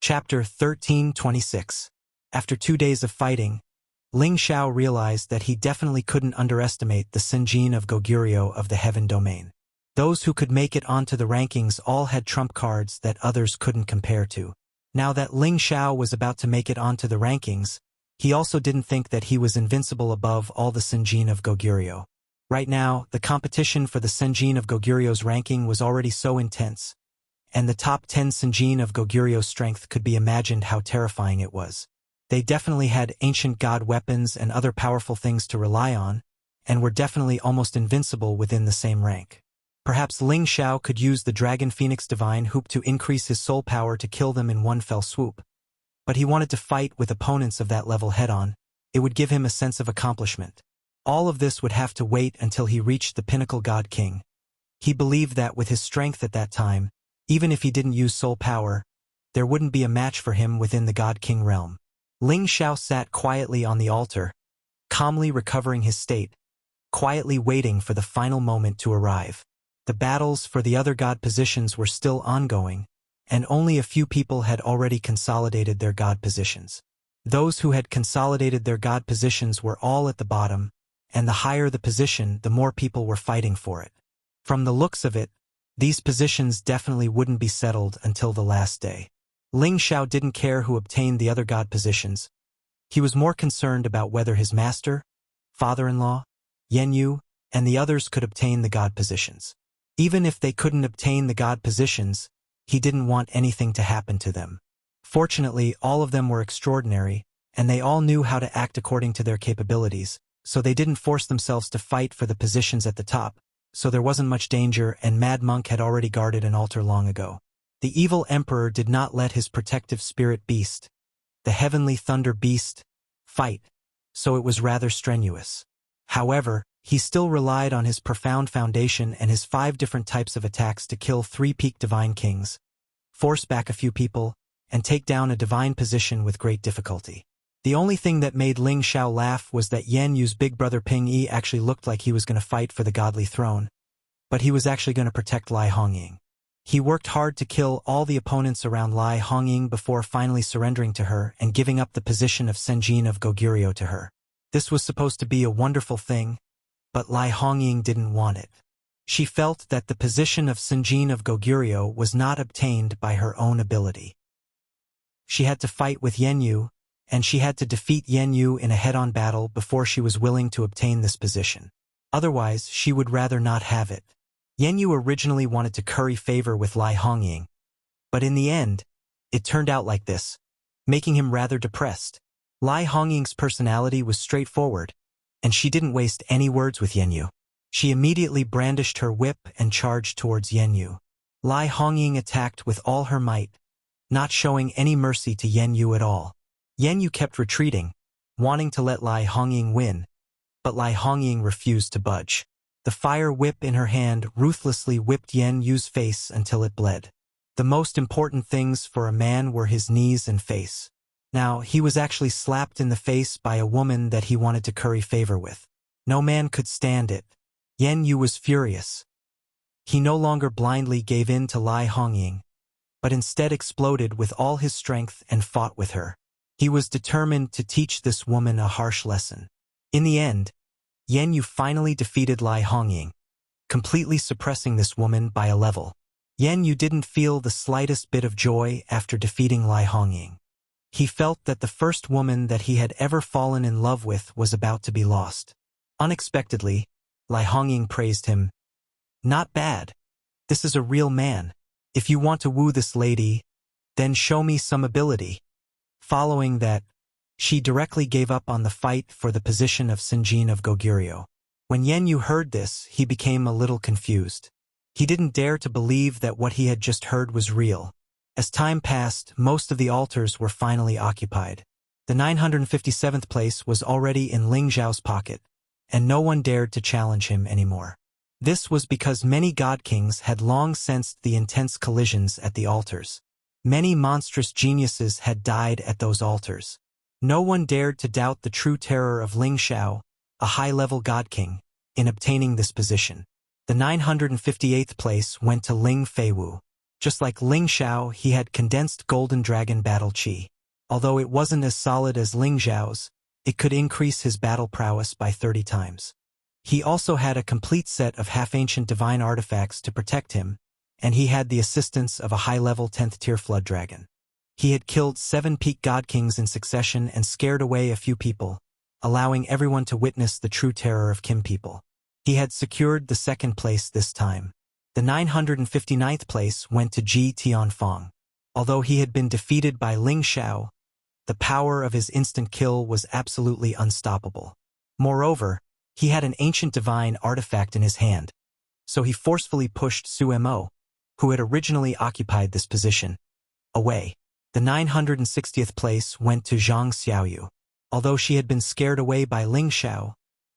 Chapter 1326. After 2 days of fighting, Ling Xiao realized that he definitely couldn't underestimate the Senjin of Goguryeo of the Heaven Domain. Those who could make it onto the rankings all had trump cards that others couldn't compare to. Now that Ling Xiao was about to make it onto the rankings, he also didn't think that he was invincible above all the Senjin of Goguryeo. Right now, the competition for the Senjin of Goguryeo's ranking was already so intense, and the top 10 Senjin of Goguryeo's strength could be imagined how terrifying it was. They definitely had ancient god weapons and other powerful things to rely on, and were definitely almost invincible within the same rank. Perhaps Ling Xiao could use the Dragon Phoenix Divine Hoop to increase his soul power to kill them in one fell swoop. But he wanted to fight with opponents of that level head-on. It would give him a sense of accomplishment. All of this would have to wait until he reached the pinnacle God King. He believed that with his strength at that time, even if he didn't use soul power, there wouldn't be a match for him within the God King realm. Ling Xiao sat quietly on the altar, calmly recovering his state, quietly waiting for the final moment to arrive. The battles for the other god positions were still ongoing, and only a few people had already consolidated their god positions. Those who had consolidated their god positions were all at the bottom, and the higher the position, the more people were fighting for it. From the looks of it, these positions definitely wouldn't be settled until the last day. Ling Xiao didn't care who obtained the other god positions. He was more concerned about whether his master, father-in-law, Yan Yu, and the others could obtain the god positions. Even if they couldn't obtain the god positions, he didn't want anything to happen to them. Fortunately, all of them were extraordinary, and they all knew how to act according to their capabilities, so they didn't force themselves to fight for the positions at the top, so there wasn't much danger, and Mad Monk had already guarded an altar long ago. The evil emperor did not let his protective spirit beast, the heavenly thunder beast, fight, so it was rather strenuous. However, he still relied on his profound foundation and his 5 different types of attacks to kill 3 peak divine kings, force back a few people, and take down a divine position with great difficulty. The only thing that made Ling Xiao laugh was that Yan Yu's big brother Ping Yi actually looked like he was going to fight for the godly throne, but he was actually going to protect Lai Hongying. He worked hard to kill all the opponents around Lai Hongying before finally surrendering to her and giving up the position of Senjin of Goguryeo to her. This was supposed to be a wonderful thing, but Lai Hongying didn't want it. She felt that the position of Senjin of Goguryeo was not obtained by her own ability. She had to fight with Yan Yu, and she had to defeat Yan Yu in a head-on battle before she was willing to obtain this position. Otherwise, she would rather not have it. Yan Yu originally wanted to curry favor with Lai Hongying, but in the end, it turned out like this, making him rather depressed. Lai Hongying's personality was straightforward, and she didn't waste any words with Yan Yu. She immediately brandished her whip and charged towards Yan Yu. Lai Hongying attacked with all her might, not showing any mercy to Yan Yu at all. Yan Yu kept retreating, wanting to let Lai Hongying win, but Lai Hongying refused to budge. The fire whip in her hand ruthlessly whipped Yan Yu's face until it bled. The most important things for a man were his knees and face. Now, he was actually slapped in the face by a woman that he wanted to curry favor with. No man could stand it. Yan Yu was furious. He no longer blindly gave in to Lai Hongying, but instead exploded with all his strength and fought with her. He was determined to teach this woman a harsh lesson. In the end, Yan Yu finally defeated Lai Hongying, completely suppressing this woman by a level. Yan Yu didn't feel the slightest bit of joy after defeating Lai Hongying. He felt that the first woman that he had ever fallen in love with was about to be lost. Unexpectedly, Lai Hongying praised him. "Not bad. This is a real man. If you want to woo this lady, then show me some ability." Following that, she directly gave up on the fight for the position of Senjin of Goguryeo. When Yan Yu heard this, he became a little confused. He didn't dare to believe that what he had just heard was real. As time passed, most of the altars were finally occupied. The 957th place was already in Ling Xiao's pocket, and no one dared to challenge him anymore. This was because many god kings had long sensed the intense collisions at the altars. Many monstrous geniuses had died at those altars. No one dared to doubt the true terror of Ling Xiao, a high-level god king, in obtaining this position. The 958th place went to Ling Feiwu. Just like Ling Xiao, he had condensed Golden Dragon battle chi. Although it wasn't as solid as Ling Xiao's, it could increase his battle prowess by 30 times. He also had a complete set of half-ancient divine artifacts to protect him, and he had the assistance of a high-level 10th-tier flood dragon. He had killed 7 peak god kings in succession and scared away a few people, allowing everyone to witness the true terror of Kim people. He had secured the 2nd place this time. The 959th place went to Ji Tianfang. Although he had been defeated by Ling Xiao, the power of his instant kill was absolutely unstoppable. Moreover, he had an ancient divine artifact in his hand, so he forcefully pushed Su Mo, who had originally occupied this position, away. The 960th place went to Zhang Xiaoyu. Although she had been scared away by Ling Xiao,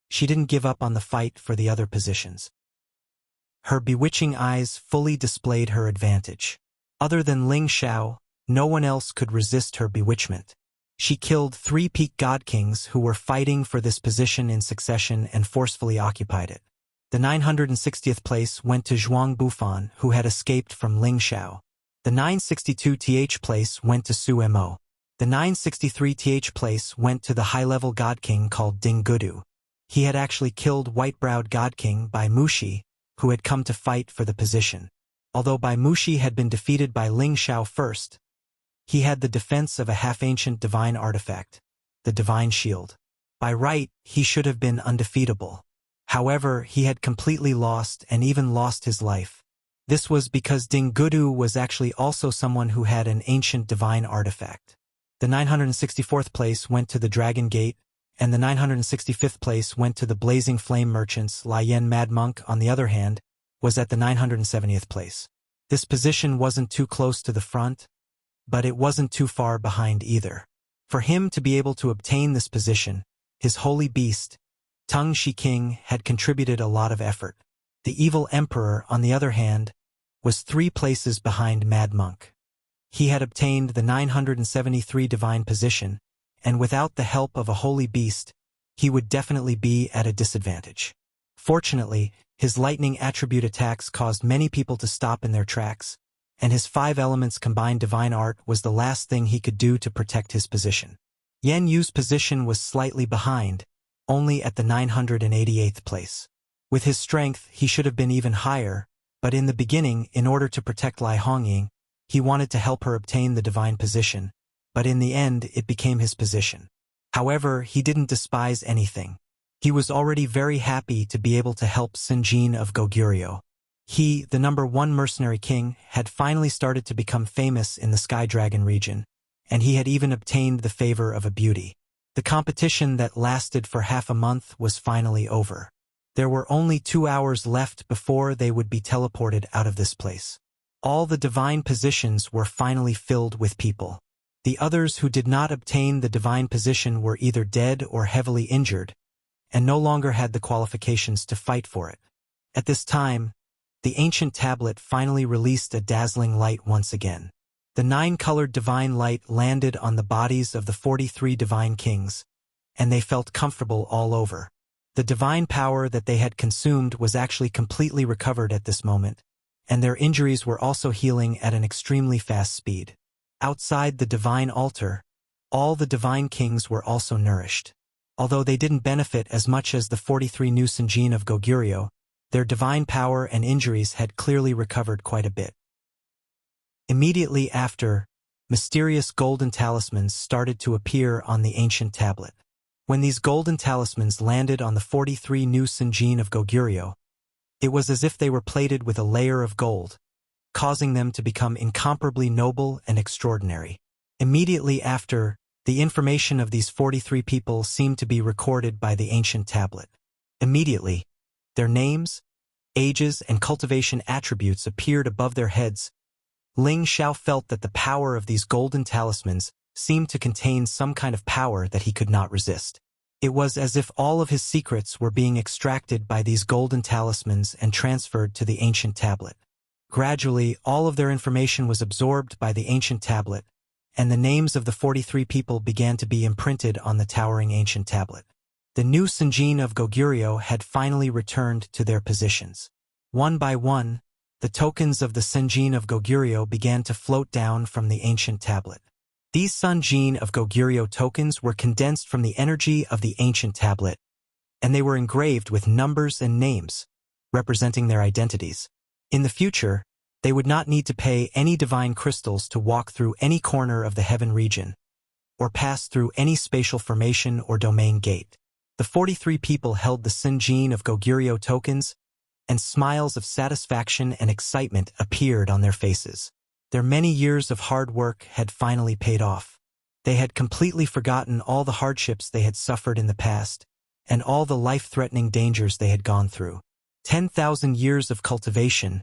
she didn't give up on the fight for the other positions. Her bewitching eyes fully displayed her advantage. Other than Ling Xiao, no one else could resist her bewitchment. She killed 3 peak god kings who were fighting for this position in succession and forcefully occupied it. The 960th place went to Zhuang Bufan, who had escaped from Ling Xiao. The 962th place went to Su Mo. The 963th place went to the high-level god king called Ding Gudu. He had actually killed white-browed god king Bai Mushi, who had come to fight for the position. Although Bai Mushi had been defeated by Ling Xiao first, he had the defense of a half-ancient divine artifact, the divine shield. By right, he should have been undefeatable. However, he had completely lost and even lost his life. This was because Ding Gudu was actually also someone who had an ancient divine artifact. The 964th place went to the Dragon Gate, and the 965th place went to the Blazing Flame Merchants. Lai Yan Mad Monk, on the other hand, was at the 970th place. This position wasn't too close to the front, but it wasn't too far behind either. For him to be able to obtain this position, his holy beast, Tung Shi King, had contributed a lot of effort. The evil emperor, on the other hand, was 3 places behind Mad Monk. He had obtained the 973 divine position, and without the help of a holy beast, he would definitely be at a disadvantage. Fortunately, his lightning attribute attacks caused many people to stop in their tracks, and his 5 elements combined divine art was the last thing he could do to protect his position. Yan Yu's position was slightly behind, only at the 988th place. With his strength, he should have been even higher, but in the beginning, in order to protect Lai Hongying, he wanted to help her obtain the divine position, but in the end it became his position. However, he didn't despise anything. He was already very happy to be able to help Sinjin of Goguryeo. He, the #1 mercenary king, had finally started to become famous in the Sky Dragon region, and he had even obtained the favor of a beauty. The competition that lasted for half a month was finally over. There were only 2 hours left before they would be teleported out of this place. All the divine positions were finally filled with people. The others who did not obtain the divine position were either dead or heavily injured, and no longer had the qualifications to fight for it. At this time, the ancient tablet finally released a dazzling light once again. The 9-colored divine light landed on the bodies of the 43 divine kings, and they felt comfortable all over. The divine power that they had consumed was actually completely recovered at this moment, and their injuries were also healing at an extremely fast speed. Outside the divine altar, all the divine kings were also nourished. Although they didn't benefit as much as the 43 new Sinjin of Goguryeo, their divine power and injuries had clearly recovered quite a bit. Immediately after, mysterious golden talismans started to appear on the ancient tablet. When these golden talismans landed on the 43 new Sinjin of Goguryeo, it was as if they were plated with a layer of gold, causing them to become incomparably noble and extraordinary. Immediately after, the information of these 43 people seemed to be recorded by the ancient tablet. Immediately, their names, ages, and cultivation attributes appeared above their heads. Ling Xiao felt that the power of these golden talismans seemed to contain some kind of power that he could not resist. It was as if all of his secrets were being extracted by these golden talismans and transferred to the ancient tablet. Gradually, all of their information was absorbed by the ancient tablet, and the names of the 43 people began to be imprinted on the towering ancient tablet. The new Sinjin of Goguryeo had finally returned to their positions. One by one, the tokens of the Senjin of Goguryeo began to float down from the ancient tablet. These Senjin of Goguryeo tokens were condensed from the energy of the ancient tablet, and they were engraved with numbers and names, representing their identities. In the future, they would not need to pay any divine crystals to walk through any corner of the heaven region, or pass through any spatial formation or domain gate. The 43 people held the Senjin of Goguryeo tokens, and smiles of satisfaction and excitement appeared on their faces. Their many years of hard work had finally paid off. They had completely forgotten all the hardships they had suffered in the past, and all the life-threatening dangers they had gone through. 10,000 years of cultivation,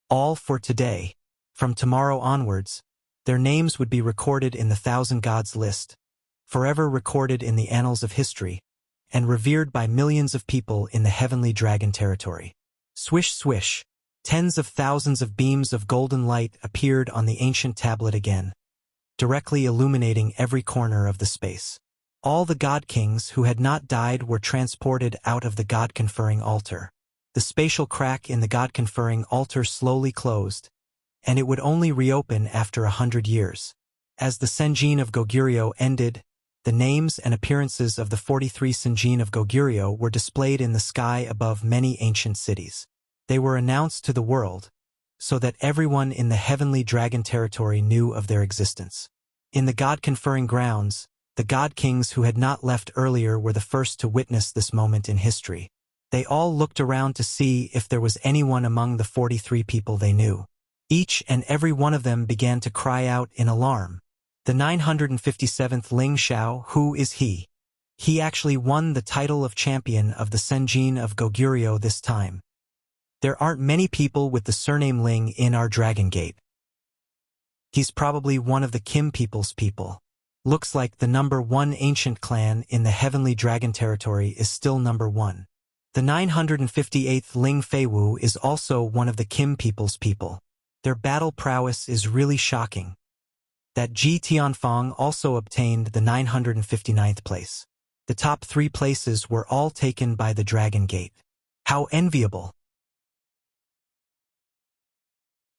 all for today. From tomorrow onwards, their names would be recorded in the Thousand Gods list, forever recorded in the annals of history, and revered by millions of people in the heavenly dragon territory. Swish swish, tens of thousands of beams of golden light appeared on the ancient tablet again, directly illuminating every corner of the space. All the god kings who had not died were transported out of the god-conferring altar. The spatial crack in the god-conferring altar slowly closed, and it would only reopen after 100 years. As the Senjin of Goguryeo ended, the names and appearances of the 43 Senjin of Goguryeo were displayed in the sky above many ancient cities. They were announced to the world, so that everyone in the heavenly dragon territory knew of their existence. In the god-conferring grounds, the god kings who had not left earlier were the first to witness this moment in history. They all looked around to see if there was anyone among the 43 people they knew. Each and every one of them began to cry out in alarm. The 957th Ling Xiao, who is he? He actually won the title of champion of the Senjin of Goguryeo this time. There aren't many people with the surname Ling in our Dragon Gate. He's probably one of the Kim people's people. Looks like the number 1 ancient clan in the heavenly dragon territory is still number 1. The 958th Ling Feiwu is also one of the Kim people's people. Their battle prowess is really shocking. That Ji Tianfang also obtained the 959th place. The top 3 places were all taken by the Dragon Gate. How enviable!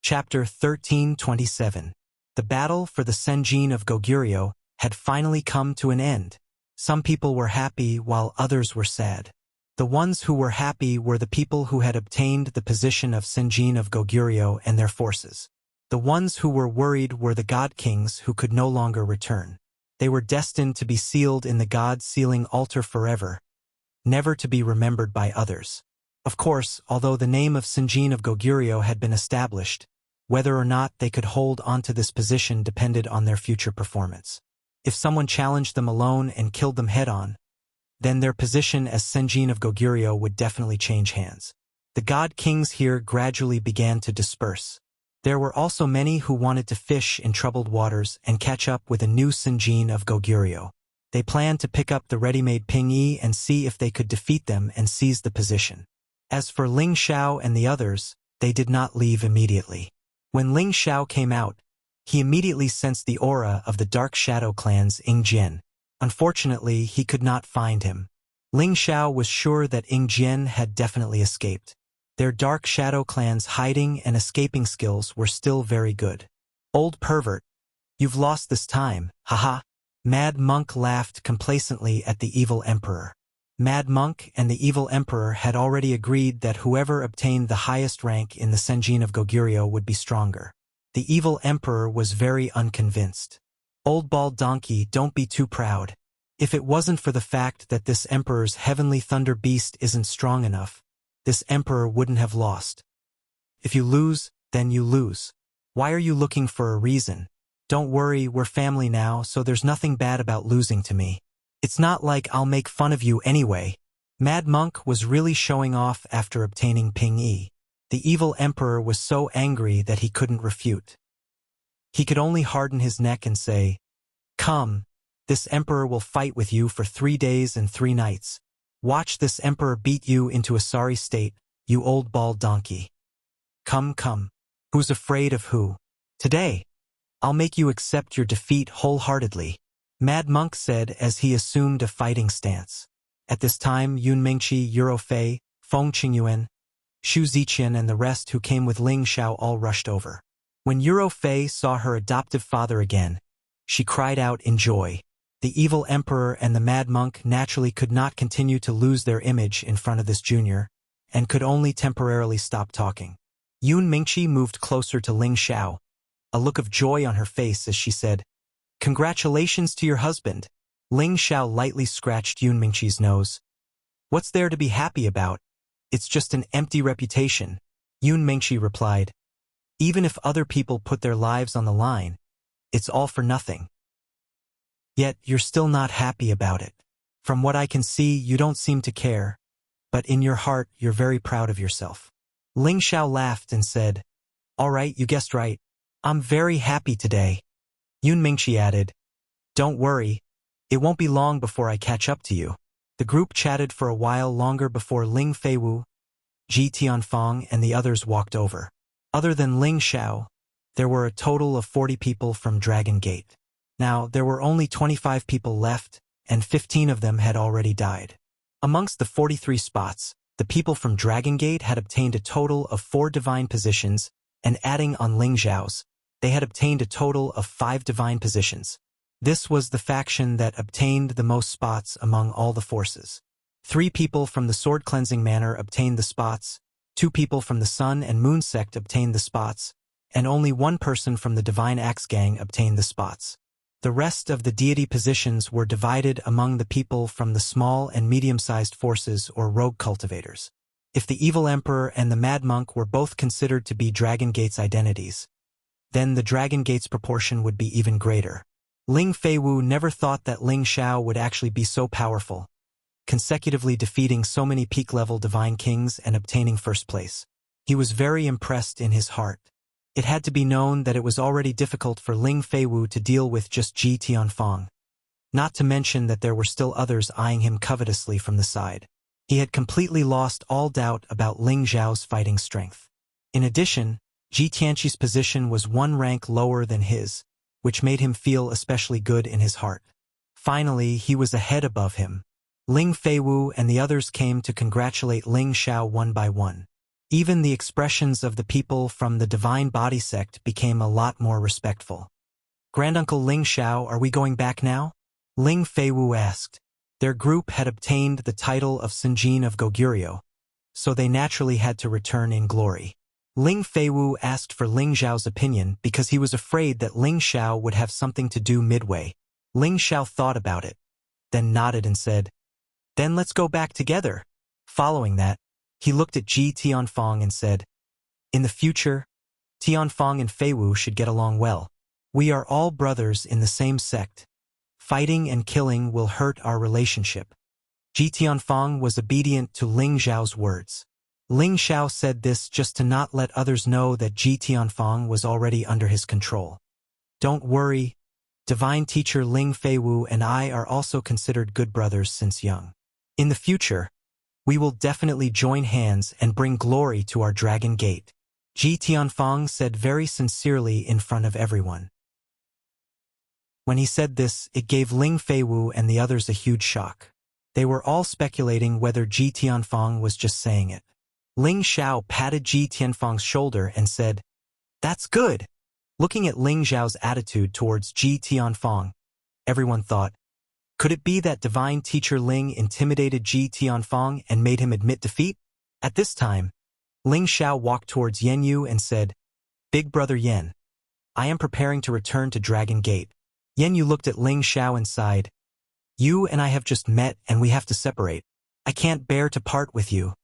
Chapter 1327. The battle for the Senjin of Goguryeo had finally come to an end. Some people were happy while others were sad. The ones who were happy were the people who had obtained the position of Senjin of Goguryeo and their forces. The ones who were worried were the god kings who could no longer return. They were destined to be sealed in the god-sealing altar forever, never to be remembered by others. Of course, although the name of Senjin of Goguryeo had been established, whether or not they could hold onto this position depended on their future performance. If someone challenged them alone and killed them head-on, then their position as Senjin of Goguryeo would definitely change hands. The god kings here gradually began to disperse. There were also many who wanted to fish in troubled waters and catch up with a new Senjin of Goguryeo. They planned to pick up the ready-made Ping-yi and see if they could defeat them and seize the position. As for Ling Xiao and the others, they did not leave immediately. When Ling Xiao came out, he immediately sensed the aura of the Dark Shadow clan's Ingjian. Unfortunately, he could not find him. Ling Xiao was sure that Ingjian had definitely escaped. Their Dark Shadow clan's hiding and escaping skills were still very good. Old pervert, you've lost this time, haha. Mad Monk laughed complacently at the evil emperor. Mad Monk and the evil emperor had already agreed that whoever obtained the highest rank in the Senjin of Goguryeo would be stronger. The evil emperor was very unconvinced. Old bald donkey, don't be too proud. If it wasn't for the fact that this emperor's heavenly thunder beast isn't strong enough, this emperor wouldn't have lost. If you lose, then you lose. Why are you looking for a reason? Don't worry, we're family now, so there's nothing bad about losing to me. It's not like I'll make fun of you anyway. Mad Monk was really showing off after obtaining Ping-yi. The evil emperor was so angry that he couldn't refute. He could only harden his neck and say, "Come, this emperor will fight with you for 3 days and 3 nights. Watch this emperor beat you into a sorry state, you old bald donkey. Come, come. Who's afraid of who? Today, I'll make you accept your defeat wholeheartedly," Mad Monk said as he assumed a fighting stance. At this time, Yun Mingqi, Eurofei, Feng Qingyuan, Xu Ziqian and the rest who came with Ling Xiao all rushed over. When Euro Fei saw her adoptive father again, she cried out in joy. The evil emperor and the mad monk naturally could not continue to lose their image in front of this junior, and could only temporarily stop talking. Yun Mingqi moved closer to Ling Xiao, a look of joy on her face as she said, "Congratulations to your husband." Ling Xiao lightly scratched Yun Mingqi's nose. "What's there to be happy about? It's just an empty reputation," Yun Mingqi replied. "Even if other people put their lives on the line, it's all for nothing. Yet you're still not happy about it. From what I can see, you don't seem to care, but in your heart, you're very proud of yourself." Ling Xiao laughed and said, "All right, you guessed right. I'm very happy today." Yun Mingqi added, "Don't worry, it won't be long before I catch up to you." The group chatted for a while longer before Ling Feiwu, Ji Tianfang, and the others walked over. Other than Ling Xiao, there were a total of 40 people from Dragon Gate. Now, there were only 25 people left, and 15 of them had already died. Amongst the 43 spots, the people from Dragon Gate had obtained a total of 4 divine positions, and adding on Ling Xiao's, they had obtained a total of 5 divine positions. This was the faction that obtained the most spots among all the forces. 3 people from the Sword Cleansing Manor obtained the spots, 2 people from the Sun and Moon Sect obtained the spots, and only 1 person from the Divine Axe Gang obtained the spots. The rest of the deity positions were divided among the people from the small and medium-sized forces or rogue cultivators. If the evil emperor and the mad monk were both considered to be Dragon Gate's identities, then the Dragon Gate's proportion would be even greater. Ling Feiwu never thought that Ling Xiao would actually be so powerful, consecutively defeating so many peak-level divine kings and obtaining first place. He was very impressed in his heart. It had to be known that it was already difficult for Ling Feiwu to deal with just Ji Tianfang, not to mention that there were still others eyeing him covetously from the side. He had completely lost all doubt about Ling Xiao's fighting strength. In addition, Ji Tianqi's position was 1 rank lower than his, which made him feel especially good in his heart. Finally, he was a head above him. Ling Feiwu and the others came to congratulate Ling Xiao one by one. Even the expressions of the people from the Divine Body Sect became a lot more respectful. "Granduncle Ling Xiao, are we going back now?" Ling Feiwu asked. Their group had obtained the title of Sinjin of Goguryeo, so they naturally had to return in glory. Ling Feiwu asked for Ling Xiao's opinion because he was afraid that Ling Xiao would have something to do midway. Ling Xiao thought about it, then nodded and said, "Then let's go back together." Following that, he looked at Ji Tianfang and said, "In the future, Tianfang and Feiwu should get along well. We are all brothers in the same sect. Fighting and killing will hurt our relationship." Ji Tianfang was obedient to Ling Xiao's words. Ling Xiao said this just to not let others know that Ji Tianfang was already under his control. "Don't worry, Divine Teacher Ling Feiwu and I are also considered good brothers since young. In the future, we will definitely join hands and bring glory to our Dragon Gate," Ji Tianfang said very sincerely in front of everyone. When he said this, it gave Ling Feiwu and the others a huge shock. They were all speculating whether Ji Tianfang was just saying it. Ling Xiao patted Ji Tianfang's shoulder and said, "That's good." Looking at Ling Xiao's attitude towards Ji Tianfang, everyone thought, could it be that Divine Teacher Ling intimidated Ji Tianfang and made him admit defeat? At this time, Ling Xiao walked towards Yen Yu and said, "Big brother Yen, I am preparing to return to Dragon Gate." Yen Yu looked at Ling Xiao and sighed, "You and I have just met and we have to separate. I can't bear to part with you."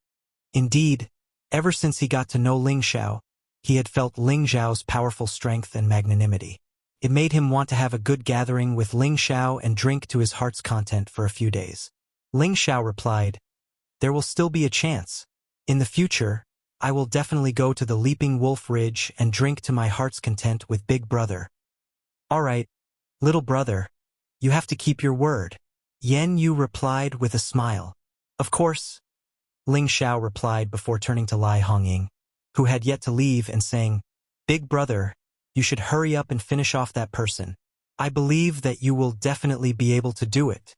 Indeed, ever since he got to know Ling Xiao, he had felt Ling Xiao's powerful strength and magnanimity. It made him want to have a good gathering with Ling Xiao and drink to his heart's content for a few days. Ling Xiao replied, "There will still be a chance. In the future, I will definitely go to the Leaping Wolf Ridge and drink to my heart's content with Big Brother." "All right, little brother, you have to keep your word," Yen Yu replied with a smile. "Of course," Ling Xiao replied before turning to Lai Hongying, who had yet to leave, and saying, "Big brother, you should hurry up and finish off that person. I believe that you will definitely be able to do it."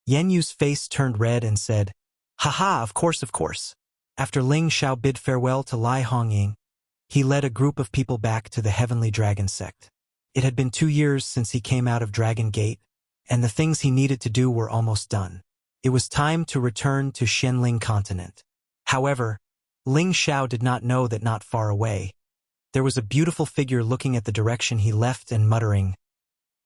Yen Yu's face turned red and said, "Haha, of course, of course." After Ling Xiao bid farewell to Lai Hongying, he led a group of people back to the Heavenly Dragon sect. It had been 2 years since he came out of Dragon Gate, and the things he needed to do were almost done. It was time to return to Xianling continent. However, Ling Xiao did not know that not far away, there was a beautiful figure looking at the direction he left and muttering,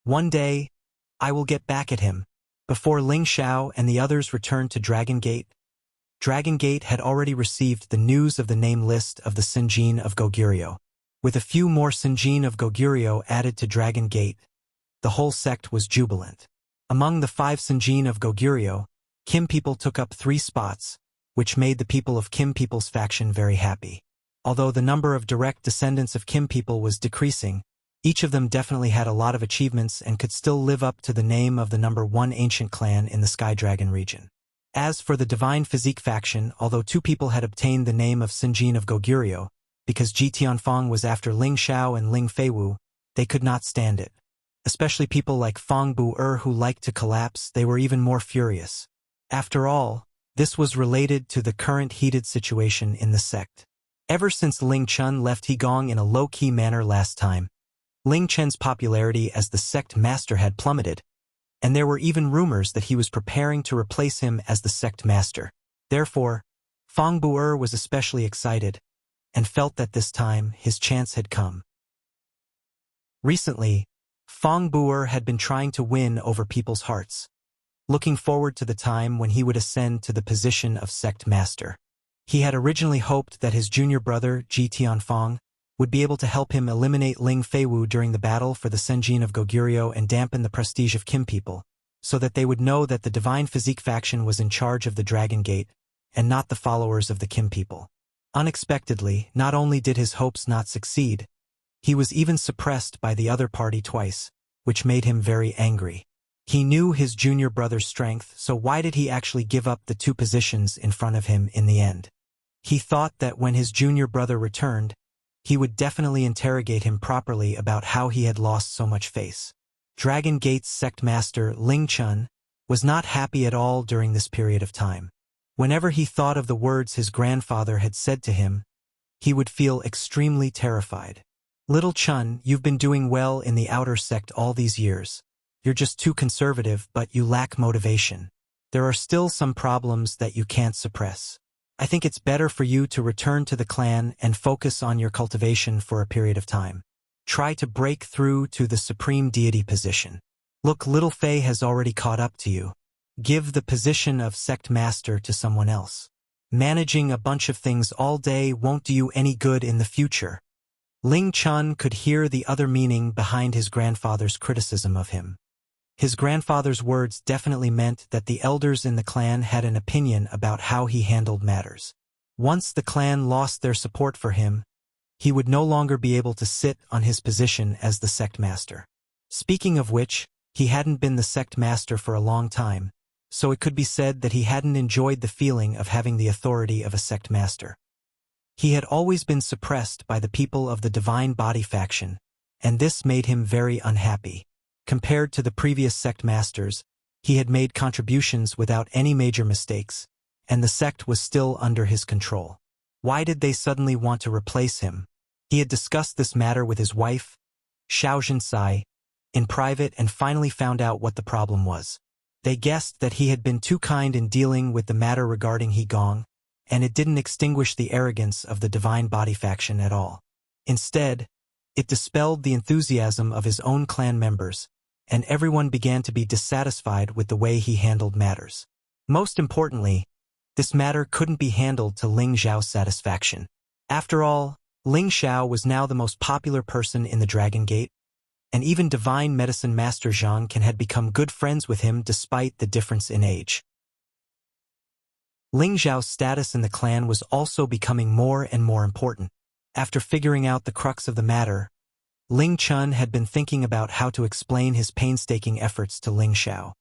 "One day, I will get back at him." Before Ling Xiao and the others returned to Dragon Gate had already received the news of the name list of the Sinjin of Goguryeo. With a few more Sinjin of Goguryeo added to Dragon Gate, the whole sect was jubilant. Among the 5 Sinjin of Goguryeo, Kim people took up 3 spots, which made the people of Kim people's faction very happy. Although the number of direct descendants of Kim people was decreasing, each of them definitely had a lot of achievements and could still live up to the name of the number 1 ancient clan in the Sky Dragon region. As for the Divine Physique faction, although 2 people had obtained the name of Sinjin of Goguryeo, because Ji Tianfang was after Ling Xiao and Ling Feiwu, they could not stand it. Especially people like Fang Bu-er who liked to collapse, they were even more furious. After all, this was related to the current heated situation in the sect. Ever since Ling Chun left Heigong in a low-key manner last time, Ling Chen's popularity as the sect master had plummeted, and there were even rumors that he was preparing to replace him as the sect master. Therefore, Fang Bu-er was especially excited, and felt that this time his chance had come. Recently, Fang Bu-er had been trying to win over people's hearts, looking forward to the time when he would ascend to the position of sect master. He had originally hoped that his junior brother, Ji Tianfang, would be able to help him eliminate Ling Feiwu during the battle for the Sinjin of Goguryeo and dampen the prestige of Kim people, so that they would know that the Divine Physique faction was in charge of the Dragon Gate, and not the followers of the Kim people. Unexpectedly, not only did his hopes not succeed, he was even suppressed by the other party twice, which made him very angry. He knew his junior brother's strength, so why did he actually give up the 2 positions in front of him in the end? He thought that when his junior brother returned, he would definitely interrogate him properly about how he had lost so much face. Dragon Gate's sect master, Ling Chun, was not happy at all during this period of time. Whenever he thought of the words his grandfather had said to him, he would feel extremely terrified. "Little Chun, you've been doing well in the outer sect all these years. You're just too conservative, but you lack motivation. There are still some problems that you can't suppress. I think it's better for you to return to the clan and focus on your cultivation for a period of time. Try to break through to the supreme deity position. Look, Little Fei has already caught up to you. Give the position of sect master to someone else. Managing a bunch of things all day won't do you any good in the future." Ling Chun could hear the other meaning behind his grandfather's criticism of him. His grandfather's words definitely meant that the elders in the clan had an opinion about how he handled matters. Once the clan lost their support for him, he would no longer be able to sit on his position as the sect master. Speaking of which, he hadn't been the sect master for a long time, so it could be said that he hadn't enjoyed the feeling of having the authority of a sect master. He had always been suppressed by the people of the Divine Body faction, and this made him very unhappy. Compared to the previous sect masters, he had made contributions without any major mistakes, and the sect was still under his control. Why did they suddenly want to replace him? He had discussed this matter with his wife, Xiao Jinsai, in private and finally found out what the problem was. They guessed that he had been too kind in dealing with the matter regarding Heigong, and it didn't extinguish the arrogance of the Divine Body faction at all. Instead, it dispelled the enthusiasm of his own clan members, and everyone began to be dissatisfied with the way he handled matters. Most importantly, this matter couldn't be handled to Ling Xiao's satisfaction. After all, Ling Xiao was now the most popular person in the Dragon Gate, and even Divine Medicine Master Zhang had become good friends with him despite the difference in age. Ling Xiao's status in the clan was also becoming more and more important. After figuring out the crux of the matter, Ling Chun had been thinking about how to explain his painstaking efforts to Ling Xiao.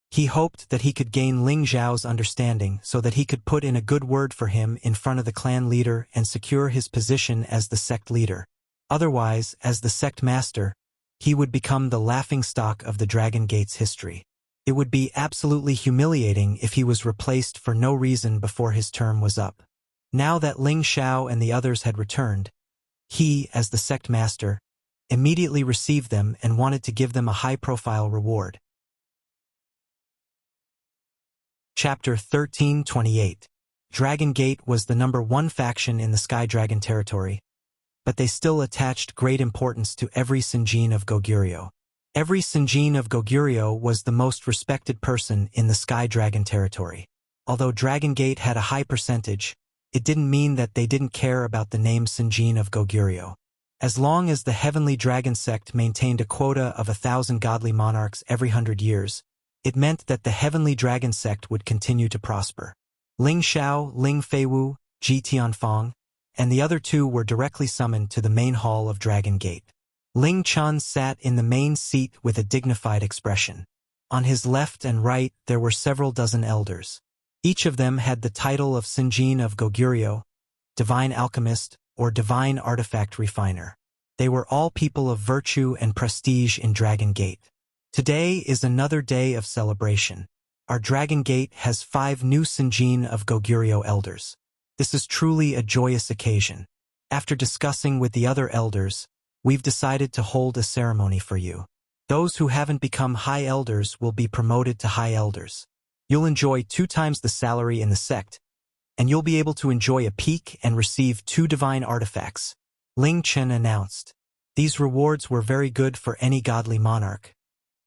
He hoped that he could gain Ling Xiao's understanding so that he could put in a good word for him in front of the clan leader and secure his position as the sect leader. Otherwise, as the sect master, he would become the laughingstock of the Dragon Gate's history. It would be absolutely humiliating if he was replaced for no reason before his term was up. Now that Ling Xiao and the others had returned, he, as the sect master, immediately received them and wanted to give them a high-profile reward. Chapter 1328. Dragon Gate was the #1 faction in the Sky Dragon territory, but they still attached great importance to every Sinjin of Goguryeo. Every Sinjin of Goguryeo was the most respected person in the Sky Dragon territory. Although Dragon Gate had a high percentage, it didn't mean that they didn't care about the name Sinjin of Goguryeo. As long as the Heavenly Dragon sect maintained a quota of 1,000 godly monarchs every 100 years, it meant that the Heavenly Dragon sect would continue to prosper. Ling Xiao, Ling Feiwu, Ji Tianfang, and the other two were directly summoned to the main hall of Dragon Gate. Ling Chun sat in the main seat with a dignified expression. On his left and right there were several dozen elders. Each of them had the title of Sinjin of Goguryeo, Divine Alchemist, or Divine Artifact Refiner. They were all people of virtue and prestige in Dragon Gate. Today is another day of celebration. Our Dragon Gate has 5 new Sinjin of Goguryeo elders. This is truly a joyous occasion. After discussing with the other elders, we've decided to hold a ceremony for you. Those who haven't become high elders will be promoted to high elders. You'll enjoy 2 times the salary in the sect, and you'll be able to enjoy a peak and receive 2 divine artifacts, Ling Chen announced. These rewards were very good for any godly monarch,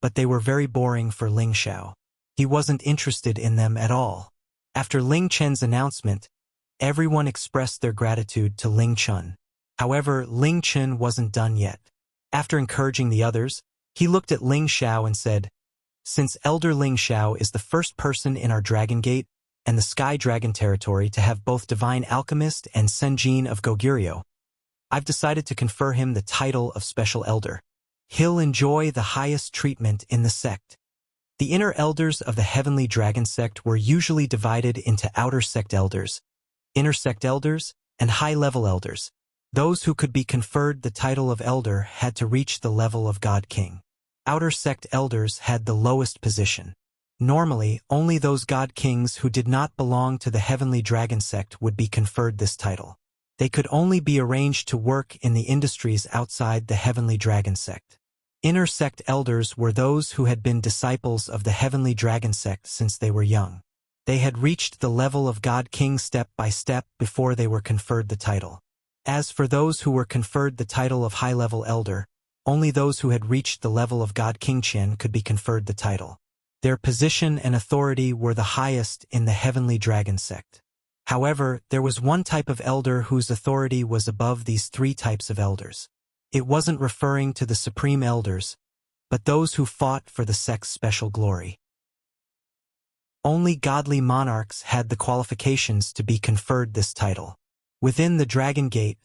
but they were very boring for Ling Xiao. He wasn't interested in them at all. After Ling Chen's announcement, everyone expressed their gratitude to Ling Chen. However, Ling Chen wasn't done yet. After encouraging the others, he looked at Ling Xiao and said, "Since Elder Ling Xiao is the first person in our Dragon Gate and the Sky Dragon territory to have both Divine Alchemist and Sinjin of Goguryeo, I've decided to confer him the title of Special Elder. He'll enjoy the highest treatment in the sect." The inner elders of the Heavenly Dragon sect were usually divided into outer sect elders, inner sect elders, and high-level elders. Those who could be conferred the title of elder had to reach the level of God King. Outer sect elders had the lowest position. Normally, only those God Kings who did not belong to the Heavenly Dragon sect would be conferred this title. They could only be arranged to work in the industries outside the Heavenly Dragon sect. Inner sect elders were those who had been disciples of the Heavenly Dragon sect since they were young. They had reached the level of God King step by step before they were conferred the title. As for those who were conferred the title of high-level elder, only those who had reached the level of God King Qian could be conferred the title. Their position and authority were the highest in the Heavenly Dragon sect. However, there was one type of elder whose authority was above these 3 types of elders. It wasn't referring to the supreme elders, but those who fought for the sect's special glory. Only godly monarchs had the qualifications to be conferred this title. Within the Dragon Gate,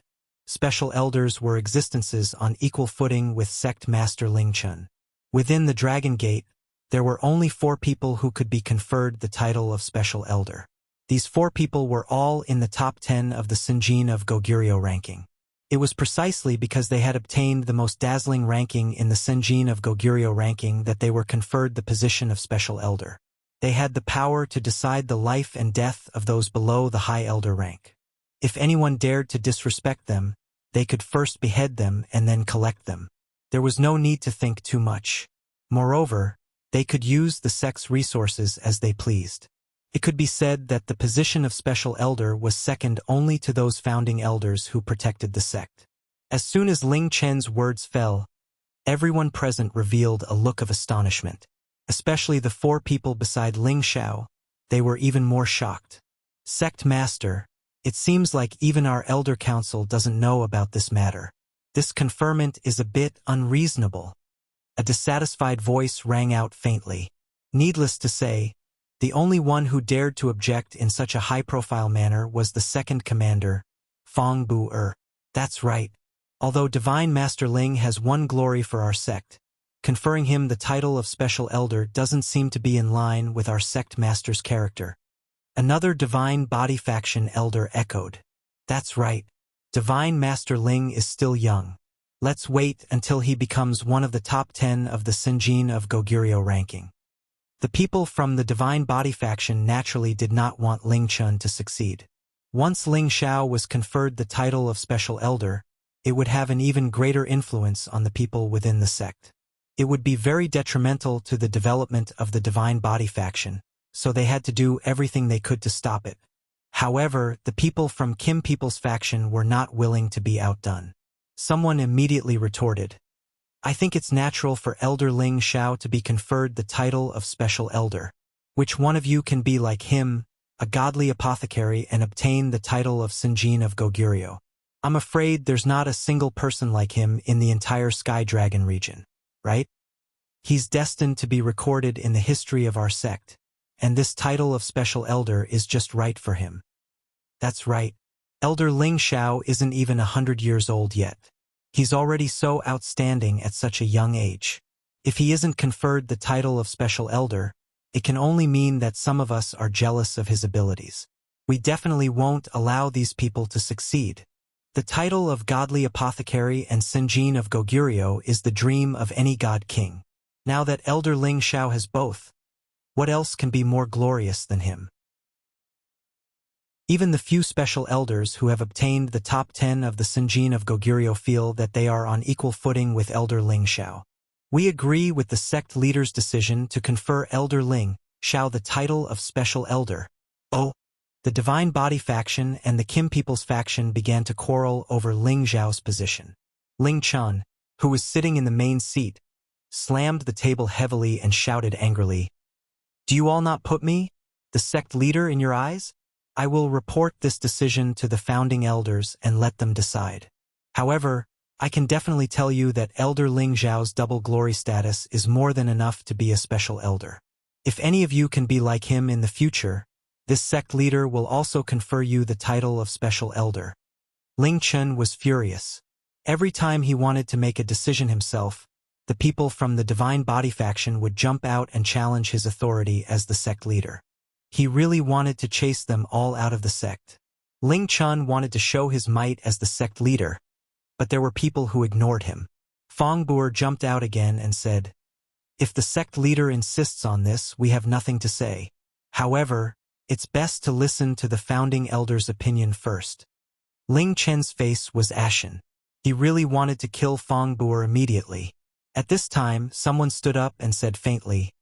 special elders were existences on equal footing with sect master Ling Chen. Within the Dragon Gate, there were only 4 people who could be conferred the title of special elder. These 4 people were all in the top 10 of the Sinjin of Goguryeo ranking. It was precisely because they had obtained the most dazzling ranking in the Sinjin of Goguryeo ranking that they were conferred the position of special elder. They had the power to decide the life and death of those below the high elder rank. If anyone dared to disrespect them, they could first behead them and then collect them. There was no need to think too much. Moreover, they could use the sect's resources as they pleased. It could be said that the position of special elder was second only to those founding elders who protected the sect. As soon as Ling Chen's words fell, everyone present revealed a look of astonishment. Especially the 4 people beside Ling Xiao, they were even more shocked. "Sect Master, it seems like even our elder council doesn't know about this matter. This conferment is a bit unreasonable." A dissatisfied voice rang out faintly. Needless to say, the only one who dared to object in such a high-profile manner was the second commander, Fong Bu-er. "That's right. Although Divine Master Ling has won glory for our sect, conferring him the title of Special Elder doesn't seem to be in line with our sect master's character." Another Divine Body Faction elder echoed. "That's right. Divine Master Ling is still young. Let's wait until he becomes one of the top 10 of the Sinjin of Goguryeo ranking." The people from the Divine Body Faction naturally did not want Ling Chun to succeed. Once Ling Xiao was conferred the title of Special Elder, it would have an even greater influence on the people within the sect. It would be very detrimental to the development of the Divine Body faction, so they had to do everything they could to stop it. However, the people from Kim People's faction were not willing to be outdone. Someone immediately retorted, "I think it's natural for Elder Ling Xiao to be conferred the title of Special Elder. Which one of you can be like him, a godly apothecary, and obtain the title of Sinjin of Goguryeo? I'm afraid there's not a single person like him in the entire Sky Dragon region, right? He's destined to be recorded in the history of our sect, and this title of Special Elder is just right for him." That's right. Elder Ling Xiao isn't even 100 years old yet. He's already so outstanding at such a young age. If he isn't conferred the title of Special Elder, it can only mean that some of us are jealous of his abilities. We definitely won't allow these people to succeed. The title of Godly Apothecary and Sinjin of Goguryeo is the dream of any god king. Now that Elder Ling Xiao has both, what else can be more glorious than him? Even the few special elders who have obtained the top 10 of the Sinjin of Goguryeo feel that they are on equal footing with Elder Ling Xiao. We agree with the sect leader's decision to confer Elder Ling Xiao the title of Special Elder. Oh, the Divine Body faction and the Kim People's faction began to quarrel over Ling Xiao's position. Ling Chun, who was sitting in the main seat, slammed the table heavily and shouted angrily, "Do you all not put me, the sect leader, in your eyes? I will report this decision to the founding elders and let them decide. However, I can definitely tell you that Elder Ling Xiao's double glory status is more than enough to be a special elder. If any of you can be like him in the future, this sect leader will also confer you the title of Special Elder." Ling Chun was furious. Every time he wanted to make a decision himself, the people from the Divine Body faction would jump out and challenge his authority as the sect leader. He really wanted to chase them all out of the sect. Ling Chun wanted to show his might as the sect leader, but there were people who ignored him. Fong Buer jumped out again and said, "If the sect leader insists on this, we have nothing to say. However, it's best to listen to the founding elder's opinion first." Ling Chen's face was ashen. He really wanted to kill Fong Buer immediately. At this time, someone stood up and said faintly,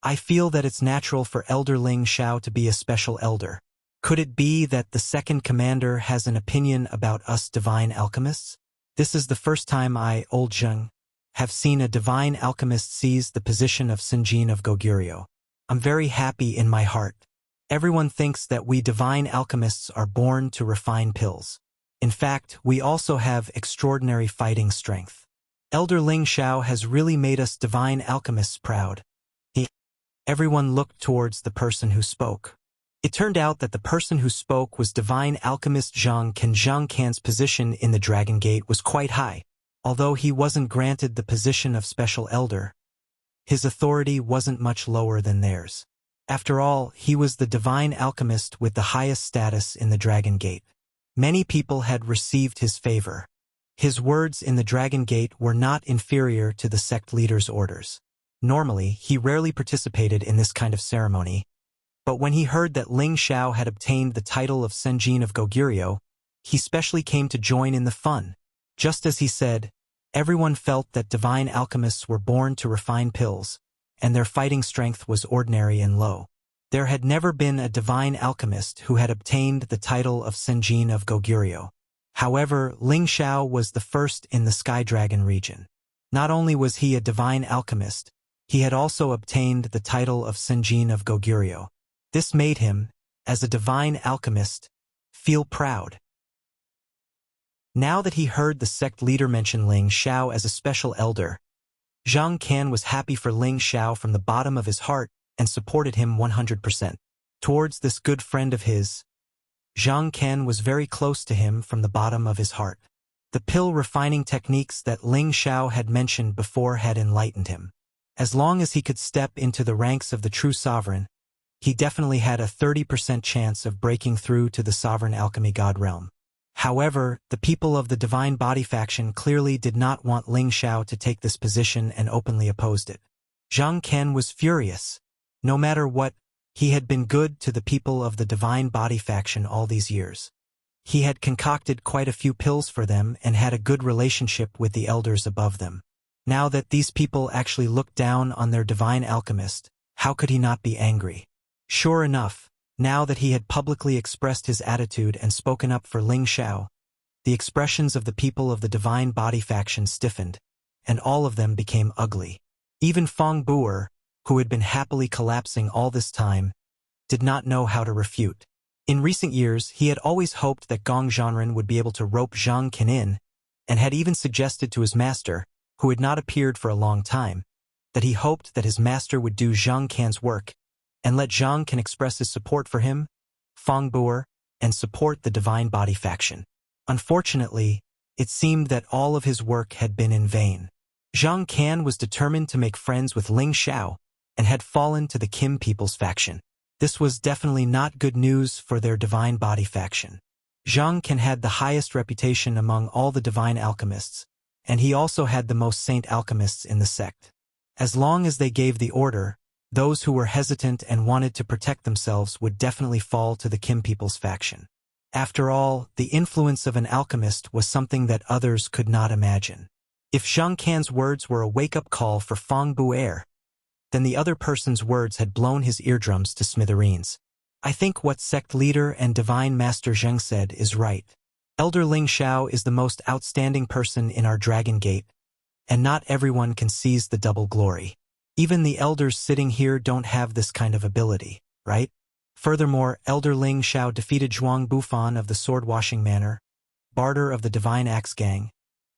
"I feel that it's natural for Elder Ling Xiao to be a special elder. Could it be that the second commander has an opinion about us divine alchemists? This is the first time I, Old Zheng, have seen a divine alchemist seize the position of Sinjin of Goguryeo. I'm very happy in my heart. Everyone thinks that we divine alchemists are born to refine pills. In fact, we also have extraordinary fighting strength. Elder Ling Xiao has really made us divine alchemists proud." Everyone looked towards the person who spoke. It turned out that the person who spoke was divine alchemist Zhang Can. Zhang Can's position in the Dragon Gate was quite high. Although he wasn't granted the position of Special Elder, his authority wasn't much lower than theirs. After all, he was the divine alchemist with the highest status in the Dragon Gate. Many people had received his favor. His words in the Dragon Gate were not inferior to the sect leader's orders. Normally, he rarely participated in this kind of ceremony, but when he heard that Ling Xiao had obtained the title of Sinjin of Goguryeo, he specially came to join in the fun. Just as he said, everyone felt that divine alchemists were born to refine pills, and their fighting strength was ordinary and low. There had never been a divine alchemist who had obtained the title of Sinjin of Goguryeo. However, Ling Xiao was the first in the Sky Dragon region. Not only was he a divine alchemist, he had also obtained the title of Sinjin of Goguryeo. This made him, as a divine alchemist, feel proud. Now that he heard the sect leader mention Ling Xiao as a special elder, Zhang Can was happy for Ling Xiao from the bottom of his heart and supported him 100%. Towards this good friend of his, Zhang Can was very close to him from the bottom of his heart. The pill refining techniques that Ling Xiao had mentioned before had enlightened him. As long as he could step into the ranks of the true sovereign, he definitely had a 30% chance of breaking through to the sovereign alchemy god realm. However, the people of the Divine Body faction clearly did not want Ling Xiao to take this position and openly opposed it. Zhang Can was furious. No matter what, he had been good to the people of the Divine Body faction all these years. He had concocted quite a few pills for them and had a good relationship with the elders above them. Now that these people actually looked down on their divine alchemist, how could he not be angry? Sure enough, now that he had publicly expressed his attitude and spoken up for Ling Xiao, the expressions of the people of the divine body faction stiffened, and all of them became ugly. Even Fong Buer, who had been happily collapsing all this time, did not know how to refute. In recent years, he had always hoped that Gong Zhanren would be able to rope Zhang Can in, and had even suggested to his master, who had not appeared for a long time, that he hoped that his master would do Zhang Can's work, and let Zhang Can express his support for him, Fong Buer, and support the divine body faction. Unfortunately, it seemed that all of his work had been in vain. Zhang Can was determined to make friends with Ling Xiao, and had fallen to the Kim people's faction. This was definitely not good news for their divine body faction. Zhang Can had the highest reputation among all the divine alchemists, and he also had the most saint alchemists in the sect. As long as they gave the order, those who were hesitant and wanted to protect themselves would definitely fall to the Kim people's faction. After all, the influence of an alchemist was something that others could not imagine. If Zhang Can's words were a wake-up call for Fong Buer, then the other person's words had blown his eardrums to smithereens. I think what sect leader and divine master Zheng said is right. Elder Ling Xiao is the most outstanding person in our Dragon Gate, and not everyone can seize the double glory. Even the elders sitting here don't have this kind of ability, right? Furthermore, Elder Ling Xiao defeated Zhuang Bufan of the Sword-Washing Manor, Barter of the Divine Axe Gang,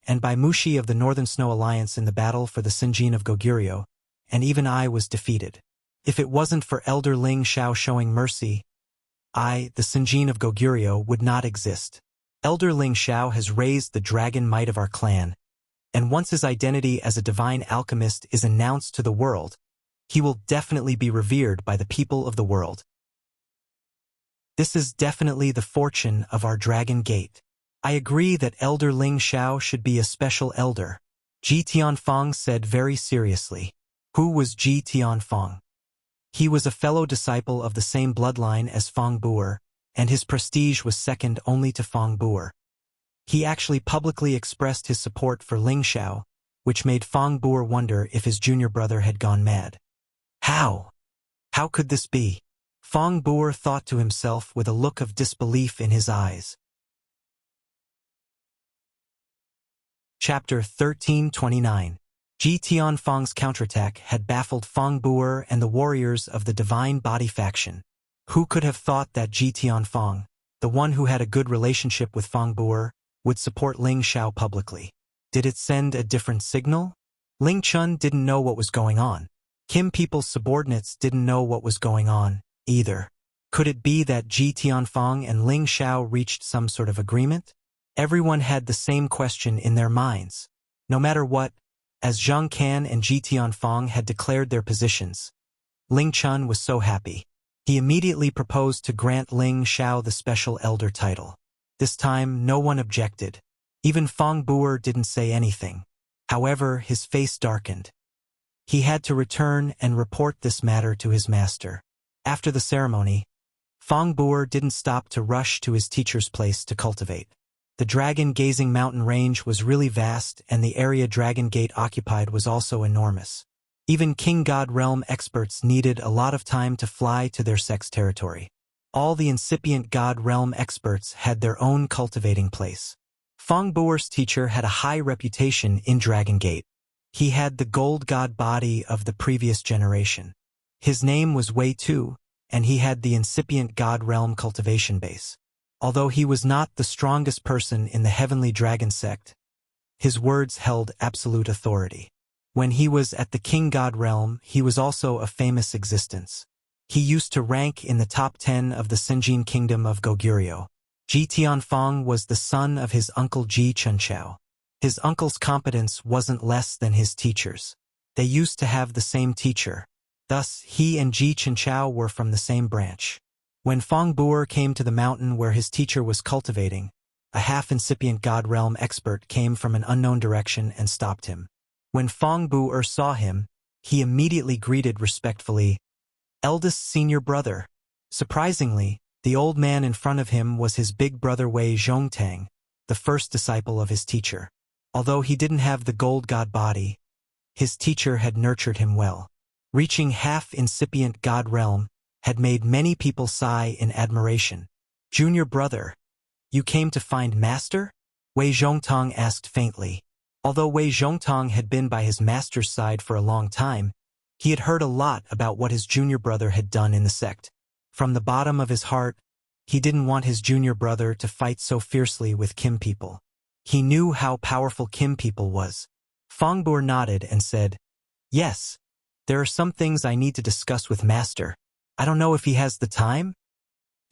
and Bai Mushi of the Northern Snow Alliance in the battle for the Sinjin of Goguryeo, and even I was defeated. If it wasn't for Elder Ling Xiao showing mercy, I, the Sinjin of Goguryeo, would not exist. Elder Ling Xiao has raised the dragon might of our clan, and once his identity as a divine alchemist is announced to the world, he will definitely be revered by the people of the world. This is definitely the fortune of our Dragon Gate. I agree that Elder Ling Xiao should be a special elder, Ji Tianfang said very seriously. Who was Ji Tianfang? He was a fellow disciple of the same bloodline as Fong Buer, and his prestige was second only to Fong Buer. He actually publicly expressed his support for Ling Xiao, which made Fong Buer wonder if his junior brother had gone mad. How? How could this be? Fong Buer thought to himself with a look of disbelief in his eyes. Chapter 1329. Ji Tianfang's counterattack had baffled Fong Buer and the warriors of the Divine Body faction. Who could have thought that Ji Tianfang, the one who had a good relationship with Fong Buer, would support Ling Xiao publicly? Did it send a different signal? Ling Chun didn't know what was going on. Kim people's subordinates didn't know what was going on, either. Could it be that Ji Tianfang and Ling Xiao reached some sort of agreement? Everyone had the same question in their minds. No matter what, as Zhang Can and Ji Tianfang had declared their positions, Ling Chun was so happy. He immediately proposed to grant Ling Xiao the special elder title. This time, no one objected. Even Fong Buer didn't say anything. However, his face darkened. He had to return and report this matter to his master. After the ceremony, Fong Buer didn't stop to rush to his teacher's place to cultivate. The dragon-gazing mountain range was really vast, and the area Dragon Gate occupied was also enormous. Even King God Realm experts needed a lot of time to fly to their sect's territory. All the incipient God Realm experts had their own cultivating place. Fong Buer's teacher had a high reputation in Dragon Gate. He had the gold god body of the previous generation. His name was Wei Tu, and he had the incipient God Realm cultivation base. Although he was not the strongest person in the Heavenly Dragon sect, his words held absolute authority. When he was at the King God Realm, he was also a famous existence. He used to rank in the top 10 of the Sinjin Kingdom of Goguryeo. Ji Tianfang was the son of his uncle Ji Chunchao. His uncle's competence wasn't less than his teacher's. They used to have the same teacher. Thus, he and Ji Chunchao were from the same branch. When Fong Buer came to the mountain where his teacher was cultivating, a half-incipient God Realm expert came from an unknown direction and stopped him. When Fong Buer saw him, he immediately greeted respectfully, "Eldest senior brother." Surprisingly, The old man in front of him was his big brother Wei Zhongtang, the first disciple of his teacher. Although he didn't have the gold god body, his teacher had nurtured him well. Reaching half-incipient god realm had made many people sigh in admiration. "Junior brother, you came to find master?" Wei Zhongtang asked faintly. Although Wei Zhongtang had been by his master's side for a long time, he had heard a lot about what his junior brother had done in the sect. From the bottom of his heart, he didn't want his junior brother to fight so fiercely with Kim people. He knew how powerful Kim people was. Fang Bu'er nodded and said, "Yes, there are some things I need to discuss with Master. I don't know if he has the time."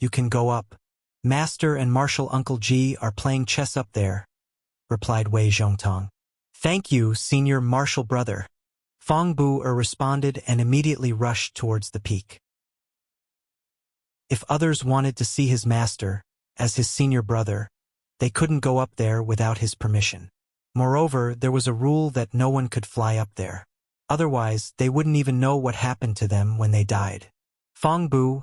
"You can go up. Master and Martial Uncle Ji are playing chess up there," replied Wei Zhongtang. "Thank you, senior martial brother." Fang Bu'er responded and immediately rushed towards the peak. If others wanted to see his master, as his senior brother, they couldn't go up there without his permission. Moreover, there was a rule that no one could fly up there. Otherwise, they wouldn't even know what happened to them when they died. Fang Bu'er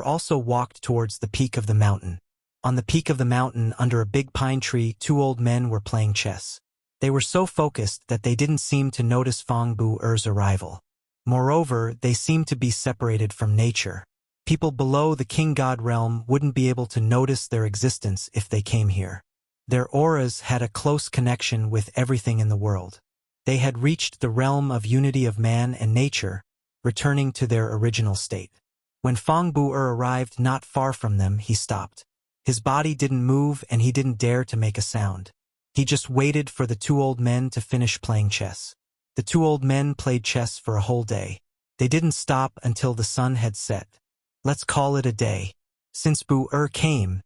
also walked towards the peak of the mountain. On the peak of the mountain, under a big pine tree, two old men were playing chess. They were so focused that they didn't seem to notice Fang Bu'er's arrival. Moreover, they seemed to be separated from nature. People below the king god realm wouldn't be able to notice their existence if they came here. Their auras had a close connection with everything in the world. They had reached the realm of unity of man and nature, returning to their original state. When Fang Bu'er arrived not far from them, he stopped. His body didn't move and he didn't dare to make a sound. He just waited for the two old men to finish playing chess. The two old men played chess for a whole day. They didn't stop until the sun had set. Let's call it a day. Since Bu'er came,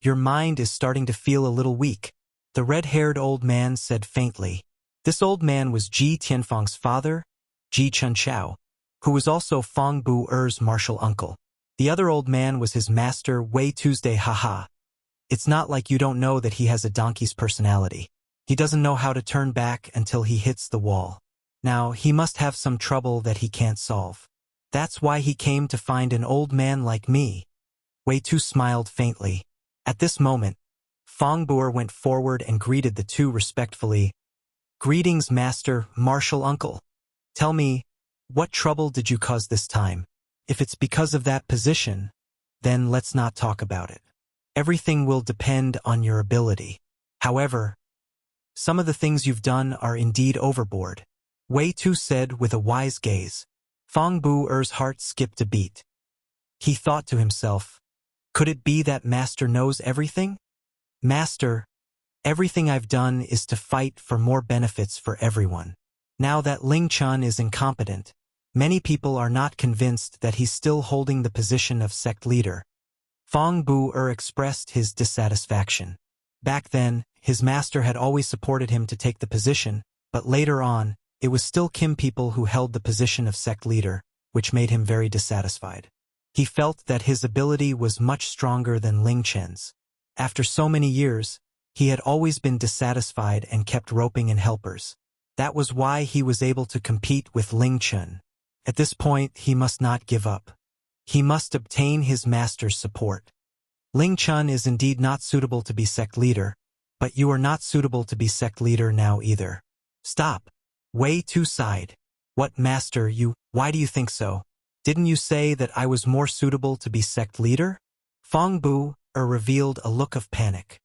your mind is starting to feel a little weak, the red-haired old man said faintly. This old man was Ji Tianfang's father, Ji Chunchao, who was also Fang Bu'er's martial uncle. The other old man was his master, Wei Tuesday. Haha. It's not like you don't know that he has a donkey's personality. He doesn't know how to turn back until he hits the wall. Now, he must have some trouble that he can't solve. That's why he came to find an old man like me. Wei Tu smiled faintly. At this moment, Fang Bu'er went forward and greeted the two respectfully. "Greetings, master, martial uncle. Tell me, what trouble did you cause this time? If it's because of that position, then let's not talk about it. Everything will depend on your ability. However, some of the things you've done are indeed overboard," Wei Tu said with a wise gaze. Fang Bu'er's heart skipped a beat. He thought to himself, could it be that Master knows everything? Master, everything I've done is to fight for more benefits for everyone. Now that Ling Chun is incompetent, many people are not convinced that he's still holding the position of sect leader. Fang Bu'er expressed his dissatisfaction. Back then, his master had always supported him to take the position, but later on, it was still Kim people who held the position of sect leader, which made him very dissatisfied. He felt that his ability was much stronger than Ling Chen's. After so many years, he had always been dissatisfied and kept roping in helpers. That was why he was able to compete with Ling Chen. At this point, he must not give up. He must obtain his master's support. Ling Chun is indeed not suitable to be sect leader, but you are not suitable to be sect leader now either. Stop. Wei Tu sighed. What, master, why do you think so? Didn't you say that I was more suitable to be sect leader? Fang Bu'er revealed a look of panic.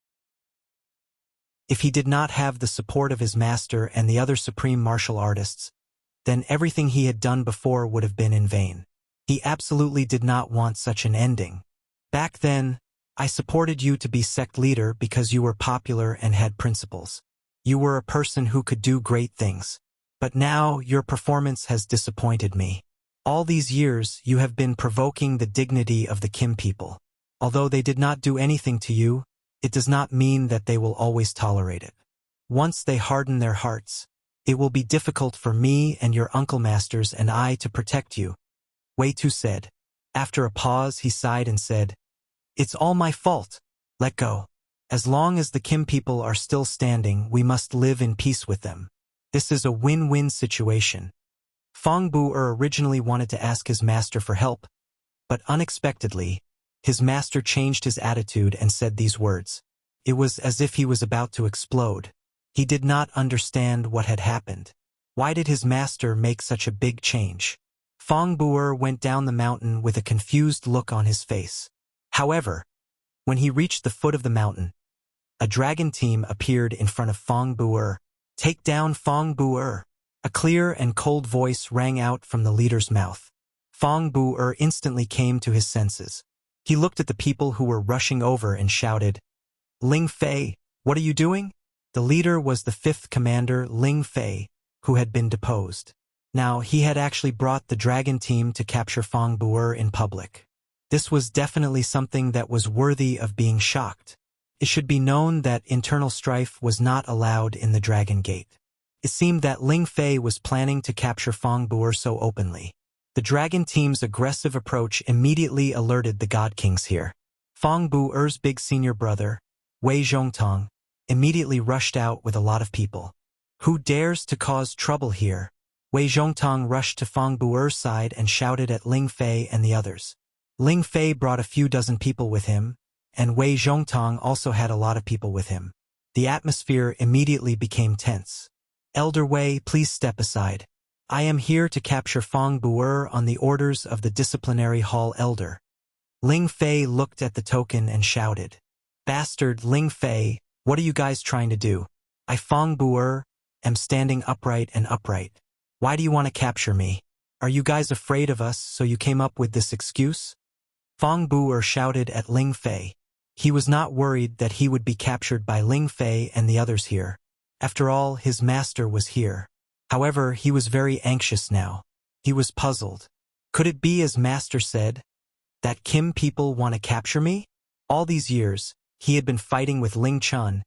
If he did not have the support of his master and the other supreme martial artists, then everything he had done before would have been in vain. He absolutely did not want such an ending. Back then, I supported you to be sect leader because you were popular and had principles. You were a person who could do great things. But now your performance has disappointed me. All these years you have been provoking the dignity of the Kim people. Although they did not do anything to you, it does not mean that they will always tolerate it. Once they harden their hearts, it will be difficult for me and your uncle masters and I to protect you, Wei Tu said. After a pause, he sighed and said, "It's all my fault. Let go. As long as the Kim people are still standing, we must live in peace with them. This is a win-win situation." Fang Bu'er originally wanted to ask his master for help, but unexpectedly, His master changed his attitude and said these words. It was as if he was about to explode. He did not understand what had happened. Why did his master make such a big change? Fong Bu'er went down the mountain with a confused look on his face. However, when he reached the foot of the mountain, a dragon team appeared in front of Fong Bu'er. Take down Fong Bu'er. A clear and cold voice rang out from the leader's mouth. Fong Bu'er instantly came to his senses. He looked at the people who were rushing over and shouted, Ling Fei, what are you doing? The leader was the 5th commander, Ling Fei, who had been deposed. Now, he had actually brought the dragon team to capture Fong Bu'er in public. This was definitely something that was worthy of being shocked. It should be known that internal strife was not allowed in the Dragon Gate. It seemed that Ling Fei was planning to capture Fong Bu'er so openly. The dragon team's aggressive approach immediately alerted the God Kings here. Fong Bu'er's big senior brother, Wei Zhongtong, immediately rushed out with a lot of people. Who dares to cause trouble here? Wei Zhongtong rushed to Fong Bu'er's side and shouted at Ling Fei and the others. Ling Fei brought a few dozen people with him, and Wei Zhongtong also had a lot of people with him. The atmosphere immediately became tense. Elder Wei, please step aside. I am here to capture Fong Bu'er on the orders of the disciplinary hall elder. Ling Fei looked at the token and shouted. Bastard Ling Fei, what are you guys trying to do? I Fong Bu'er am standing upright and upright. Why do you want to capture me? Are you guys afraid of us so you came up with this excuse? Fong Bu'er shouted at Ling Fei. He was not worried that he would be captured by Ling Fei and the others here. After all, his master was here. However, he was very anxious now. He was puzzled. Could it be as master said, that Kim people want to capture me? All these years, he had been fighting with Ling Chun,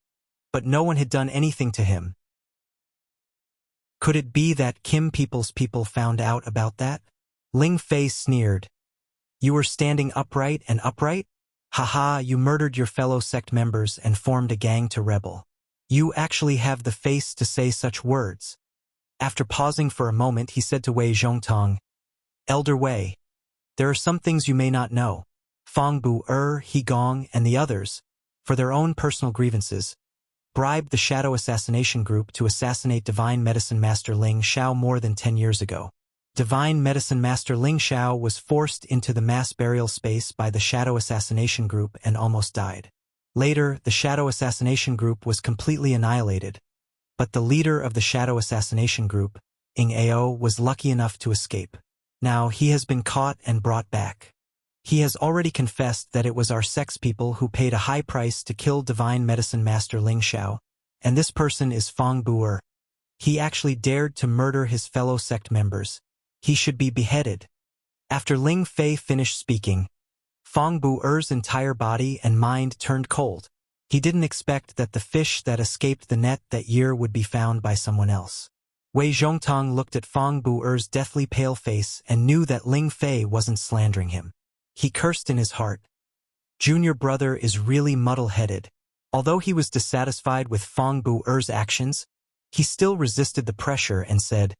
but no one had done anything to him. Could it be that Kim people's people found out about that? Ling Fei sneered. You were standing upright and upright? Haha, you murdered your fellow sect members and formed a gang to rebel. You actually have the face to say such words. After pausing for a moment, he said to Wei Zhongtong, Elder Wei, there are some things you may not know. Fong Bu'er, He Gong, and the others, for their own personal grievances, bribed the Shadow Assassination Group to assassinate Divine Medicine Master Ling Xiao more than 10 years ago. Divine Medicine Master Ling Xiao was forced into the mass burial space by the Shadow Assassination Group and almost died. Later, the Shadow Assassination Group was completely annihilated, but the leader of the Shadow Assassination Group, Ing Ao, was lucky enough to escape. Now he has been caught and brought back. He has already confessed that it was our sex people who paid a high price to kill Divine Medicine Master Ling Xiao, and this person is Fong Bu'er. He actually dared to murder his fellow sect members. He should be beheaded. After Ling Fei finished speaking, Fong Bu'er's entire body and mind turned cold. He didn't expect that the fish that escaped the net that year would be found by someone else. Wei Zhongtong looked at Fong Bu'er's deathly pale face and knew that Ling Fei wasn't slandering him. He cursed in his heart. Junior brother is really muddle-headed. Although he was dissatisfied with Fong Bu'er's actions, he still resisted the pressure and said,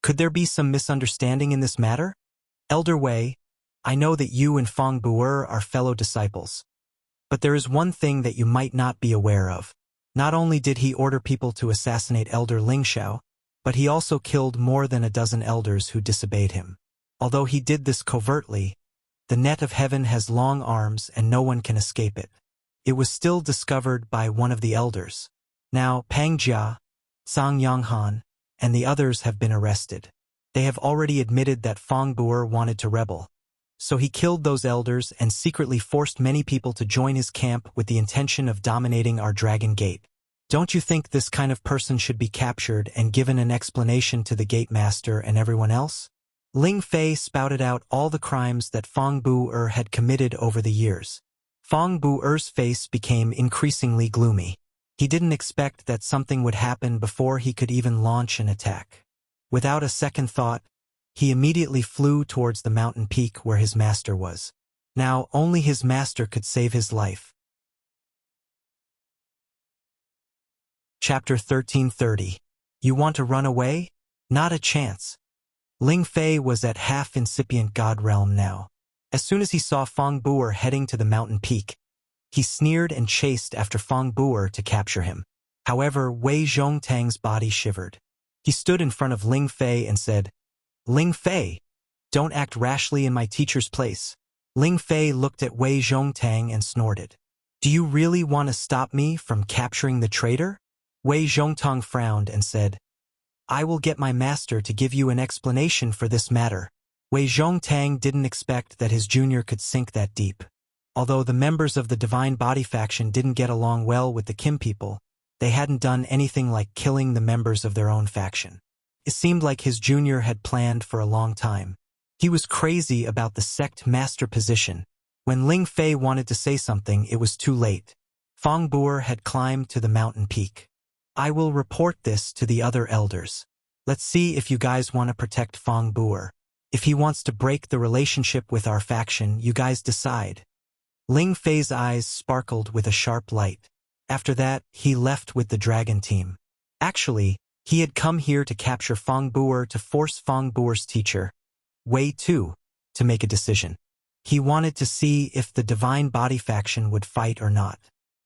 Could there be some misunderstanding in this matter? Elder Wei, I know that you and Fong Bu'er are fellow disciples. But there is one thing that you might not be aware of. Not only did he order people to assassinate Elder Ling Xiao, but he also killed more than a dozen elders who disobeyed him. Although he did this covertly, the net of heaven has long arms and no one can escape it. It was still discovered by one of the elders. Now Pang Jia, Zhang Yanghan, and the others have been arrested. They have already admitted that Fong Bu'er wanted to rebel. So he killed those elders and secretly forced many people to join his camp with the intention of dominating our Dragon Gate. Don't you think this kind of person should be captured and given an explanation to the Gate Master and everyone else? Ling Fei spouted out all the crimes that Fong Bu'er had committed over the years. Fong Bu'er's face became increasingly gloomy. He didn't expect that something would happen before he could even launch an attack. Without a second thought, he immediately flew towards the mountain peak where his master was. Now only his master could save his life. Chapter 1330. You want to run away? Not a chance. Ling Fei was at half-incipient God realm now. As soon as he saw Fong Buer heading to the mountain peak, he sneered and chased after Fong Buer to capture him. However, Wei Zhongtang's body shivered. He stood in front of Ling Fei and said, "Ling Fei, don't act rashly in my teacher's place." Ling Fei looked at Wei Zhongtang and snorted. "Do you really want to stop me from capturing the traitor?" Wei Zhongtang frowned and said, "I will get my master to give you an explanation for this matter." Wei Zhongtang didn't expect that his junior could sink that deep. Although the members of the Divine Body faction didn't get along well with the Kim people, they hadn't done anything like killing the members of their own faction. It seemed like his junior had planned for a long time. He was crazy about the sect master position. When Ling Fei wanted to say something, it was too late. Fong Buer had climbed to the mountain peak. "I will report this to the other elders. Let's see if you guys want to protect Fong Buer. If he wants to break the relationship with our faction, you guys decide." Ling Fei's eyes sparkled with a sharp light. After that, he left with the dragon team. Actually, he had come here to capture Fong Buer to force Fong Buer's teacher, Wei Tu, to make a decision. He wanted to see if the Divine Body faction would fight or not.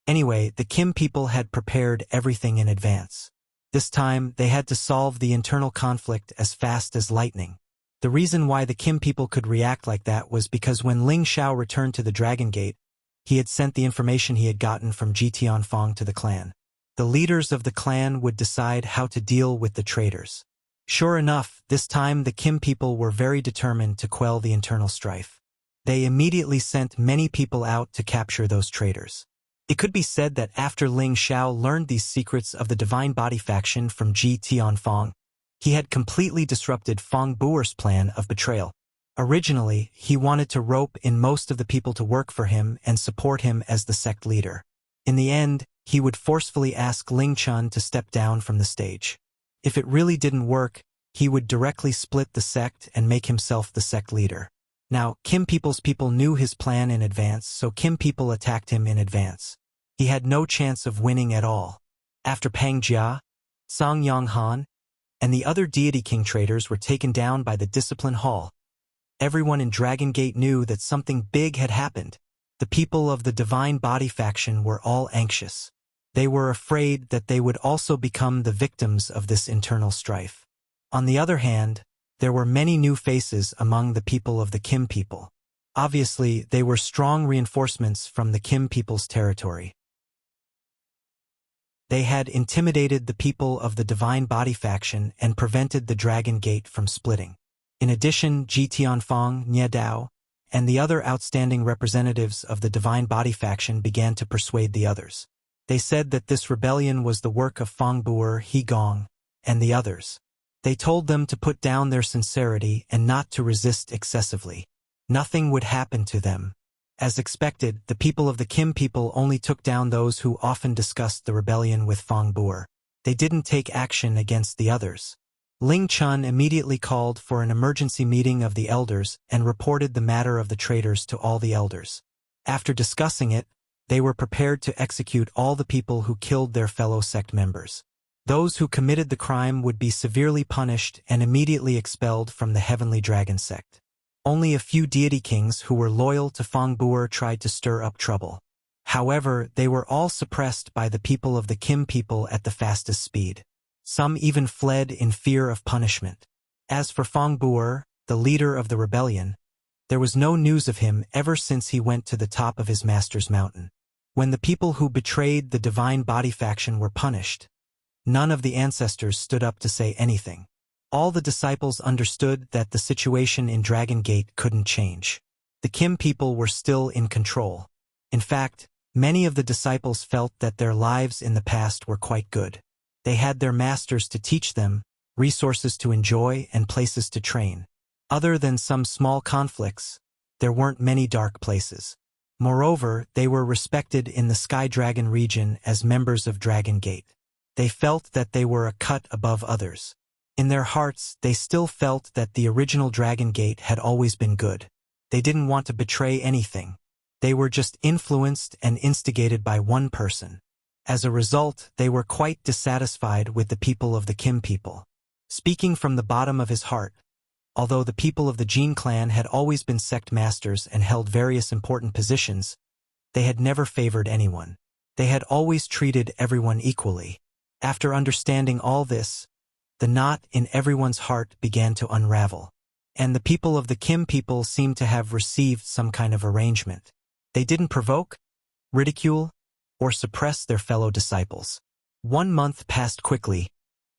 Anyway, the Kim people had prepared everything in advance. This time, they had to solve the internal conflict as fast as lightning. The reason why the Kim people could react like that was because when Ling Xiao returned to the Dragon Gate, he had sent the information he had gotten from Ji Tianfang to the clan. The leaders of the clan would decide how to deal with the traitors. Sure enough, this time the Kim people were very determined to quell the internal strife. They immediately sent many people out to capture those traitors. It could be said that after Ling Xiao learned these secrets of the Divine Body faction from Ji Tianfang, he had completely disrupted Fong Buer's plan of betrayal. Originally, he wanted to rope in most of the people to work for him and support him as the sect leader. In the end, he would forcefully ask Ling Chun to step down from the stage. If it really didn't work, he would directly split the sect and make himself the sect leader. Now, Kim people's people knew his plan in advance, so Kim people attacked him in advance. He had no chance of winning at all. After Pang Jia, Song Yonghan, and the other Deity King traitors were taken down by the Discipline Hall, everyone in Dragon Gate knew that something big had happened. The people of the Divine Body faction were all anxious. They were afraid that they would also become the victims of this internal strife. On the other hand, there were many new faces among the people of the Kim people. Obviously, they were strong reinforcements from the Kim people's territory. They had intimidated the people of the Divine Body faction and prevented the Dragon Gate from splitting. In addition, Ji Tianfang, Nie Dao, and the other outstanding representatives of the Divine Body faction began to persuade the others. They said that this rebellion was the work of Fong Buer, He Gong, and the others. They told them to put down their sincerity and not to resist excessively. Nothing would happen to them. As expected, the people of the Kim people only took down those who often discussed the rebellion with Fong Buer. They didn't take action against the others. Ling Chun immediately called for an emergency meeting of the elders and reported the matter of the traitors to all the elders. After discussing it, they were prepared to execute all the people who killed their fellow sect members. Those who committed the crime would be severely punished and immediately expelled from the Heavenly Dragon sect. Only a few deity kings who were loyal to Fong Buer tried to stir up trouble. However, they were all suppressed by the people of the Kim people at the fastest speed. Some even fled in fear of punishment. As for Fong Buer, the leader of the rebellion, there was no news of him ever since he went to the top of his master's mountain. When the people who betrayed the Divine Body faction were punished, none of the ancestors stood up to say anything. All the disciples understood that the situation in Dragon Gate couldn't change. The Kim people were still in control. In fact, many of the disciples felt that their lives in the past were quite good. They had their masters to teach them, resources to enjoy, and places to train. Other than some small conflicts, there weren't many dark places. Moreover, they were respected in the Sky Dragon region as members of Dragon Gate. They felt that they were a cut above others. In their hearts, they still felt that the original Dragon Gate had always been good. They didn't want to betray anything. They were just influenced and instigated by one person. As a result, they were quite dissatisfied with the people of the Kim people. Speaking from the bottom of his heart, Although the people of the Jin clan had always been sect masters and held various important positions, they had never favored anyone. They had always treated everyone equally. After understanding all this, the knot in everyone's heart began to unravel. And the people of the Kim people seemed to have received some kind of arrangement. They didn't provoke, ridicule, or suppress their fellow disciples. 1 month passed quickly,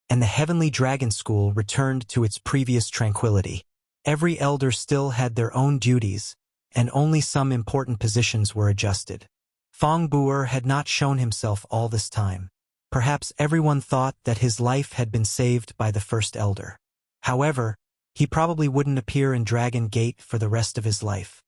and the Heavenly Dragon School returned to its previous tranquility. Every elder still had their own duties, and only some important positions were adjusted. Fong Buer had not shown himself all this time. Perhaps everyone thought that his life had been saved by the first elder. However, he probably wouldn't appear in Dragon Gate for the rest of his life.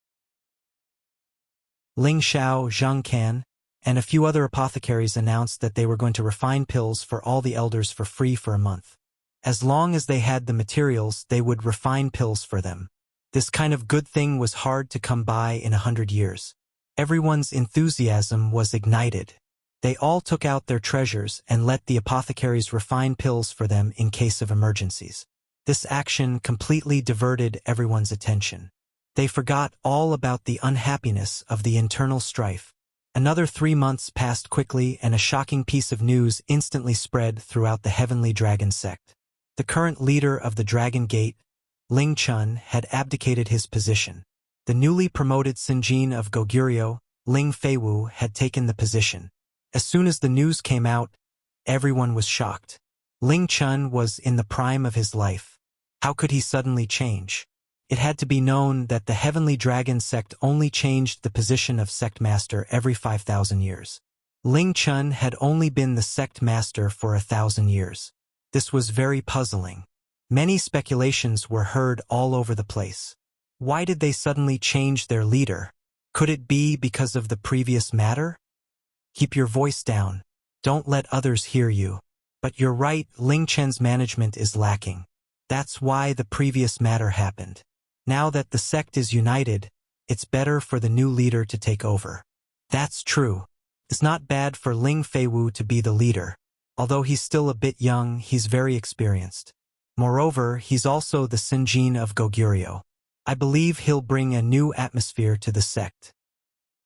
Ling Xiao, Zhang Can, and a few other apothecaries announced that they were going to refine pills for all the elders for free for a month. As long as they had the materials, they would refine pills for them. This kind of good thing was hard to come by in 100 years. Everyone's enthusiasm was ignited. They all took out their treasures and let the apothecaries refine pills for them in case of emergencies. This action completely diverted everyone's attention. They forgot all about the unhappiness of the internal strife. Another 3 months passed quickly, and a shocking piece of news instantly spread throughout the Heavenly Dragon sect. The current leader of the Dragon Gate, Ling Chun, had abdicated his position. The newly promoted Sinjin of Goguryeo, Ling Feiwu, had taken the position. As soon as the news came out, everyone was shocked. Ling Chun was in the prime of his life. How could he suddenly change? It had to be known that the Heavenly Dragon sect only changed the position of sect master every 5,000 years. Ling Chun had only been the sect master for 1,000 years. This was very puzzling. Many speculations were heard all over the place. Why did they suddenly change their leader? Could it be because of the previous matter? Keep your voice down. Don't let others hear you. But you're right, Ling Chen's management is lacking. That's why the previous matter happened. Now that the sect is united, it's better for the new leader to take over. That's true. It's not bad for Ling Feiwu to be the leader. Although he's still a bit young, he's very experienced. Moreover, he's also the Sinjin of Goguryeo. I believe he'll bring a new atmosphere to the sect.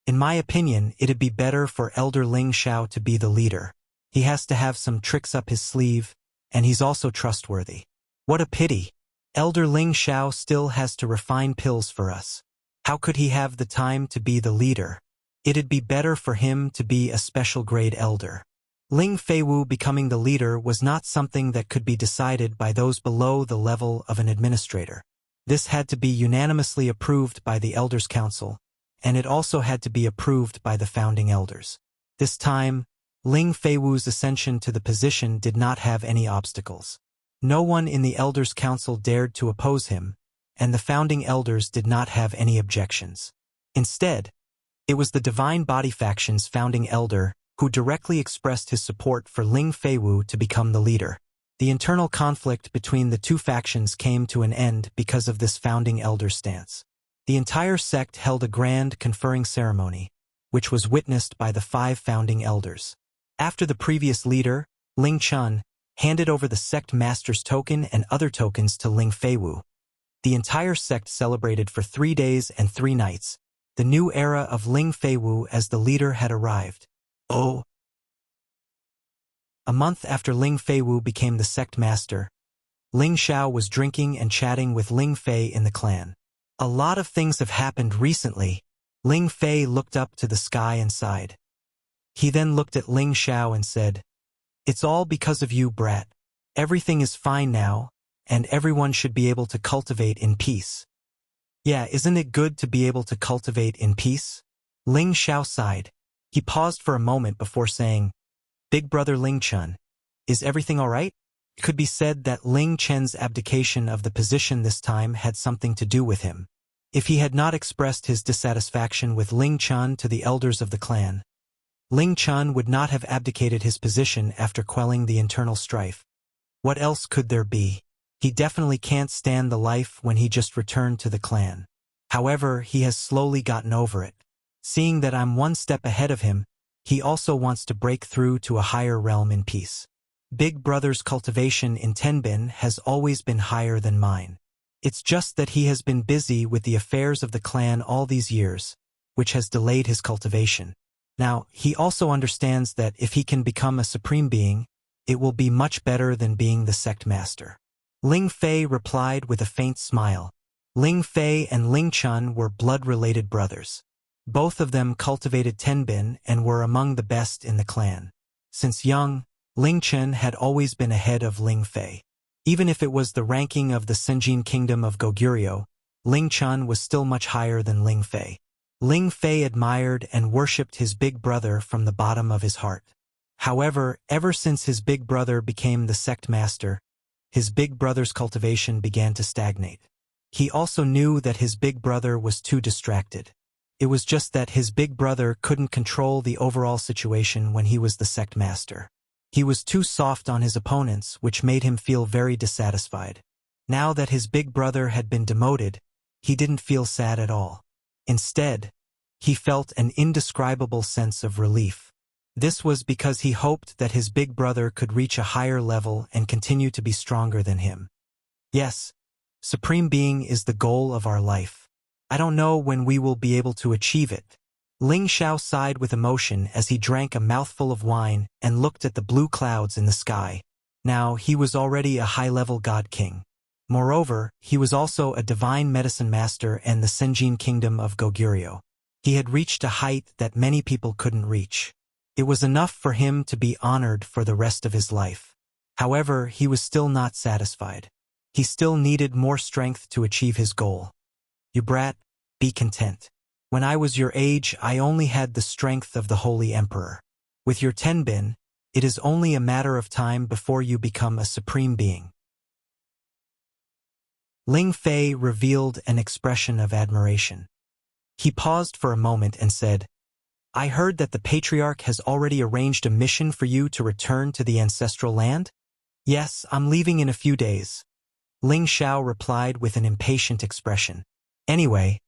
In my opinion, it'd be better for Elder Ling Xiao to be the leader. He has to have some tricks up his sleeve, and he's also trustworthy. What a pity. Elder Ling Xiao still has to refine pills for us. How could he have the time to be the leader? It'd be better for him to be a special grade elder. Ling Feiwu becoming the leader was not something that could be decided by those below the level of an administrator. This had to be unanimously approved by the Elders' Council, and it also had to be approved by the founding elders. This time, Ling Feiwu's ascension to the position did not have any obstacles. No one in the Elders' Council dared to oppose him, and the founding elders did not have any objections. Instead, it was the Divine Body Faction's founding elder who directly expressed his support for Ling Feiwu to become the leader. The internal conflict between the two factions came to an end because of this founding elder stance. The entire sect held a grand conferring ceremony, which was witnessed by the 5 founding elders. After the previous leader, Ling Chun, handed over the sect master's token and other tokens to Ling Feiwu, the entire sect celebrated for 3 days and 3 nights. The new era of Ling Feiwu as the leader had arrived. Oh! A month after Ling Feiwu became the sect master, Ling Xiao was drinking and chatting with Ling Fei in the clan. A lot of things have happened recently. Ling Fei looked up to the sky and sighed. He then looked at Ling Xiao and said, "It's all because of you, brat. Everything is fine now, and everyone should be able to cultivate in peace." Yeah, isn't it good to be able to cultivate in peace? Ling Xiao sighed. He paused for a moment before saying, "Big brother Ling Chun, is everything all right?" It could be said that Ling Chen's abdication of the position this time had something to do with him. If he had not expressed his dissatisfaction with Ling Chun to the elders of the clan, Ling Chun would not have abdicated his position after quelling the internal strife. What else could there be? He definitely can't stand the life when he just returned to the clan. However, he has slowly gotten over it. Seeing that I'm 1 step ahead of him, he also wants to break through to a higher realm in peace. Big brother's cultivation in Tenbin has always been higher than mine. It's just that he has been busy with the affairs of the clan all these years, which has delayed his cultivation. Now, he also understands that if he can become a supreme being, it will be much better than being the sect master. Ling Fei replied with a faint smile. Ling Fei and Ling Chun were blood-related brothers. Both of them cultivated tenbin and were among the best in the clan. Since young, Ling Chun had always been ahead of Ling Fei. Even if it was the ranking of the Sinjin kingdom of Goguryeo, Ling Chun was still much higher than Ling Fei. Ling Fei admired and worshipped his big brother from the bottom of his heart. However, ever since his big brother became the sect master, his big brother's cultivation began to stagnate. He also knew that his big brother was too distracted. It was just that his big brother couldn't control the overall situation when he was the sect master. He was too soft on his opponents, which made him feel very dissatisfied. Now that his big brother had been demoted, he didn't feel sad at all. Instead, he felt an indescribable sense of relief. This was because he hoped that his big brother could reach a higher level and continue to be stronger than him. Yes, Supreme Being is the goal of our life. I don't know when we will be able to achieve it. Ling Xiao sighed with emotion as he drank a mouthful of wine and looked at the blue clouds in the sky. Now, he was already a high-level god king. Moreover, he was also a divine medicine master in the Sinjin kingdom of Goguryeo. He had reached a height that many people couldn't reach. It was enough for him to be honored for the rest of his life. However, he was still not satisfied. He still needed more strength to achieve his goal. You brat, be content. When I was your age, I only had the strength of the Holy Emperor. With your tenbin, it is only a matter of time before you become a supreme being. Ling Fei revealed an expression of admiration. He paused for a moment and said, I heard that the Patriarch has already arranged a mission for you to return to the ancestral land? Yes, I'm leaving in a few days. Ling Xiao replied with an impatient expression. Anyway,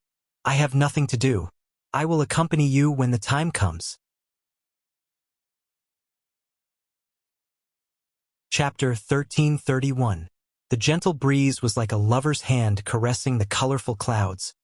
I have nothing to do. I will accompany you when the time comes. Chapter 1331. The gentle breeze was like a lover's hand caressing the colorful clouds,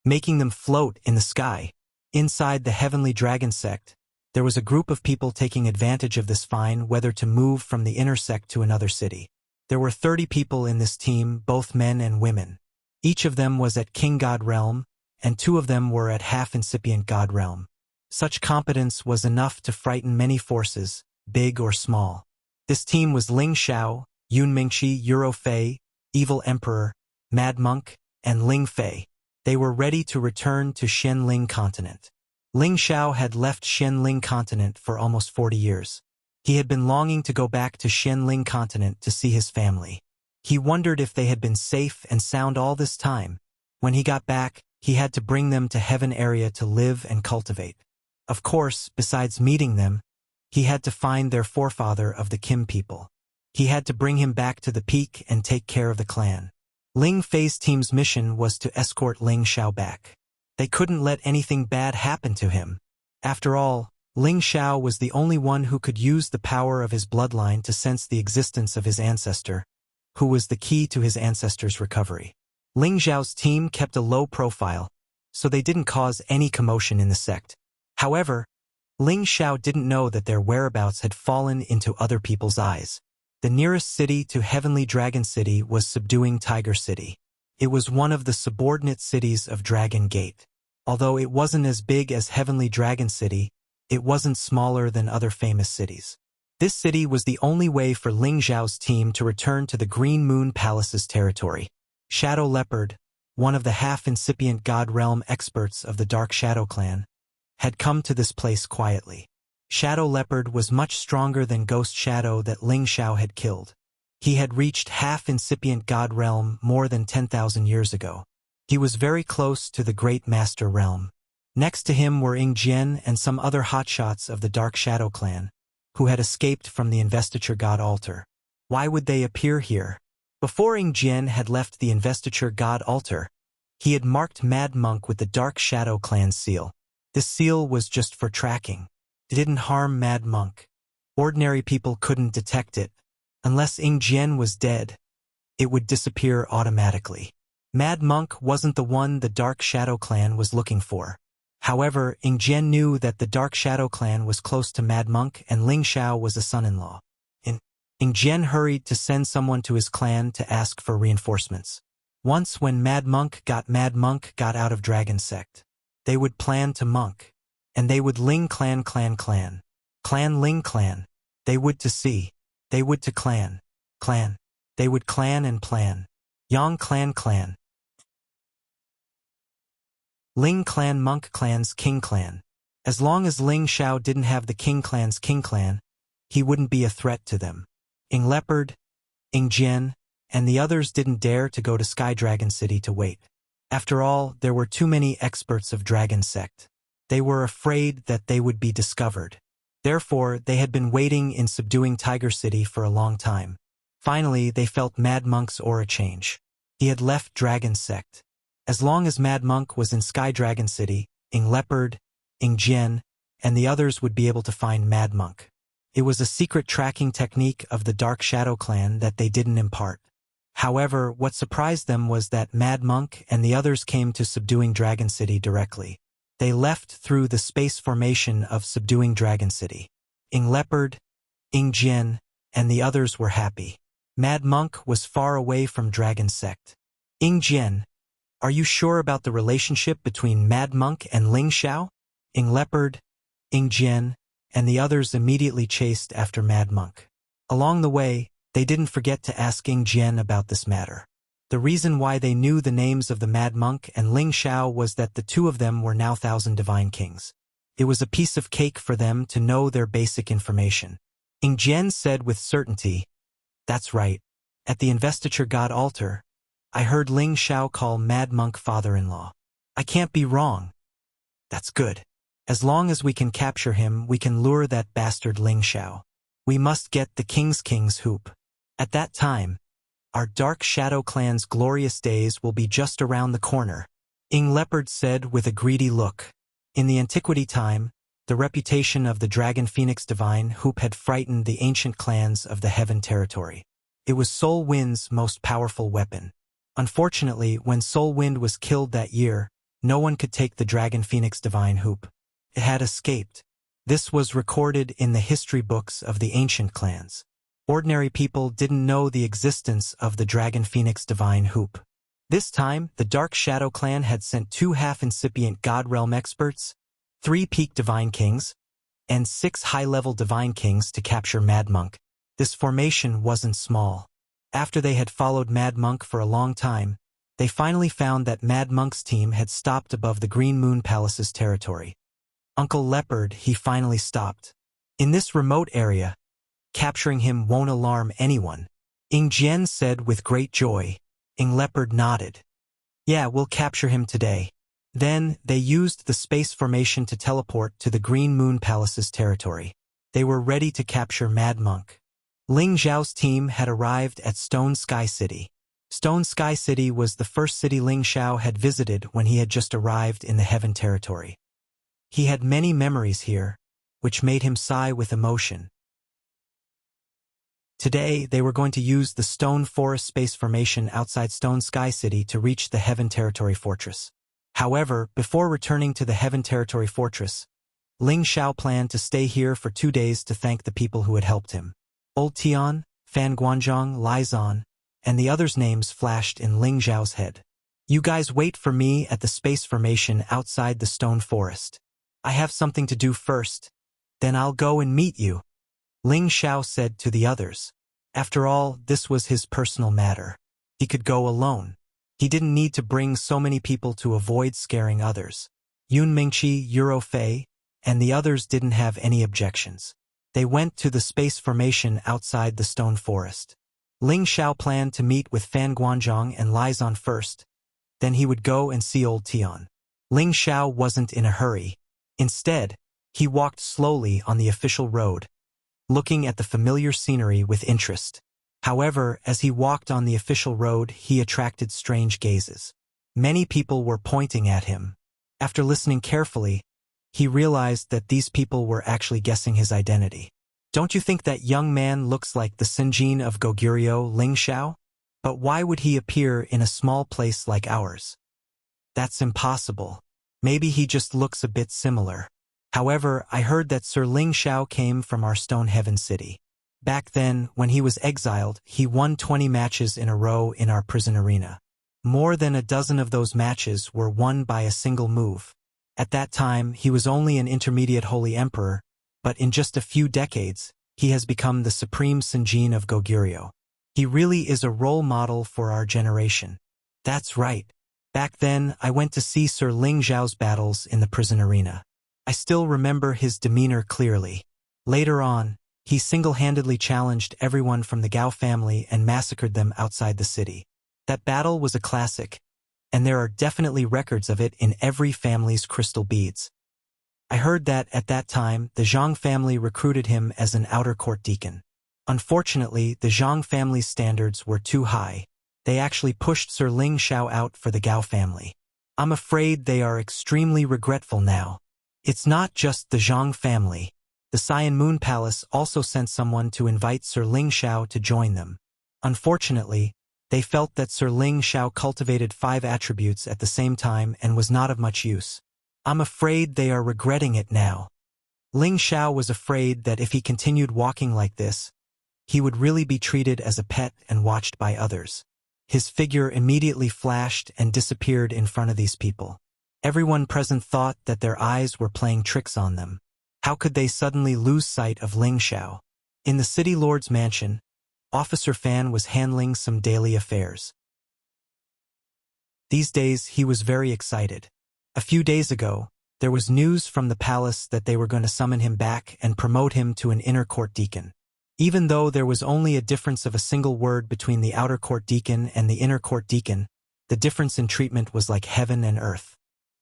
making them float in the sky. Inside the heavenly dragon sect, there was a group of people taking advantage of this fine weather to move from the inner sect to another city. There were 30 people in this team, both men and women. Each of them was at King God Realm, and 2 of them were at half-incipient God Realm. Such competence was enough to frighten many forces, big or small. This team was Ling Xiao, Yun Mingqi, Euro Fei, Evil Emperor, Mad Monk, and Ling Fei. They were ready to return to Xianling Continent. Ling Xiao had left Xianling Continent for almost 40 years. He had been longing to go back to Xianling Continent to see his family. He wondered if they had been safe and sound all this time. When he got back, he had to bring them to Heaven area to live and cultivate. Of course, besides meeting them, he had to find their forefather of the Kim people. He had to bring him back to the peak and take care of the clan. Ling Fei's team's mission was to escort Ling Xiao back. They couldn't let anything bad happen to him. After all, Ling Xiao was the only one who could use the power of his bloodline to sense the existence of his ancestor, who was the key to his ancestor's recovery. Ling Xiao's team kept a low profile, so they didn't cause any commotion in the sect. However, Ling Xiao didn't know that their whereabouts had fallen into other people's eyes. The nearest city to Heavenly Dragon City was Subduing Tiger City. It was one of the subordinate cities of Dragon Gate. Although it wasn't as big as Heavenly Dragon City, it wasn't smaller than other famous cities. This city was the only way for Ling Xiao's team to return to the Green Moon Palace's territory. Shadow Leopard, one of the half-incipient God Realm experts of the Dark Shadow clan, had come to this place quietly. Shadow Leopard was much stronger than Ghost Shadow that Ling Xiao had killed. He had reached half-incipient God Realm more than 10,000 years ago. He was very close to the Great Master Realm. Next to him were Ying Jian and some other hotshots of the Dark Shadow clan, who had escaped from the Investiture God Altar. Why would they appear here? Before Ying Jian had left the Investiture God Altar, he had marked Mad Monk with the Dark Shadow clan's seal. This seal was just for tracking. It didn't harm Mad Monk. Ordinary people couldn't detect it. Unless Ying Jian was dead, it would disappear automatically. Mad Monk wasn't the one the Dark Shadow Clan was looking for. However, Ing Jian knew that the Dark Shadow Clan was close to Mad Monk and Ling Xiao was a son-in-law. Ing Jian hurried to send someone to his clan to ask for reinforcements. Once when Mad Monk got out of Dragon Sect, they would plan to Monk. And they would Ling clan. Clan Ling clan. They would to see. They would to clan. They would clan and plan. Yang clan. Ling clan Monk clan's King clan. As long as Ling Xiao didn't have the King clan's King clan, he wouldn't be a threat to them. Ing Leopard, Ing Jian, and the others didn't dare to go to Sky Dragon City to wait. After all, there were too many experts of Dragon Sect. They were afraid that they would be discovered. Therefore, they had been waiting in subduing Tiger City for a long time. Finally, they felt Mad Monk's aura change. He had left Dragon Sect. As long as Mad Monk was in Sky Dragon City, Ing Leopard, Ing Jian, and the others would be able to find Mad Monk. It was a secret tracking technique of the Dark Shadow Clan that they didn't impart. However, what surprised them was that Mad Monk and the others came to subduing Dragon City directly. They left through the space formation of subduing Dragon City. Ing Leopard, Ing Jian, and the others were happy. Mad Monk was far away from Dragon Sect. Ing Jian, are you sure about the relationship between Mad Monk and Ling Xiao? Ing Leopard, Ing Jian, and the others immediately chased after Mad Monk. Along the way, they didn't forget to ask Ing Jian about this matter. The reason why they knew the names of the Mad Monk and Ling Xiao was that the two of them were now 1,000 divine kings. It was a piece of cake for them to know their basic information. Ing Jian said with certainty, "That's right. At the Investiture God altar, I heard Ling Xiao call Mad Monk father-in-law. I can't be wrong. That's good. As long as we can capture him, we can lure that bastard Ling Xiao. We must get the King's hoop. At that time, our Dark Shadow Clan's glorious days will be just around the corner," Ing Leopard said with a greedy look. In the antiquity time, the reputation of the Dragon Phoenix Divine Hoop had frightened the ancient clans of the Heaven Territory. It was Soul Wind's most powerful weapon. Unfortunately, when Soul Wind was killed that year, no one could take the Dragon Phoenix Divine Hoop. It had escaped. This was recorded in the history books of the ancient clans. Ordinary people didn't know the existence of the Dragon Phoenix Divine Hoop. This time, the Dark Shadow Clan had sent 2 half-incipient God Realm experts, 3 peak Divine Kings, and 6 high-level Divine Kings to capture Mad Monk. This formation wasn't small. After they had followed Mad Monk for a long time, they finally found that Mad Monk's team had stopped above the Green Moon Palace's territory. Uncle Leopard, he finally stopped. In this remote area, capturing him won't alarm anyone, Ing Jian said with great joy. Ing Leopard nodded. Yeah, we'll capture him today. Then, they used the space formation to teleport to the Green Moon Palace's territory. They were ready to capture Mad Monk. Ling Xiao's team had arrived at Stone Sky City. Stone Sky City was the first city Ling Xiao had visited when he had just arrived in the Heaven Territory. He had many memories here, which made him sigh with emotion. Today, they were going to use the Stone Forest space formation outside Stone Sky City to reach the Heaven Territory Fortress. However, before returning to the Heaven Territory Fortress, Ling Xiao planned to stay here for 2 days to thank the people who had helped him. Old Tian, Fan Guanzhong, Lizan, and the others' names flashed in Ling Xiao's head. You guys wait for me at the space formation outside the Stone Forest. I have something to do first, then I'll go and meet you, Ling Xiao said to the others. After all, this was his personal matter. He could go alone. He didn't need to bring so many people to avoid scaring others. Yun Mingqi, Euro Fei, and the others didn't have any objections. They went to the space formation outside the Stone Forest. Ling Xiao planned to meet with Fan Guanzhong and Lizan first, then he would go and see Old Tian. Ling Xiao wasn't in a hurry. Instead, he walked slowly on the official road, looking at the familiar scenery with interest. However, as he walked on the official road, he attracted strange gazes. Many people were pointing at him. After listening carefully, he realized that these people were actually guessing his identity. Don't you think that young man looks like the Sinjin of Goguryeo, Ling Xiao? But why would he appear in a small place like ours? That's impossible. Maybe he just looks a bit similar. However, I heard that Sir Ling Xiao came from our Stone Heaven city. Back then, when he was exiled, he won 20 matches in a row in our prison arena. More than a dozen of those matches were won by a single move. At that time, he was only an intermediate Holy Emperor, but in just a few decades, he has become the supreme Senjin of Goguryeo. He really is a role model for our generation. That's right. Back then, I went to see Sir Ling Xiao's battles in the prison arena. I still remember his demeanor clearly. Later on, he single-handedly challenged everyone from the Gao family and massacred them outside the city. That battle was a classic, and there are definitely records of it in every family's crystal beads. I heard that, at that time, the Zhang family recruited him as an outer court deacon. Unfortunately, the Zhang family's standards were too high. They actually pushed Sir Ling Xiao out for the Gao family. I'm afraid they are extremely regretful now. It's not just the Zhang family. The Cyan Moon Palace also sent someone to invite Sir Ling Xiao to join them. Unfortunately, they felt that Sir Ling Xiao cultivated 5 attributes at the same time and was not of much use. I'm afraid they are regretting it now. Ling Xiao was afraid that if he continued walking like this, he would really be treated as a pet and watched by others. His figure immediately flashed and disappeared in front of these people. Everyone present thought that their eyes were playing tricks on them. How could they suddenly lose sight of Ling Xiao? In the city lord's mansion, Officer Fan was handling some daily affairs. These days, he was very excited. A few days ago, there was news from the palace that they were going to summon him back and promote him to an inner court deacon. Even though there was only a difference of a single word between the outer court deacon and the inner court deacon, the difference in treatment was like heaven and earth.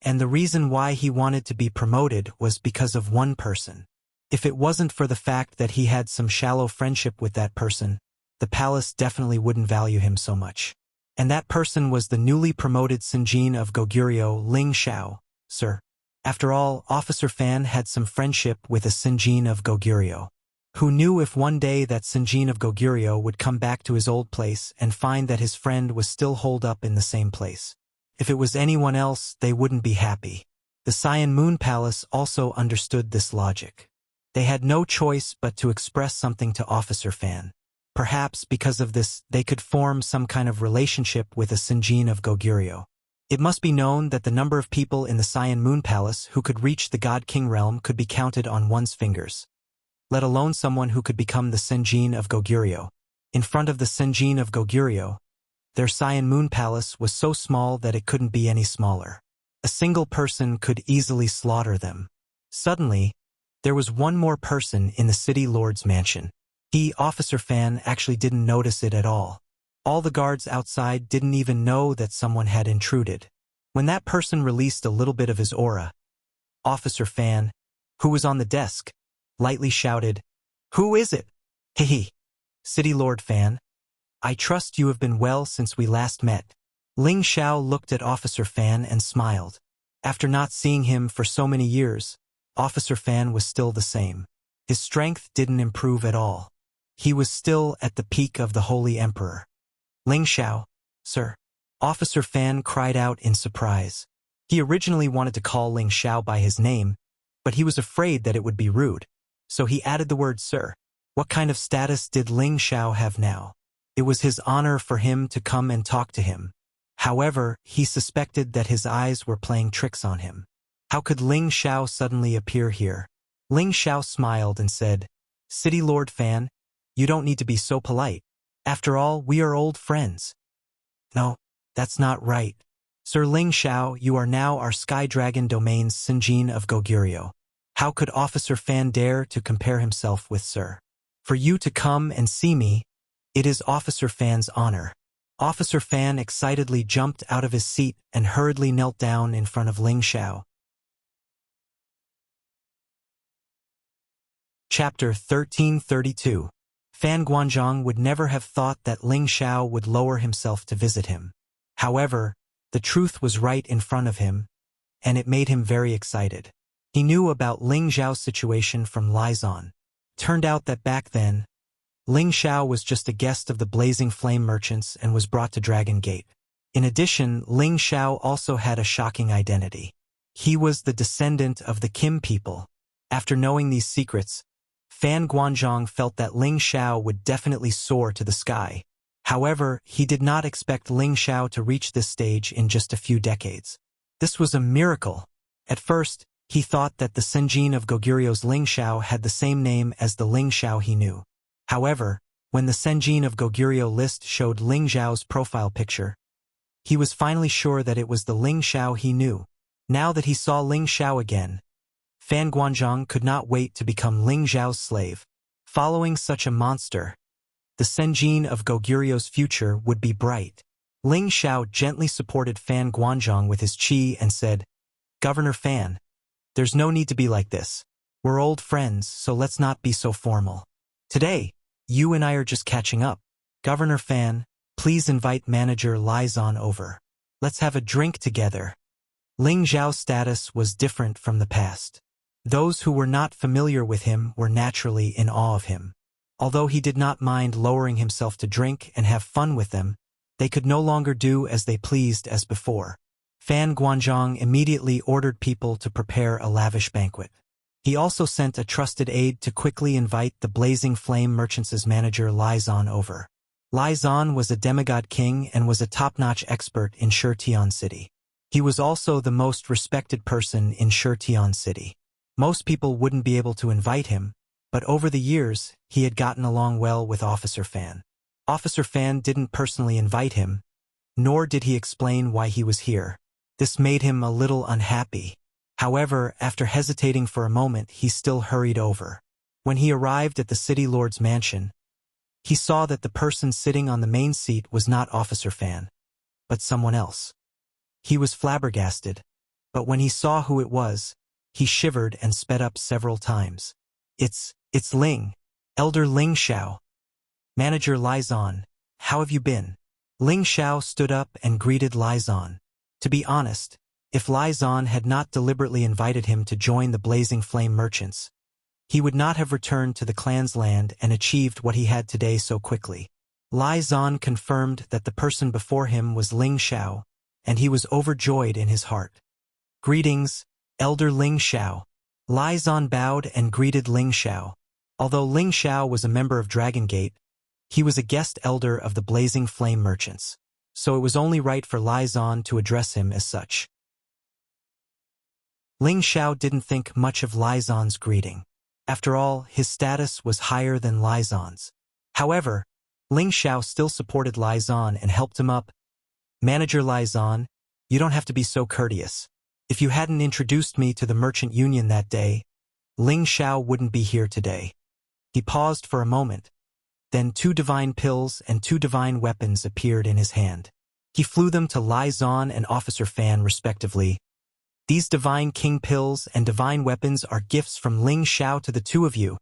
And the reason why he wanted to be promoted was because of one person. If it wasn't for the fact that he had some shallow friendship with that person, the palace definitely wouldn't value him so much. And that person was the newly promoted Senjin of Goguryeo, Ling Xiao, sir. After all, Officer Fan had some friendship with a Senjin of Goguryeo. Who knew if one day that Senjin of Goguryeo would come back to his old place and find that his friend was still holed up in the same place? If it was anyone else, they wouldn't be happy. The Cyan Moon Palace also understood this logic. They had no choice but to express something to Officer Fan. Perhaps because of this, they could form some kind of relationship with a Senjin of Goguryeo. It must be known that the number of people in the Cyan Moon Palace who could reach the God King realm could be counted on one's fingers. Let alone someone who could become the Senjin of Goguryeo. In front of the Senjin of Goguryeo, their Cyan Moon Palace was so small that it couldn't be any smaller. A single person could easily slaughter them. Suddenly, there was one more person in the city lord's mansion. He, Officer Fan, actually didn't notice it at all. All the guards outside didn't even know that someone had intruded. When that person released a little bit of his aura, Officer Fan, who was on the desk, lightly shouted, "Who is it?" "Hehe. City Lord Fan. I trust you have been well since we last met." Ling Xiao looked at Officer Fan and smiled. After not seeing him for so many years, Officer Fan was still the same. His strength didn't improve at all. He was still at the peak of the Holy Emperor. "Ling Xiao, sir." Officer Fan cried out in surprise. He originally wanted to call Ling Xiao by his name, but he was afraid that it would be rude. So he added the word sir. What kind of status did Ling Xiao have now? It was his honor for him to come and talk to him. However, he suspected that his eyes were playing tricks on him. How could Ling Xiao suddenly appear here? Ling Xiao smiled and said, "City Lord Fan, you don't need to be so polite. After all, we are old friends." "No, that's not right. Sir Ling Xiao, you are now our Sky Dragon Domain's Senjin of Goguryeo. How could Officer Fan dare to compare himself with Sir? For you to come and see me, it is Officer Fan's honor." Officer Fan excitedly jumped out of his seat and hurriedly knelt down in front of Ling Xiao. Chapter 1332. Fan Guanzhong would never have thought that Ling Xiao would lower himself to visit him. However, the truth was right in front of him, and it made him very excited. He knew about Ling Xiao's situation from Lizon. Turned out that back then, Ling Xiao was just a guest of the Blazing Flame merchants and was brought to Dragon Gate. In addition, Ling Xiao also had a shocking identity. He was the descendant of the Kim people. After knowing these secrets, Fan Guanzhong felt that Ling Xiao would definitely soar to the sky. However, he did not expect Ling Xiao to reach this stage in just a few decades. This was a miracle. At first, he thought that the Senjin of Goguryu's Ling Xiao had the same name as the Ling Xiao he knew. However, when the Senjin of Goguryo list showed Ling Xiao's profile picture, he was finally sure that it was the Ling Xiao he knew. Now that he saw Ling Xiao again, Fan Guanzhong could not wait to become Ling Xiao's slave. Following such a monster, the Senjin of Goguryo's future would be bright. Ling Xiao gently supported Fan Guanzhong with his qi and said, "Governor Fan, there's no need to be like this. We're old friends, so let's not be so formal. Today, you and I are just catching up. Governor Fan, please invite Manager Lai Zan over. Let's have a drink together." Ling Xiao's status was different from the past. Those who were not familiar with him were naturally in awe of him. Although he did not mind lowering himself to drink and have fun with them, they could no longer do as they pleased as before. Fan Guanzhong immediately ordered people to prepare a lavish banquet. He also sent a trusted aide to quickly invite the Blazing Flame merchants' manager Lai Zan over. Lai Zan was a demigod king and was a top-notch expert in Shutian City. He was also the most respected person in Shutian City. Most people wouldn't be able to invite him, but over the years, he had gotten along well with Officer Fan. Officer Fan didn't personally invite him, nor did he explain why he was here. This made him a little unhappy. However, after hesitating for a moment, he still hurried over. When he arrived at the city lord's mansion, he saw that the person sitting on the main seat was not Officer Fan, but someone else. He was flabbergasted, but when he saw who it was, he shivered and sped up several times. It's Ling, Elder Ling Xiao. Manager Lai Zan, how have you been? Ling Xiao stood up and greeted Lai Zan. To be honest, if Lai Zan had not deliberately invited him to join the Blazing Flame merchants, he would not have returned to the clan's land and achieved what he had today so quickly. Lai Zan confirmed that the person before him was Ling Xiao, and he was overjoyed in his heart. Greetings, Elder Ling Xiao. Lai Zan bowed and greeted Ling Xiao. Although Ling Xiao was a member of Dragon Gate, he was a guest elder of the Blazing Flame merchants, so it was only right for Lai Zan to address him as such. Ling Xiao didn't think much of Lai Zan's greeting. After all, his status was higher than Lai Zan's. However, Ling Xiao still supported Lai Zan and helped him up. Manager Lai Zan, you don't have to be so courteous. If you hadn't introduced me to the merchant union that day, Ling Xiao wouldn't be here today. He paused for a moment. Then 2 divine pills and 2 divine weapons appeared in his hand. He flew them to Lai Zan and Officer Fan respectively. These divine king pills and divine weapons are gifts from Ling Xiao to the 2 of you.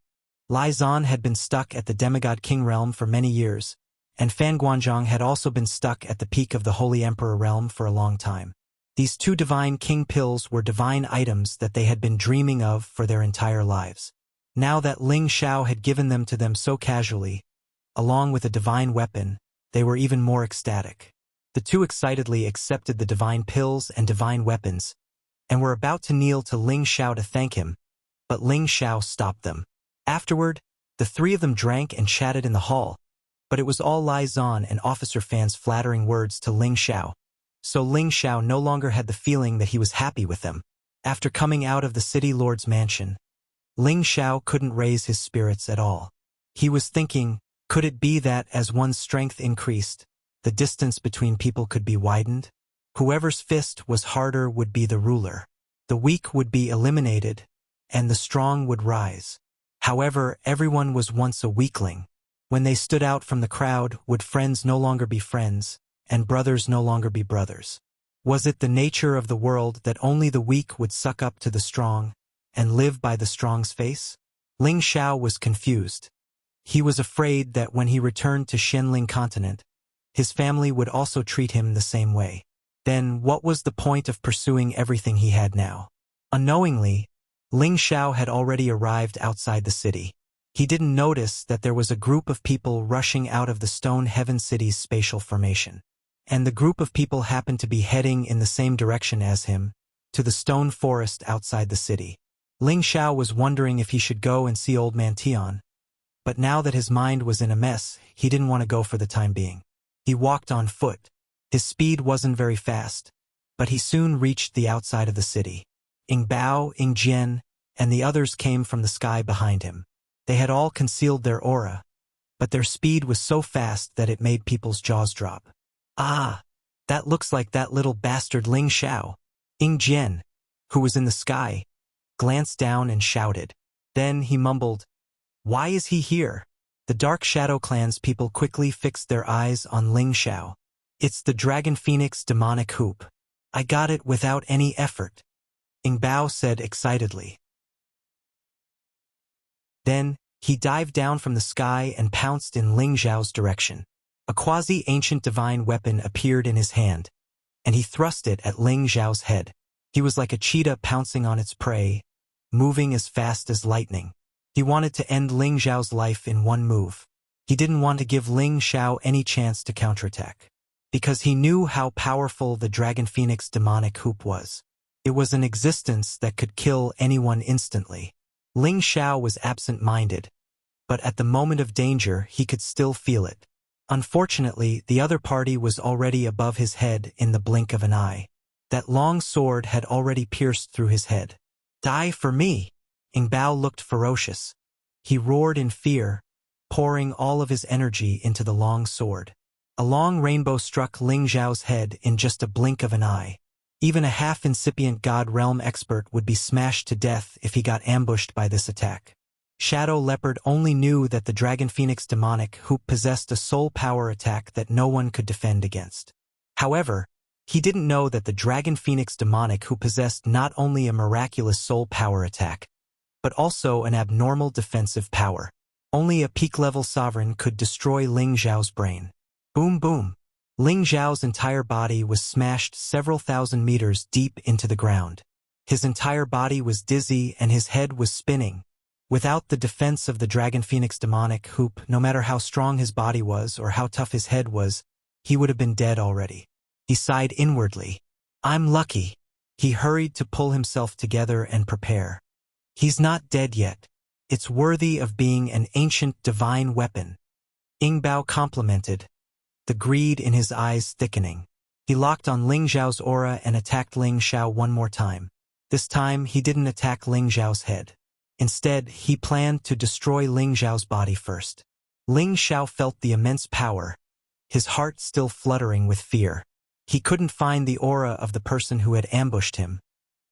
Lai Zan had been stuck at the demigod king realm for many years, and Fan Guanzhong had also been stuck at the peak of the Holy Emperor realm for a long time. These 2 divine king pills were divine items that they had been dreaming of for their entire lives. Now that Ling Xiao had given them to them so casually, along with a divine weapon, they were even more ecstatic. The 2 excitedly accepted the divine pills and divine weapons, and were about to kneel to Ling Xiao to thank him, but Ling Xiao stopped them. Afterward, the 3 of them drank and chatted in the hall, but it was all Lai Zan and Officer Fan's flattering words to Ling Xiao. So Ling Xiao no longer had the feeling that he was happy with them. After coming out of the city lord's mansion, Ling Xiao couldn't raise his spirits at all. He was thinking, could it be that as one's strength increased, the distance between people could be widened? Whoever's fist was harder would be the ruler. The weak would be eliminated, and the strong would rise. However, everyone was once a weakling. When they stood out from the crowd, would friends no longer be friends, and brothers no longer be brothers? Was it the nature of the world that only the weak would suck up to the strong, and live by the strong's face? Ling Xiao was confused. He was afraid that when he returned to Xianling continent, his family would also treat him the same way. Then what was the point of pursuing everything he had now? Unknowingly, Ling Xiao had already arrived outside the city. He didn't notice that there was a group of people rushing out of the Stone Heaven City's spatial formation. And the group of people happened to be heading in the same direction as him, to the stone forest outside the city. Ling Xiao was wondering if he should go and see Old Man Tian, but now that his mind was in a mess, he didn't want to go for the time being. He walked on foot. His speed wasn't very fast, but he soon reached the outside of the city. Ying Bao, Ying Jian, and the others came from the sky behind him. They had all concealed their aura, but their speed was so fast that it made people's jaws drop. Ah, that looks like that little bastard Ling Xiao. Ying Jian, who was in the sky, glanced down and shouted. Then he mumbled, "Why is he here?" The Dark Shadow Clan's people quickly fixed their eyes on Ling Xiao. "It's the Dragon Phoenix demonic hoop. I got it without any effort," Ying Bao said excitedly. Then, he dived down from the sky and pounced in Ling Xiao's direction. A quasi-ancient divine weapon appeared in his hand, and he thrust it at Ling Xiao's head. He was like a cheetah pouncing on its prey, moving as fast as lightning. He wanted to end Ling Xiao's life in one move. He didn't want to give Ling Xiao any chance to counterattack, because he knew how powerful the Dragon Phoenix demonic hoop was. It was an existence that could kill anyone instantly. Ling Xiao was absent-minded, but at the moment of danger he could still feel it. Unfortunately, the other party was already above his head in the blink of an eye. That long sword had already pierced through his head. "Die for me!" Ying Bao looked ferocious. He roared in fear, pouring all of his energy into the long sword. A long rainbow struck Ling Xiao's head in just a blink of an eye. Even a half-incipient God Realm expert would be smashed to death if he got ambushed by this attack. Shadow Leopard only knew that the Dragon Phoenix demonic hoop possessed a soul power attack that no one could defend against. However, he didn't know that the Dragon Phoenix demonic hoop possessed not only a miraculous soul power attack, but also an abnormal defensive power. Only a peak-level sovereign could destroy Ling Xiao's brain. Boom boom. Ling Xiao's entire body was smashed several thousand meters deep into the ground. His entire body was dizzy and his head was spinning. Without the defense of the Dragon Phoenix demonic hoop, no matter how strong his body was or how tough his head was, he would have been dead already. He sighed inwardly. "I'm lucky." He hurried to pull himself together and prepare. He's not dead yet. It's worthy of being an ancient divine weapon. Ying Bao complimented, the greed in his eyes thickening. He locked on Ling Xiao's aura and attacked Ling Xiao one more time. This time, he didn't attack Ling Xiao's head. Instead, he planned to destroy Ling Xiao's body first. Ling Xiao felt the immense power, his heart still fluttering with fear. He couldn't find the aura of the person who had ambushed him,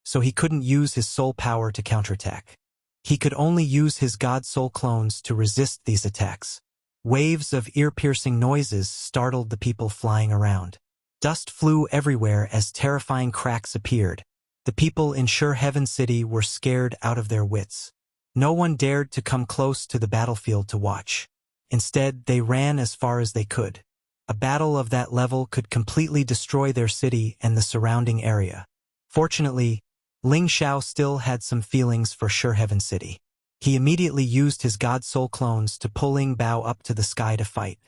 so he couldn't use his soul power to counterattack. He could only use his God Soul clones to resist these attacks. Waves of ear-piercing noises startled the people flying around. Dust flew everywhere as terrifying cracks appeared. The people in Sure Heaven City were scared out of their wits. No one dared to come close to the battlefield to watch. Instead, they ran as far as they could. A battle of that level could completely destroy their city and the surrounding area. Fortunately, Ling Xiao still had some feelings for Sure Heaven City. He immediately used his God Soul clones to pull Ying Bao up to the sky to fight.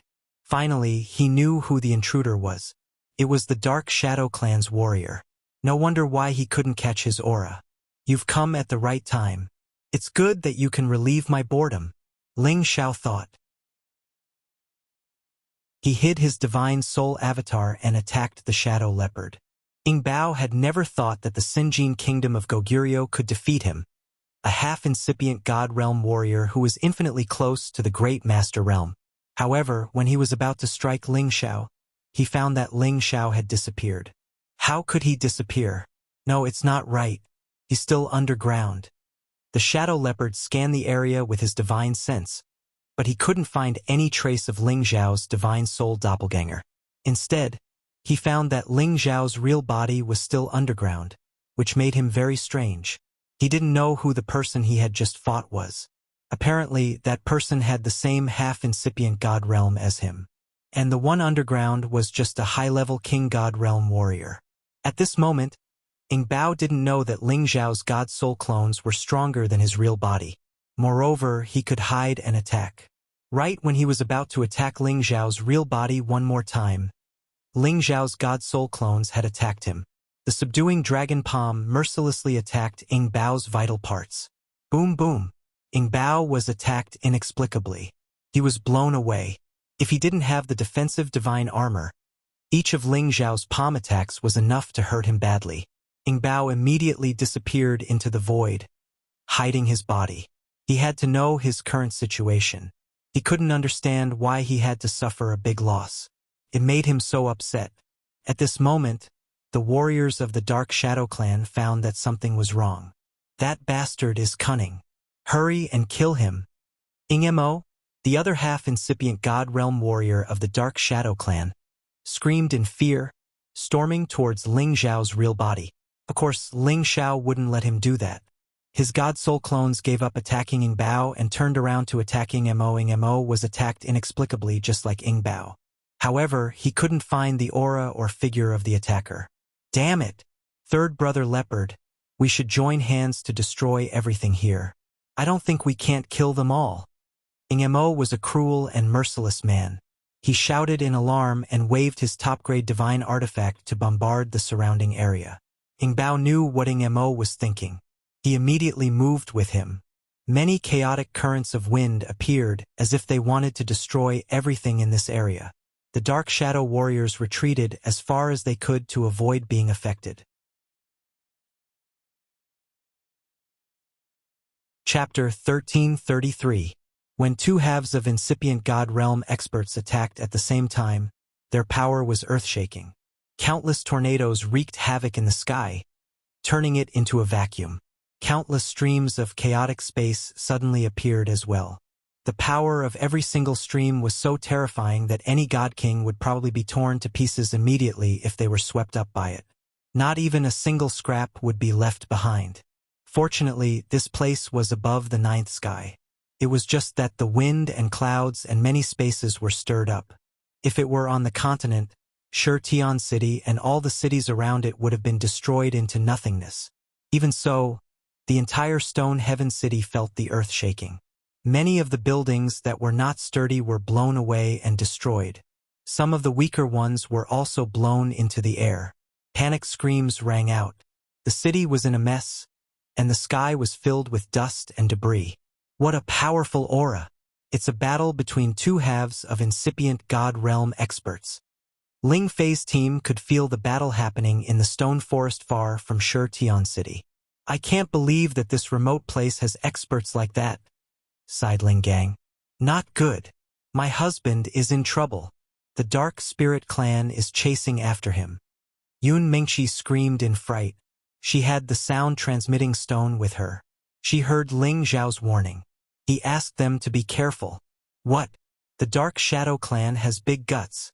Finally, he knew who the intruder was. It was the Dark Shadow Clan's warrior. No wonder why he couldn't catch his aura. "You've come at the right time. It's good that you can relieve my boredom," Ling Xiao thought. He hid his divine soul avatar and attacked the Shadow Leopard. Ying Bao had never thought that the Sinjin kingdom of Goguryeo could defeat him, a half-incipient God Realm warrior who was infinitely close to the Great Master Realm. However, when he was about to strike Ling Xiao, he found that Ling Xiao had disappeared. How could he disappear? No, it's not right. He's still underground. The Shadow Leopard scanned the area with his divine sense, but he couldn't find any trace of Ling Xiao's divine soul doppelganger. Instead, he found that Ling Xiao's real body was still underground, which made him very strange. He didn't know who the person he had just fought was. Apparently, that person had the same half-incipient God Realm as him. And the one underground was just a high-level King God Realm warrior. At this moment, Ying Bao didn't know that Ling Xiao's God Soul clones were stronger than his real body. Moreover, he could hide and attack. Right when he was about to attack Ling Zhao's real body one more time, Ling Zhao's God Soul clones had attacked him. The subduing dragon palm mercilessly attacked Ying Bao's vital parts. Boom boom. Ying Bao was attacked inexplicably. He was blown away. If he didn't have the defensive divine armor, each of Ling Zhao's palm attacks was enough to hurt him badly. Ying Bao immediately disappeared into the void, hiding his body. He had to know his current situation. He couldn't understand why he had to suffer a big loss. It made him so upset. At this moment, the warriors of the Dark Shadow clan found that something was wrong. That bastard is cunning. Hurry and kill him. Ying Mo, the other half-incipient God Realm warrior of the Dark Shadow clan, screamed in fear, storming towards Ling Zhao's real body. Of course, Ling Zhao wouldn't let him do that. His God Soul clones gave up attacking Ying Bao and turned around to attack Ying Mo. Ying Mo was attacked inexplicably just like Ying Bao. However, he couldn't find the aura or figure of the attacker. Damn it! Third Brother Leopard, we should join hands to destroy everything here. I don't think we can't kill them all. Ying Mo was a cruel and merciless man. He shouted in alarm and waved his top-grade divine artifact to bombard the surrounding area. Ying Bao knew what Ying Mo was thinking. He immediately moved with him. Many chaotic currents of wind appeared as if they wanted to destroy everything in this area. The Dark Shadow warriors retreated as far as they could to avoid being affected. Chapter 1333. When two halves of incipient God Realm experts attacked at the same time, their power was earth-shaking. Countless tornadoes wreaked havoc in the sky, turning it into a vacuum. Countless streams of chaotic space suddenly appeared as well. The power of every single stream was so terrifying that any God King would probably be torn to pieces immediately if they were swept up by it. Not even a single scrap would be left behind. Fortunately, this place was above the ninth sky. It was just that the wind and clouds and many spaces were stirred up. If it were on the continent, Tian City and all the cities around it would have been destroyed into nothingness. Even so, the entire Stone Heaven City felt the earth shaking. Many of the buildings that were not sturdy were blown away and destroyed. Some of the weaker ones were also blown into the air. Panic screams rang out. The city was in a mess, and the sky was filled with dust and debris. What a powerful aura! It's a battle between two halves of incipient God Realm experts. Ling Fei's team could feel the battle happening in the stone forest far from Tian City. I can't believe that this remote place has experts like that, sighed Ling Gang. Not good. My husband is in trouble. The Dark Spirit clan is chasing after him. Yun Mingqi screamed in fright. She had the sound-transmitting stone with her. She heard Ling Zhao's warning. He asked them to be careful. What? The Dark Shadow clan has big guts.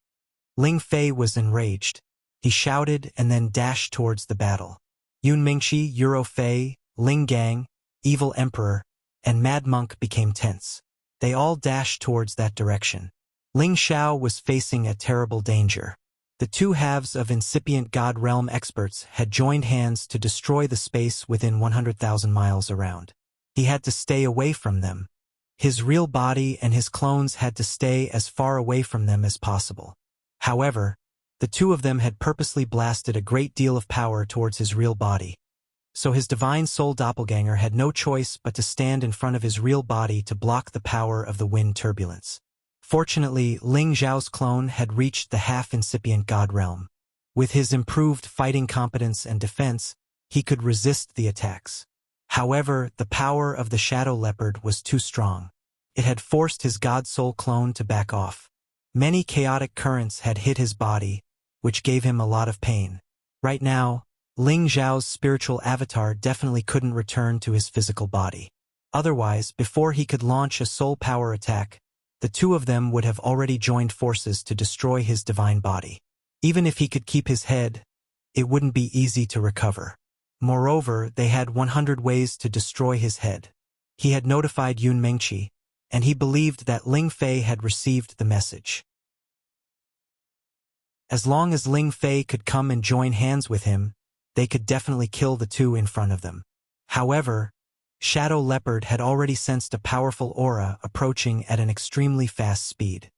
Ling Fei was enraged. He shouted and then dashed towards the battle. Yun Mingqi, Euro Fei, Ling Gang, Evil Emperor, and Mad Monk became tense. They all dashed towards that direction. Ling Xiao was facing a terrible danger. The two halves of incipient God Realm experts had joined hands to destroy the space within 100,000 miles around. He had to stay away from them. His real body and his clones had to stay as far away from them as possible. However, the two of them had purposely blasted a great deal of power towards his real body. So his divine soul doppelganger had no choice but to stand in front of his real body to block the power of the wind turbulence. Fortunately, Ling Zhao's clone had reached the half-incipient God Realm. With his improved fighting competence and defense, he could resist the attacks. However, the power of the Shadow Leopard was too strong. It had forced his God Soul clone to back off. Many chaotic currents had hit his body, which gave him a lot of pain. Right now, Ling Zhao's spiritual avatar definitely couldn't return to his physical body. Otherwise, before he could launch a soul power attack, the two of them would have already joined forces to destroy his divine body. Even if he could keep his head, it wouldn't be easy to recover. Moreover, they had 100 ways to destroy his head. He had notified Yun Mingqi, and he believed that Ling Fei had received the message. As long as Ling Fei could come and join hands with him, they could definitely kill the two in front of them. However, Shadow Leopard had already sensed a powerful aura approaching at an extremely fast speed.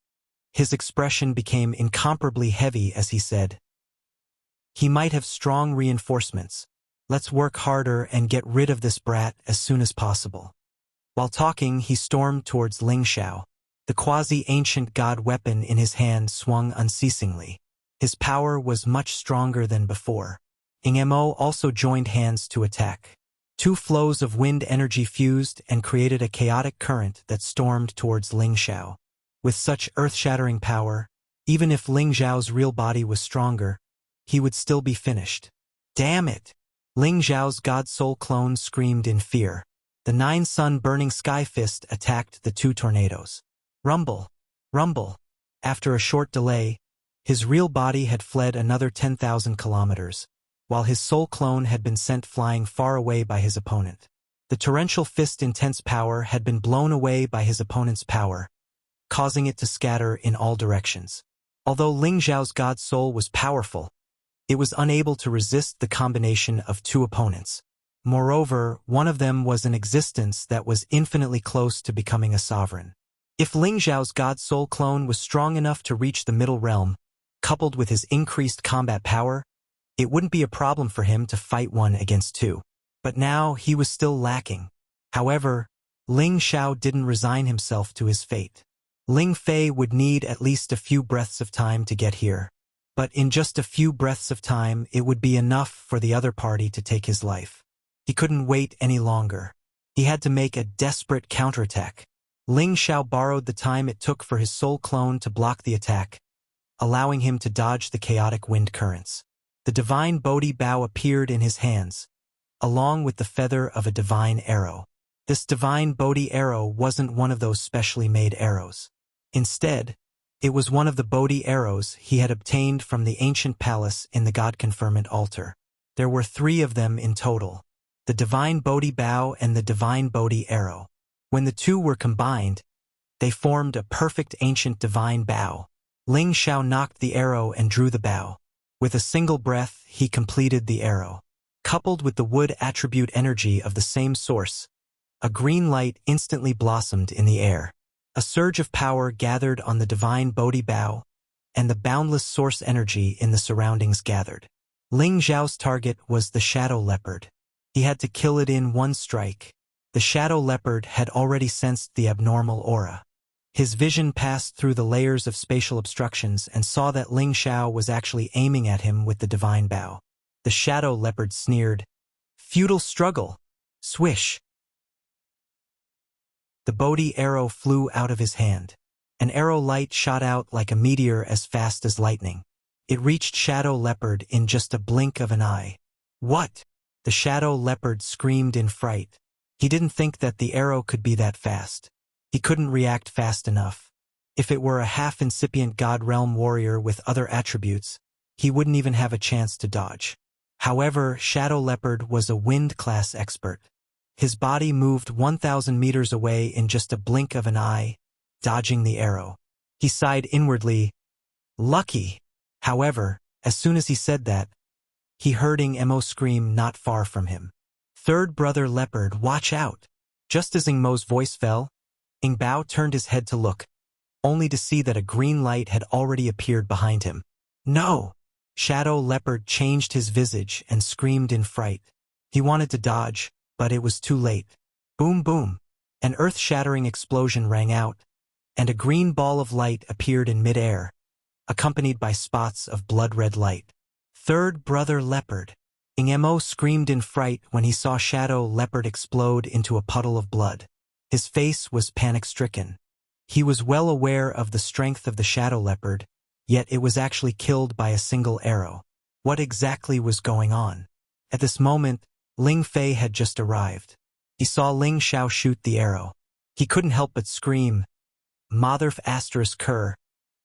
His expression became incomparably heavy as he said, "He might have strong reinforcements. Let's work harder and get rid of this brat as soon as possible." While talking, he stormed towards Ling Xiao. The quasi-ancient god weapon in his hand swung unceasingly. His power was much stronger than before. Ing Mo also joined hands to attack. Two flows of wind energy fused and created a chaotic current that stormed towards Ling Xiao. With such earth-shattering power, even if Ling Xiao's real body was stronger, he would still be finished. Damn it! Ling Xiao's god soul clone screamed in fear. The nine-sun burning sky fist attacked the two tornadoes. Rumble! Rumble! After a short delay, his real body had fled another 10,000 kilometers, while his soul clone had been sent flying far away by his opponent. The torrential fist's intense power had been blown away by his opponent's power, causing it to scatter in all directions. Although Ling Xiao's god soul was powerful, it was unable to resist the combination of two opponents. Moreover, one of them was an existence that was infinitely close to becoming a sovereign. If Ling Xiao's god soul clone was strong enough to reach the middle realm, coupled with his increased combat power, it wouldn't be a problem for him to fight one against two. But now he was still lacking. However, Ling Xiao didn't resign himself to his fate. Ling Fei would need at least a few breaths of time to get here. But in just a few breaths of time, it would be enough for the other party to take his life. He couldn't wait any longer. He had to make a desperate counterattack. Ling Xiao borrowed the time it took for his soul clone to block the attack, allowing him to dodge the chaotic wind currents. The divine Bodhi bow appeared in his hands, along with the feather of a divine arrow. This divine Bodhi arrow wasn't one of those specially made arrows. Instead, it was one of the Bodhi arrows he had obtained from the ancient palace in the God-conferment altar. There were 3 of them in total, the divine Bodhi bow and the divine Bodhi arrow. When the two were combined, they formed a perfect ancient divine bow. Ling Xiao knocked the arrow and drew the bow. With a single breath, he completed the arrow. Coupled with the wood attribute energy of the same source, a green light instantly blossomed in the air. A surge of power gathered on the divine Bodhi bow, and the boundless source energy in the surroundings gathered. Ling Xiao's target was the Shadow Leopard. He had to kill it in one strike. The Shadow Leopard had already sensed the abnormal aura. His vision passed through the layers of spatial obstructions and saw that Ling Xiao was actually aiming at him with the divine bow. The Shadow Leopard sneered, "Futile struggle!" Swish! The Bodhi arrow flew out of his hand. An arrow light shot out like a meteor as fast as lightning. It reached Shadow Leopard in just a blink of an eye. "What?" The Shadow Leopard screamed in fright. He didn't think that the arrow could be that fast. He couldn't react fast enough. If it were a half-incipient God Realm warrior with other attributes, he wouldn't even have a chance to dodge. However, Shadow Leopard was a wind-class expert. His body moved 1,000 meters away in just a blink of an eye, dodging the arrow. He sighed inwardly, "Lucky." However, as soon as he said that, he heard Ing Mo scream not far from him. "Third brother Leopard, watch out!" Just as Ing Mo's voice fell, Ing Bao turned his head to look, only to see that a green light had already appeared behind him. "No!" Shadow Leopard changed his visage and screamed in fright. He wanted to dodge, but it was too late. Boom boom! An earth-shattering explosion rang out, and a green ball of light appeared in mid-air, accompanied by spots of blood-red light. "Third brother Leopard!" Ing Mo screamed in fright when he saw Shadow Leopard explode into a puddle of blood. His face was panic-stricken. He was well aware of the strength of the Shadow Leopard, yet it was actually killed by a single arrow. What exactly was going on? At this moment, Ling Fei had just arrived. He saw Ling Xiao shoot the arrow. He couldn't help but scream, "Motherf asterisk cur,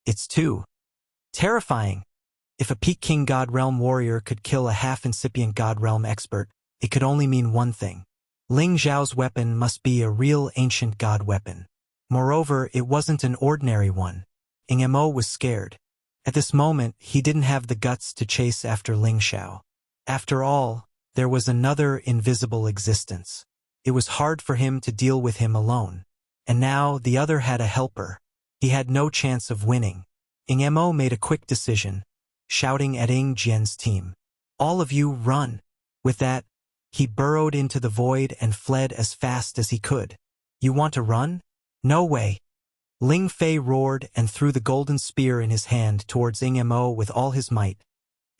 it's too terrifying." If a Peking God Realm warrior could kill a half-incipient God Realm expert, it could only mean one thing. Ling Xiao's weapon must be a real ancient god weapon. Moreover, it wasn't an ordinary one. Ing Mo was scared. At this moment, he didn't have the guts to chase after Ling Xiao. After all, there was another invisible existence. It was hard for him to deal with him alone. And now the other had a helper. He had no chance of winning. Ing Mo made a quick decision, shouting at Ing Jian's team. "All of you, run!" With that, he burrowed into the void and fled as fast as he could. "You want to run? No way!" Ling Fei roared and threw the golden spear in his hand towards Ing Mo with all his might,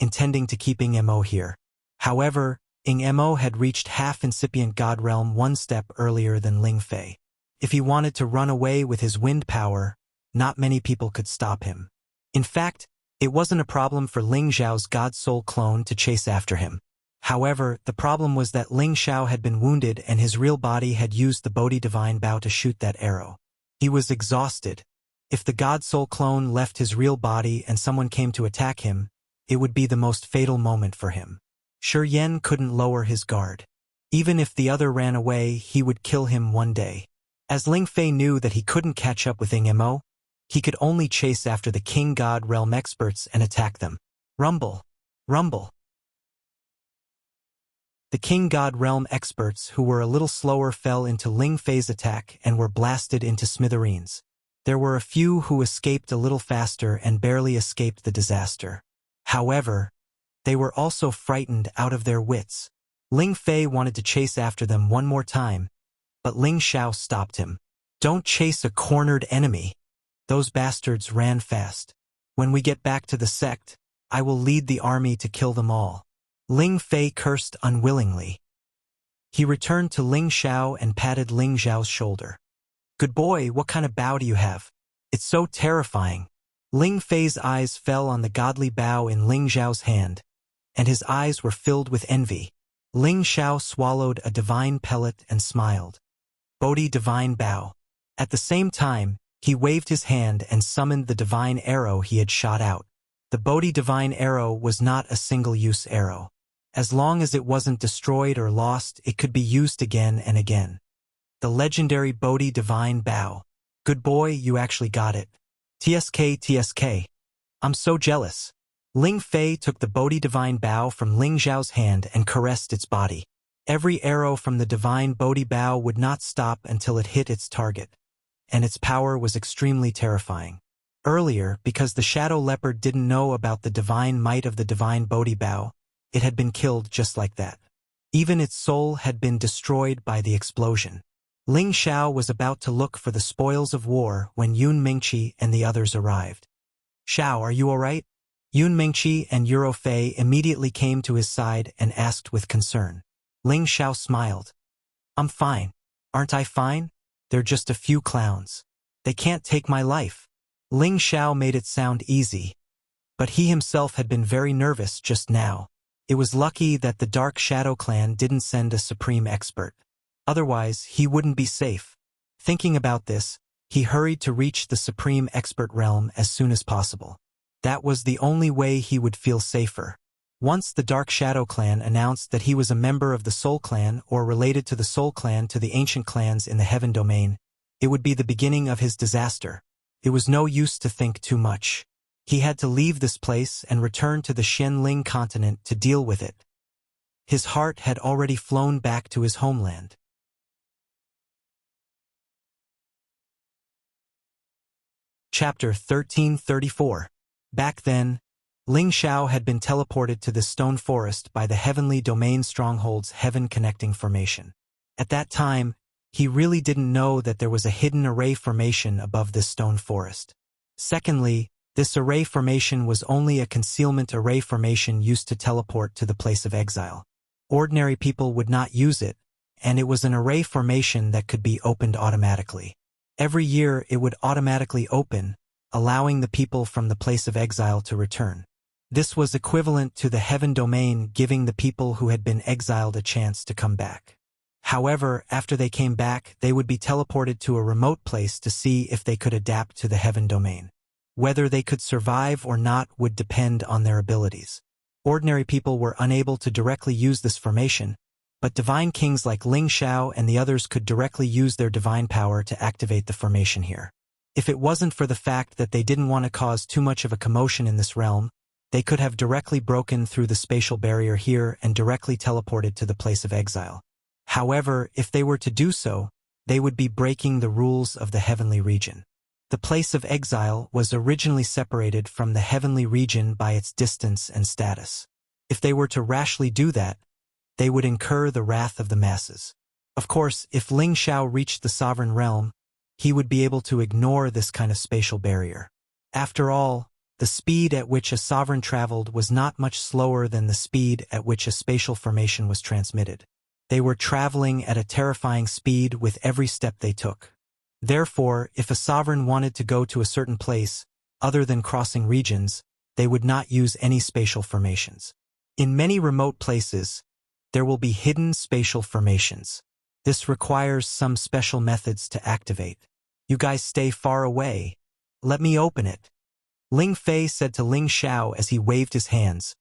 intending to keep Ing Mo here. However, Ing Mo had reached half-incipient God realm one step earlier than Ling Fei. If he wanted to run away with his wind power, not many people could stop him. In fact, it wasn't a problem for Ling Xiao's God Soul clone to chase after him. However, the problem was that Ling Xiao had been wounded and his real body had used the Bodhi Divine Bow to shoot that arrow. He was exhausted. If the God Soul clone left his real body and someone came to attack him, it would be the most fatal moment for him. Shi Yan couldn't lower his guard. Even if the other ran away, he would kill him one day. As Ling Fei knew that he couldn't catch up with Ing Mo, he could only chase after the King God Realm experts and attack them. Rumble! Rumble! The King God Realm experts, who were a little slower, fell into Ling Fei's attack and were blasted into smithereens. There were a few who escaped a little faster and barely escaped the disaster. However, they were also frightened out of their wits. Ling Fei wanted to chase after them one more time, but Ling Xiao stopped him. "Don't chase a cornered enemy. Those bastards ran fast. When we get back to the sect, I will lead the army to kill them all." Ling Fei cursed unwillingly. He returned to Ling Xiao and patted Ling Xiao's shoulder. "Good boy, what kind of bow do you have? It's so terrifying." Ling Fei's eyes fell on the godly bow in Ling Xiao's hand, and his eyes were filled with envy. Ling Xiao swallowed a divine pellet and smiled. Bodhi Divine Bow. At the same time, he waved his hand and summoned the divine arrow he had shot out. The Bodhi Divine Arrow was not a single-use arrow. As long as it wasn't destroyed or lost, it could be used again and again. The legendary Bodhi Divine Bow. "Good boy, you actually got it. TSK, TSK. I'm so jealous." Ling Fei took the Bodhi Divine Bow from Ling Xiao's hand and caressed its body. Every arrow from the Divine Bodhi Bow would not stop until it hit its target, and its power was extremely terrifying. Earlier, because the Shadow Leopard didn't know about the divine might of the Divine Bodhi Bow, it had been killed just like that. Even its soul had been destroyed by the explosion. Ling Xiao was about to look for the spoils of war when Yun Mingqi and the others arrived. "Xiao, are you all right?" Yun Mingqi and Euro Fei immediately came to his side and asked with concern. Ling Xiao smiled. "I'm fine. Aren't I fine? They're just a few clowns. They can't take my life." Ling Xiao made it sound easy, but he himself had been very nervous just now. It was lucky that the Dark Shadow Clan didn't send a supreme expert. Otherwise, he wouldn't be safe. Thinking about this, he hurried to reach the supreme expert realm as soon as possible. That was the only way he would feel safer. Once the Dark Shadow Clan announced that he was a member of the Soul Clan or related to the Soul Clan to the ancient clans in the Heaven Domain, it would be the beginning of his disaster. It was no use to think too much. He had to leave this place and return to the Xianling continent to deal with it. His heart had already flown back to his homeland. Chapter 1334. Back then, Ling Xiao had been teleported to the stone forest by the Heavenly Domain Stronghold's heaven-connecting formation. At that time, he really didn't know that there was a hidden array formation above this stone forest. Secondly, this array formation was only a concealment array formation used to teleport to the place of exile. Ordinary people would not use it, and it was an array formation that could be opened automatically. Every year it would automatically open, allowing the people from the place of exile to return. This was equivalent to the Heaven Domain giving the people who had been exiled a chance to come back. However, after they came back, they would be teleported to a remote place to see if they could adapt to the Heaven Domain. Whether they could survive or not would depend on their abilities. Ordinary people were unable to directly use this formation, but divine kings like Ling Xiao and the others could directly use their divine power to activate the formation here. If it wasn't for the fact that they didn't want to cause too much of a commotion in this realm, they could have directly broken through the spatial barrier here and directly teleported to the place of exile. However, if they were to do so, they would be breaking the rules of the heavenly region. The place of exile was originally separated from the heavenly region by its distance and status. If they were to rashly do that, they would incur the wrath of the masses. Of course, if Ling Xiao reached the sovereign realm, he would be able to ignore this kind of spatial barrier. After all, the speed at which a sovereign traveled was not much slower than the speed at which a spatial formation was transmitted. They were traveling at a terrifying speed with every step they took. Therefore, if a sovereign wanted to go to a certain place, other than crossing regions, they would not use any spatial formations. In many remote places, there will be hidden spatial formations. This requires some special methods to activate. You guys stay far away. Let me open it. Ling Fei said to Ling Xiao as he waved his hands,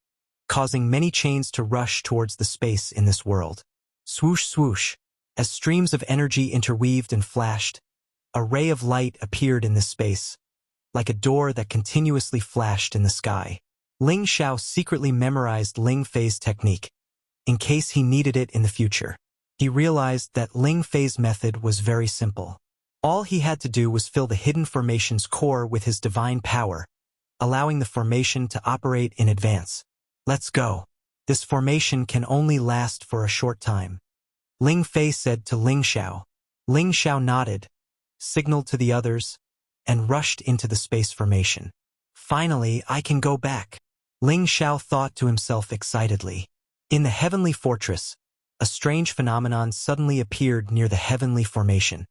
causing many chains to rush towards the space in this world. Swoosh swoosh, as streams of energy interweaved and flashed, a ray of light appeared in this space, like a door that continuously flashed in the sky. Ling Xiao secretly memorized Ling Fei's technique, in case he needed it in the future. He realized that Ling Fei's method was very simple. All he had to do was fill the hidden formation's core with his divine power, allowing the formation to operate in advance. Let's go. This formation can only last for a short time. Ling Fei said to Ling Xiao. Ling Xiao nodded, signaled to the others, and rushed into the space formation. Finally, I can go back. Ling Xiao thought to himself excitedly. In the heavenly fortress, a strange phenomenon suddenly appeared near the heavenly formation.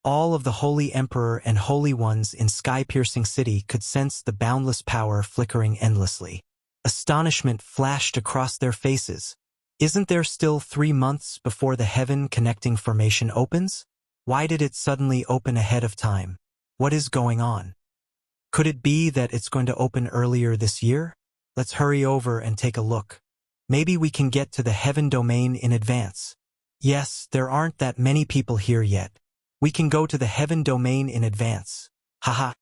All of the Holy Emperor and Holy Ones in sky-piercing city could sense the boundless power flickering endlessly. Astonishment flashed across their faces. Isn't there still 3 months before the heaven-connecting formation opens? Why did it suddenly open ahead of time? What is going on? Could it be that it's going to open earlier this year? Let's hurry over and take a look. Maybe we can get to the heaven domain in advance. Yes, there aren't that many people here yet. We can go to the heaven domain in advance. Haha.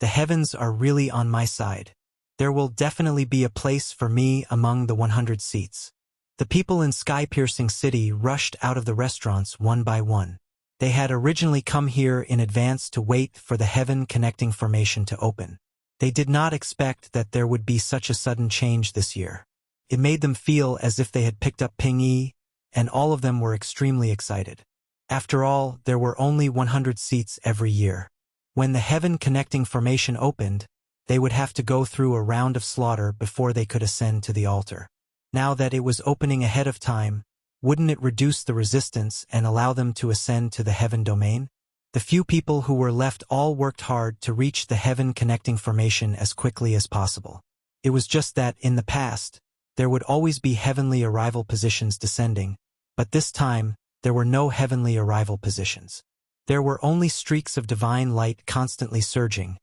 The heavens are really on my side. There will definitely be a place for me among the 100 seats. The people in sky-piercing city rushed out of the restaurants one by one. They had originally come here in advance to wait for the heaven-connecting formation to open. They did not expect that there would be such a sudden change this year. It made them feel as if they had picked up Ping-yi, and all of them were extremely excited. After all, there were only 100 seats every year. When the heaven-connecting formation opened, they would have to go through a round of slaughter before they could ascend to the altar. Now that it was opening ahead of time, wouldn't it reduce the resistance and allow them to ascend to the heaven domain? The few people who were left all worked hard to reach the heaven-connecting formation as quickly as possible. It was just that, in the past, there would always be heavenly arrival positions descending, but this time, there were no heavenly arrival positions. There were only streaks of divine light constantly surging,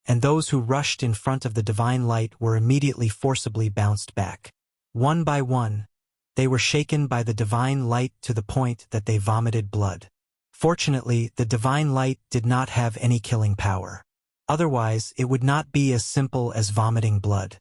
and those who rushed in front of the divine light were immediately forcibly bounced back. One by one, they were shaken by the divine light to the point that they vomited blood. Fortunately, the divine light did not have any killing power. Otherwise, it would not be as simple as vomiting blood.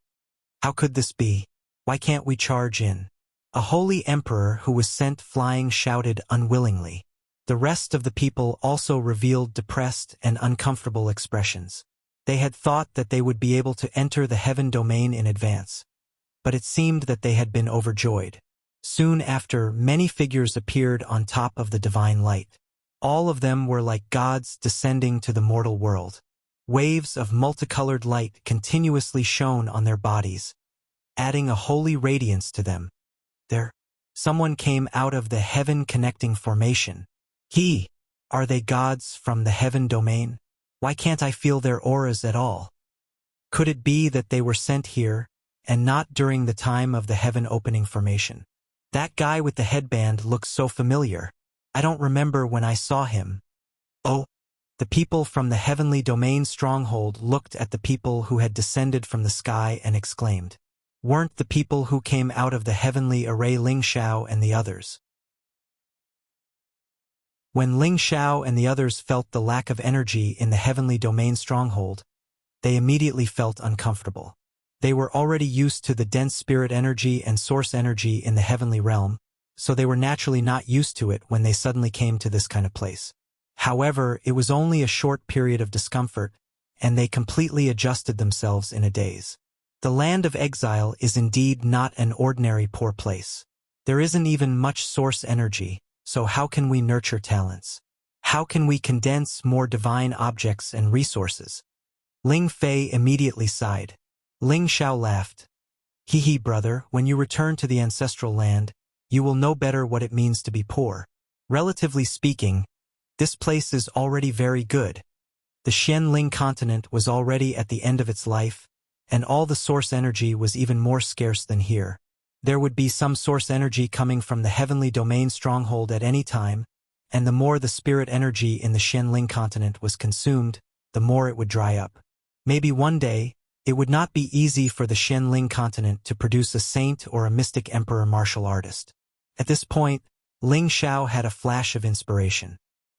How could this be? Why can't we charge in? A holy emperor who was sent flying shouted unwillingly. The rest of the people also revealed depressed and uncomfortable expressions. They had thought that they would be able to enter the heaven domain in advance, but it seemed that they had been overjoyed. Soon after, many figures appeared on top of the divine light. All of them were like gods descending to the mortal world. Waves of multicolored light continuously shone on their bodies, adding a holy radiance to them. There, someone came out of the heaven-connecting formation. Are they gods from the heaven domain? Why can't I feel their auras at all? Could it be that they were sent here, and not during the time of the heaven opening formation? That guy with the headband looks so familiar. I don't remember when I saw him. Oh, the people from the heavenly domain stronghold looked at the people who had descended from the sky and exclaimed, "Weren't the people who came out of the heavenly array Ling Xiao and the others?" When Ling Xiao and the others felt the lack of energy in the heavenly domain stronghold, they immediately felt uncomfortable. They were already used to the dense spirit energy and source energy in the heavenly realm, so they were naturally not used to it when they suddenly came to this kind of place. However, it was only a short period of discomfort, and they completely adjusted themselves in a daze. The land of exile is indeed not an ordinary poor place. There isn't even much source energy, so how can we nurture talents? How can we condense more divine objects and resources? Ling Fei immediately sighed. Ling Xiao laughed. Hee brother, when you return to the ancestral land, you will know better what it means to be poor. Relatively speaking, this place is already very good. The Xianling continent was already at the end of its life, and all the source energy was even more scarce than here. There would be some source energy coming from the heavenly domain stronghold at any time, and the more the spirit energy in the Xianling continent was consumed, the more it would dry up. Maybe one day, it would not be easy for the Xianling continent to produce a saint or a mystic emperor martial artist. At this point, Ling Xiao had a flash of inspiration.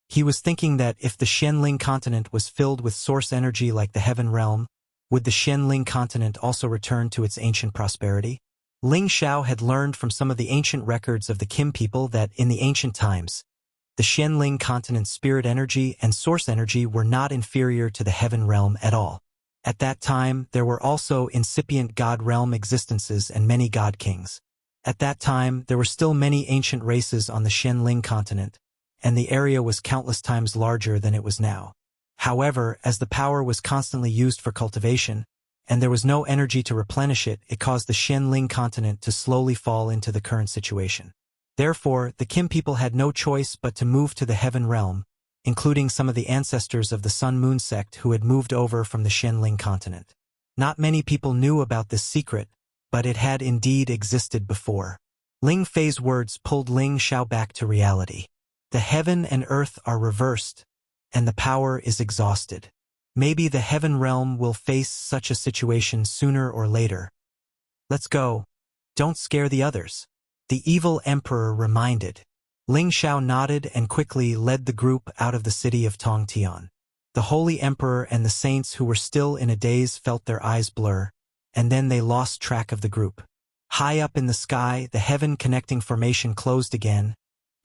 He was thinking that if the Xianling continent was filled with source energy like the heaven realm, would the Xianling continent also return to its ancient prosperity? Ling Xiao had learned from some of the ancient records of the Kim people that in the ancient times, the Xianling continent's spirit energy and source energy were not inferior to the heaven realm at all. At that time, there were also incipient god realm existences and many god kings. At that time, there were still many ancient races on the Xianling continent, and the area was countless times larger than it was now. However, as the power was constantly used for cultivation, and there was no energy to replenish it, it caused the Xianling continent to slowly fall into the current situation. Therefore, the Kim people had no choice but to move to the heaven realm, including some of the ancestors of the Sun-Moon sect who had moved over from the Xianling continent. Not many people knew about this secret, but it had indeed existed before. Ling Fei's words pulled Ling Xiao back to reality. The heaven and earth are reversed, and the power is exhausted. Maybe the heaven realm will face such a situation sooner or later. Let's go. Don't scare the others. The evil emperor reminded. Ling Xiao nodded and quickly led the group out of the city of Tongtian. The holy emperor and the saints who were still in a daze felt their eyes blur, and then they lost track of the group. High up in the sky, the heaven-connecting formation closed again,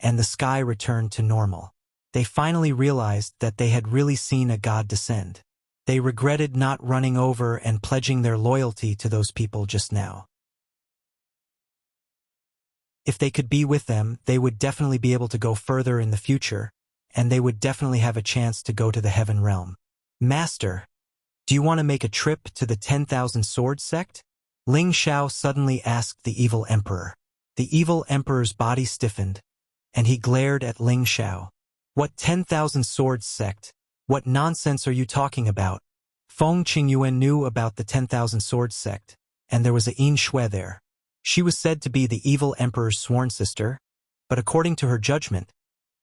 and the sky returned to normal. They finally realized that they had really seen a god descend. They regretted not running over and pledging their loyalty to those people just now. If they could be with them, they would definitely be able to go further in the future, and they would definitely have a chance to go to the heaven realm. Master, do you want to make a trip to the 10,000 Sword sect? Ling Xiao suddenly asked the evil emperor. The evil emperor's body stiffened, and he glared at Ling Xiao. What 10,000 Swords sect? What nonsense are you talking about? Feng Qingyuan knew about the 10,000 Swords sect, and there was a Yin Shui there. She was said to be the evil emperor's sworn sister, but according to her judgment,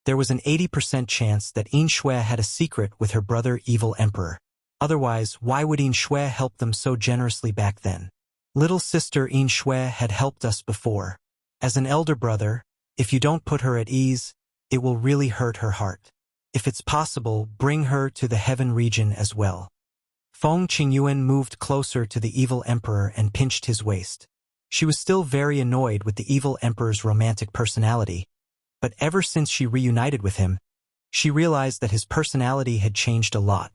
there was an 80% chance that Yin Shui had a secret with her brother evil emperor. Otherwise, why would Yin Shui help them so generously back then? Little sister Yin Shui had helped us before. As an elder brother, if you don't put her at ease, it will really hurt her heart. If it's possible, bring her to the heaven region as well. Feng Qingyuan moved closer to the evil emperor and pinched his waist. She was still very annoyed with the evil emperor's romantic personality, but ever since she reunited with him, she realized that his personality had changed a lot.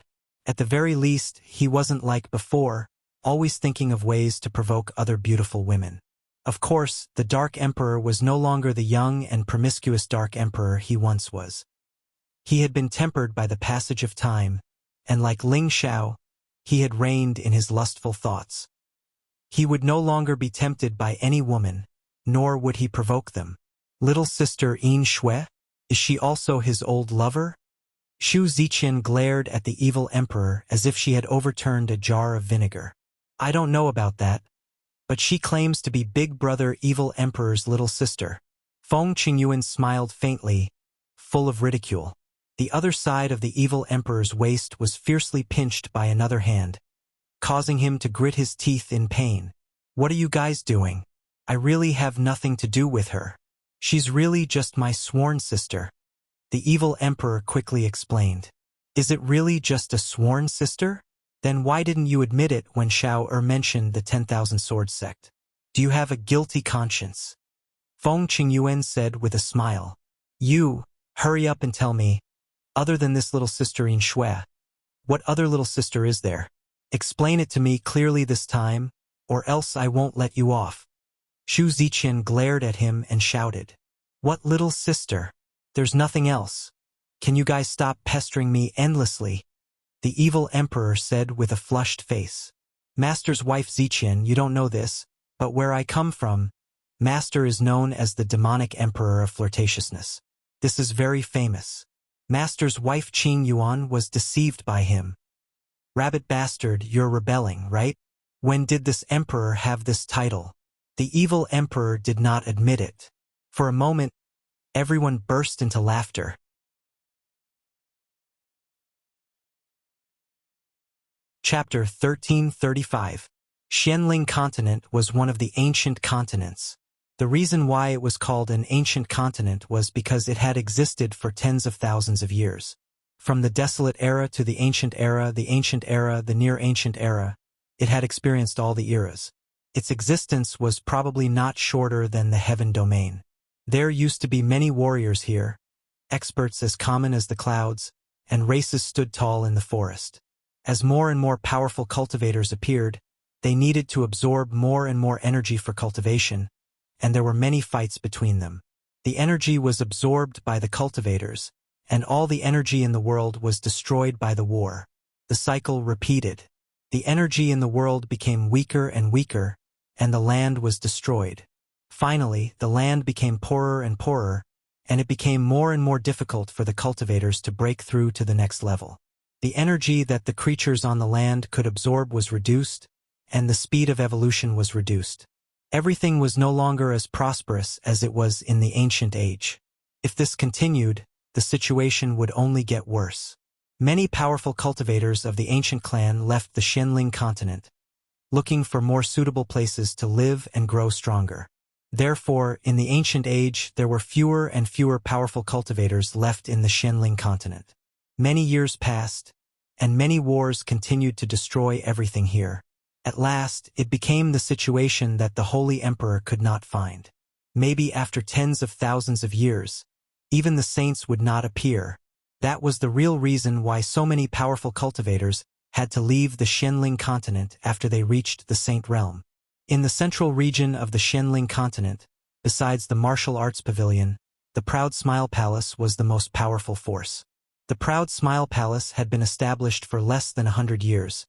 At the very least, he wasn't like before, always thinking of ways to provoke other beautiful women. Of course, the Dark Emperor was no longer the young and promiscuous Dark Emperor he once was. He had been tempered by the passage of time, and like Ling Xiao, he had reigned in his lustful thoughts. He would no longer be tempted by any woman, nor would he provoke them. Little sister Yin Shui? Is she also his old lover? Xu Ziqian glared at the evil emperor as if she had overturned a jar of vinegar. I don't know about that, but she claims to be Big Brother Evil Emperor's little sister. Feng Qingyuan smiled faintly, full of ridicule. The other side of the evil emperor's waist was fiercely pinched by another hand, causing him to grit his teeth in pain. What are you guys doing? I really have nothing to do with her. She's really just my sworn sister. The evil emperor quickly explained. Is it really just a sworn sister? Then why didn't you admit it when Xiao Er mentioned the 10,000 Swords sect? Do you have a guilty conscience? Feng Qingyuan said with a smile. You, hurry up and tell me, other than this little sister in Shui, what other little sister is there? Explain it to me clearly this time, or else I won't let you off. Xu Ziqian glared at him and shouted. What little sister? There's nothing else. Can you guys stop pestering me endlessly? The evil emperor said with a flushed face. Master's wife Ziqian, you don't know this, but where I come from, Master is known as the demonic emperor of flirtatiousness. This is very famous. Master's wife Qing Yuan was deceived by him. Rabbit bastard, you're rebelling, right? When did this emperor have this title? The evil emperor did not admit it. For a moment, everyone burst into laughter. Chapter 1335. Xianling continent was one of the ancient continents. The reason why it was called an ancient continent was because it had existed for tens of thousands of years. From the desolate era to the ancient era, the near ancient era, it had experienced all the eras. Its existence was probably not shorter than the heaven domain. There used to be many warriors here, experts as common as the clouds, and races stood tall in the forest. As more and more powerful cultivators appeared, they needed to absorb more and more energy for cultivation, and there were many fights between them. The energy was absorbed by the cultivators, and all the energy in the world was destroyed by the war. The cycle repeated. The energy in the world became weaker and weaker, and the land was destroyed. Finally, the land became poorer and poorer, and it became more and more difficult for the cultivators to break through to the next level. The energy that the creatures on the land could absorb was reduced, and the speed of evolution was reduced. Everything was no longer as prosperous as it was in the ancient age. If this continued, the situation would only get worse. Many powerful cultivators of the ancient clan left the Xianling continent, looking for more suitable places to live and grow stronger. Therefore, in the ancient age, there were fewer and fewer powerful cultivators left in the Xianling continent. Many years passed, and many wars continued to destroy everything here. At last, it became the situation that the Holy Emperor could not find. Maybe after tens of thousands of years, even the saints would not appear. That was the real reason why so many powerful cultivators had to leave the Xianling continent after they reached the Saint Realm. In the central region of the Xianling continent, besides the martial arts pavilion, the Proud Smile Palace was the most powerful force. The Proud Smile Palace had been established for less than 100 years,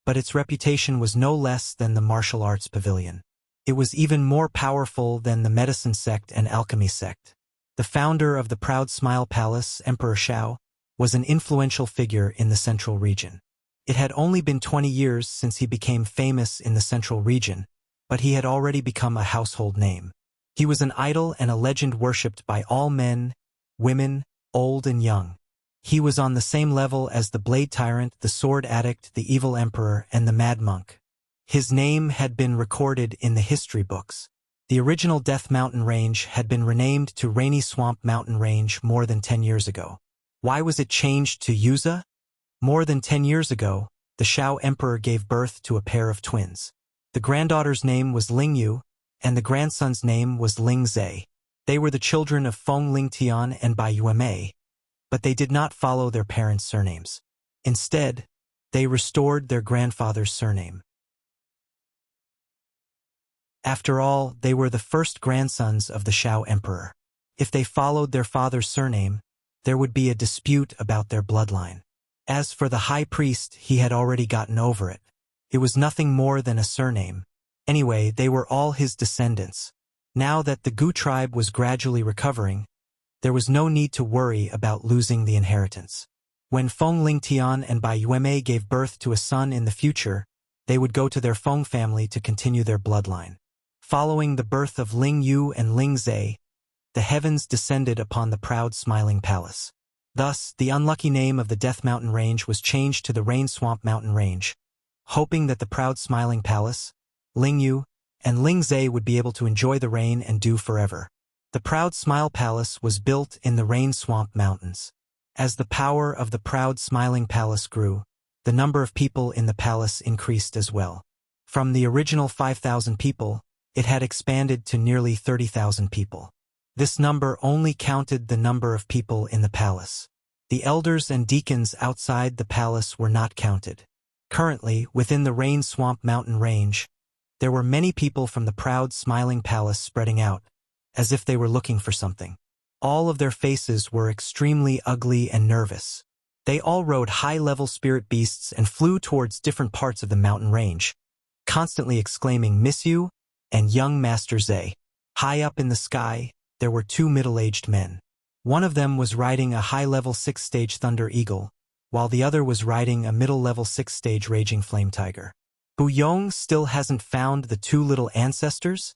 but its reputation was no less than the martial arts pavilion. It was even more powerful than the medicine sect and alchemy sect. The founder of the Proud Smile Palace, Emperor Xiao, was an influential figure in the central region. It had only been 20 years since he became famous in the central region, but he had already become a household name. He was an idol and a legend worshipped by all men, women, old and young. He was on the same level as the Blade Tyrant, the Sword Addict, the Evil Emperor, and the Mad Monk. His name had been recorded in the history books. The original Death Mountain Range had been renamed to Rainy Swamp Mountain Range more than 10 years ago. Why was it changed to Yuza? More than 10 years ago, the Xiao Emperor gave birth to a pair of twins. The granddaughter's name was Ling Yu, and the grandson's name was Ling Zhe. They were the children of Feng Lingtian and Bai Yuemei, but they did not follow their parents' surnames. Instead, they restored their grandfather's surname. After all, they were the first grandsons of the Xiao Emperor. If they followed their father's surname, there would be a dispute about their bloodline. As for the high priest, he had already gotten over it. It was nothing more than a surname. Anyway, they were all his descendants. Now that the Gu tribe was gradually recovering, there was no need to worry about losing the inheritance. When Feng Lingtian and Bai Yuemei gave birth to a son in the future, they would go to their Feng family to continue their bloodline. Following the birth of Ling Yu and Ling Zhe, the heavens descended upon the Proud Smiling Palace. Thus, the unlucky name of the Death Mountain Range was changed to the Rain Swamp Mountain Range, hoping that the Proud Smiling Palace, Ling Yu, and Ling Zhe would be able to enjoy the rain and dew forever. The Proud Smile Palace was built in the Rain Swamp Mountains. As the power of the Proud Smiling Palace grew, the number of people in the palace increased as well. From the original 5,000 people, it had expanded to nearly 30,000 people. This number only counted the number of people in the palace. The elders and deacons outside the palace were not counted. Currently, within the Rain Swamp mountain range, there were many people from the proud, smiling palace spreading out, as if they were looking for something. All of their faces were extremely ugly and nervous. They all rode high-level spirit beasts and flew towards different parts of the mountain range, constantly exclaiming, "Miss you," and "Young Master Zay." High up in the sky, there were two middle-aged men. One of them was riding a high-level 6-stage Thunder Eagle, while the other was riding a middle-level 6-stage Raging Flame Tiger. Yong still hasn't found the two little ancestors?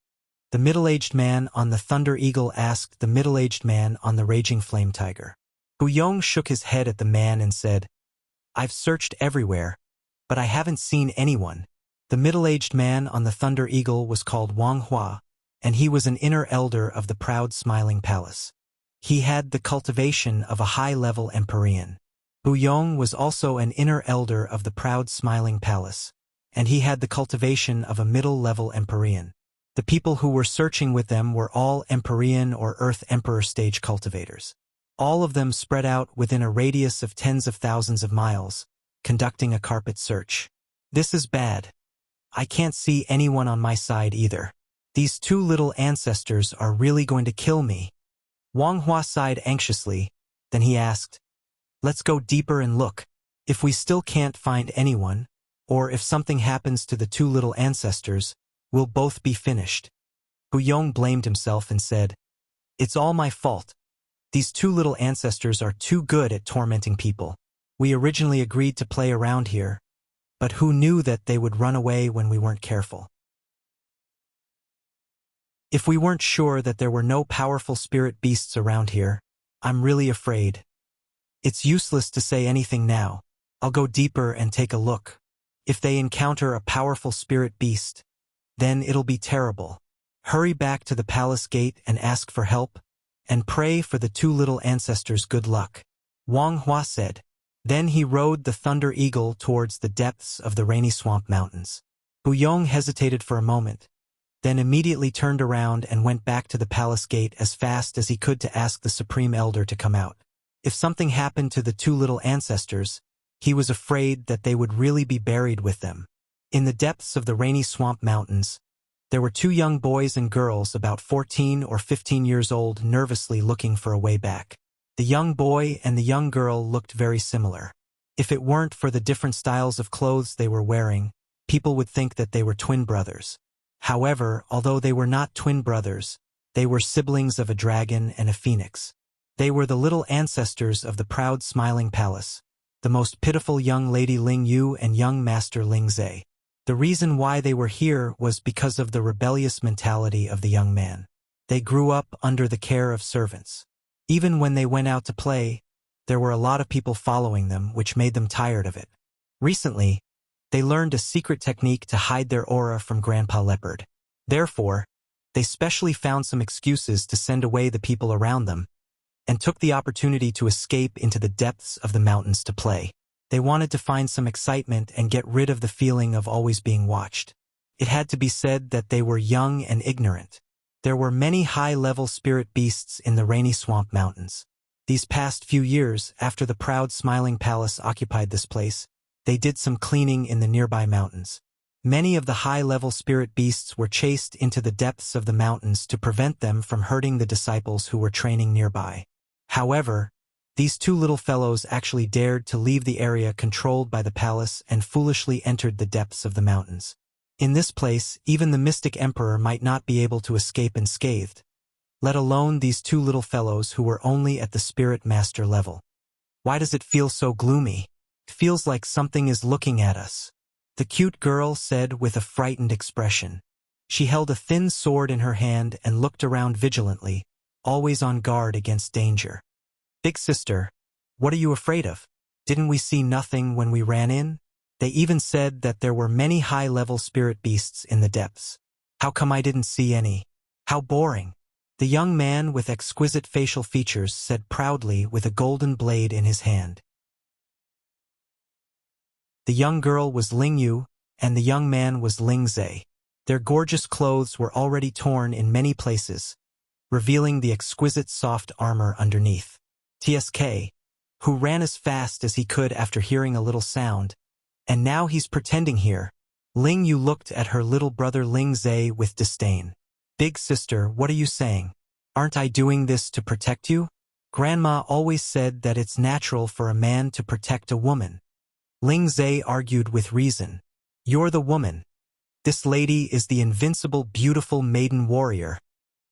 The middle-aged man on the Thunder Eagle asked the middle-aged man on the Raging Flame Tiger. Yong shook his head at the man and said, "I've searched everywhere, but I haven't seen anyone." The middle-aged man on the Thunder Eagle was called Wang Hua, and he was an inner elder of the proud smiling palace. He had the cultivation of a high-level Empyrean. Yong was also an inner elder of the proud smiling palace, and he had the cultivation of a middle-level Empyrean. The people who were searching with them were all Empyrean or Earth Emperor stage cultivators. All of them spread out within a radius of tens of thousands of miles, conducting a carpet search. This is bad. I can't see anyone on my side either. These two little ancestors are really going to kill me. Wang Hua sighed anxiously, then he asked, "Let's go deeper and look. If we still can't find anyone, or if something happens to the two little ancestors, we'll both be finished." Yong blamed himself and said, "It's all my fault. These two little ancestors are too good at tormenting people. We originally agreed to play around here, but who knew that they would run away when we weren't careful? If we weren't sure that there were no powerful spirit beasts around here, I'm really afraid. It's useless to say anything now. I'll go deeper and take a look. If they encounter a powerful spirit beast, then it'll be terrible. Hurry back to the palace gate and ask for help, and pray for the two little ancestors good luck," Wang Hua said. Then he rode the Thunder Eagle towards the depths of the Rainy Swamp Mountains. Yong hesitated for a moment, then immediately turned around and went back to the palace gate as fast as he could to ask the Supreme Elder to come out. If something happened to the two little ancestors, he was afraid that they would really be buried with them. In the depths of the Rainy Swamp Mountains, there were two young boys and girls about 14 or 15 years old nervously looking for a way back. The young boy and the young girl looked very similar. If it weren't for the different styles of clothes they were wearing, people would think that they were twin brothers. However, although they were not twin brothers, they were siblings of a dragon and a phoenix. They were the little ancestors of the proud smiling palace, the most pitiful young lady Ling Yu and young master Ling Zai. The reason why they were here was because of the rebellious mentality of the young man. They grew up under the care of servants. Even when they went out to play, there were a lot of people following them, which made them tired of it. Recently, they learned a secret technique to hide their aura from Grandpa Leopard. Therefore, they specially found some excuses to send away the people around them, and took the opportunity to escape into the depths of the mountains to play. They wanted to find some excitement and get rid of the feeling of always being watched. It had to be said that they were young and ignorant. There were many high-level spirit beasts in the Rainy Swamp Mountains. These past few years, after the proud smiling palace occupied this place, they did some cleaning in the nearby mountains. Many of the high-level spirit beasts were chased into the depths of the mountains to prevent them from hurting the disciples who were training nearby. However, these two little fellows actually dared to leave the area controlled by the palace and foolishly entered the depths of the mountains. In this place, even the mystic emperor might not be able to escape unscathed, let alone these two little fellows who were only at the spirit master level. Why does it feel so gloomy? It feels like something is looking at us, the cute girl said with a frightened expression. She held a thin sword in her hand and looked around vigilantly, always on guard against danger. "Big sister, what are you afraid of? Didn't we see nothing when we ran in? They even said that there were many high-level spirit beasts in the depths. How come I didn't see any? How boring." The young man with exquisite facial features said proudly with a golden blade in his hand. The young girl was Ling Yu, and the young man was Ling Zhe. Their gorgeous clothes were already torn in many places, revealing the exquisite soft armor underneath. TSK, who ran as fast as he could after hearing a little sound, and now he's pretending here. Ling Yu looked at her little brother Ling Zhe with disdain. Big sister, what are you saying? Aren't I doing this to protect you? Grandma always said that it's natural for a man to protect a woman. Ling Zhe argued with reason. You're the woman. This lady is the invincible, beautiful maiden warrior.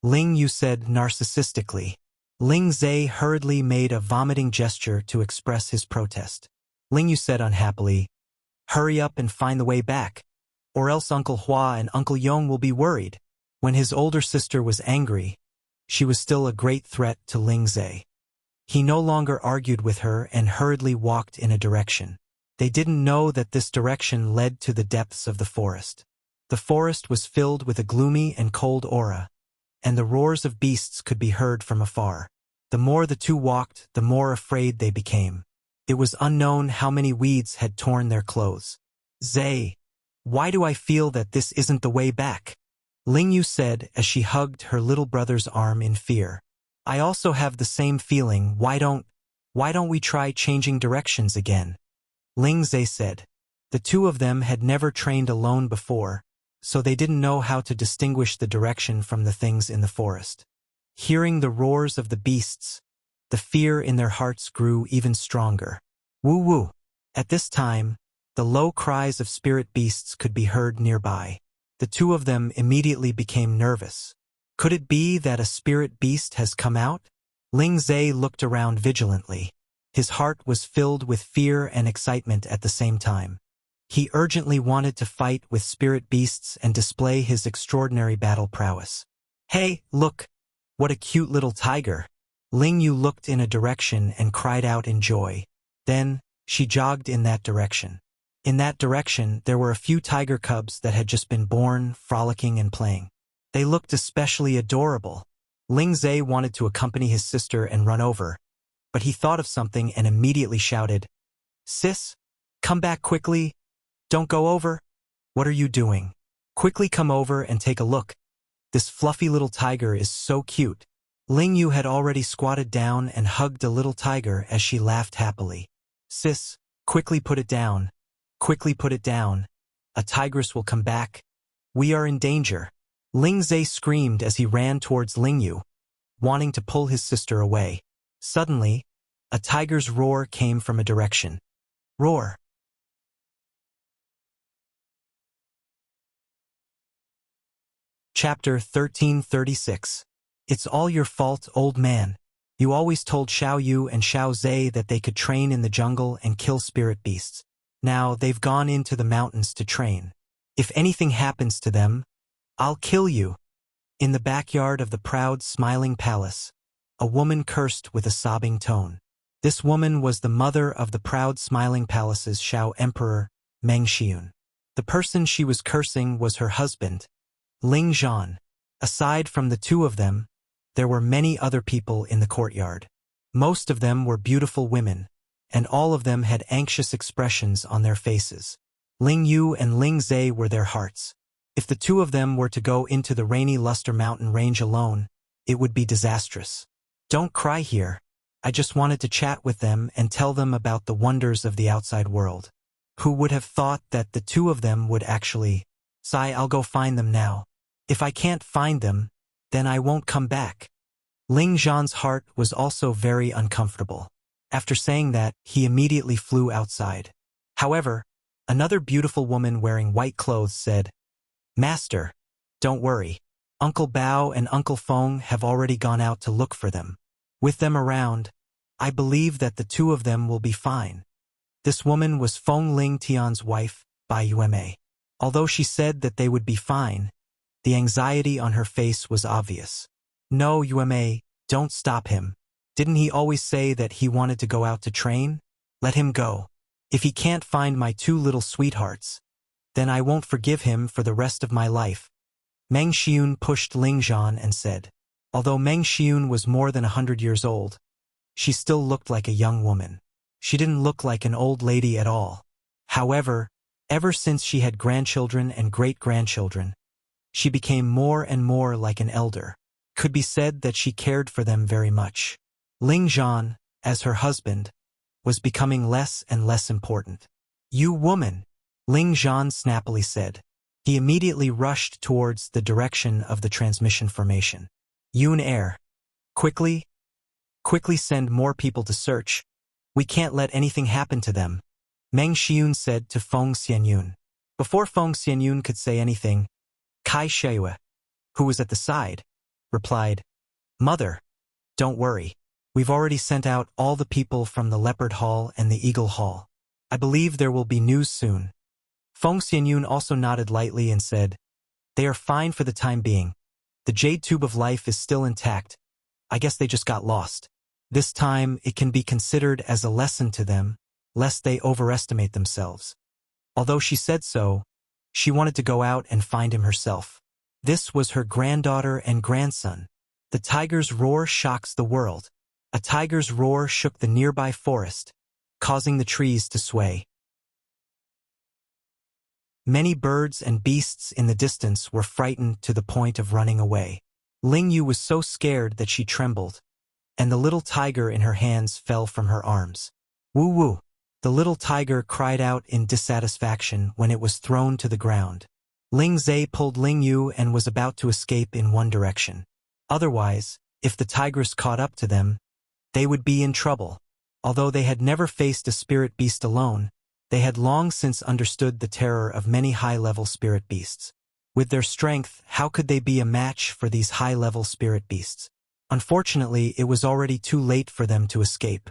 Ling Yu said narcissistically. Ling Zhe hurriedly made a vomiting gesture to express his protest. Ling Yu said unhappily, hurry up and find the way back, or else Uncle Hua and Uncle Yong will be worried. When his older sister was angry, she was still a great threat to Ling Zhe. He no longer argued with her and hurriedly walked in a direction. They didn't know that this direction led to the depths of the forest. The forest was filled with a gloomy and cold aura, and the roars of beasts could be heard from afar. The more the two walked, the more afraid they became. It was unknown how many weeds had torn their clothes. Zhe, why do I feel that this isn't the way back? Ling Yu said as she hugged her little brother's arm in fear. I also have the same feeling. Why don't we try changing directions again? Ling Zhe said. The two of them had never trained alone before, so they didn't know how to distinguish the direction from the things in the forest. Hearing the roars of the beasts, the fear in their hearts grew even stronger. Woo-woo! At this time, the low cries of spirit beasts could be heard nearby. The two of them immediately became nervous. Could it be that a spirit beast has come out? Ling Zhe looked around vigilantly. His heart was filled with fear and excitement at the same time. He urgently wanted to fight with spirit beasts and display his extraordinary battle prowess. Hey, look! What a cute little tiger! Ling Yu looked in a direction and cried out in joy. Then, she jogged in that direction. In that direction, there were a few tiger cubs that had just been born, frolicking and playing. They looked especially adorable. Ling Zhe wanted to accompany his sister and run over, but he thought of something and immediately shouted, Sis, come back quickly! Don't go over! What are you doing? Quickly come over and take a look. This fluffy little tiger is so cute. Ling Yu had already squatted down and hugged a little tiger as she laughed happily. Sis, quickly put it down. Quickly put it down. A tigress will come back. We are in danger. Ling Zhe screamed as he ran towards Ling Yu, wanting to pull his sister away. Suddenly, a tiger's roar came from a direction. Roar! Chapter 1336. It's all your fault, old man. You always told Xiao Yu and Xiao Zhe that they could train in the jungle and kill spirit beasts. Now they've gone into the mountains to train. If anything happens to them, I'll kill you. In the backyard of the proud, smiling palace, a woman cursed with a sobbing tone. This woman was the mother of the proud, smiling palace's Xiao Emperor, Meng Xiun. The person she was cursing was her husband, Ling Zhan. Aside from the two of them, there were many other people in the courtyard. Most of them were beautiful women, and all of them had anxious expressions on their faces. Ling Yu and Ling Zhe were their hearts. If the two of them were to go into the rainy Luster Mountain range alone, it would be disastrous. Don't cry here. I just wanted to chat with them and tell them about the wonders of the outside world. Who would have thought that the two of them would actually... Sigh, I'll go find them now. If I can't find them, then I won't come back. Ling Zhan's heart was also very uncomfortable. After saying that, he immediately flew outside. However, another beautiful woman wearing white clothes said, Master, don't worry. Uncle Bao and Uncle Feng have already gone out to look for them. With them around, I believe that the two of them will be fine. This woman was Feng Ling Tian's wife, Bai Yueme. Although she said that they would be fine, the anxiety on her face was obvious. No, Yueme, don't stop him. Didn't he always say that he wanted to go out to train? Let him go. If he can't find my two little sweethearts, then I won't forgive him for the rest of my life. Meng Xiun pushed Ling Zhan and said. Although Meng Xiun was more than 100 years old, she still looked like a young woman. She didn't look like an old lady at all. However, ever since she had grandchildren and great-grandchildren, she became more and more like an elder. Could be said that she cared for them very much. Ling Zhan, as her husband, was becoming less and less important. "You woman," Ling Zhan snappily said. He immediately rushed towards the direction of the transmission formation. "Yun Air. Quickly send more people to search. We can't let anything happen to them," Meng Xiun said to Feng Xianyun. Before Feng Xianyun could say anything, Kai Shuai, who was at the side, replied, "Mother, don't worry. We've already sent out all the people from the Leopard Hall and the Eagle Hall. I believe there will be news soon." Feng Xianyun also nodded lightly and said, "They are fine for the time being. The Jade Tube of Life is still intact. I guess they just got lost. This time it can be considered as a lesson to them, lest they overestimate themselves." Although she said so, she wanted to go out and find him herself. This was her granddaughter and grandson. The tiger's roar shocks the world. A tiger's roar shook the nearby forest, causing the trees to sway. Many birds and beasts in the distance were frightened to the point of running away. Ling Yu was so scared that she trembled, and the little tiger in her hands fell from her arms. "Woo woo!" The little tiger cried out in dissatisfaction when it was thrown to the ground. Ling Zhe pulled Ling Yu and was about to escape in one direction. Otherwise, if the tigress caught up to them, they would be in trouble. Although they had never faced a spirit beast alone, they had long since understood the terror of many high-level spirit beasts. With their strength, how could they be a match for these high-level spirit beasts? Unfortunately, it was already too late for them to escape.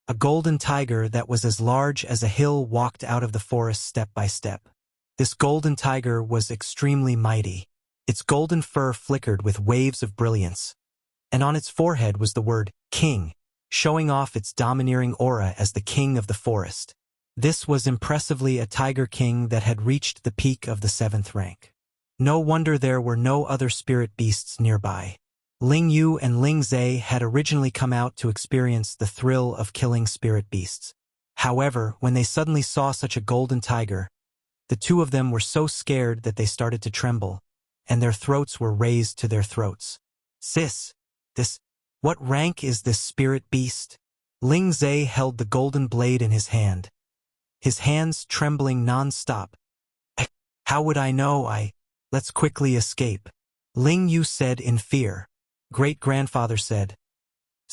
A golden tiger that was as large as a hill walked out of the forest step by step. This golden tiger was extremely mighty. Its golden fur flickered with waves of brilliance, and on its forehead was the word King, showing off its domineering aura as the king of the forest. This was impressively a tiger king that had reached the peak of the 7th rank. No wonder there were no other spirit beasts nearby. Ling Yu and Ling Zhe had originally come out to experience the thrill of killing spirit beasts. However, when they suddenly saw such a golden tiger, the two of them were so scared that they started to tremble, and their throats were raised to their throats. "Sis, what rank is this spirit beast?" Ling Zhe held the golden blade in his hand, his hands trembling non-stop. "How would I know? Let's quickly escape," Ling Yu said in fear. Great-grandfather said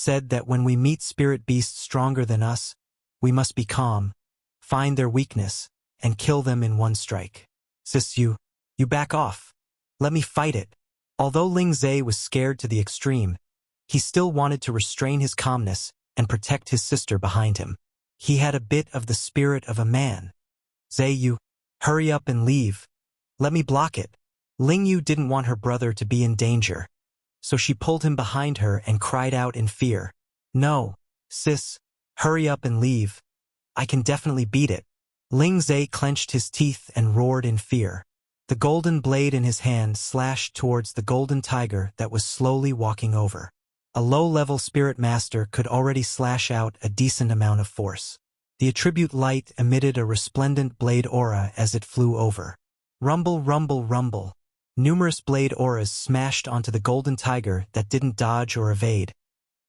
that when we meet spirit beasts stronger than us, we must be calm, find their weakness, and kill them in one strike. "Sis, you back off. Let me fight it." Although Ling Zhe was scared to the extreme, he still wanted to restrain his calmness and protect his sister behind him. He had a bit of the spirit of a man. "Zhe, you hurry up and leave. Let me block it." Ling Yu didn't want her brother to be in danger, so she pulled him behind her and cried out in fear. "No, sis, hurry up and leave. I can definitely beat it." Ling Zhe clenched his teeth and roared in fear. The golden blade in his hand slashed towards the golden tiger that was slowly walking over. A low-level spirit master could already slash out a decent amount of force. The attribute light emitted a resplendent blade aura as it flew over. Rumble, rumble, rumble. Numerous blade auras smashed onto the golden tiger that didn't dodge or evade,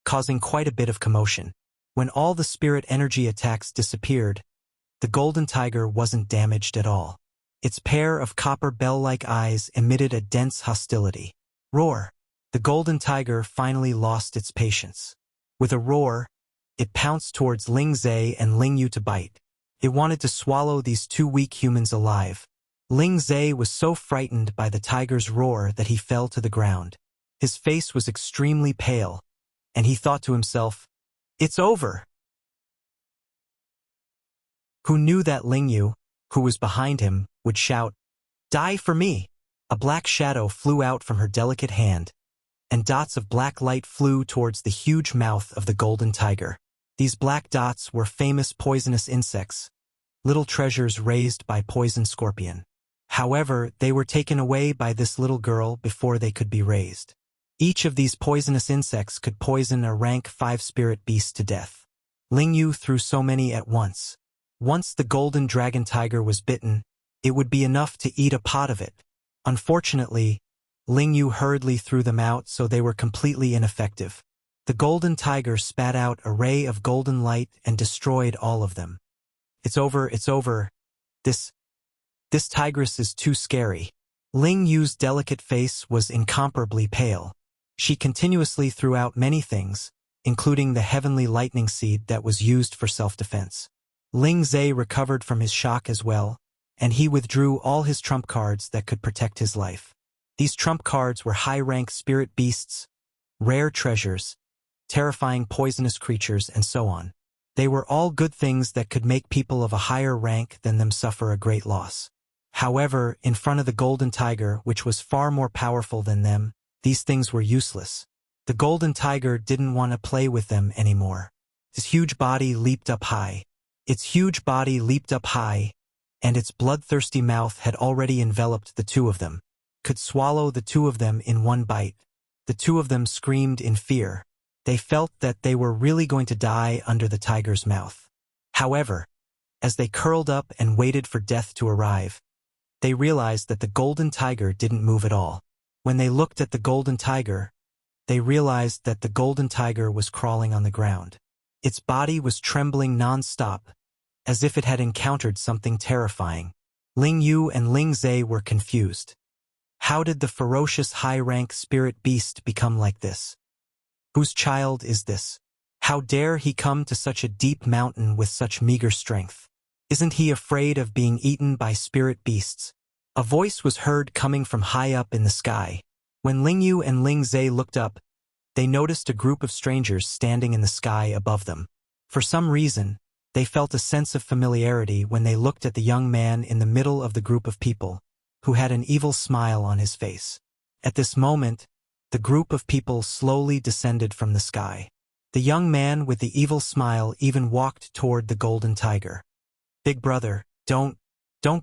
causing quite a bit of commotion. When all the spirit energy attacks disappeared, the golden tiger wasn't damaged at all. Its pair of copper bell-like eyes emitted a dense hostility. Roar! The golden tiger finally lost its patience. With a roar, it pounced towards Ling Zhe and Ling Yu to bite. It wanted to swallow these two weak humans alive. Ling Zhe was so frightened by the tiger's roar that he fell to the ground. His face was extremely pale, and he thought to himself, "It's over." Who knew that Ling Yu, who was behind him, would shout, "Die for me!" A black shadow flew out from her delicate hand, and dots of black light flew towards the huge mouth of the golden tiger. These black dots were famous poisonous insects, little treasures raised by poison scorpion. However, they were taken away by this little girl before they could be raised. Each of these poisonous insects could poison a rank 5 spirit beast to death. Ling Yu threw so many at once. Once the golden dragon tiger was bitten, it would be enough to eat a pot of it. Unfortunately, Ling Yu hurriedly threw them out so they were completely ineffective. The golden tiger spat out a ray of golden light and destroyed all of them. It's over, it's over. This tigress is too scary. Ling Yu's delicate face was incomparably pale. She continuously threw out many things, including the heavenly lightning seed that was used for self-defense. Ling Zhe recovered from his shock as well, and he withdrew all his trump cards that could protect his life. These trump cards were high-rank spirit beasts, rare treasures, terrifying poisonous creatures, and so on. They were all good things that could make people of a higher rank than them suffer a great loss. However, in front of the golden tiger, which was far more powerful than them, these things were useless. The golden tiger didn't want to play with them anymore. His huge body leaped up high. And its bloodthirsty mouth had already enveloped the two of them. Could swallow the two of them in one bite. The two of them screamed in fear. They felt that they were really going to die under the tiger's mouth. However, as they curled up and waited for death to arrive, they realized that the golden tiger didn't move at all. When they looked at the golden tiger, they realized that the golden tiger was crawling on the ground. Its body was trembling non-stop, as if it had encountered something terrifying. Ling Yu and Ling Zhe were confused. How did the ferocious high-rank spirit beast become like this? Whose child is this? How dare he come to such a deep mountain with such meager strength? Isn't he afraid of being eaten by spirit beasts? A voice was heard coming from high up in the sky. When Ling Yu and Ling Zhe looked up, they noticed a group of strangers standing in the sky above them. For some reason, they felt a sense of familiarity when they looked at the young man in the middle of the group of people, who had an evil smile on his face. At this moment, the group of people slowly descended from the sky. The young man with the evil smile even walked toward the golden tiger. "Big brother, don't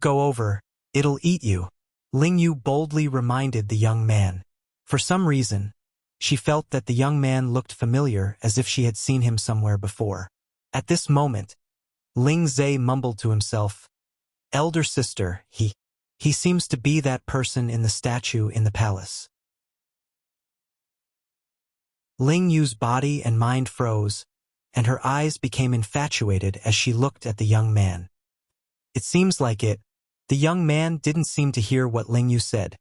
go over, it'll eat you," Ling Yu boldly reminded the young man. For some reason, she felt that the young man looked familiar, as if she had seen him somewhere before. At this moment, Ling Zhe mumbled to himself, "Elder sister, he seems to be that person in the statue in the palace." Ling Yu's body and mind froze, and her eyes became infatuated as she looked at the young man. It seems like it. The young man didn't seem to hear what Ling Yu said.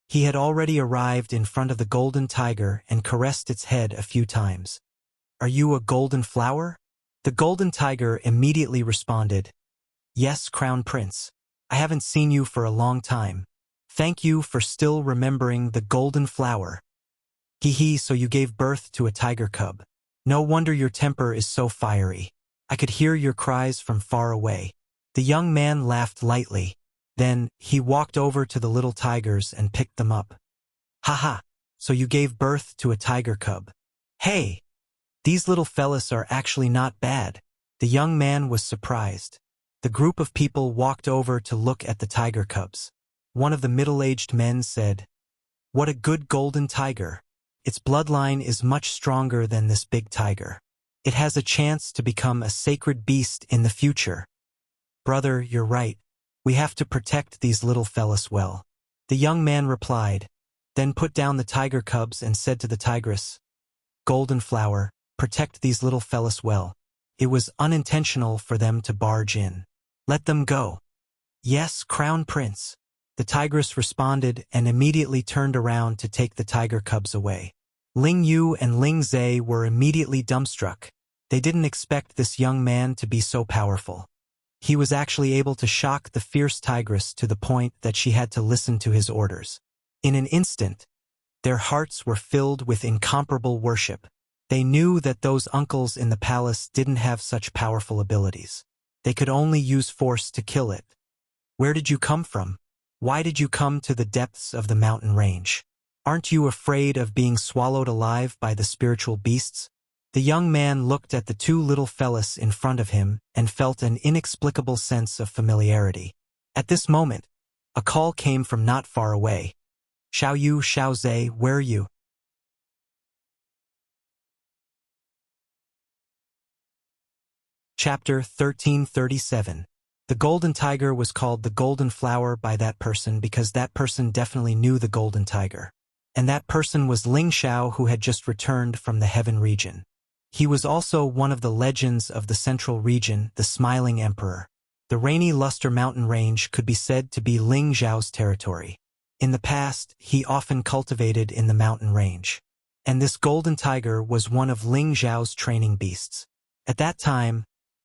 He had already arrived in front of the golden tiger and caressed its head a few times. "Are you a golden flower?" The golden tiger immediately responded, "Yes, Crown Prince. I haven't seen you for a long time. Thank you for still remembering the golden flower. Hee, so you gave birth to a tiger cub. No wonder your temper is so fiery. I could hear your cries from far away." The young man laughed lightly. Then, he walked over to the little tigers and picked them up. "Haha, so you gave birth to a tiger cub. Hey, these little fellas are actually not bad." The young man was surprised. The group of people walked over to look at the tiger cubs. One of the middle-aged men said, "What a good golden tiger. Its bloodline is much stronger than this big tiger. It has a chance to become a sacred beast in the future." "Brother, you're right. We have to protect these little fellas well," the young man replied, then put down the tiger cubs and said to the tigress, "Golden flower, protect these little fellas well. It was unintentional for them to barge in. Let them go." "Yes, Crown Prince." The tigress responded and immediately turned around to take the tiger cubs away. Ling Yu and Ling Zhe were immediately dumbstruck. They didn't expect this young man to be so powerful. He was actually able to shock the fierce tigress to the point that she had to listen to his orders. In an instant, their hearts were filled with incomparable worship. They knew that those uncles in the palace didn't have such powerful abilities. They could only use force to kill it. "Where did you come from? Why did you come to the depths of the mountain range? Aren't you afraid of being swallowed alive by the spiritual beasts?" The young man looked at the two little fellas in front of him and felt an inexplicable sense of familiarity. At this moment, a call came from not far away. "Xiao Yu, Xiao Zhe, where are you?" Chapter 1337. The golden tiger was called the golden flower by that person because that person definitely knew the golden tiger. And that person was Ling Xiao, who had just returned from the heaven region. He was also one of the legends of the central region, the Smiling Emperor. The rainy luster mountain range could be said to be Ling Xiao's territory. In the past, he often cultivated in the mountain range. And this golden tiger was one of Ling Xiao's training beasts. At that time,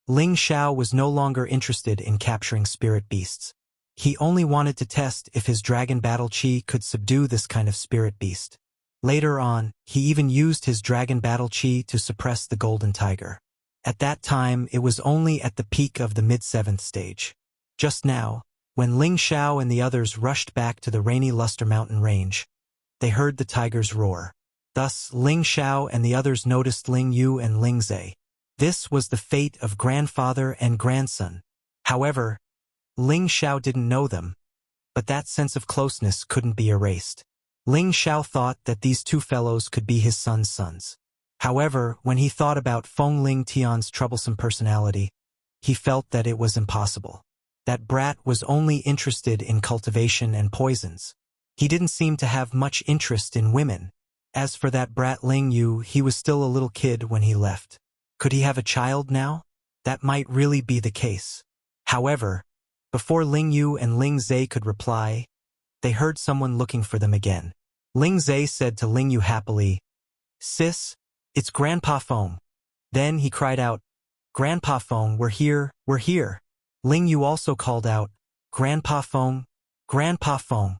Ling Xiao was no longer interested in capturing spirit beasts. He only wanted to test if his dragon battle chi could subdue this kind of spirit beast. Later on, he even used his dragon battle chi to suppress the golden tiger. At that time, it was only at the peak of the mid-7th stage. Just now, when Ling Xiao and the others rushed back to the rainy luster mountain range, they heard the tiger's roar. Thus, Ling Xiao and the others noticed Ling Yu and Ling Zhe. This was the fate of grandfather and grandson. However, Ling Xiao didn't know them, but that sense of closeness couldn't be erased. Ling Xiao thought that these two fellows could be his son's sons. However, when he thought about Feng Ling Tian's troublesome personality, he felt that it was impossible. That brat was only interested in cultivation and poisons. He didn't seem to have much interest in women. As for that brat Ling Yu, he was still a little kid when he left. Could he have a child now? That might really be the case. However, before Ling Yu and Ling Zhe could reply, they heard someone looking for them again. Ling Zhe said to Ling Yu happily, "Sis, it's Grandpa Feng." Then he cried out, "Grandpa Feng, we're here, we're here." Ling Yu also called out, "Grandpa Feng, Grandpa Feng."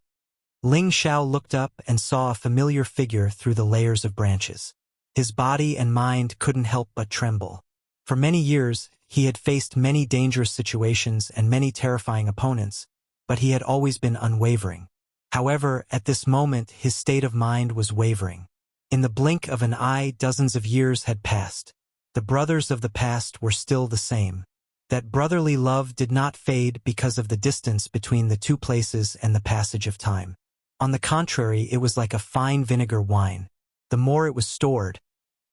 Ling Xiao looked up and saw a familiar figure through the layers of branches. His body and mind couldn't help but tremble. For many years, he had faced many dangerous situations and many terrifying opponents, but he had always been unwavering. However, at this moment, his state of mind was wavering. In the blink of an eye, dozens of years had passed. The brothers of the past were still the same. That brotherly love did not fade because of the distance between the two places and the passage of time. On the contrary, it was like a fine vinegar wine. The more it was stored,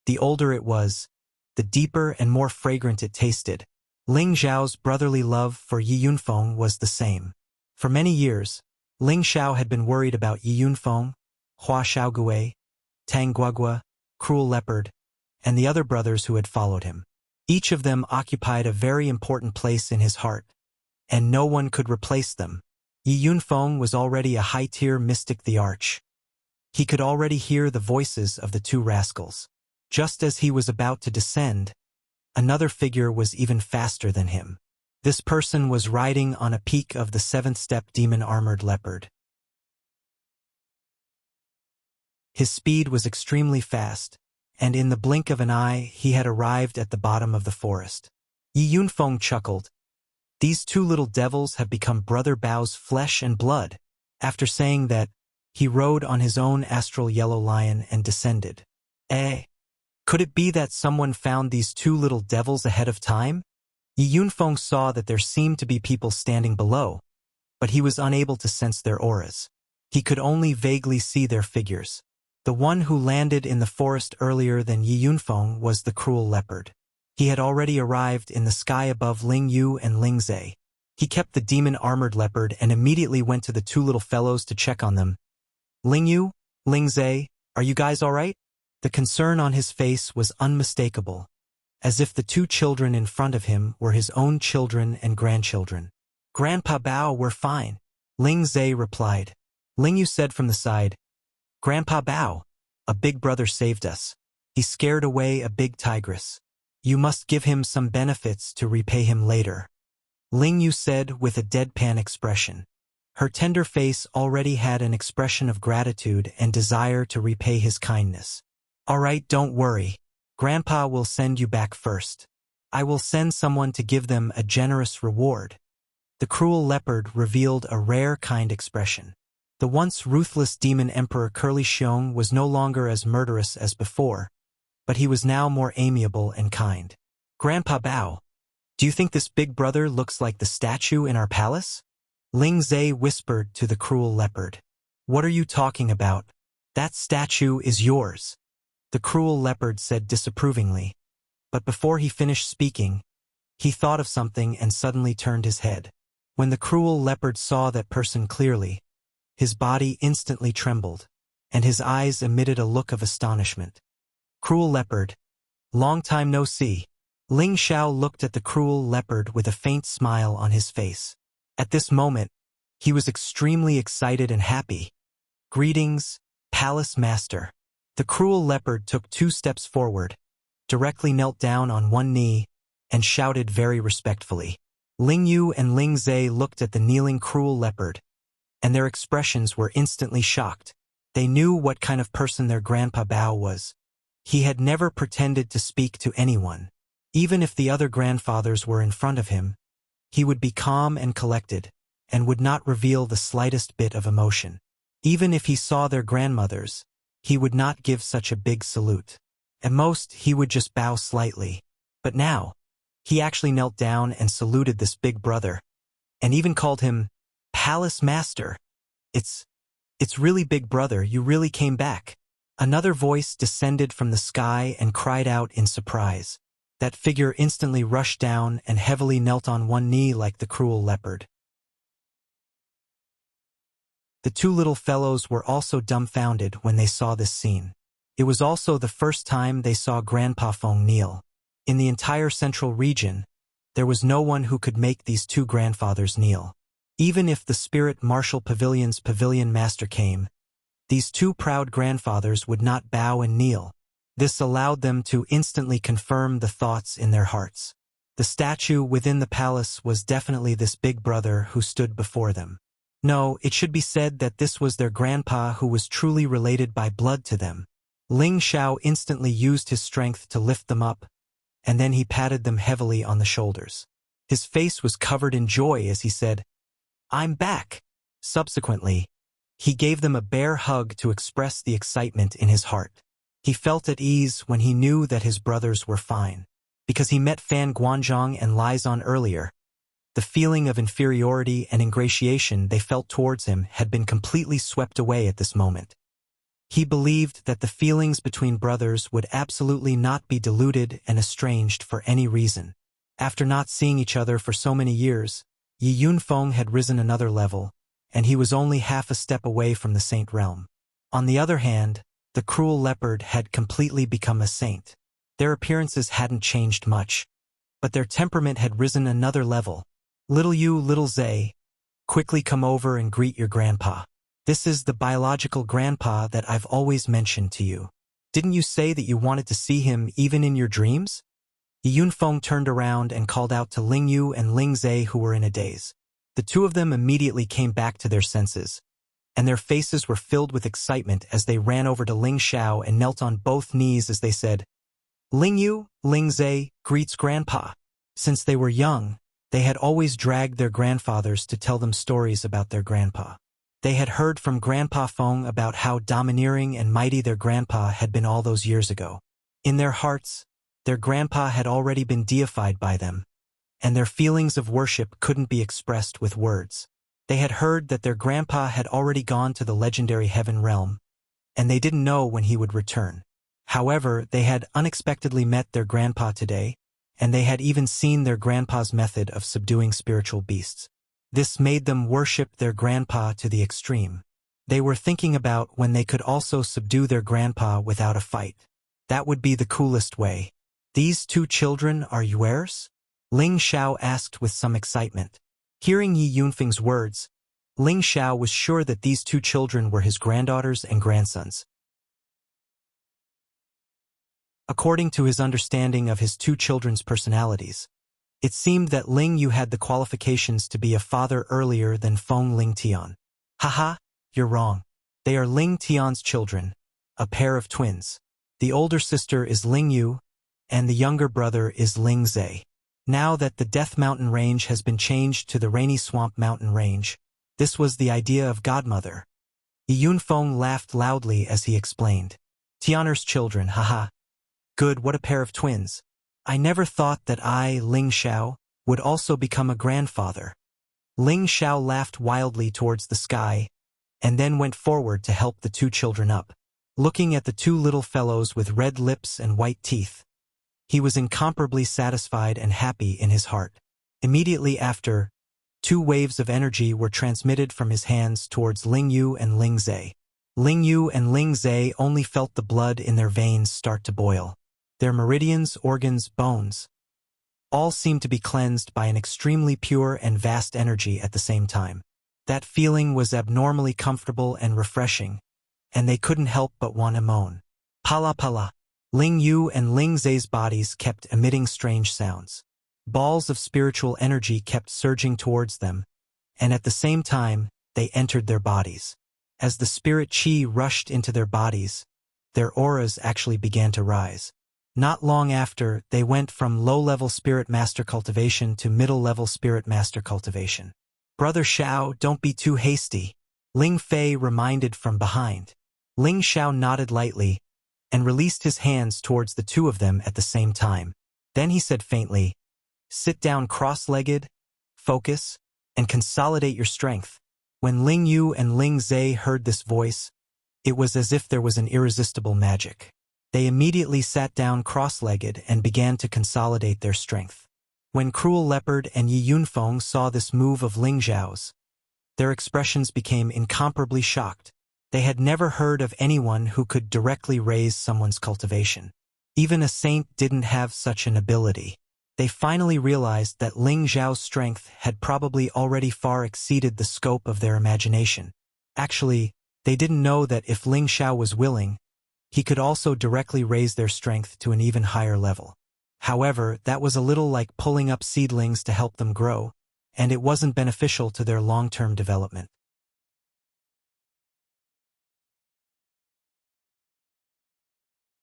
the older it was, the deeper and more fragrant it tasted. Ling Xiao's brotherly love for Yi Yunfeng was the same. For many years, Ling Xiao had been worried about Yi Yunfeng, Hua Xiaogui, Tang Guagua, Cruel Leopard, and the other brothers who had followed him. Each of them occupied a very important place in his heart, and no one could replace them. Yi Yunfeng was already a high-tier mystic the Arch. He could already hear the voices of the two rascals. Just as he was about to descend, another figure was even faster than him. This person was riding on a peak of the 7th-step demon-armored leopard. His speed was extremely fast, and in the blink of an eye he had arrived at the bottom of the forest. Yi Yunfeng chuckled. "These two little devils have become Brother Bao's flesh and blood." After saying that, he rode on his own astral yellow lion and descended. Could it be that someone found these two little devils ahead of time? Yi Yunfeng saw that there seemed to be people standing below, but he was unable to sense their auras. He could only vaguely see their figures. The one who landed in the forest earlier than Yi Yunfeng was the Cruel Leopard. He had already arrived in the sky above Ling Yu and Ling Zhe. He kept the demon-armored leopard and immediately went to the two little fellows to check on them. "Ling Yu, Ling Zhe, are you guys all right?" The concern on his face was unmistakable, as if the two children in front of him were his own children and grandchildren. "Grandpa Bao, we're fine," Ling Zhe replied. Ling Yu said from the side, "Grandpa Bao, a big brother saved us. He scared away a big tigress. You must give him some benefits to repay him later," Ling Yu said with a deadpan expression. Her tender face already had an expression of gratitude and desire to repay his kindness. "All right, don't worry. Grandpa will send you back first. I will send someone to give them a generous reward." The Cruel Leopard revealed a rare kind expression. The once ruthless demon emperor Curly Xiong was no longer as murderous as before, but he was now more amiable and kind. "Grandpa Bao, do you think this big brother looks like the statue in our palace?" Ling Zhe whispered to the Cruel Leopard. "What are you talking about? That statue is yours," the Cruel Leopard said disapprovingly. But before he finished speaking, He thought of something and suddenly turned his head. When the cruel leopard saw that person clearly, his body instantly trembled, and his eyes emitted a look of astonishment. Cruel leopard, long time no see. Ling Xiao looked at the cruel leopard with a faint smile on his face. At this moment, he was extremely excited and happy. Greetings, Palace Master. The cruel leopard took 2 steps forward, directly knelt down on one knee, and shouted very respectfully. Ling Yu and Ling Zhe looked at the kneeling cruel leopard, and their expressions were instantly shocked. They knew what kind of person their Grandpa Bao was. He had never pretended to speak to anyone. Even if the other grandfathers were in front of him, he would be calm and collected, and would not reveal the slightest bit of emotion. Even if he saw their grandmothers, he would not give such a big salute. At most, he would just bow slightly. But now, he actually knelt down and saluted this big brother, and even called him Palace Master. It's really big brother, you really came back. Another voice descended from the sky and cried out in surprise. That figure instantly rushed down and heavily knelt on one knee like the cruel leopard. The 2 little fellows were also dumbfounded when they saw this scene. It was also the first time they saw Grandpa Feng kneel. In the entire central region, there was no one who could make these 2 grandfathers kneel. Even if the Spirit Martial Pavilion's pavilion master came, these 2 proud grandfathers would not bow and kneel. This allowed them to instantly confirm the thoughts in their hearts. The statue within the palace was definitely this big brother who stood before them. No, it should be said that this was their grandpa who was truly related by blood to them. Ling Xiao instantly used his strength to lift them up, and then he patted them heavily on the shoulders. His face was covered in joy as he said, "I'm back." Subsequently, he gave them a bear hug to express the excitement in his heart. He felt at ease when he knew that his brothers were fine. Because he met Fan Guanzhong and Lizon earlier, the feeling of inferiority and ingratiation they felt towards him had been completely swept away at this moment. He believed that the feelings between brothers would absolutely not be diluted and estranged for any reason. After not seeing each other for so many years, Yi Yunfeng had risen another level, and he was only half a step away from the saint realm. On the other hand, the cruel leopard had completely become a saint. Their appearances hadn't changed much, but their temperament had risen another level. Little Yu, little Zhe, quickly come over and greet your grandpa. This is the biological grandpa that I've always mentioned to you. Didn't you say that you wanted to see him even in your dreams? Yi Yunfeng turned around and called out to Ling Yu and Ling Zhe, who were in a daze. The 2 of them immediately came back to their senses, and their faces were filled with excitement as they ran over to Ling Xiao and knelt on both knees as they said, "Ling Yu, Ling Zhe, greets Grandpa." Since they were young, they had always dragged their grandfathers to tell them stories about their grandpa. They had heard from Grandpa Feng about how domineering and mighty their grandpa had been all those years ago. In their hearts, their grandpa had already been deified by them, and their feelings of worship couldn't be expressed with words. They had heard that their grandpa had already gone to the legendary heaven realm, and they didn't know when he would return. However, they had unexpectedly met their grandpa today, and they had even seen their grandpa's method of subduing spiritual beasts. This made them worship their grandpa to the extreme. They were thinking about when they could also subdue their grandpa without a fight. That would be the coolest way. "These 2 children are yours?" Ling Xiao asked with some excitement. Hearing Yi Yunfeng's words, Ling Xiao was sure that these 2 children were his granddaughters and grandsons. According to his understanding of his 2 children's personalities, it seemed that Ling Yu had the qualifications to be a father earlier than Feng Ling Tian. Haha, you're wrong. They are Ling Tian's children, a pair of twins. The older sister is Ling Yu, and the younger brother is Ling Zhe. Now that the Death Mountain Range has been changed to the Rainy Swamp Mountain Range, this was the idea of Godmother. Yi Yunfeng laughed loudly as he explained. "Tianer's children, haha. Good, what a pair of twins. I never thought that I, Ling Xiao, would also become a grandfather." Ling Xiao laughed wildly towards the sky, and then went forward to help the 2 children up. Looking at the 2 little fellows with red lips and white teeth, He was incomparably satisfied and happy in his heart. Immediately after, 2 waves of energy were transmitted from his hands towards Ling Yu and Ling Zhe. Ling Yu and Ling Zhe only felt the blood in their veins start to boil. Their meridians, organs, bones, all seemed to be cleansed by an extremely pure and vast energy at the same time. That feeling was abnormally comfortable and refreshing, and they couldn't help but want to moan. Pala pala. Ling Yu and Ling Zhe's bodies kept emitting strange sounds. Balls of spiritual energy kept surging towards them, and at the same time, they entered their bodies. As the spirit chi rushed into their bodies, their auras actually began to rise. Not long after, they went from low-level spirit master cultivation to middle-level spirit master cultivation. Brother Xiao, don't be too hasty, Ling Fei reminded from behind. Ling Xiao nodded lightly and released his hands towards the 2 of them at the same time. Then he said faintly, "Sit down cross-legged, focus, and consolidate your strength." When Ling Yu and Ling Zhe heard this voice, it was as if there was an irresistible magic. They immediately sat down cross-legged and began to consolidate their strength. When Cruel Leopard and Yi Yunfeng saw this move of Ling Zhao's, their expressions became incomparably shocked. They had never heard of anyone who could directly raise someone's cultivation. Even a saint didn't have such an ability. They finally realized that Ling Zhao's strength had probably already far exceeded the scope of their imagination. Actually, they didn't know that if Ling Xiao was willing, he could also directly raise their strength to an even higher level. However, that was a little like pulling up seedlings to help them grow, and it wasn't beneficial to their long-term development.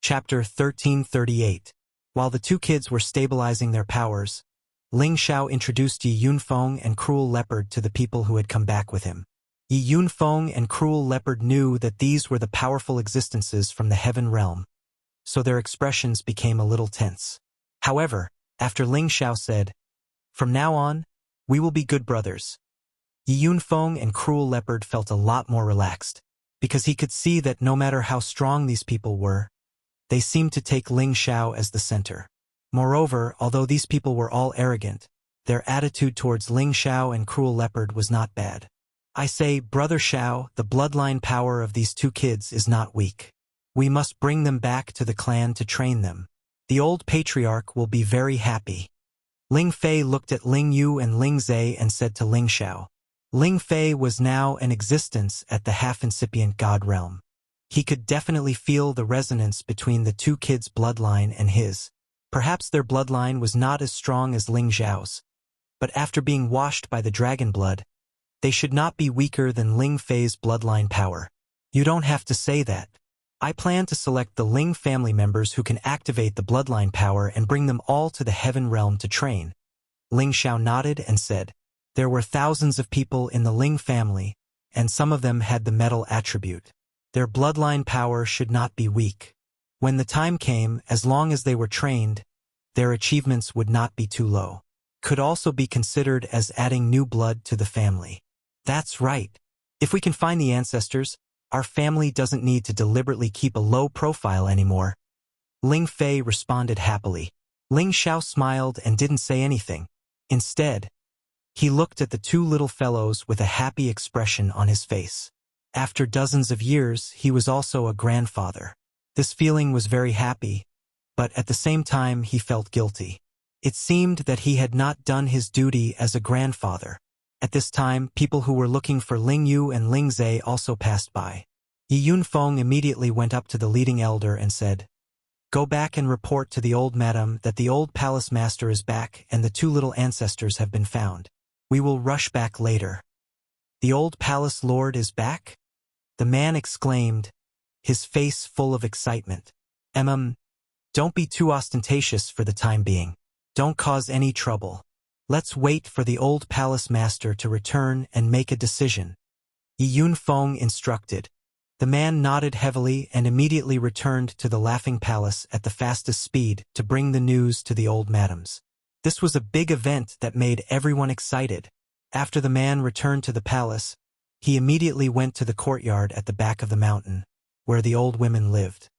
Chapter 1338. While the 2 kids were stabilizing their powers, Ling Xiao introduced Yi Yunfeng and Cruel Leopard to the people who had come back with him. Yi Yunfeng and Cruel Leopard knew that these were the powerful existences from the heaven realm, so their expressions became a little tense. However, after Ling Xiao said, "From now on, we will be good brothers," Yi Yunfeng and Cruel Leopard felt a lot more relaxed, because he could see that no matter how strong these people were, they seemed to take Ling Xiao as the center. Moreover, although these people were all arrogant, their attitude towards Ling Xiao and Cruel Leopard was not bad. "I say, Brother Xiao, the bloodline power of these 2 kids is not weak. We must bring them back to the clan to train them. The old patriarch will be very happy." Ling Fei looked at Ling Yu and Ling Zhe and said to Ling Xiao. Ling Fei was now in existence at the half-incipient god realm. He could definitely feel the resonance between the 2 kids' bloodline and his. Perhaps their bloodline was not as strong as Ling Zhao's, but after being washed by the dragon blood, they should not be weaker than Ling Fei's bloodline power. "You don't have to say that. I plan to select the Ling family members who can activate the bloodline power and bring them all to the heaven realm to train." Ling Xiao nodded and said, "There were thousands of people in the Ling family, and some of them had the metal attribute. Their bloodline power should not be weak. When the time came, as long as they were trained, their achievements would not be too low. Could also be considered as adding new blood to the family." "That's right. If we can find the ancestors, our family doesn't need to deliberately keep a low profile anymore." Ling Fei responded happily. Ling Xiao smiled and didn't say anything. Instead, he looked at the 2 little fellows with a happy expression on his face. After dozens of years, he was also a grandfather. This feeling was very happy, but at the same time he felt guilty. It seemed that he had not done his duty as a grandfather. At this time, people who were looking for Ling Yu and Ling Zhe also passed by. Yi Yunfeng immediately went up to the leading elder and said, "Go back and report to the old madam that the old palace master is back and the 2 little ancestors have been found. We will rush back later." "The old palace lord is back?" the man exclaimed, his face full of excitement. Don't be too ostentatious for the time being. Don't cause any trouble. Let's wait for the old palace master to return and make a decision," Yi Yunfeng instructed. The man nodded heavily and immediately returned to the Laughing Palace at the fastest speed to bring the news to the old madams. This was a big event that made everyone excited. After the man returned to the palace, he immediately went to the courtyard at the back of the mountain, where the old women lived.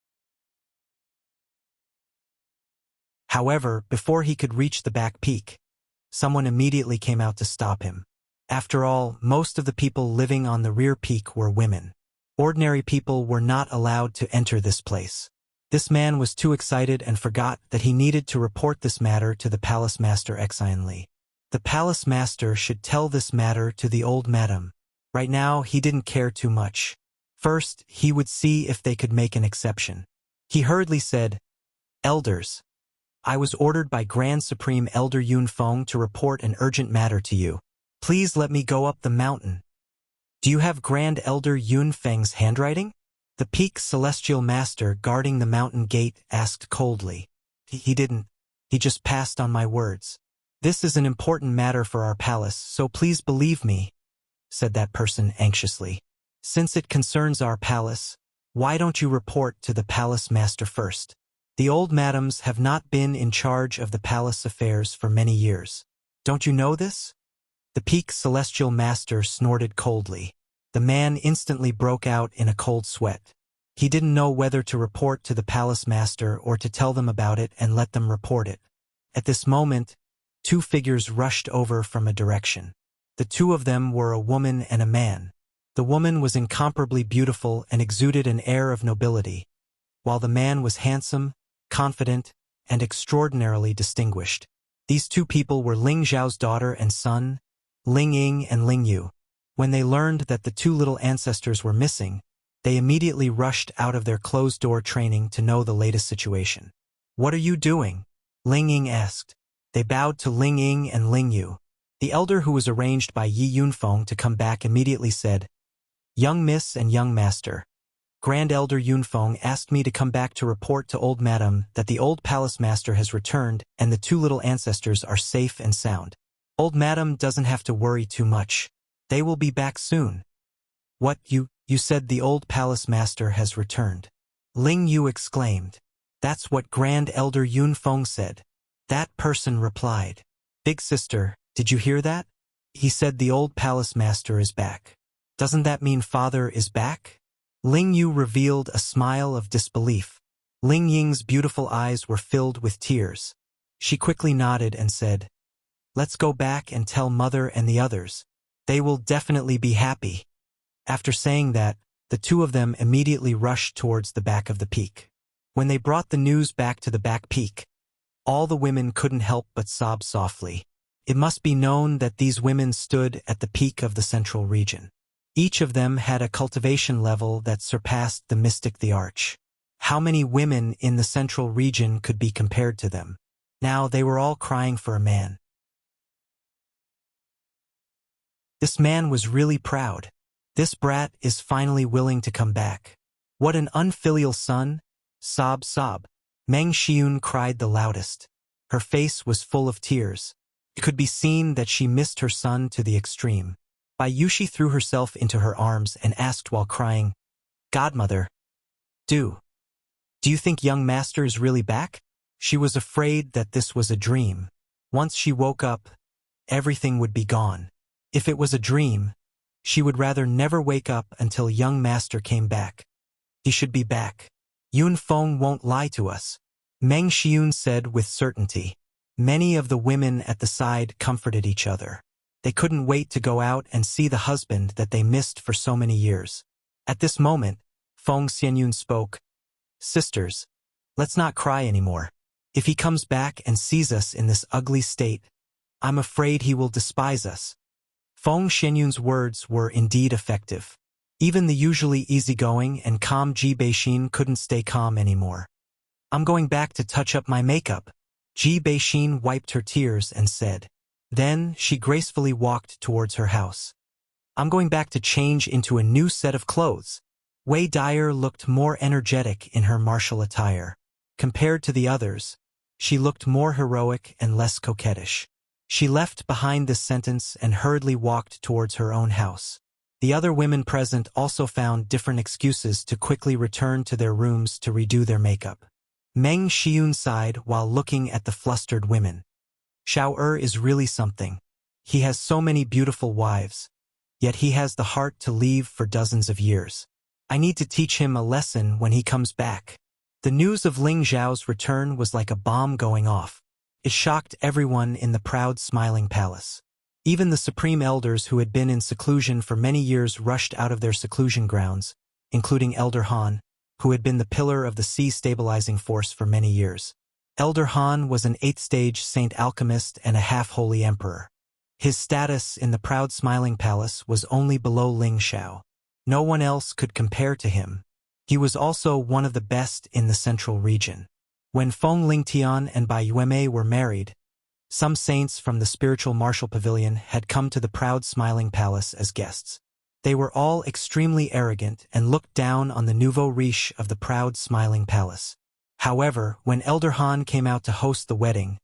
However, before he could reach the back peak, someone immediately came out to stop him. After all, most of the people living on the rear peak were women. Ordinary people were not allowed to enter this place. This man was too excited and forgot that he needed to report this matter to the palace master Exionly. The palace master should tell this matter to the old madam. Right now, he didn't care too much. First, he would see if they could make an exception. He hurriedly said, "Elders, I was ordered by Grand Supreme Elder Yun Feng to report an urgent matter to you. Please let me go up the mountain." "Do you have Grand Elder Yun Feng's handwriting?" The peak celestial master guarding the mountain gate asked coldly. He didn't. He just passed on my words. "This is an important matter for our palace, so please believe me," said that person anxiously. "Since it concerns our palace, why don't you report to the palace master first? The old madams have not been in charge of the palace affairs for many years. Don't you know this?" The peak celestial master snorted coldly. The man instantly broke out in a cold sweat. He didn't know whether to report to the palace master or to tell them about it and let them report it. At this moment, two figures rushed over from a direction. The two of them were a woman and a man. The woman was incomparably beautiful and exuded an air of nobility, while the man was handsome, confident, and extraordinarily distinguished. These two people were Ling Zhao's daughter and son, Ling Ying and Ling Yu. When they learned that the two little ancestors were missing, they immediately rushed out of their closed-door training to know the latest situation. "What are you doing?" Ling Ying asked. They bowed to Ling Ying and Ling Yu. The elder, who was arranged by Yi Yunfeng to come back, immediately said, "Young Miss and Young Master, Grand Elder Yunfeng asked me to come back to report to Old Madam that the old palace master has returned and the two little ancestors are safe and sound. Old Madam doesn't have to worry too much. They will be back soon." "What, you said the old palace master has returned?" Ling Yu exclaimed. "That's what Grand Elder Yunfeng said." That person replied, "Big sister, did you hear that? He said the old palace master is back. Doesn't that mean father is back?" Ling Yu revealed a smile of disbelief. Ling Ying's beautiful eyes were filled with tears. She quickly nodded and said, "Let's go back and tell mother and the others. They will definitely be happy." After saying that, the two of them immediately rushed towards the back of the peak. When they brought the news back to the back peak, all the women couldn't help but sob softly. It must be known that these women stood at the peak of the central region. Each of them had a cultivation level that surpassed the mystic the arch. How many women in the central region could be compared to them? Now they were all crying for a man. This man was really proud. This brat is finally willing to come back. What an unfilial son! Sob, sob. Meng Xiun cried the loudest. Her face was full of tears. It could be seen that she missed her son to the extreme. Bai Yushi threw herself into her arms and asked while crying, "Godmother, do you think young master is really back?" She was afraid that this was a dream. Once she woke up, everything would be gone. If it was a dream, she would rather never wake up until young master came back. He should be back. Yun Feng won't lie to us, Meng Xiun said with certainty. Many of the women at the side comforted each other. They couldn't wait to go out and see the husband that they missed for so many years. At this moment, Feng Xianyun spoke, "Sisters, let's not cry anymore. If he comes back and sees us in this ugly state, I'm afraid he will despise us." Feng Xianyun's words were indeed effective. Even the usually easygoing and calm Ji Beixin couldn't stay calm anymore. "I'm going back to touch up my makeup." Ji Beixin wiped her tears and said. Then she gracefully walked towards her house. "I'm going back to change into a new set of clothes." Wei Dyer looked more energetic in her martial attire. Compared to the others, she looked more heroic and less coquettish. She left behind this sentence and hurriedly walked towards her own house. The other women present also found different excuses to quickly return to their rooms to redo their makeup. Meng Xiun sighed while looking at the flustered women. Xiao is really something. He has so many beautiful wives, yet he has the heart to leave for dozens of years. I need to teach him a lesson when he comes back. The news of Ling Xiao's return was like a bomb going off. It shocked everyone in the proud smiling palace. Even the supreme elders who had been in seclusion for many years rushed out of their seclusion grounds, including Elder Han, who had been the pillar of the sea stabilizing force for many years. Elder Han was an 8th-stage saint alchemist and a half-holy emperor. His status in the proud smiling palace was only below Ling Xiao. No one else could compare to him. He was also one of the best in the central region. When Feng Lingtian and Bai Yuemei were married, some saints from the spiritual martial pavilion had come to the proud smiling palace as guests. They were all extremely arrogant and looked down on the nouveau riche of the proud smiling palace. However, when Elder Han came out to host the wedding,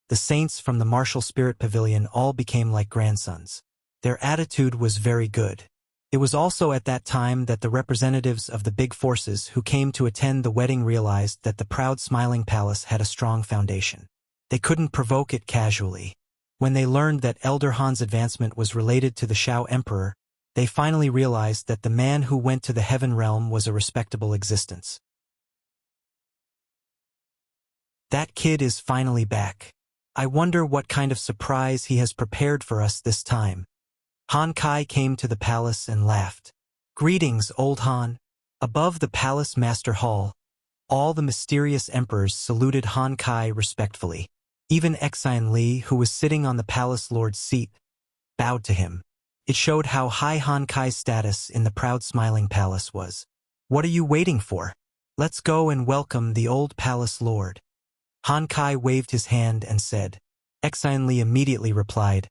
the saints from the martial spirit pavilion all became like grandsons. Their attitude was very good. It was also at that time that the representatives of the big forces who came to attend the wedding realized that the proud smiling palace had a strong foundation. They couldn't provoke it casually. When they learned that Elder Han's advancement was related to the Shao Emperor, they finally realized that the man who went to the heaven realm was a respectable existence. That kid is finally back. I wonder what kind of surprise he has prepared for us this time. Han Kai came to the palace and laughed. Greetings, old Han. Above the palace master hall, all the mysterious emperors saluted Han Kai respectfully. Even Exine Li, who was sitting on the palace lord's seat, bowed to him. It showed how high Han Kai's status in the proud smiling palace was. What are you waiting for? Let's go and welcome the old palace lord. Han Kai waved his hand and said. Exine Li immediately replied,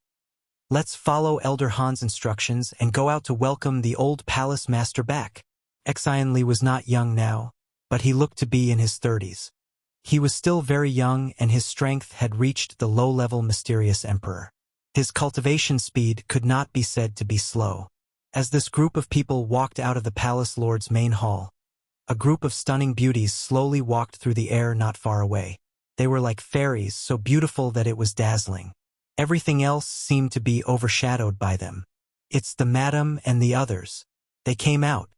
Let's follow Elder Han's instructions and go out to welcome the old palace master back. Exine Li was not young now, but he looked to be in his 30s. He was still very young and his strength had reached the low-level mysterious emperor. His cultivation speed could not be said to be slow. As this group of people walked out of the palace lord's main hall, a group of stunning beauties slowly walked through the air not far away. They were like fairies, so beautiful that it was dazzling. Everything else seemed to be overshadowed by them. It's the madam and the others. They came out.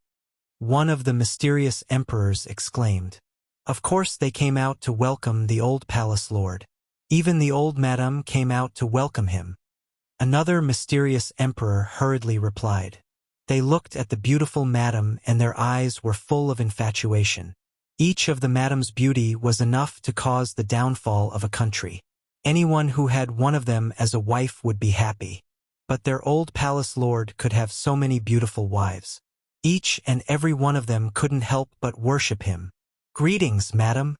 One of the mysterious emperors exclaimed. Of course they came out to welcome the old palace lord. Even the old madam came out to welcome him. Another mysterious emperor hurriedly replied. They looked at the beautiful madam and their eyes were full of infatuation. Each of the madam's beauty was enough to cause the downfall of a country. Anyone who had one of them as a wife would be happy. But their old palace lord could have so many beautiful wives. Each and every one of them couldn't help but worship him. Greetings, madam.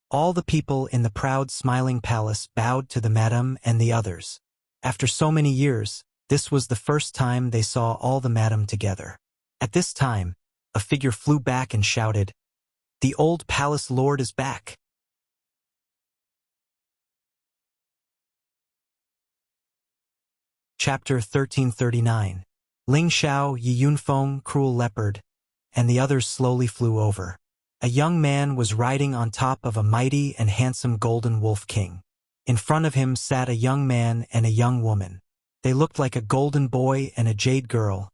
All the people in the proud smiling palace bowed to the madam and the others. After so many years, this was the first time they saw all the madam together. At this time, a figure flew back and shouted, The old palace lord is back. Chapter 1339. Ling Xiao, Yi Yunfeng, Cruel Leopard, and the others slowly flew over. A young man was riding on top of a mighty and handsome golden wolf king. In front of him sat a young man and a young woman. They looked like a golden boy and a jade girl,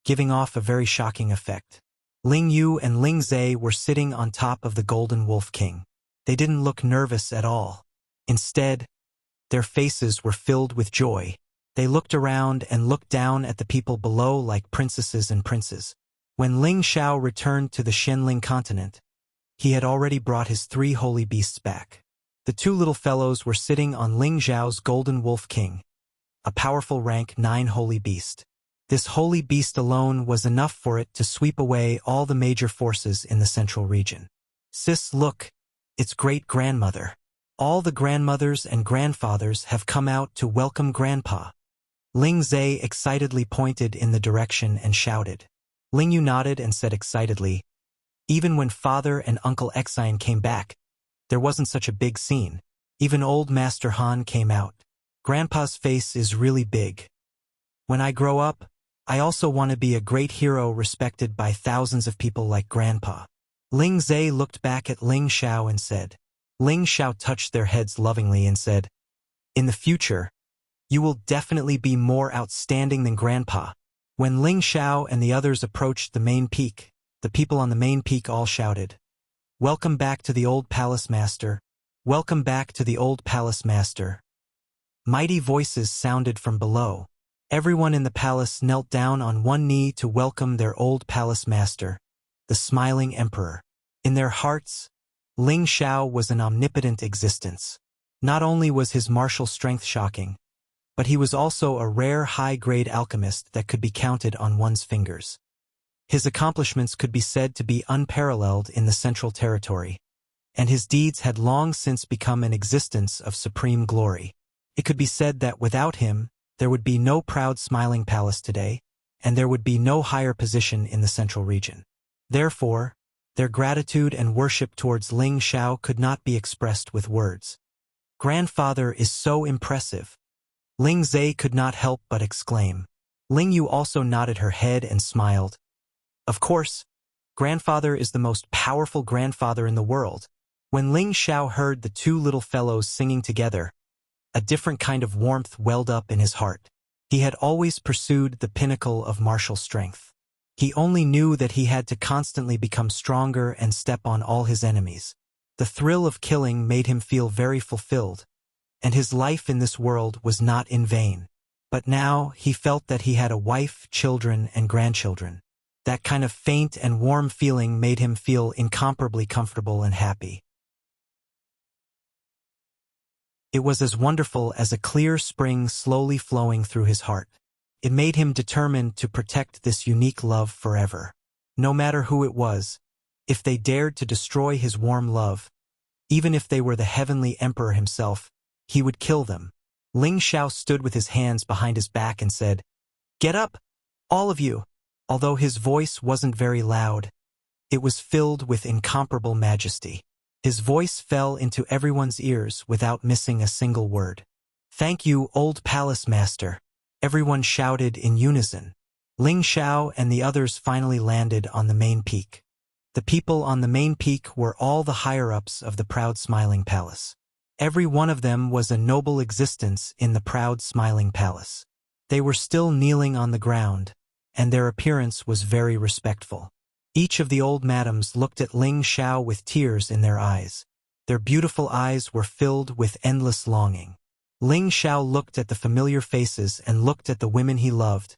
giving off a very shocking effect. Ling Yu and Ling Zhe were sitting on top of the golden wolf king. They didn't look nervous at all. Instead, their faces were filled with joy. They looked around and looked down at the people below like princesses and princes. When Ling Xiao returned to the Shenling continent, he had already brought his 3 holy beasts back. The 2 little fellows were sitting on Ling Xiao's golden wolf king, a powerful rank 9 holy beast. This holy beast alone was enough for it to sweep away all the major forces in the central region. Sis, look, it's great-grandmother. All the grandmothers and grandfathers have come out to welcome Grandpa. Ling Zhe excitedly pointed in the direction and shouted. Ling Yu nodded and said excitedly, Even when Father and Uncle Exine came back, there wasn't such a big scene. Even old Master Han came out. Grandpa's face is really big. When I grow up, I also want to be a great hero respected by thousands of people like Grandpa. Ling Zhe looked back at Ling Xiao and said. Ling Xiao touched their heads lovingly and said, In the future, you will definitely be more outstanding than Grandpa. When Ling Xiao and the others approached the main peak, the people on the main peak all shouted, Welcome back to the old palace, master. Welcome back to the old palace, master. Mighty voices sounded from below. Everyone in the palace knelt down on one knee to welcome their old palace master, the smiling emperor. In their hearts, Ling Xiao was an omnipotent existence. Not only was his martial strength shocking, but he was also a rare high-grade alchemist that could be counted on one's fingers. His accomplishments could be said to be unparalleled in the Central Territory, and his deeds had long since become an existence of supreme glory. It could be said that without him, there would be no proud smiling palace today, and there would be no higher position in the central region. Therefore, their gratitude and worship towards Ling Xiao could not be expressed with words. Grandfather is so impressive. Ling Zhe could not help but exclaim. Ling Yu also nodded her head and smiled. Of course, grandfather is the most powerful grandfather in the world. When Ling Xiao heard the two little fellows singing together, a different kind of warmth welled up in his heart. He had always pursued the pinnacle of martial strength. He only knew that he had to constantly become stronger and step on all his enemies. The thrill of killing made him feel very fulfilled, and his life in this world was not in vain. But now he felt that he had a wife, children, and grandchildren. That kind of faint and warm feeling made him feel incomparably comfortable and happy. It was as wonderful as a clear spring slowly flowing through his heart. It made him determined to protect this unique love forever. No matter who it was, if they dared to destroy his warm love, even if they were the heavenly emperor himself, he would kill them. Ling Xiao stood with his hands behind his back and said, "Get up, all of you." Although his voice wasn't very loud, it was filled with incomparable majesty. His voice fell into everyone's ears without missing a single word. "Thank you, old palace master," everyone shouted in unison. Ling Xiao and the others finally landed on the main peak. The people on the main peak were all the higher-ups of the proud smiling palace. Every one of them was a noble existence in the proud smiling palace. They were still kneeling on the ground, and their appearance was very respectful. Each of the old madams looked at Ling Xiao with tears in their eyes. Their beautiful eyes were filled with endless longing. Ling Xiao looked at the familiar faces and looked at the women he loved,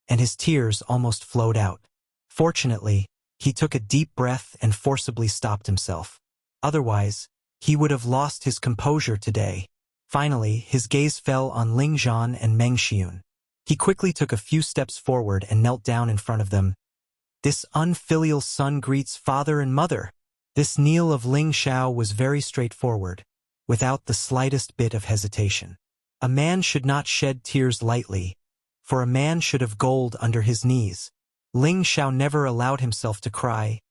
and his tears almost flowed out. Fortunately, he took a deep breath and forcibly stopped himself. Otherwise, he would have lost his composure today. Finally, his gaze fell on Ling Zhan and Meng Xiun. He quickly took a few steps forward and knelt down in front of them. This unfilial son greets father and mother. This kneel of Ling Xiao was very straightforward, without the slightest bit of hesitation. A man should not shed tears lightly, for a man should have gold under his knees. Ling Xiao never allowed himself to cry,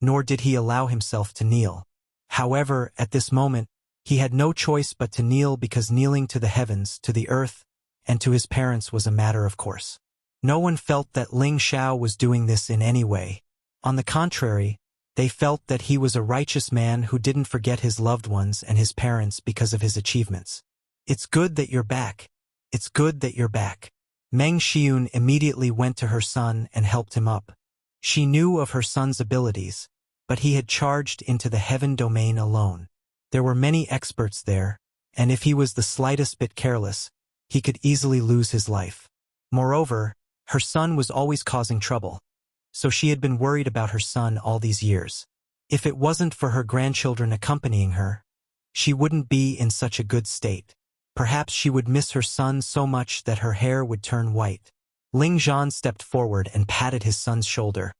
nor did he allow himself to kneel. However, at this moment, he had no choice but to kneel because kneeling to the heavens, to the earth, and to his parents was a matter of course. No one felt that Ling Xiao was doing this in any way. On the contrary, they felt that he was a righteous man who didn't forget his loved ones and his parents because of his achievements. "It's good that you're back. It's good that you're back." Meng Xiun immediately went to her son and helped him up. She knew of her son's abilities, but he had charged into the heaven domain alone. There were many experts there, and if he was the slightest bit careless, he could easily lose his life. Moreover, her son was always causing trouble, so she had been worried about her son all these years. If it wasn't for her grandchildren accompanying her, she wouldn't be in such a good state. Perhaps she would miss her son so much that her hair would turn white. Ling Zhan stepped forward and patted his son's shoulder.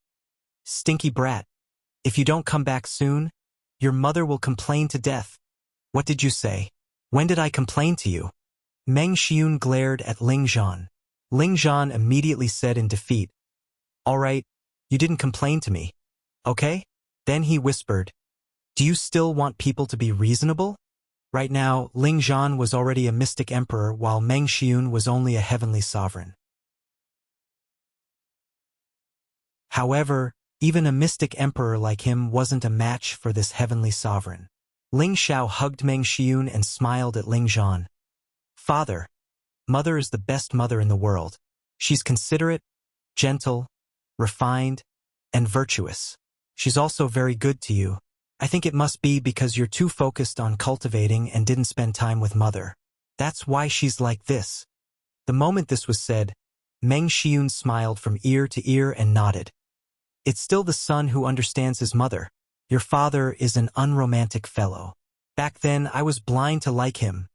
"Stinky brat. If you don't come back soon, your mother will complain to death." "What did you say? When did I complain to you?" Meng Xiun glared at Ling Zhan. Ling Zhan immediately said in defeat, "All right, you didn't complain to me. Okay?" Then he whispered, "Do you still want people to be reasonable?" Right now, Ling Zhan was already a mystic emperor while Meng Xiun was only a heavenly sovereign. However, even a mystic emperor like him wasn't a match for this heavenly sovereign. Ling Xiao hugged Meng Xiun and smiled at Ling Zhan. "Father, mother is the best mother in the world. She's considerate, gentle, refined, and virtuous. She's also very good to you. I think it must be because you're too focused on cultivating and didn't spend time with mother. That's why she's like this. The moment this was said, Meng Xiun smiled from ear to ear and nodded. It's still the son who understands his mother. Your father is an unromantic fellow. Back then I was blind to like him.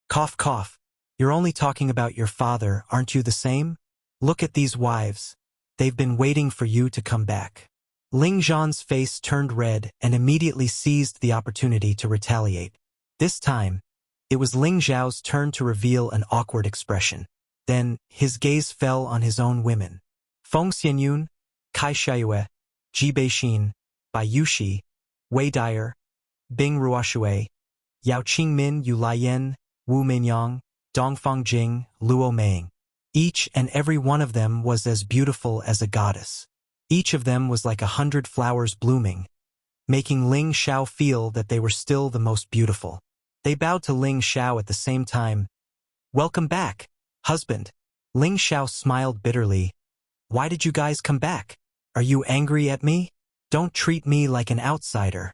Cough cough. You're only talking about your father, aren't you the same? Look at these wives. They've been waiting for you to come back. Ling Zhan's face turned red and immediately seized the opportunity to retaliate. This time, it was Ling Zhao's turn to reveal an awkward expression. Then, his gaze fell on his own women. Feng Xianyun, Kai Xiayue, Ji Beixin, Bai Yushi, Wei Dyer, Bing Ruoshui, Yao Qingmin, Yu Laiyan, Wu Mingyang, Dongfang Jing, Luo Meng. Each and every one of them was as beautiful as a goddess. Each of them was like 100 flowers blooming, making Ling Xiao feel that they were still the most beautiful. They bowed to Ling Xiao at the same time. Welcome back, husband. Ling Xiao smiled bitterly. Why did you guys come back? Are you angry at me? Don't treat me like an outsider.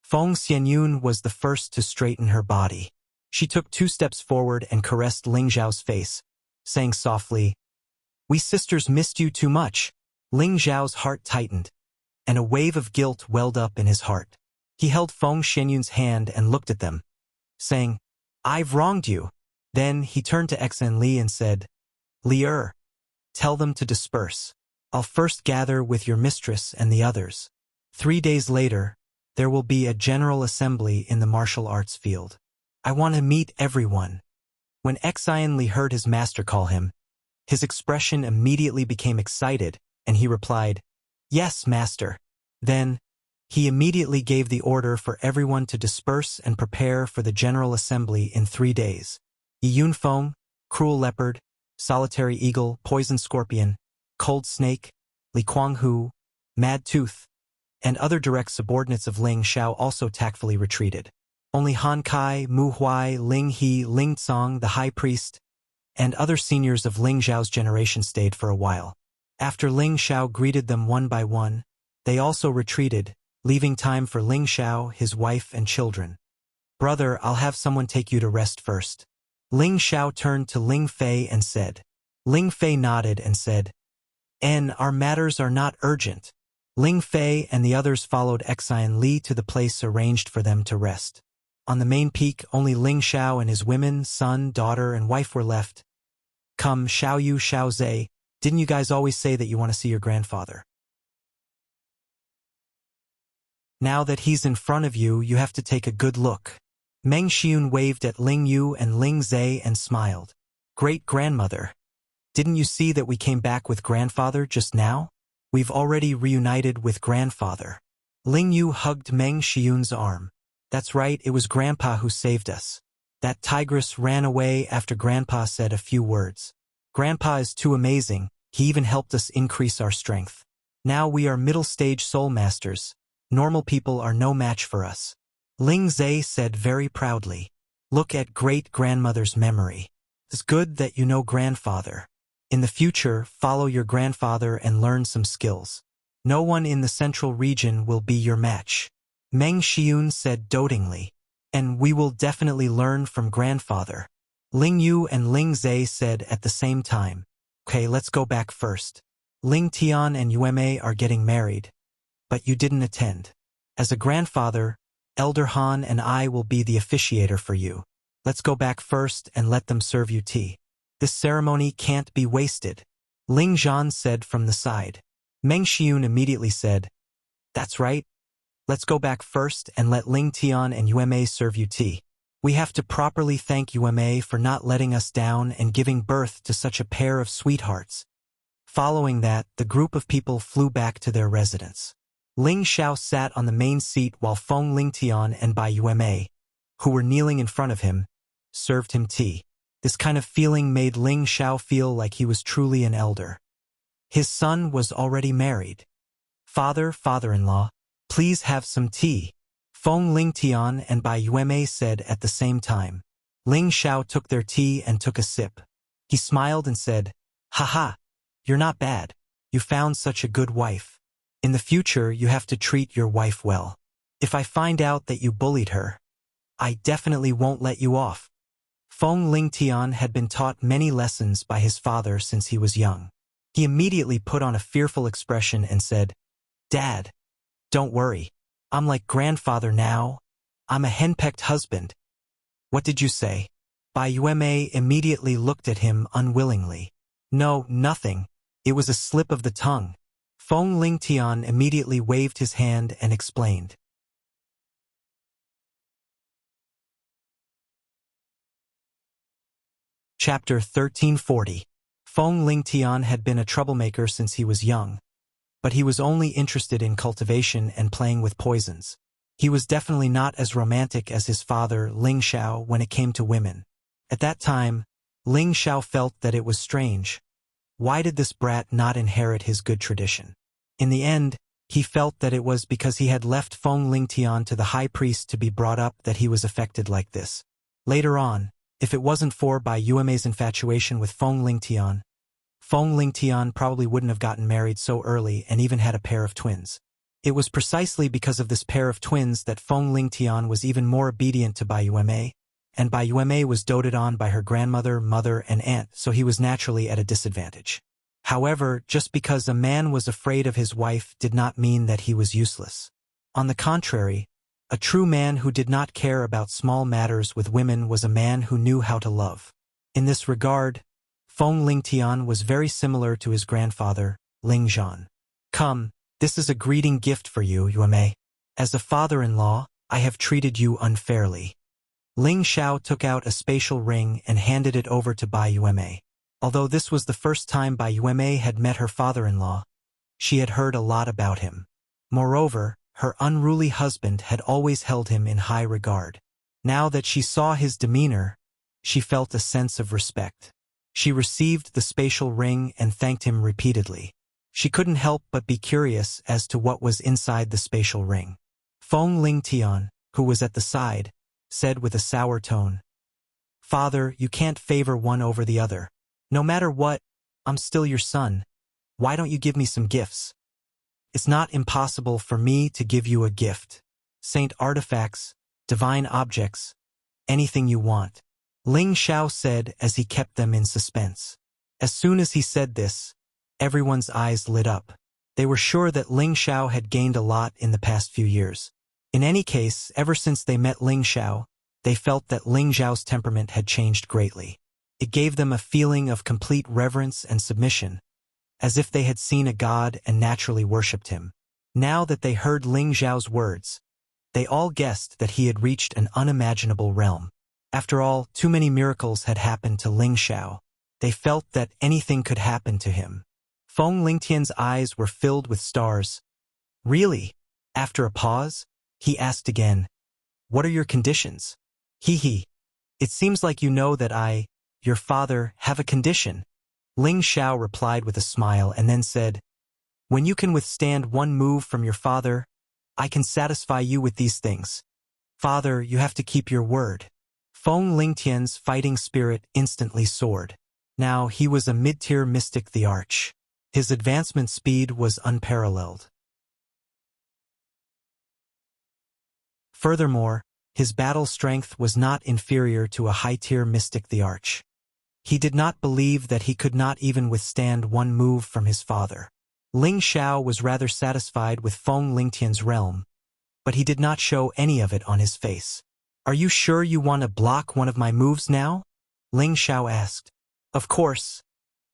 Feng Xianyun was the first to straighten her body. She took 2 steps forward and caressed Ling Xiao's face, saying softly, We sisters missed you too much. Ling Xiao's heart tightened, and a wave of guilt welled up in his heart. He held Feng Xianyun's hand and looked at them, saying, I've wronged you. Then he turned to Xen Li and said, Li Er, tell them to disperse. I'll first gather with your mistress and the others. 3 days later, there will be a general assembly in the martial arts field. I want to meet everyone. When Xen Li heard his master call him, his expression immediately became excited, and he replied, Yes, master. Then, he immediately gave the order for everyone to disperse and prepare for the General Assembly in 3 days. Yi Yunfeng, Cruel Leopard, Solitary Eagle, Poison Scorpion, Cold Snake, Li Kuanghu, Mad Tooth, and other direct subordinates of Ling Xiao also tactfully retreated. Only Han Kai, Mu Huai, Ling He, Ling Tsang, the High Priest, and other seniors of Ling Xiao's generation stayed for a while. After Ling Xiao greeted them one by one, they also retreated, leaving time for Ling Xiao, his wife, and children. Brother, I'll have someone take you to rest first. Ling Xiao turned to Ling Fei and said. Ling Fei nodded and said, Our matters are not urgent. Ling Fei and the others followed Xen Li to the place arranged for them to rest. On the main peak, only Ling Xiao and his women, son, daughter, and wife were left. Come, Xiao Yu, Xiao Zhe, didn't you guys always say that you want to see your grandfather? Now that he's in front of you, you have to take a good look. Meng Xiun waved at Ling Yu and Ling Zhe and smiled. Great-grandmother. Didn't you see that we came back with grandfather just now? We've already reunited with grandfather. Ling Yu hugged Meng Xiun's arm. That's right, it was Grandpa who saved us. That tigress ran away after Grandpa said a few words. Grandpa is too amazing, he even helped us increase our strength. Now we are middle-stage soul masters. Normal people are no match for us. Ling Zhe said very proudly. Look at great-grandmother's memory. It's good that you know grandfather. In the future, follow your grandfather and learn some skills. No one in the central region will be your match. Meng Xiun said dotingly. And we will definitely learn from grandfather. Ling Yu and Ling Zhe said at the same time. Okay, let's go back first. Ling Tian and Yueme are getting married. But you didn't attend. As a grandfather, Elder Han and I will be the officiator for you. Let's go back first and let them serve you tea. This ceremony can't be wasted. Ling Zhan said from the side. Meng Xiun immediately said, That's right. Let's go back first and let Ling Tian and Yueme serve you tea. We have to properly thank Yueme for not letting us down and giving birth to such a pair of sweethearts. Following that, the group of people flew back to their residence. Ling Xiao sat on the main seat while Feng Lingtian and Bai Yueme, who were kneeling in front of him, served him tea. This kind of feeling made Ling Xiao feel like he was truly an elder. His son was already married. Father-in-law, please have some tea. Feng Lingtian and Bai Yueme said at the same time. Ling Xiao took their tea and took a sip. He smiled and said, Haha, you're not bad. You found such a good wife. In the future, you have to treat your wife well. If I find out that you bullied her, I definitely won't let you off. Feng Lingtian had been taught many lessons by his father since he was young. He immediately put on a fearful expression and said, "Dad, don't worry. I'm like grandfather now. I'm a henpecked husband." "What did you say?" Bai Yuemei immediately looked at him unwillingly. "No, nothing. It was a slip of the tongue." Feng Lingtian immediately waved his hand and explained. Chapter 1340. Feng Lingtian had been a troublemaker since he was young, but he was only interested in cultivation and playing with poisons. He was definitely not as romantic as his father, Ling Xiao, when it came to women. At that time, Ling Xiao felt that it was strange. Why did this brat not inherit his good tradition? In the end, he felt that it was because he had left Feng Lingtian to the high priest to be brought up that he was affected like this. Later on, if it wasn't for Bai Yuemei's infatuation with Feng Lingtian probably wouldn't have gotten married so early and even had a pair of twins. It was precisely because of this pair of twins that Feng Lingtian was even more obedient to Bai Yuemei, and Bai Yuemei was doted on by her grandmother, mother, and aunt, so he was naturally at a disadvantage. However, just because a man was afraid of his wife did not mean that he was useless. On the contrary, a true man who did not care about small matters with women was a man who knew how to love. In this regard, Feng Lingtian was very similar to his grandfather, Ling Zhan. "Come, this is a greeting gift for you, Yuemei. As a father-in-law, I have treated you unfairly." Ling Xiao took out a spatial ring and handed it over to Bai Yuemei. Although this was the first time Bai Yuemei had met her father-in-law, she had heard a lot about him. Moreover, her unruly husband had always held him in high regard. Now that she saw his demeanor, she felt a sense of respect. She received the spatial ring and thanked him repeatedly. She couldn't help but be curious as to what was inside the spatial ring. Feng Lingtian, who was at the side, said with a sour tone, "Father, you can't favor one over the other. No matter what, I'm still your son. Why don't you give me some gifts?" "It's not impossible for me to give you a gift. Saint artifacts, divine objects, anything you want," Ling Xiao said as he kept them in suspense. As soon as he said this, everyone's eyes lit up. They were sure that Ling Xiao had gained a lot in the past few years. In any case, ever since they met Ling Xiao, they felt that Ling Xiao's temperament had changed greatly. It gave them a feeling of complete reverence and submission, as if they had seen a god and naturally worshipped him. Now that they heard Ling Xiao's words, they all guessed that he had reached an unimaginable realm. After all, too many miracles had happened to Ling Xiao. They felt that anything could happen to him. Feng Lingtian's eyes were filled with stars. "Really?" After a pause, he asked again, "What are your conditions?" "Hee. It seems like you know that I, your father, have a condition." Ling Xiao replied with a smile and then said, "When you can withstand one move from your father, I can satisfy you with these things. Father, you have to keep your word." Feng Lingtian's fighting spirit instantly soared. Now he was a mid-tier mystic the Arch. His advancement speed was unparalleled. Furthermore, his battle strength was not inferior to a high-tier mystic the Arch. He did not believe that he could not even withstand one move from his father. Ling Xiao was rather satisfied with Feng Lingtian's realm, but he did not show any of it on his face. "Are you sure you want to block one of my moves now?" Ling Xiao asked. "Of course.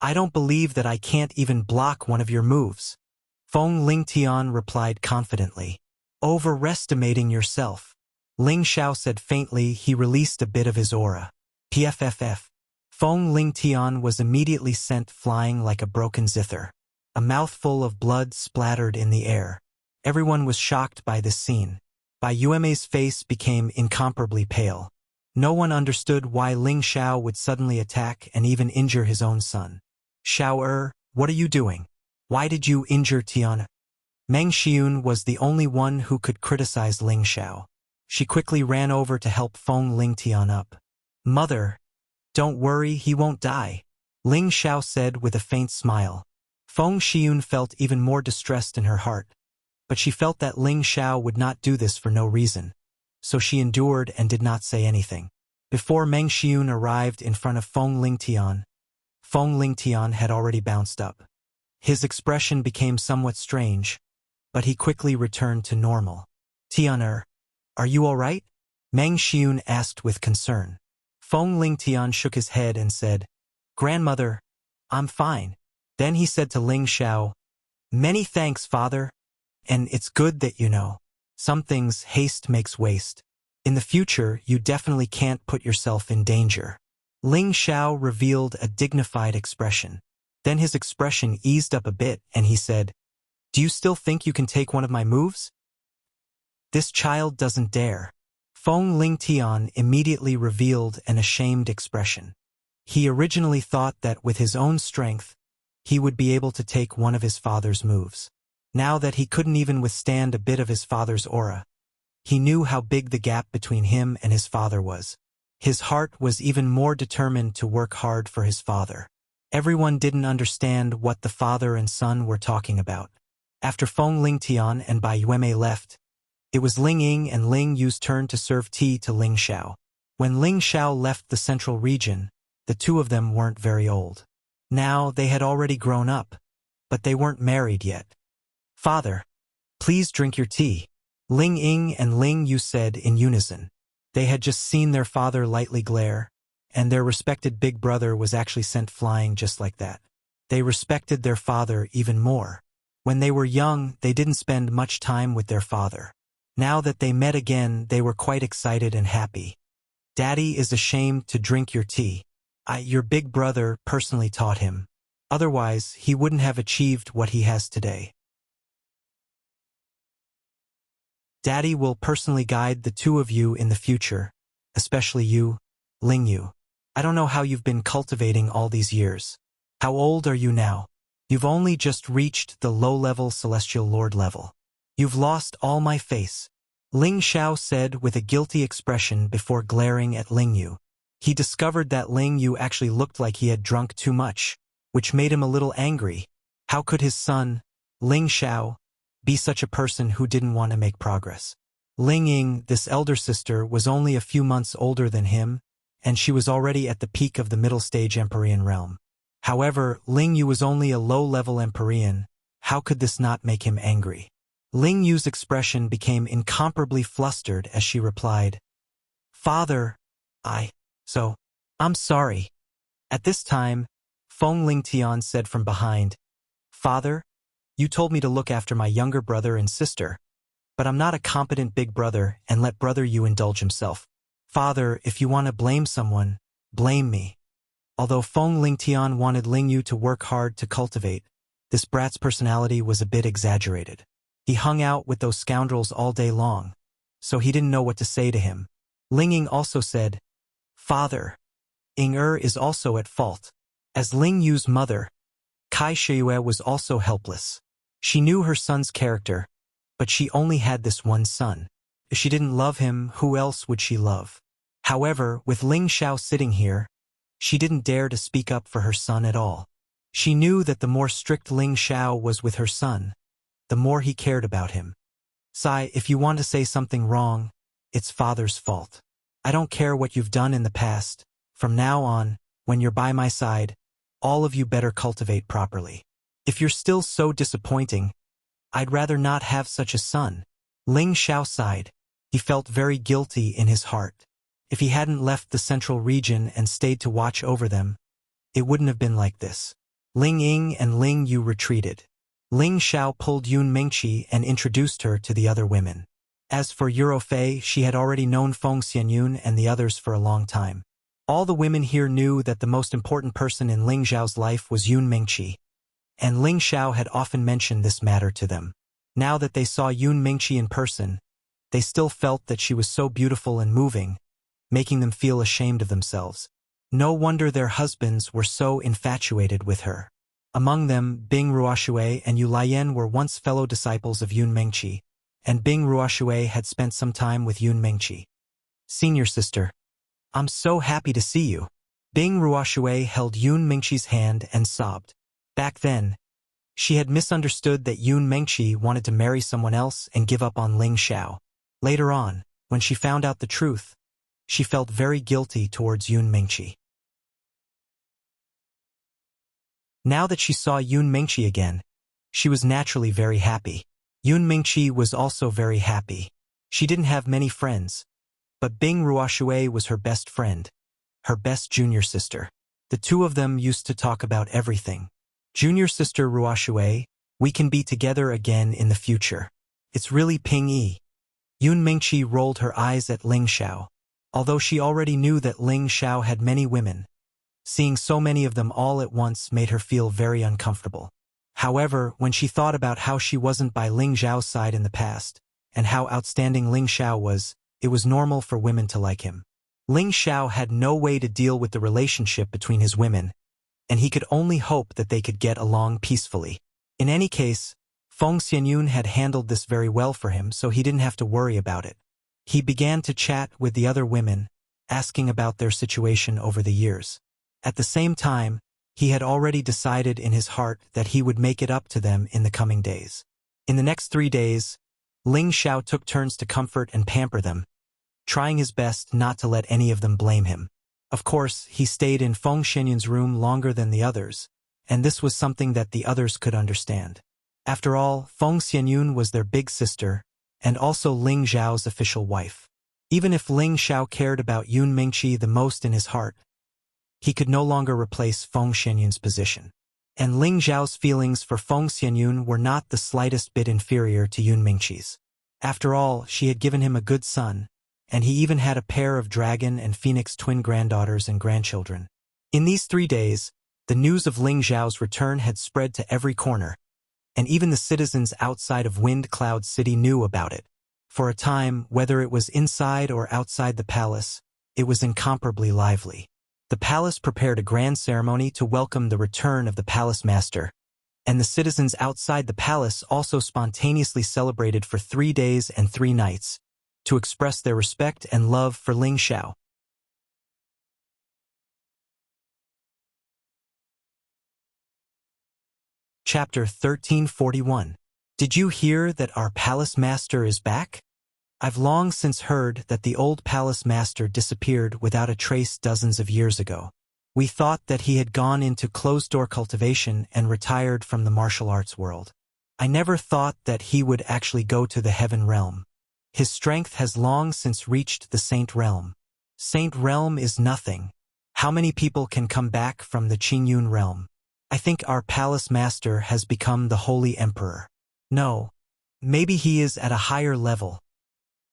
I don't believe that I can't even block one of your moves," Feng Lingtian replied confidently. "Overestimating yourself," Ling Xiao said faintly. He released a bit of his aura. PFFF. Feng Lingtian was immediately sent flying like a broken zither. A mouthful of blood splattered in the air. Everyone was shocked by this scene. Bai Yuemei's face became incomparably pale. No one understood why Ling Xiao would suddenly attack and even injure his own son. "Xiao what are you doing? Why did you injure Tiana?" Meng Xiun was the only one who could criticize Ling Xiao. She quickly ran over to help Feng Lingtian up. "Mother, don't worry, he won't die," Ling Xiao said with a faint smile. Feng Xiun felt even more distressed in her heart. But she felt that Ling Xiao would not do this for no reason, so she endured and did not say anything. Before Meng Xiun arrived in front of Feng Lingtian had already bounced up. His expression became somewhat strange, but he quickly returned to normal. Tian, are you all right? Meng Xiun asked with concern. Feng Lingtian shook his head and said, Grandmother, I'm fine. Then he said to Ling Xiao, Many thanks, father. And it's good that you know. Some things haste makes waste. In the future, you definitely can't put yourself in danger. Ling Xiao revealed a dignified expression. Then his expression eased up a bit and he said, Do you still think you can take one of my moves? This child doesn't dare. Feng Lingtian immediately revealed an ashamed expression. He originally thought that with his own strength, he would be able to take one of his father's moves. Now that he couldn't even withstand a bit of his father's aura, he knew how big the gap between him and his father was. His heart was even more determined to work hard for his father. Everyone didn't understand what the father and son were talking about. After Feng Lingtian and Bai Yuemei left, it was Ling Ying and Ling Yu's turn to serve tea to Ling Xiao. When Ling Xiao left the central region, the two of them weren't very old. Now they had already grown up, but they weren't married yet. Father, please drink your tea, Ling Ying and Ling Yu said in unison. They had just seen their father lightly glare, and their respected big brother was actually sent flying just like that. They respected their father even more. When they were young, they didn't spend much time with their father. Now that they met again, they were quite excited and happy. Daddy is ashamed to drink your tea. Your big brother personally taught him. Otherwise, he wouldn't have achieved what he has today. Daddy will personally guide the two of you in the future, especially you, Ling Yu. I don't know how you've been cultivating all these years. How old are you now? You've only just reached the low-level Celestial Lord level. You've lost all my face, Ling Xiao said with a guilty expression before glaring at Ling Yu. He discovered that Ling Yu actually looked like he had drunk too much, which made him a little angry. How could his son, Ling Xiao, be such a person who didn't want to make progress? Ling Ying, this elder sister, was only a few months older than him, and she was already at the peak of the middle-stage Empyrean realm. However, Ling Yu was only a low-level Empyrean. How could this not make him angry? Ling Yu's expression became incomparably flustered as she replied, Father, I'm sorry. At this time, Feng Lingtian said from behind, Father, you told me to look after my younger brother and sister, but I'm not a competent big brother and let brother Yu indulge himself. Father, if you want to blame someone, blame me. Although Feng Lingtian wanted Ling Yu to work hard to cultivate, this brat's personality was a bit exaggerated. He hung out with those scoundrels all day long, so he didn't know what to say to him. Ling Ying also said, Father, Ying is also at fault. As Ling Yu's mother, Kai Shiyue was also helpless. She knew her son's character, but she only had this one son. If she didn't love him, who else would she love? However, with Ling Xiao sitting here, she didn't dare to speak up for her son at all. She knew that the more strict Ling Xiao was with her son, the more he cared about him. Sai, if you want to say something wrong, it's father's fault. I don't care what you've done in the past. From now on, when you're by my side, all of you better cultivate properly. If you're still so disappointing, I'd rather not have such a son. Ling Xiao sighed. He felt very guilty in his heart. If he hadn't left the central region and stayed to watch over them, it wouldn't have been like this. Ling Ying and Ling Yu retreated. Ling Xiao pulled Yun Mingqi and introduced her to the other women. As for Eurofei, she had already known Feng Xianyun and the others for a long time. All the women here knew that the most important person in Ling Xiao's life was Yun Mingqi, and Ling Xiao had often mentioned this matter to them. Now that they saw Yun Mingqi in person, they still felt that she was so beautiful and moving, making them feel ashamed of themselves. No wonder their husbands were so infatuated with her. Among them, Bing Ruoxue and Yu Lian were once fellow disciples of Yun Mingqi, and Bing Ruoxue had spent some time with Yun Mingqi. Senior sister, I'm so happy to see you. Bing Ruoxue held Yun Mingqi's hand and sobbed. Back then, She had misunderstood that Yun Mengqi wanted to marry someone else and give up on Ling Xiao. Later on, when she found out the truth, she felt very guilty towards Yun Mengqi. Now that she saw Yun Mengqi again, she was naturally very happy. Yun Mengqi was also very happy. She didn't have many friends, but Bing Ruoshui was her best friend, her best junior sister. The two of them used to talk about everything. Junior sister Ruoshui, we can be together again in the future. It's really Ping-yi. Yun Mengqi rolled her eyes at Ling Xiao. Although she already knew that Ling Xiao had many women, seeing so many of them all at once made her feel very uncomfortable. However, when she thought about how she wasn't by Ling Xiao's side in the past, and how outstanding Ling Xiao was, it was normal for women to like him. Ling Xiao had no way to deal with the relationship between his women, and he could only hope that they could get along peacefully. In any case, Feng Xianyun had handled this very well for him, so he didn't have to worry about it. He began to chat with the other women, asking about their situation over the years. At the same time, he had already decided in his heart that he would make it up to them in the coming days. In the next 3 days, Ling Xiao took turns to comfort and pamper them, trying his best not to let any of them blame him. Of course, he stayed in Feng Xianyun's room longer than the others, and this was something that the others could understand. After all, Feng Xianyun was their big sister, and also Ling Xiao's official wife. Even if Ling Xiao cared about Yun Mengqi the most in his heart, he could no longer replace Feng Xianyun's position. And Ling Xiao's feelings for Feng Xianyun were not the slightest bit inferior to Yun Mengqi's. After all, she had given him a good son, and he even had a pair of dragon and phoenix twin granddaughters and grandchildren. In these 3 days, the news of Ling Xiao's return had spread to every corner, and even the citizens outside of Wind Cloud City knew about it. For a time, whether it was inside or outside the palace, it was incomparably lively. The palace prepared a grand ceremony to welcome the return of the palace master, and the citizens outside the palace also spontaneously celebrated for 3 days and 3 nights, to express their respect and love for Ling Xiao. Chapter 1341. Did you hear that our palace master is back? I've long since heard that the old palace master disappeared without a trace dozens of years ago. We thought that he had gone into closed-door cultivation and retired from the martial arts world. I never thought that he would actually go to the heaven realm. His strength has long since reached the Saint Realm. Saint Realm is nothing. How many people can come back from the Qingyun realm? I think our palace master has become the Holy Emperor. No, maybe he is at a higher level.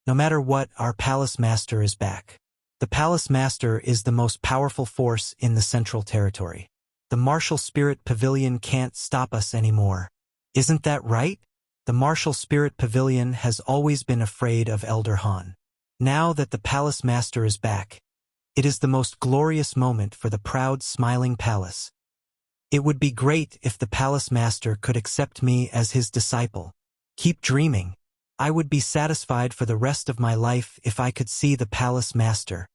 No matter what, our palace master is back. The palace master is the most powerful force in the Central Territory. The martial spirit pavilion can't stop us anymore. Isn't that right? The martial spirit pavilion has always been afraid of Elder Han. Now that the palace master is back, it is the most glorious moment for the proud, smiling palace. It would be great if the palace master could accept me as his disciple. Keep dreaming. I would be satisfied for the rest of my life if I could see the palace master.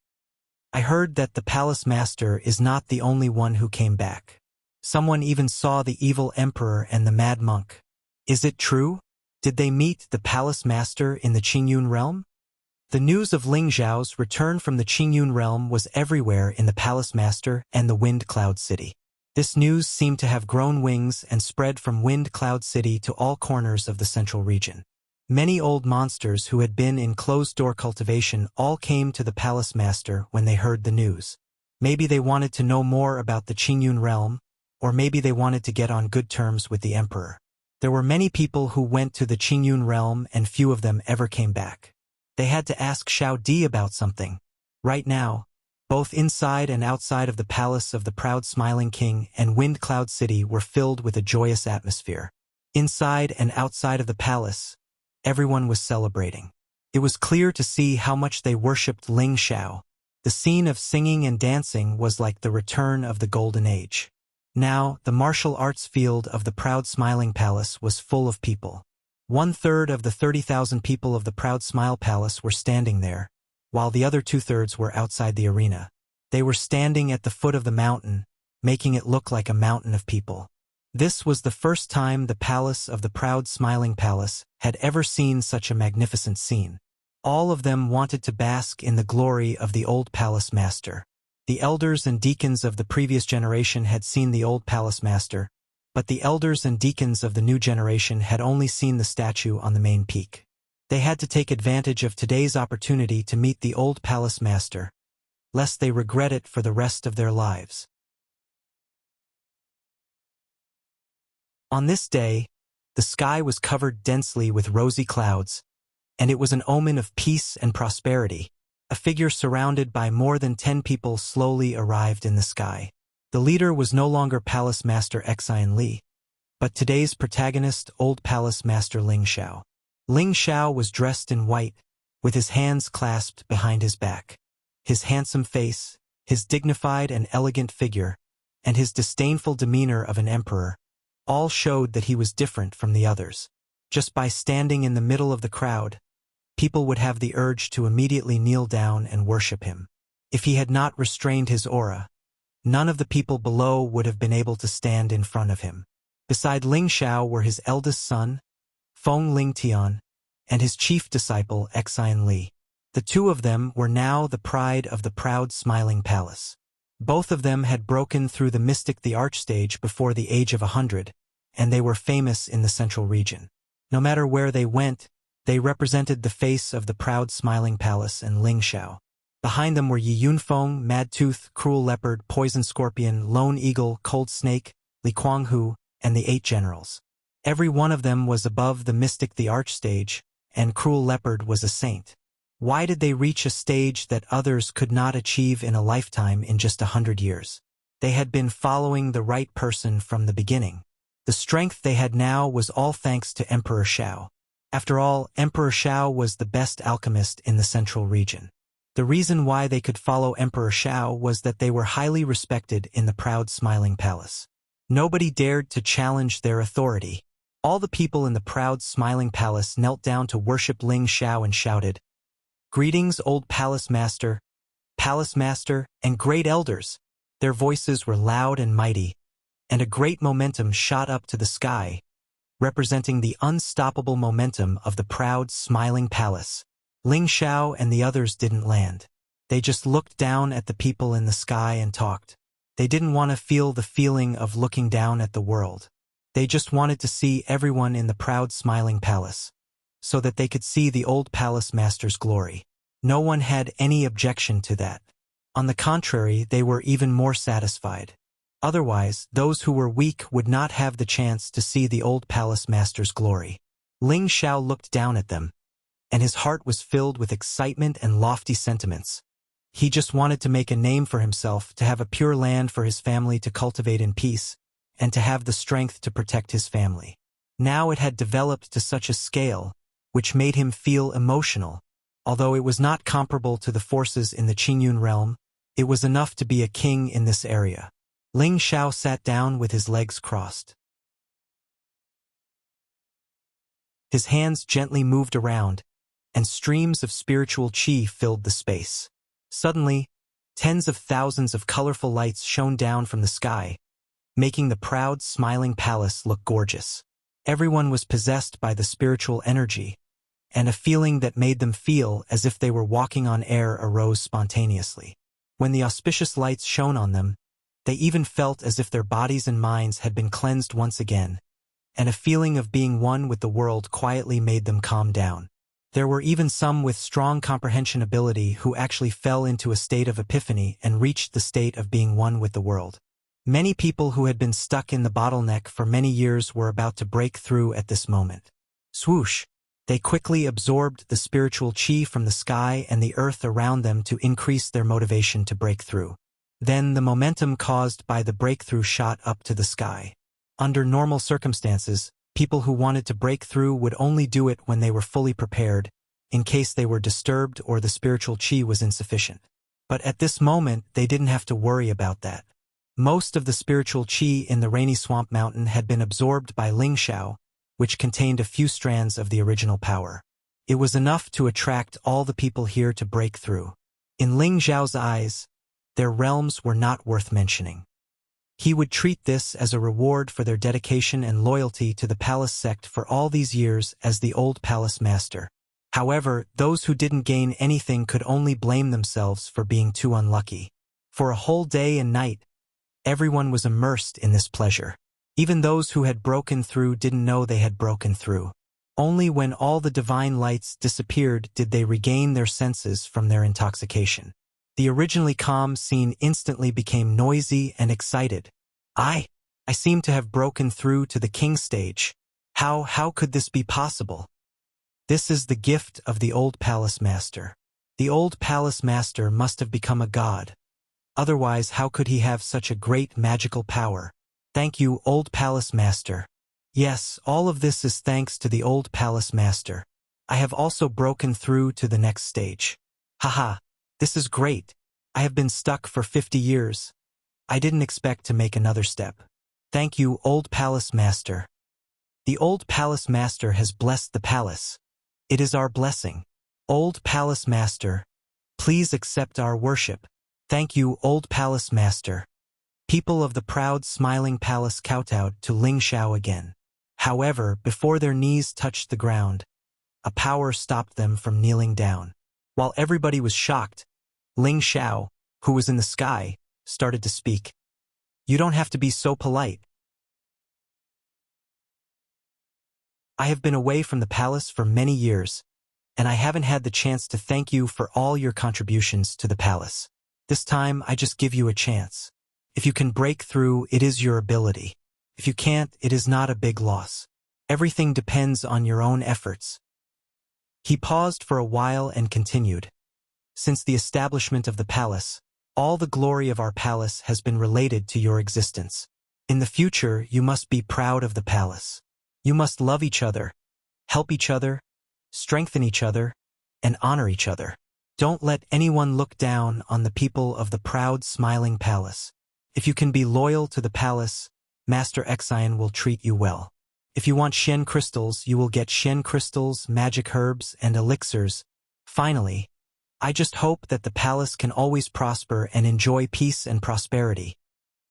I heard that the palace master is not the only one who came back. Someone even saw the evil emperor and the mad monk. Is it true? Did they meet the palace master in the Qingyun realm? The news of Ling Xiao's return from the Qingyun realm was everywhere in the palace master and the Wind Cloud City. This news seemed to have grown wings and spread from Wind Cloud City to all corners of the central region. Many old monsters who had been in closed-door cultivation all came to the palace master when they heard the news. Maybe they wanted to know more about the Qingyun realm, or maybe they wanted to get on good terms with the emperor. There were many people who went to the Qingyun realm and few of them ever came back. They had to ask Xiao Di about something. Right now, both inside and outside of the palace of the proud smiling king and Wind Cloud City were filled with a joyous atmosphere. Inside and outside of the palace, everyone was celebrating. It was clear to see how much they worshipped Ling Xiao. The scene of singing and dancing was like the return of the Golden Age. Now, the martial arts field of the proud smiling palace was full of people. 1/3 of the 30,000 people of the proud smile palace were standing there, while the other 2/3 were outside the arena. They were standing at the foot of the mountain, making it look like a mountain of people. This was the first time the palace of the proud smiling palace had ever seen such a magnificent scene. All of them wanted to bask in the glory of the old palace master. The elders and deacons of the previous generation had seen the old palace master, but the elders and deacons of the new generation had only seen the statue on the main peak. They had to take advantage of today's opportunity to meet the old palace master, lest they regret it for the rest of their lives. On this day, the sky was covered densely with rosy clouds, and it was an omen of peace and prosperity. A figure surrounded by more than 10 people slowly arrived in the sky. The leader was no longer Palace Master Xian Li, but today's protagonist, Old Palace Master Ling Xiao. Ling Xiao was dressed in white, with his hands clasped behind his back. His handsome face, his dignified and elegant figure, and his disdainful demeanor of an emperor, all showed that he was different from the others. Just by standing in the middle of the crowd, people would have the urge to immediately kneel down and worship him. If he had not restrained his aura, none of the people below would have been able to stand in front of him. Beside Ling Xiao were his eldest son, Feng Lingtian, and his chief disciple Xian Li. The two of them were now the pride of the proud smiling palace. Both of them had broken through the mystic the archstage before the age of 100, and they were famous in the central region. No matter where they went, they represented the face of the proud smiling palace and Ling Xiao. Behind them were Yi Yunfeng, Mad Tooth, Cruel Leopard, Poison Scorpion, Lone Eagle, Cold Snake, Li Kuanghu, and the 8 generals. Every one of them was above the mystic the archstage, and Cruel Leopard was a saint. Why did they reach a stage that others could not achieve in a lifetime in just 100 years? They had been following the right person from the beginning. The strength they had now was all thanks to Emperor Xiao. After all, Emperor Xiao was the best alchemist in the central region. The reason why they could follow Emperor Xiao was that they were highly respected in the proud smiling palace. Nobody dared to challenge their authority. All the people in the proud smiling palace knelt down to worship Ling Xiao and shouted, "Greetings, old palace master, and great elders." Their voices were loud and mighty, and a great momentum shot up to the sky, representing the unstoppable momentum of the proud smiling palace. Ling Xiao and the others didn't land. They just looked down at the people in the sky and talked. They didn't want to feel the feeling of looking down at the world. They just wanted to see everyone in the proud smiling palace, so that they could see the old palace master's glory. No one had any objection to that. On the contrary, they were even more satisfied. Otherwise, those who were weak would not have the chance to see the old palace master's glory. Ling Xiao looked down at them, and his heart was filled with excitement and lofty sentiments. He just wanted to make a name for himself, to have a pure land for his family to cultivate in peace, and to have the strength to protect his family. Now it had developed to such a scale, which made him feel emotional. Although it was not comparable to the forces in the Qingyun realm, it was enough to be a king in this area. Ling Xiao sat down with his legs crossed. His hands gently moved around, and streams of spiritual qi filled the space. Suddenly, tens of thousands of colorful lights shone down from the sky, making the proud, smiling palace look gorgeous. Everyone was possessed by the spiritual energy, and a feeling that made them feel as if they were walking on air arose spontaneously. When the auspicious lights shone on them, they even felt as if their bodies and minds had been cleansed once again, and a feeling of being one with the world quietly made them calm down. There were even some with strong comprehension ability who actually fell into a state of epiphany and reached the state of being one with the world. Many people who had been stuck in the bottleneck for many years were about to break through at this moment. Swoosh! They quickly absorbed the spiritual qi from the sky and the earth around them to increase their motivation to break through. Then the momentum caused by the breakthrough shot up to the sky. Under normal circumstances, people who wanted to break through would only do it when they were fully prepared, in case they were disturbed or the spiritual qi was insufficient. But at this moment, they didn't have to worry about that. Most of the spiritual qi in the rainy swamp mountain had been absorbed by Ling Xiao, which contained a few strands of the original power. It was enough to attract all the people here to break through. In Ling Xiao's eyes, their realms were not worth mentioning. He would treat this as a reward for their dedication and loyalty to the palace sect for all these years as the old palace master. However, those who didn't gain anything could only blame themselves for being too unlucky. For a whole day and night, everyone was immersed in this pleasure. Even those who had broken through didn't know they had broken through. Only when all the divine lights disappeared did they regain their senses from their intoxication. The originally calm scene instantly became noisy and excited. I seem to have broken through to the king stage. How could this be possible? This is the gift of the old palace master. The old palace master must have become a god. Otherwise, how could he have such a great magical power? Thank you, old palace master. Yes, all of this is thanks to the old palace master. I have also broken through to the next stage. Haha, this is great. I have been stuck for 50 years. I didn't expect to make another step. Thank you, old palace master. The old palace master has blessed the palace. It is our blessing. Old palace master, please accept our worship. Thank you, old palace master. People of the proud, smiling palace kowtowed to Ling Xiao again. However, before their knees touched the ground, a power stopped them from kneeling down. While everybody was shocked, Ling Xiao, who was in the sky, started to speak. You don't have to be so polite. I have been away from the palace for many years, and I haven't had the chance to thank you for all your contributions to the palace. This time, I just give you a chance. If you can break through, it is your ability. If you can't, it is not a big loss. Everything depends on your own efforts. He paused for a while and continued. Since the establishment of the palace, all the glory of our palace has been related to your existence. In the future, you must be proud of the palace. You must love each other, help each other, strengthen each other, and honor each other. Don't let anyone look down on the people of the proud, smiling palace. If you can be loyal to the palace, Master Xian will treat you well. If you want Shen crystals, you will get Shen crystals, magic herbs, and elixirs. Finally, I just hope that the palace can always prosper and enjoy peace and prosperity.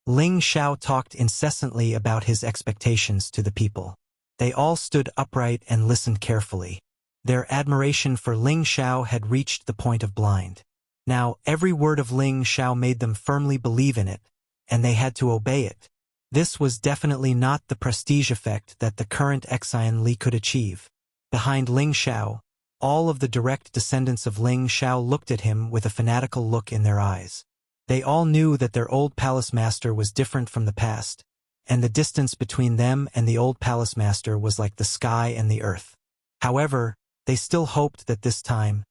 Ling Xiao talked incessantly about his expectations to the people. They all stood upright and listened carefully. Their admiration for Ling Xiao had reached the point of blind. Now, every word of Ling Xiao made them firmly believe in it, and they had to obey it. This was definitely not the prestige effect that the current Xian Li could achieve. Behind Ling Xiao, all of the direct descendants of Ling Xiao looked at him with a fanatical look in their eyes. They all knew that their old palace master was different from the past, and the distance between them and the old palace master was like the sky and the earth. However, they still hoped that this time,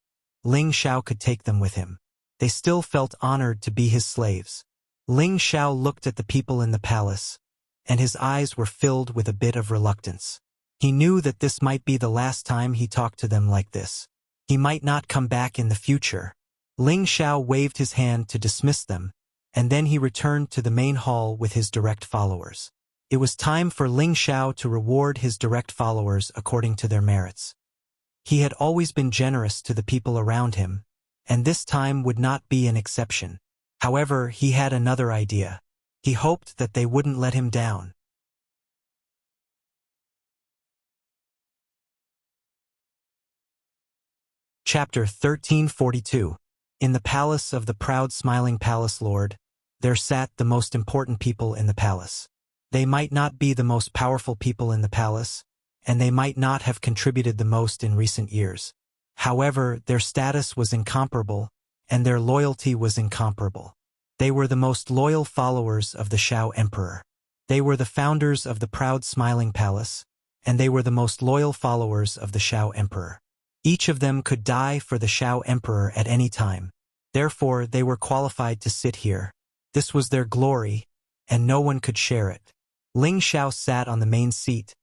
Ling Xiao could take them with him. They still felt honored to be his slaves. Ling Xiao looked at the people in the palace, and his eyes were filled with a bit of reluctance. He knew that this might be the last time he talked to them like this. He might not come back in the future. Ling Xiao waved his hand to dismiss them, and then he returned to the main hall with his direct followers. It was time for Ling Xiao to reward his direct followers according to their merits. He had always been generous to the people around him, and this time would not be an exception. However, he had another idea. He hoped that they wouldn't let him down. Chapter 1342. In the palace of the proud smiling palace lord, there sat the most important people in the palace. They might not be the most powerful people in the palace, and they might not have contributed the most in recent years. However, their status was incomparable, and their loyalty was incomparable. They were the most loyal followers of the Shao Emperor. They were the founders of the proud smiling palace, and they were the most loyal followers of the Shao Emperor. Each of them could die for the Shao Emperor at any time. Therefore, they were qualified to sit here. This was their glory, and no one could share it. Ling Xiao sat on the main seat,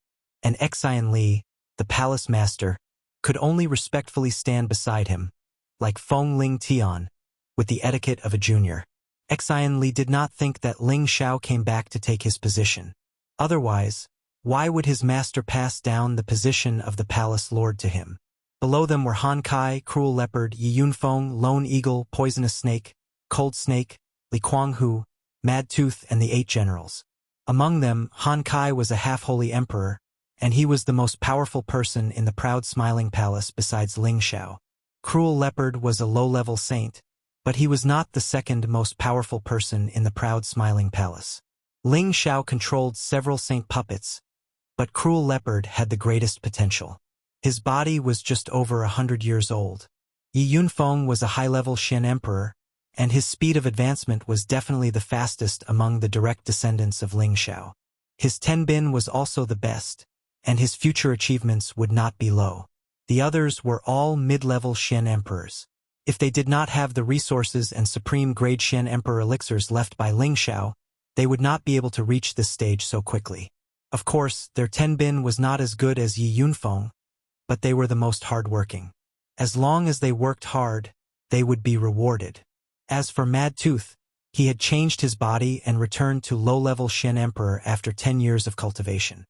and Xian Li, the palace master, could only respectfully stand beside him, like Feng Ling Tian, with the etiquette of a junior. Xian Li did not think that Ling Xiao came back to take his position. Otherwise, why would his master pass down the position of the palace lord to him? Below them were Han Kai, Cruel Leopard, Yi Yunfeng, Lone Eagle, Poisonous Snake, Cold Snake, Li Kuanghu, Mad Tooth, and the 8 generals. Among them, Han Kai was a half-holy emperor, and he was the most powerful person in the proud smiling palace besides Ling Xiao. Cruel Leopard was a low-level saint, but he was not the second most powerful person in the proud smiling palace. Ling Xiao controlled several saint puppets, but Cruel Leopard had the greatest potential. His body was just over 100 years old. Yi Yunfeng was a high-level Shen emperor, and his speed of advancement was definitely the fastest among the direct descendants of Ling Xiao. His Tenbin was also the best, and his future achievements would not be low. The others were all mid-level Shen emperors. If they did not have the resources and supreme-grade Shen emperor elixirs left by Ling Xiao, they would not be able to reach this stage so quickly. Of course, their Tenbin was not as good as Yi Yunfeng, but they were the most hard-working. As long as they worked hard, they would be rewarded. As for Mad Tooth, he had changed his body and returned to low-level Shen Emperor after 10 years of cultivation.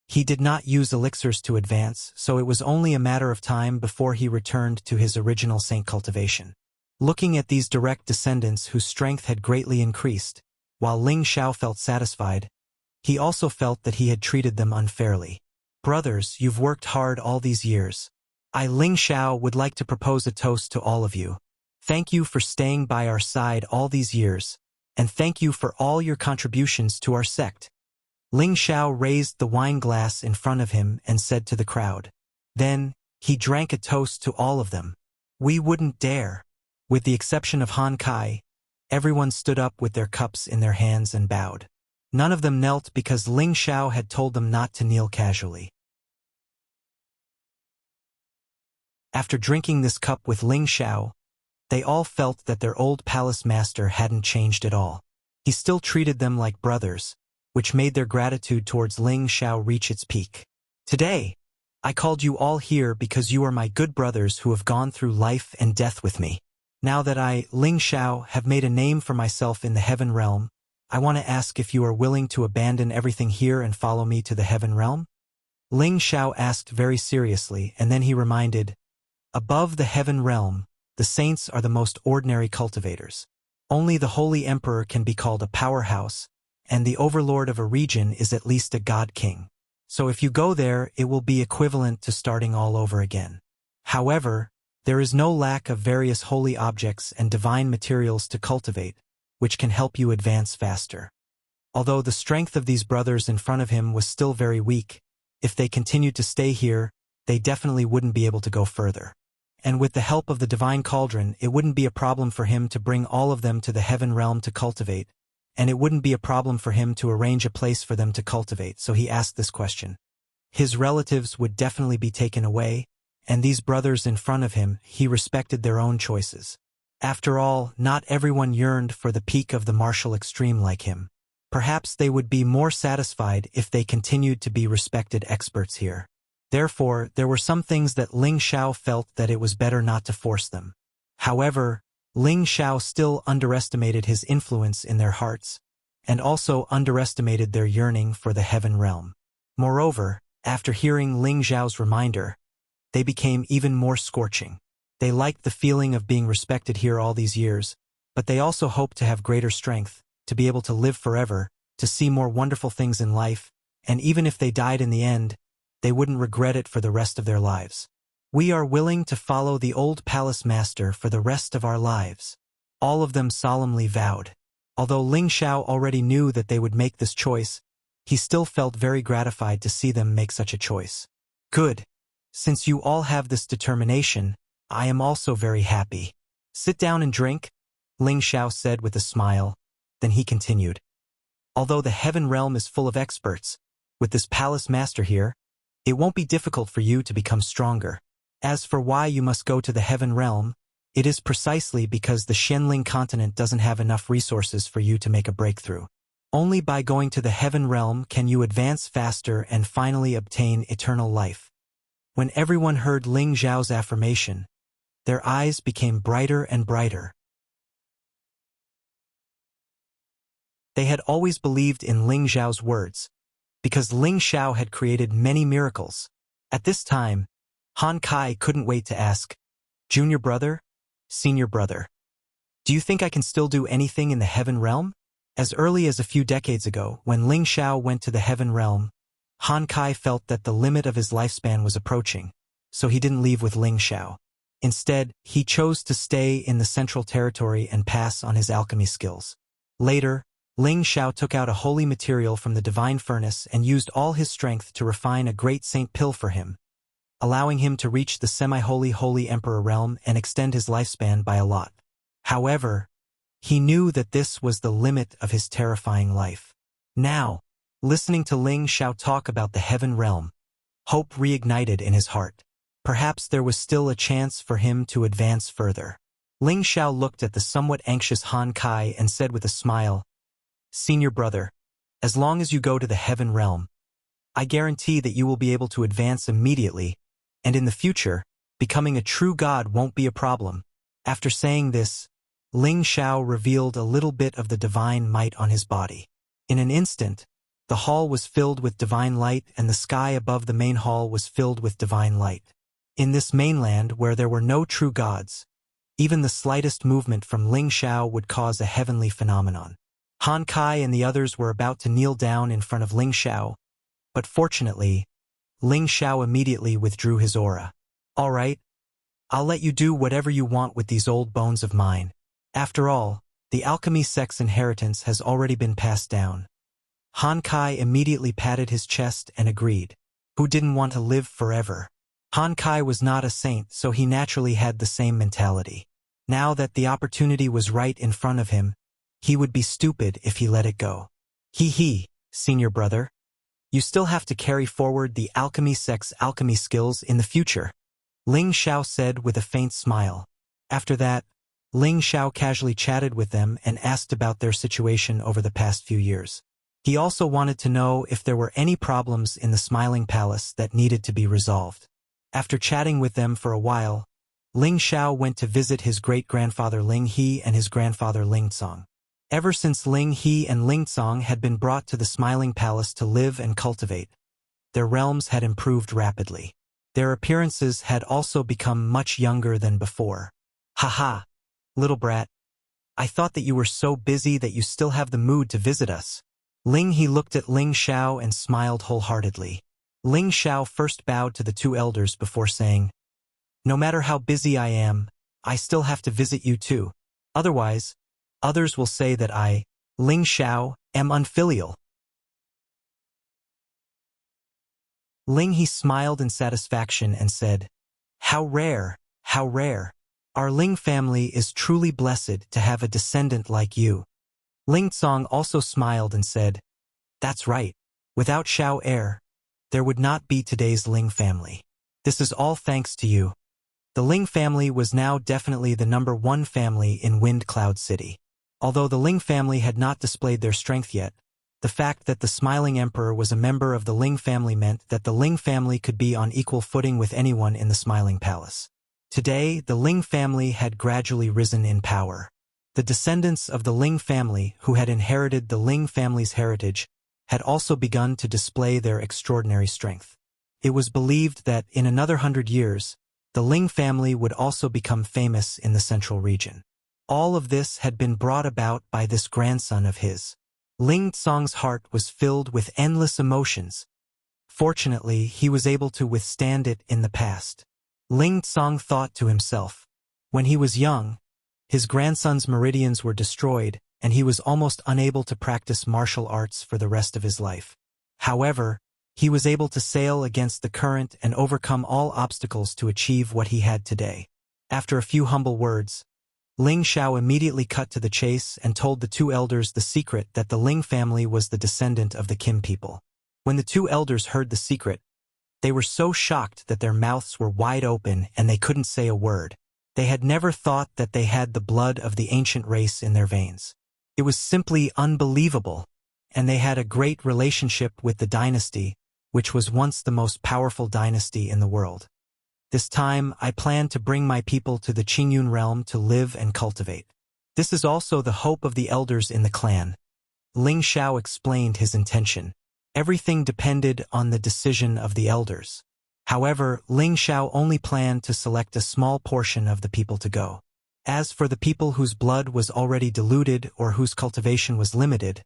He did not use elixirs to advance, so it was only a matter of time before he returned to his original saint cultivation. Looking at these direct descendants whose strength had greatly increased, while Ling Xiao felt satisfied, he also felt that he had treated them unfairly. Brothers, you've worked hard all these years. I, Ling Xiao, would like to propose a toast to all of you. Thank you for staying by our side all these years, and thank you for all your contributions to our sect. Ling Xiao raised the wine glass in front of him and said to the crowd. Then, he drank a toast to all of them. We wouldn't dare. With the exception of Han Kai, everyone stood up with their cups in their hands and bowed. None of them knelt because Ling Xiao had told them not to kneel casually. After drinking this cup with Ling Xiao, they all felt that their old palace master hadn't changed at all. He still treated them like brothers, which made their gratitude towards Ling Xiao reach its peak. Today, I called you all here because you are my good brothers who have gone through life and death with me. Now that I, Ling Xiao, have made a name for myself in the heaven realm, I want to ask if you are willing to abandon everything here and follow me to the heaven realm? Ling Xiao asked very seriously, and then he reminded, above the heaven realm, the saints are the most ordinary cultivators. Only the holy emperor can be called a powerhouse, and the overlord of a region is at least a god king. So if you go there, it will be equivalent to starting all over again. However, there is no lack of various holy objects and divine materials to cultivate, which can help you advance faster. Although the strength of these brothers in front of him was still very weak, if they continued to stay here, they definitely wouldn't be able to go further. And with the help of the divine cauldron, it wouldn't be a problem for him to bring all of them to the heaven realm to cultivate, and it wouldn't be a problem for him to arrange a place for them to cultivate, so he asked this question. His relatives would definitely be taken away, and these brothers in front of him, he respected their own choices. After all, not everyone yearned for the peak of the martial extreme like him. Perhaps they would be more satisfied if they continued to be respected experts here. Therefore, there were some things that Ling Xiao felt that it was better not to force them. However, Ling Xiao still underestimated his influence in their hearts, and also underestimated their yearning for the heaven realm. Moreover, after hearing Ling Xiao's reminder, they became even more scorching. They liked the feeling of being respected here all these years, but they also hoped to have greater strength, to be able to live forever, to see more wonderful things in life, and even if they died in the end, they wouldn't regret it for the rest of their lives. We are willing to follow the old palace master for the rest of our lives. All of them solemnly vowed. Although Ling Xiao already knew that they would make this choice, he still felt very gratified to see them make such a choice. Good. Since you all have this determination, I am also very happy. Sit down and drink, Ling Xiao said with a smile. Then he continued. Although the heaven realm is full of experts, with this palace master here, it won't be difficult for you to become stronger. As for why you must go to the heaven realm, it is precisely because the Shenling continent doesn't have enough resources for you to make a breakthrough. Only by going to the heaven realm can you advance faster and finally obtain eternal life. When everyone heard Ling Xiao's affirmation, their eyes became brighter and brighter. They had always believed in Ling Xiao's words, because Ling Xiao had created many miracles. At this time, Han Kai couldn't wait to ask, Junior brother, Senior brother, do you think I can still do anything in the heaven realm? As early as a few decades ago, when Ling Xiao went to the Heaven Realm, Han Kai felt that the limit of his lifespan was approaching, so he didn't leave with Ling Xiao. Instead, he chose to stay in the Central Territory and pass on his alchemy skills. Later, Ling Xiao took out a holy material from the divine furnace and used all his strength to refine a great saint pill for him, allowing him to reach the semi-holy Holy Emperor realm and extend his lifespan by a lot. However, he knew that this was the limit of his terrifying life. Now, listening to Ling Xiao talk about the Heaven Realm, hope reignited in his heart. Perhaps there was still a chance for him to advance further. Ling Xiao looked at the somewhat anxious Han Kai and said with a smile, "Senior brother, as long as you go to the Heaven Realm, I guarantee that you will be able to advance immediately, and in the future, becoming a true god won't be a problem." After saying this, Ling Xiao revealed a little bit of the divine might on his body. In an instant, the hall was filled with divine light and the sky above the main hall was filled with divine light. In this mainland where there were no true gods, even the slightest movement from Ling Xiao would cause a heavenly phenomenon. Han Kai and the others were about to kneel down in front of Ling Xiao, but fortunately, Ling Xiao immediately withdrew his aura. "All right, I'll let you do whatever you want with these old bones of mine. After all, the alchemy sect's inheritance has already been passed down." Han Kai immediately patted his chest and agreed. Who didn't want to live forever? Han Kai was not a saint, so he naturally had the same mentality. Now that the opportunity was right in front of him, he would be stupid if he let it go. He, senior brother. You still have to carry forward the alchemy sect's alchemy skills in the future, Ling Xiao said with a faint smile. After that, Ling Xiao casually chatted with them and asked about their situation over the past few years. He also wanted to know if there were any problems in the Smiling Palace that needed to be resolved. After chatting with them for a while, Ling Xiao went to visit his great-grandfather Ling He and his grandfather Ling Cong. Ever since Ling He and Ling Cong had been brought to the Smiling Palace to live and cultivate, their realms had improved rapidly. Their appearances had also become much younger than before. "Haha, little brat. I thought that you were so busy that you still have the mood to visit us." Ling He looked at Ling Xiao and smiled wholeheartedly. Ling Xiao first bowed to the two elders before saying, "No matter how busy I am, I still have to visit you too. Otherwise, others will say that I, Ling Xiao, am unfilial." Ling He smiled in satisfaction and said, "How rare, how rare. Our Ling family is truly blessed to have a descendant like you." Ling Cong also smiled and said, "That's right. Without Xiao heir, there would not be today's Ling family. This is all thanks to you." The Ling family was now definitely the #1 family in Wind Cloud City. Although the Ling family had not displayed their strength yet, the fact that the Smiling Emperor was a member of the Ling family meant that the Ling family could be on equal footing with anyone in the Smiling Palace. Today, the Ling family had gradually risen in power. The descendants of the Ling family, who had inherited the Ling family's heritage, had also begun to display their extraordinary strength. It was believed that in another 100 years, the Ling family would also become famous in the central region. All of this had been brought about by this grandson of his. Ling Cong's heart was filled with endless emotions. Fortunately, he was able to withstand it in the past. Ling Cong thought to himself, when he was young, his grandson's meridians were destroyed, and he was almost unable to practice martial arts for the rest of his life. However, he was able to sail against the current and overcome all obstacles to achieve what he had today. After a few humble words, Ling Xiao immediately cut to the chase and told the two elders the secret that the Ling family was the descendant of the Kim people. When the two elders heard the secret, they were so shocked that their mouths were wide open and they couldn't say a word. They had never thought that they had the blood of the ancient race in their veins. It was simply unbelievable, and they had a great relationship with the dynasty, which was once the most powerful dynasty in the world. This time, I plan to bring my people to the Qingyun realm to live and cultivate. This is also the hope of the elders in the clan. Ling Xiao explained his intention. Everything depended on the decision of the elders. However, Ling Xiao only planned to select a small portion of the people to go. As for the people whose blood was already diluted or whose cultivation was limited,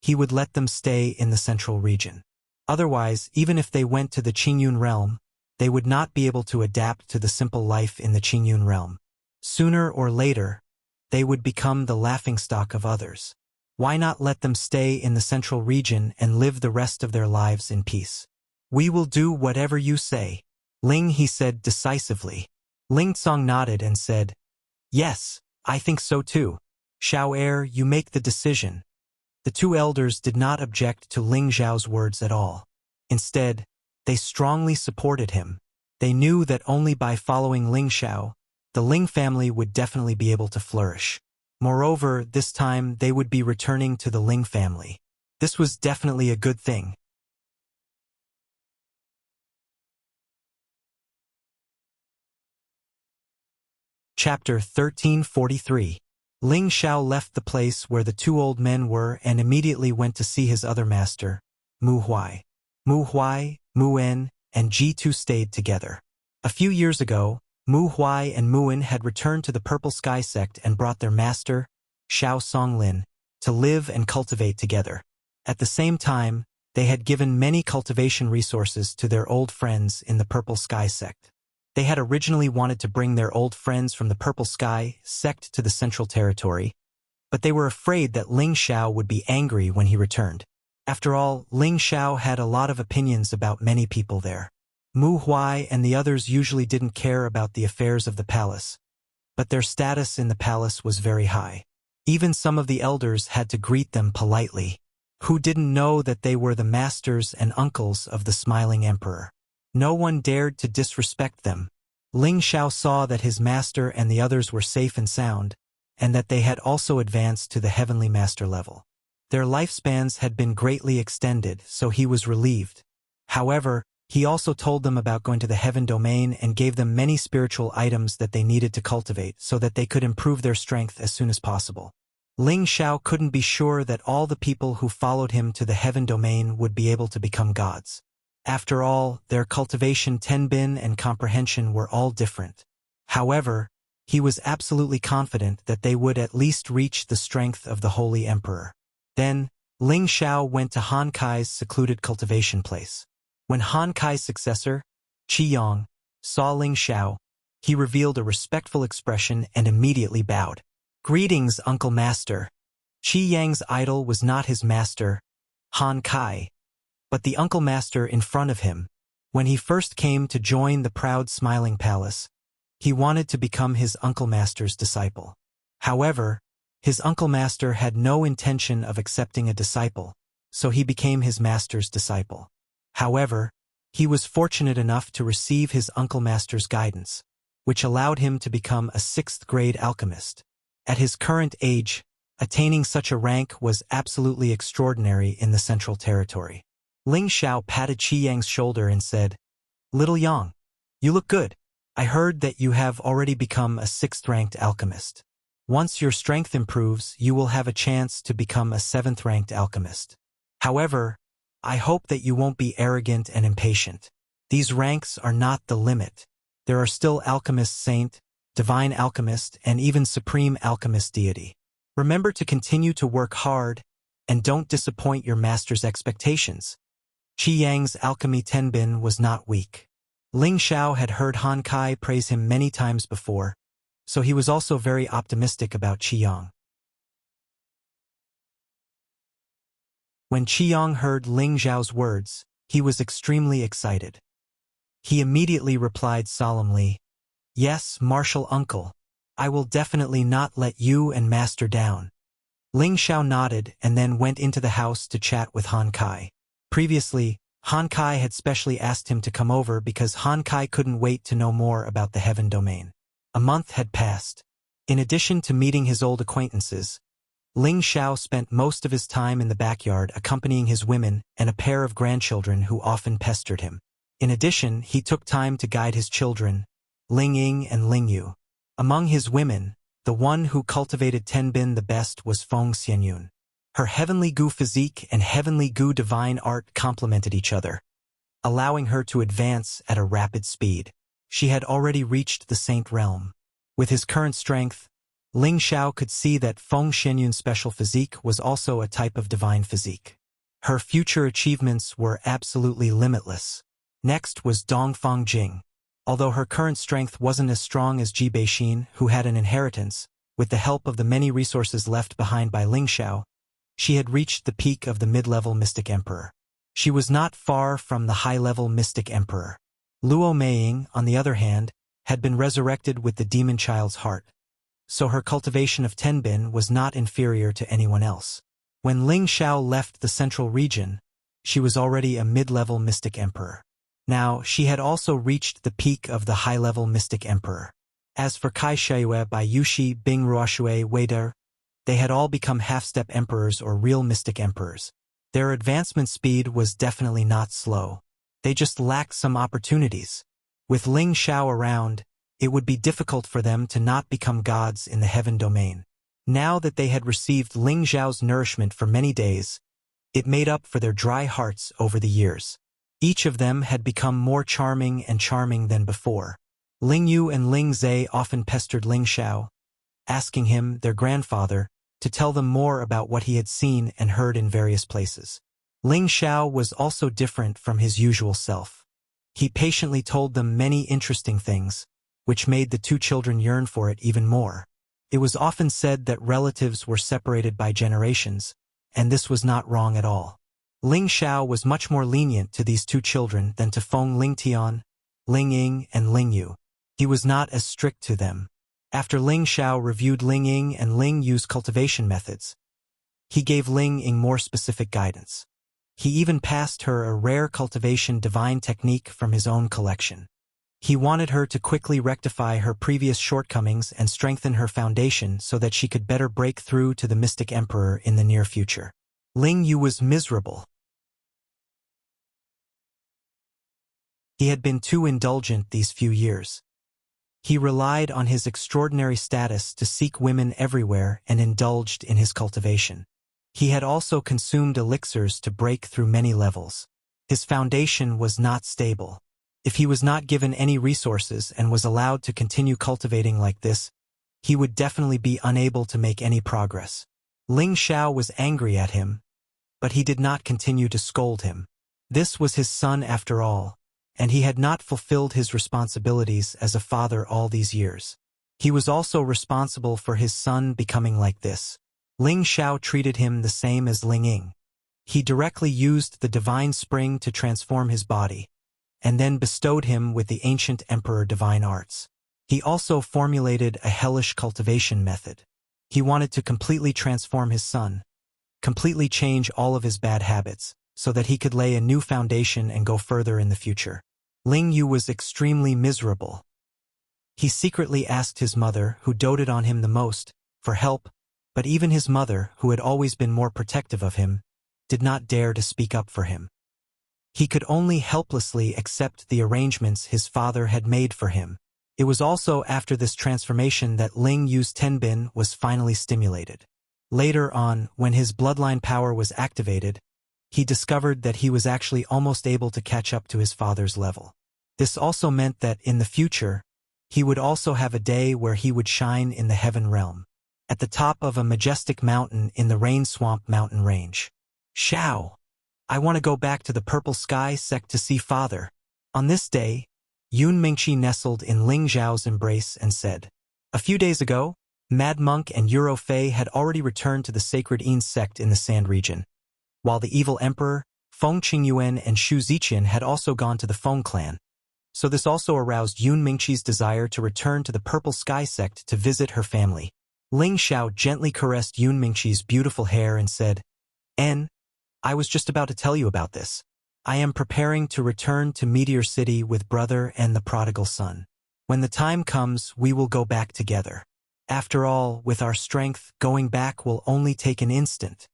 he would let them stay in the central region. Otherwise, even if they went to the Qingyun realm, they would not be able to adapt to the simple life in the Qingyun realm. Sooner or later, they would become the laughingstock of others. Why not let them stay in the central region and live the rest of their lives in peace? We will do whatever you say, Ling, he said decisively. Ling Tsong nodded and said, Yes, I think so too. Xiao Er, you make the decision. The two elders did not object to Ling Zhao's words at all. Instead, they strongly supported him. They knew that only by following Ling Xiao, the Ling family would definitely be able to flourish. Moreover, this time they would be returning to the Ling family. This was definitely a good thing. Chapter 1343. Ling Xiao left the place where the two old men were and immediately went to see his other master, Mu Huai. Mu Huai, Mu En, and Ji2 stayed together. A few years ago, Mu Huai and Mu En had returned to the Purple Sky sect and brought their master, Xiao Songlin, to live and cultivate together. At the same time, they had given many cultivation resources to their old friends in the Purple Sky sect. They had originally wanted to bring their old friends from the Purple Sky sect to the Central Territory, but they were afraid that Ling Xiao would be angry when he returned. After all, Ling Xiao had a lot of opinions about many people there. Mu Huai and the others usually didn't care about the affairs of the palace, but their status in the palace was very high. Even some of the elders had to greet them politely. Who didn't know that they were the masters and uncles of the smiling emperor? No one dared to disrespect them. Ling Xiao saw that his master and the others were safe and sound, and that they had also advanced to the heavenly master level. Their lifespans had been greatly extended, so he was relieved. However, he also told them about going to the heaven domain and gave them many spiritual items that they needed to cultivate so that they could improve their strength as soon as possible. Ling Xiao couldn't be sure that all the people who followed him to the heaven domain would be able to become gods. After all, their cultivation, tenbin, and comprehension were all different. However, he was absolutely confident that they would at least reach the strength of the Holy Emperor. Then, Ling Xiao went to Han Kai's secluded cultivation place. When Han Kai's successor, Qi Yang, saw Ling Xiao, he revealed a respectful expression and immediately bowed. Greetings, Uncle Master. Qi Yang's idol was not his master, Han Kai, but the Uncle Master in front of him. When he first came to join the proud smiling palace, he wanted to become his Uncle Master's disciple. However, his Uncle Master had no intention of accepting a disciple, so he became his master's disciple. However, he was fortunate enough to receive his Uncle Master's guidance, which allowed him to become a 6th-grade alchemist. At his current age, attaining such a rank was absolutely extraordinary in the Central Territory. Ling Xiao patted Qi Yang's shoulder and said, Little Yang, you look good. I heard that you have already become a 6th-ranked alchemist. Once your strength improves, you will have a chance to become a 7th-ranked alchemist. However, I hope that you won't be arrogant and impatient. These ranks are not the limit. There are still Alchemist Saint, Divine Alchemist, and even Supreme Alchemist Deity. Remember to continue to work hard, and don't disappoint your master's expectations. Qi Yang's alchemy tenbin was not weak. Ling Xiao had heard Han Kai praise him many times before, so he was also very optimistic about Qi Yang. When Qi Yang heard Ling Xiao's words, he was extremely excited. He immediately replied solemnly, Yes, martial uncle. I will definitely not let you and master down. Ling Xiao nodded and then went into the house to chat with Han Kai. Previously, Han Kai had specially asked him to come over because Han Kai couldn't wait to know more about the heaven domain. A month had passed. In addition to meeting his old acquaintances, Ling Xiao spent most of his time in the backyard accompanying his women and a pair of grandchildren who often pestered him. In addition, he took time to guide his children, Ling Ying and Ling Yu. Among his women, the one who cultivated tenbin the best was Feng Xianyun. Her heavenly gu physique and heavenly gu divine art complemented each other, allowing her to advance at a rapid speed. She had already reached the saint realm. With his current strength, Ling Xiao could see that Feng Xianyun's special physique was also a type of divine physique. Her future achievements were absolutely limitless. Next was Dongfang Jing. Although her current strength wasn't as strong as Ji Beixin, who had an inheritance, with the help of the many resources left behind by Ling Xiao, she had reached the peak of the mid-level Mystic Emperor. She was not far from the high-level Mystic Emperor. Luo Meiying, on the other hand, had been resurrected with the demon child's heart, so her cultivation of Tenbin was not inferior to anyone else. When Ling Xiao left the central region, she was already a mid-level Mystic Emperor. Now, she had also reached the peak of the high-level Mystic Emperor. As for Kai Shiyue, Bai Yushi, Bing Ruoshui, Wei, they had all become half-step emperors or real Mystic Emperors. Their advancement speed was definitely not slow. They just lacked some opportunities. With Ling Xiao around, it would be difficult for them to not become gods in the heaven domain. Now that they had received Ling Xiao's nourishment for many days, it made up for their dry hearts over the years. Each of them had become more charming and charming than before. Ling Yu and Ling Zhe often pestered Ling Xiao, asking him, their grandfather, to tell them more about what he had seen and heard in various places. Ling Xiao was also different from his usual self. He patiently told them many interesting things, which made the two children yearn for it even more. It was often said that relatives were separated by generations, and this was not wrong at all. Ling Xiao was much more lenient to these two children than to Feng Lingtian, Ling Ying, and Ling Yu. He was not as strict to them. After Ling Xiao reviewed Ling Ying and Ling Yu's cultivation methods, he gave Ling Ying more specific guidance. He even passed her a rare cultivation divine technique from his own collection. He wanted her to quickly rectify her previous shortcomings and strengthen her foundation so that she could better break through to the Mystic Emperor in the near future. Ling Yu was miserable. He had been too indulgent these few years. He relied on his extraordinary status to seek women everywhere and indulged in his cultivation. He had also consumed elixirs to break through many levels. His foundation was not stable. If he was not given any resources and was allowed to continue cultivating like this, he would definitely be unable to make any progress. Ling Xiao was angry at him, but he did not continue to scold him. This was his son after all, and he had not fulfilled his responsibilities as a father all these years. He was also responsible for his son becoming like this. Ling Xiao treated him the same as Ling Ying. He directly used the divine spring to transform his body, and then bestowed him with the ancient emperor divine arts. He also formulated a hellish cultivation method. He wanted to completely transform his son, completely change all of his bad habits, so that he could lay a new foundation and go further in the future. Ling Yu was extremely miserable. He secretly asked his mother, who doted on him the most, for help, but even his mother, who had always been more protective of him, did not dare to speak up for him. He could only helplessly accept the arrangements his father had made for him. It was also after this transformation that Ling Yu's Tenbin was finally stimulated. Later on, when his bloodline power was activated, he discovered that he was actually almost able to catch up to his father's level. This also meant that in the future, he would also have a day where he would shine in the heaven realm, at the top of a majestic mountain in the Rain Swamp mountain range. Xiao, I want to go back to the Purple Sky sect to see father. On this day, Yun Mingqi nestled in Ling Zhao's embrace and said, a few days ago, Mad Monk and Euro Fei had already returned to the Sacred Yin sect in the Sand region, while the evil emperor, Feng Qingyuan and Xu Ziqian had also gone to the Feng clan. So this also aroused Yun Mingqi's desire to return to the Purple Sky sect to visit her family. Ling Xiao gently caressed Yun Mingqi's beautiful hair and said, I was just about to tell you about this. I am preparing to return to Meteor City with brother and the prodigal son. When the time comes, we will go back together. After all, with our strength, going back will only take an instant.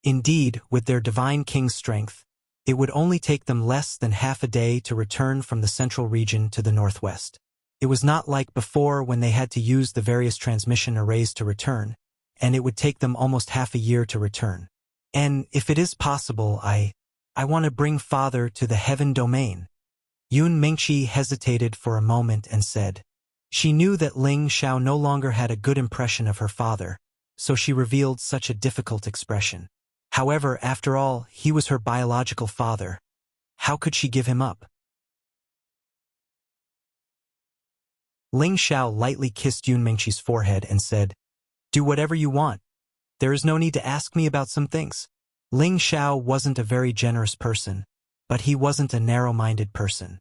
Indeed, with their divine king's strength, it would only take them less than half a day to return from the central region to the northwest. It was not like before when they had to use the various transmission arrays to return, and it would take them almost half a year to return. And if it is possible, I want to bring father to the heaven domain. Yun Mingqi hesitated for a moment and said, She knew that Ling Xiao no longer had a good impression of her father, so she revealed such a difficult expression. However, after all, he was her biological father. How could she give him up? Ling Xiao lightly kissed Yun Mingqi's forehead and said, "Do whatever you want. There is no need to ask me about some things." Ling Xiao wasn't a very generous person, but he wasn't a narrow-minded person.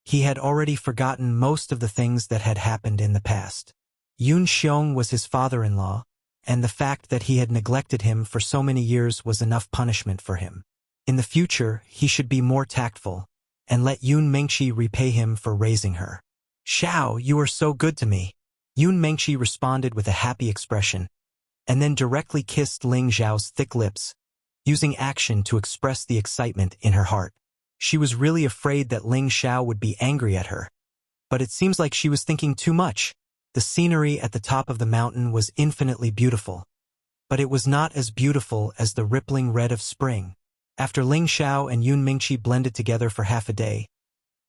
He had already forgotten most of the things that had happened in the past. Yun Xiong was his father-in-law, and the fact that he had neglected him for so many years was enough punishment for him. In the future, he should be more tactful, and let Yun Mingqi repay him for raising her. "Xiao, you are so good to me." Yun Mingqi responded with a happy expression, and then directly kissed Ling Xiao's thick lips, using action to express the excitement in her heart. She was really afraid that Ling Xiao would be angry at her, but it seems like she was thinking too much. The scenery at the top of the mountain was infinitely beautiful, but it was not as beautiful as the rippling red of spring. After Ling Xiao and Yun Mingqi blended together for half a day,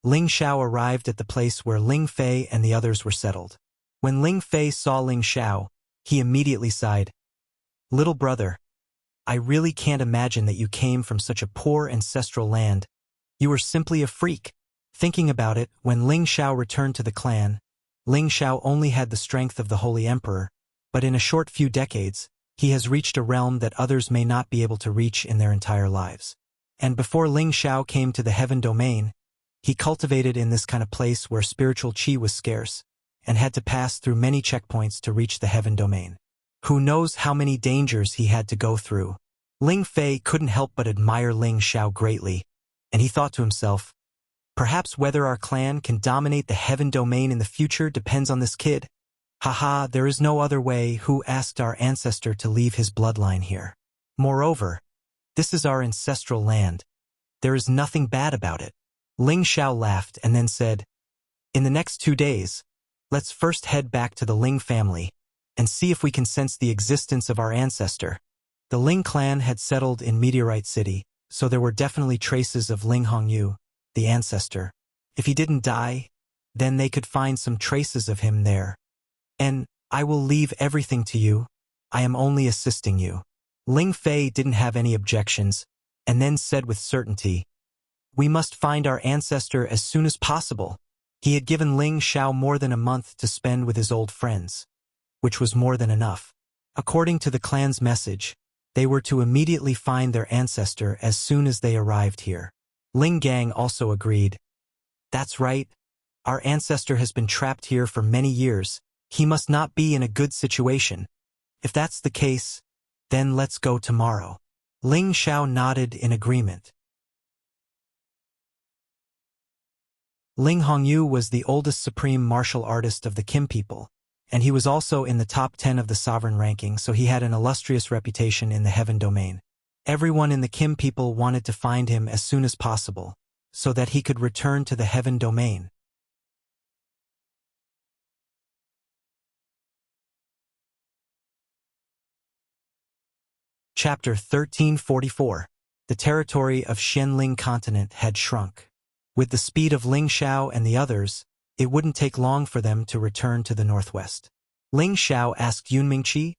Ling Xiao arrived at the place where Ling Fei and the others were settled. When Ling Fei saw Ling Xiao, he immediately sighed. "Little brother, I really can't imagine that you came from such a poor ancestral land. You were simply a freak." Thinking about it, when Ling Xiao returned to the clan, Ling Xiao only had the strength of the Holy Emperor, but in a short few decades, he has reached a realm that others may not be able to reach in their entire lives. And before Ling Xiao came to the Heaven Domain, he cultivated in this kind of place where spiritual qi was scarce, and had to pass through many checkpoints to reach the Heaven Domain. Who knows how many dangers he had to go through. Ling Fei couldn't help but admire Ling Xiao greatly, and he thought to himself, perhaps whether our clan can dominate the Heaven Domain in the future depends on this kid. Haha, there is no other way. Who asked our ancestor to leave his bloodline here? Moreover, this is our ancestral land. There is nothing bad about it. Ling Xiao laughed and then said, "In the next 2 days, let's first head back to the Ling family and see if we can sense the existence of our ancestor." The Ling clan had settled in Meteorite City, so there were definitely traces of Ling Hongyu, the ancestor. If he didn't die, then they could find some traces of him there. "And I will leave everything to you. I am only assisting you." Ling Fei didn't have any objections, and then said with certainty, "We must find our ancestor as soon as possible." He had given Ling Xiao more than a month to spend with his old friends, which was more than enough. According to the clan's message, they were to immediately find their ancestor as soon as they arrived here. Ling Gang also agreed. "That's right. Our ancestor has been trapped here for many years. He must not be in a good situation. If that's the case, then let's go tomorrow." Ling Xiao nodded in agreement. Ling Hongyu was the oldest supreme martial artist of the Kim people, and he was also in the top 10 of the sovereign ranking, so he had an illustrious reputation in the Heaven Domain. Everyone in the Kim people wanted to find him as soon as possible, so that he could return to the Heaven Domain. Chapter 1344. The territory of Xianling continent had shrunk. With the speed of Ling Xiao and the others, it wouldn't take long for them to return to the northwest. Ling Xiao asked Yun Mingqi,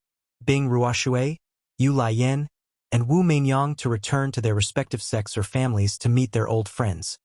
Bing Ruoshui, Yu Laiyan, and Wu Meinyang to return to their respective sects or families to meet their old friends,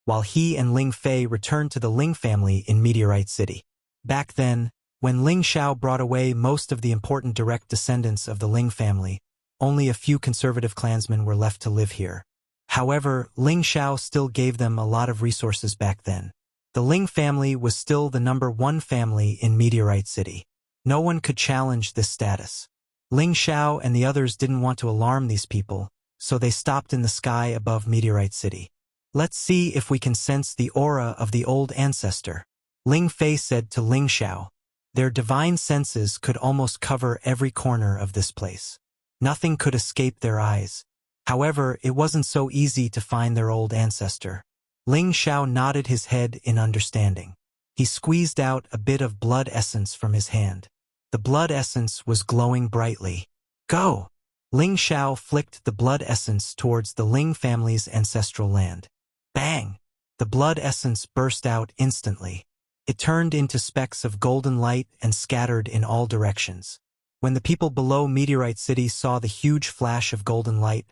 while he and Ling Fei returned to the Ling family in Meteorite City. Back then, when Ling Xiao brought away most of the important direct descendants of the Ling family, only a few conservative clansmen were left to live here. However, Ling Xiao still gave them a lot of resources back then. The Ling family was still the #1 family in Meteorite City. No one could challenge this status. Ling Xiao and the others didn't want to alarm these people, so they stopped in the sky above Meteorite City. "Let's see if we can sense the aura of the old ancestor," Ling Fei said to Ling Xiao. Their divine senses could almost cover every corner of this place. Nothing could escape their eyes. However, it wasn't so easy to find their old ancestor. Ling Xiao nodded his head in understanding. He squeezed out a bit of blood essence from his hand. The blood essence was glowing brightly. "Go!" Ling Xiao flicked the blood essence towards the Ling family's ancestral land. Bang! The blood essence burst out instantly. It turned into specks of golden light and scattered in all directions. When the people below Meteorite City saw the huge flash of golden light,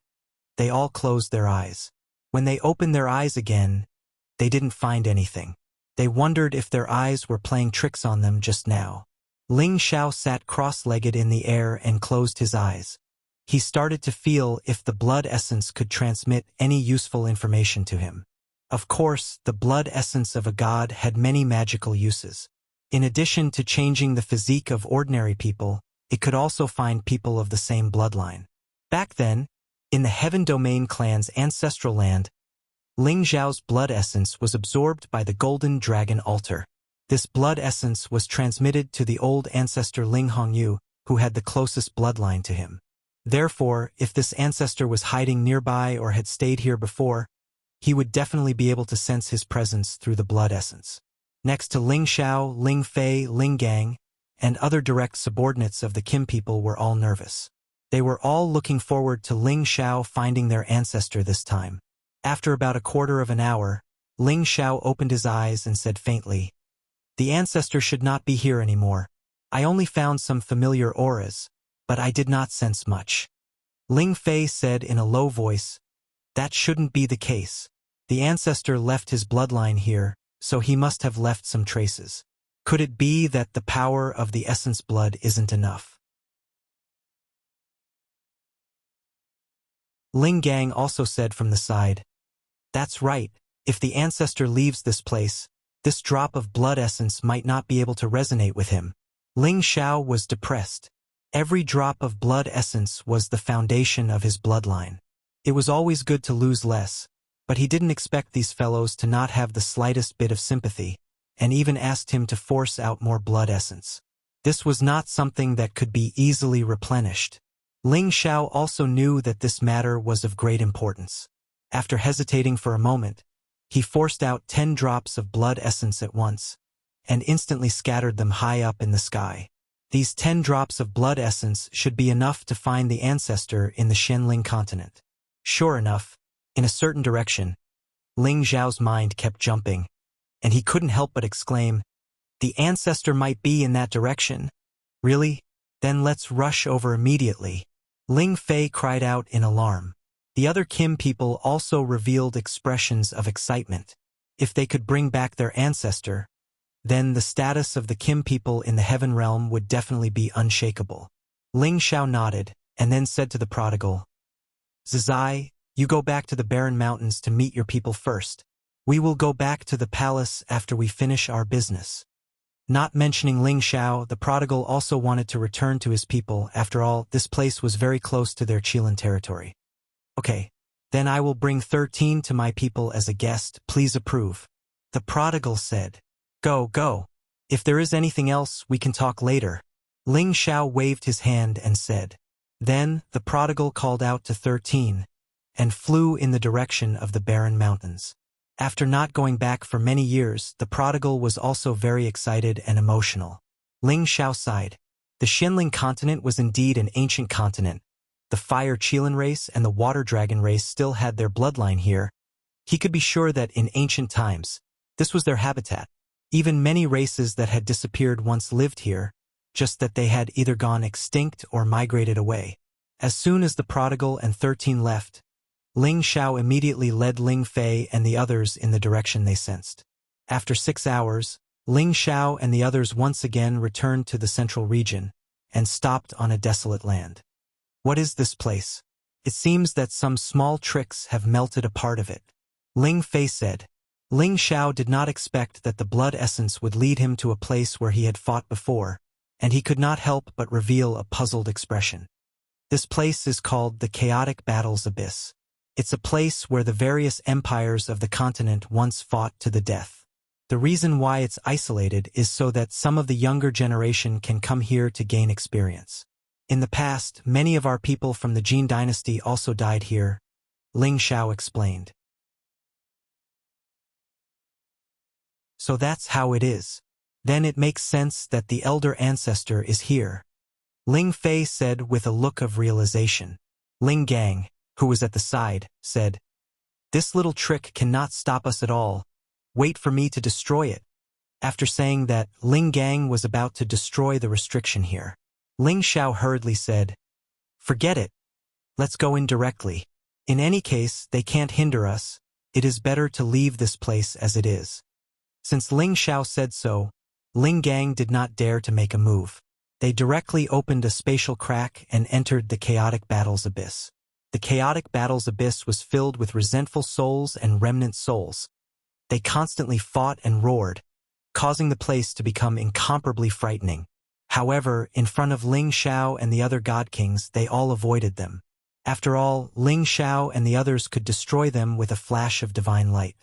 they all closed their eyes. When they opened their eyes again, they didn't find anything. They wondered if their eyes were playing tricks on them just now. Ling Xiao sat cross-legged in the air and closed his eyes. He started to feel if the blood essence could transmit any useful information to him. Of course, the blood essence of a god had many magical uses. In addition to changing the physique of ordinary people, it could also find people of the same bloodline. Back then, in the Heaven Domain clan's ancestral land, Ling Xiao's blood essence was absorbed by the Golden Dragon Altar. This blood essence was transmitted to the old ancestor Ling Hongyu, who had the closest bloodline to him. Therefore, if this ancestor was hiding nearby or had stayed here before, he would definitely be able to sense his presence through the blood essence. Next to Ling Xiao, Ling Fei, Ling Gang, and other direct subordinates of the Kim people were all nervous. They were all looking forward to Ling Xiao finding their ancestor this time. After about a quarter of an hour, Ling Xiao opened his eyes and said faintly, "The ancestor should not be here anymore. I only found some familiar auras, but I did not sense much." Ling Fei said in a low voice, "That shouldn't be the case. The ancestor left his bloodline here, so he must have left some traces. Could it be that the power of the essence blood isn't enough?" Ling Gang also said from the side, "That's right. If the ancestor leaves this place, this drop of blood essence might not be able to resonate with him." Ling Xiao was depressed. Every drop of blood essence was the foundation of his bloodline. It was always good to lose less, but he didn't expect these fellows to not have the slightest bit of sympathy, and even asked him to force out more blood essence. This was not something that could be easily replenished. Ling Xiao also knew that this matter was of great importance. After hesitating for a moment, he forced out 10 drops of blood essence at once, and instantly scattered them high up in the sky. These 10 drops of blood essence should be enough to find the ancestor in the Xianling continent. Sure enough, in a certain direction, Ling Xiao's mind kept jumping, and he couldn't help but exclaim, "The ancestor might be in that direction." "Really? Then let's rush over immediately." Ling Fei cried out in alarm. The other Kim people also revealed expressions of excitement. If they could bring back their ancestor, then the status of the Kim people in the Heaven Realm would definitely be unshakable. Ling Xiao nodded, and then said to the prodigal, "Zizai, you go back to the Barren Mountains to meet your people first. We will go back to the palace after we finish our business." Not mentioning Ling Xiao, the prodigal also wanted to return to his people. After all, this place was very close to their Qilin territory. "Okay, then I will bring 13 to my people as a guest. Please approve." The prodigal said, Go, go. If there is anything else, we can talk later." Ling Xiao waved his hand and said. Then the prodigal called out to 13, and flew in the direction of the barren mountains. After not going back for many years, the prodigal was also very excited and emotional. Ling Xiao sighed. The Xianling continent was indeed an ancient continent. The Fire Qilin race and the Water Dragon race still had their bloodline here. He could be sure that in ancient times, this was their habitat. Even many races that had disappeared once lived here, just that they had either gone extinct or migrated away. As soon as the prodigal and 13 left, Ling Xiao immediately led Ling Fei and the others in the direction they sensed. After 6 hours, Ling Xiao and the others once again returned to the central region and stopped on a desolate land. What is this place? It seems that some small tricks have melted a part of it. Ling Fei said. Ling Xiao did not expect that the blood essence would lead him to a place where he had fought before, and he could not help but reveal a puzzled expression. This place is called the Chaotic Battles Abyss. It's a place where the various empires of the continent once fought to the death. The reason why it's isolated is so that some of the younger generation can come here to gain experience. In the past, many of our people from the Jin dynasty also died here, Ling Xiao explained. So that's how it is. Then it makes sense that the elder ancestor is here. Ling Fei said with a look of realization. Ling Gang, who was at the side, said, This little trick cannot stop us at all. Wait for me to destroy it. After saying that, Ling Gang was about to destroy the restriction here. Ling Xiao hurriedly said, "Forget it. Let's go in directly. In any case, they can't hinder us. It is better to leave this place as it is." Since Ling Xiao said so, Ling Gang did not dare to make a move. They directly opened a spatial crack and entered the chaotic battle's abyss. The chaotic battle's abyss was filled with resentful souls and remnant souls. They constantly fought and roared, causing the place to become incomparably frightening. However, in front of Ling Xiao and the other god kings, they all avoided them. After all, Ling Xiao and the others could destroy them with a flash of divine light.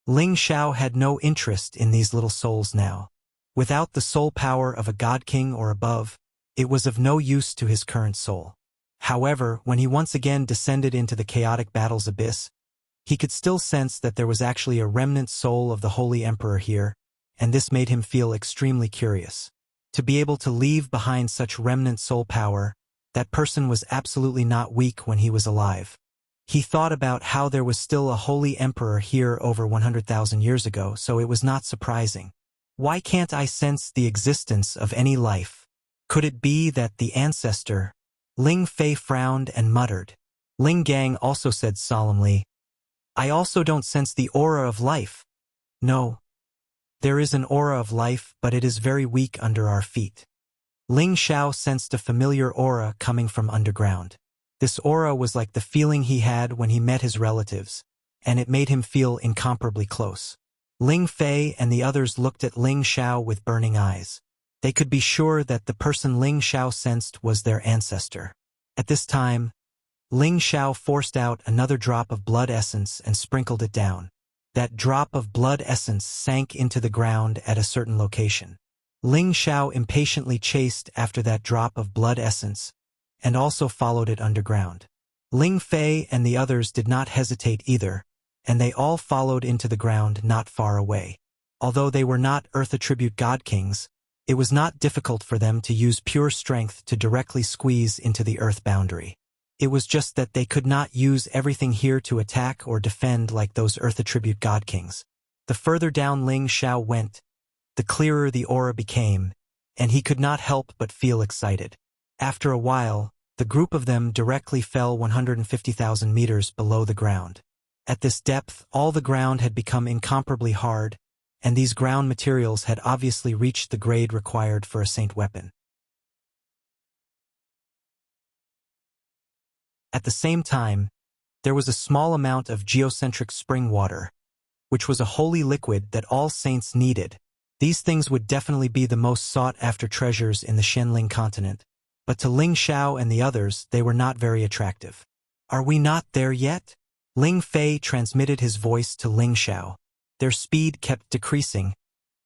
Ling Xiao had no interest in these little souls now. Without the soul power of a god king or above, it was of no use to his current soul. However, when he once again descended into the chaotic battle's abyss, he could still sense that there was actually a remnant soul of the Holy Emperor here, and this made him feel extremely curious. To be able to leave behind such remnant soul power, that person was absolutely not weak when he was alive. He thought about how there was still a Holy Emperor here over 100,000 years ago, so it was not surprising. Why can't I sense the existence of any life? Could it be that the ancestor? Ling Fei frowned and muttered. Ling Gang also said solemnly, "I also don't sense the aura of life." "No. There is an aura of life, but it is very weak under our feet." Ling Xiao sensed a familiar aura coming from underground. This aura was like the feeling he had when he met his relatives, and it made him feel incomparably close. Ling Fei and the others looked at Ling Xiao with burning eyes. They could be sure that the person Ling Xiao sensed was their ancestor. At this time, Ling Xiao forced out another drop of blood essence and sprinkled it down. That drop of blood essence sank into the ground at a certain location. Ling Xiao impatiently chased after that drop of blood essence, and also followed it underground. Ling Fei and the others did not hesitate either, and they all followed into the ground not far away. Although they were not Earth Attribute God Kings, it was not difficult for them to use pure strength to directly squeeze into the Earth boundary. It was just that they could not use everything here to attack or defend like those Earth Attribute God Kings. The further down Ling Xiao went, the clearer the aura became, and he could not help but feel excited. After a while, the group of them directly fell 150,000 meters below the ground. At this depth, all the ground had become incomparably hard, and these ground materials had obviously reached the grade required for a saint weapon. At the same time, there was a small amount of geocentric spring water, which was a holy liquid that all saints needed. These things would definitely be the most sought-after treasures in the Xianling continent, but to Ling Xiao and the others, they were not very attractive. "Are we not there yet?" Ling Fei transmitted his voice to Ling Xiao. Their speed kept decreasing,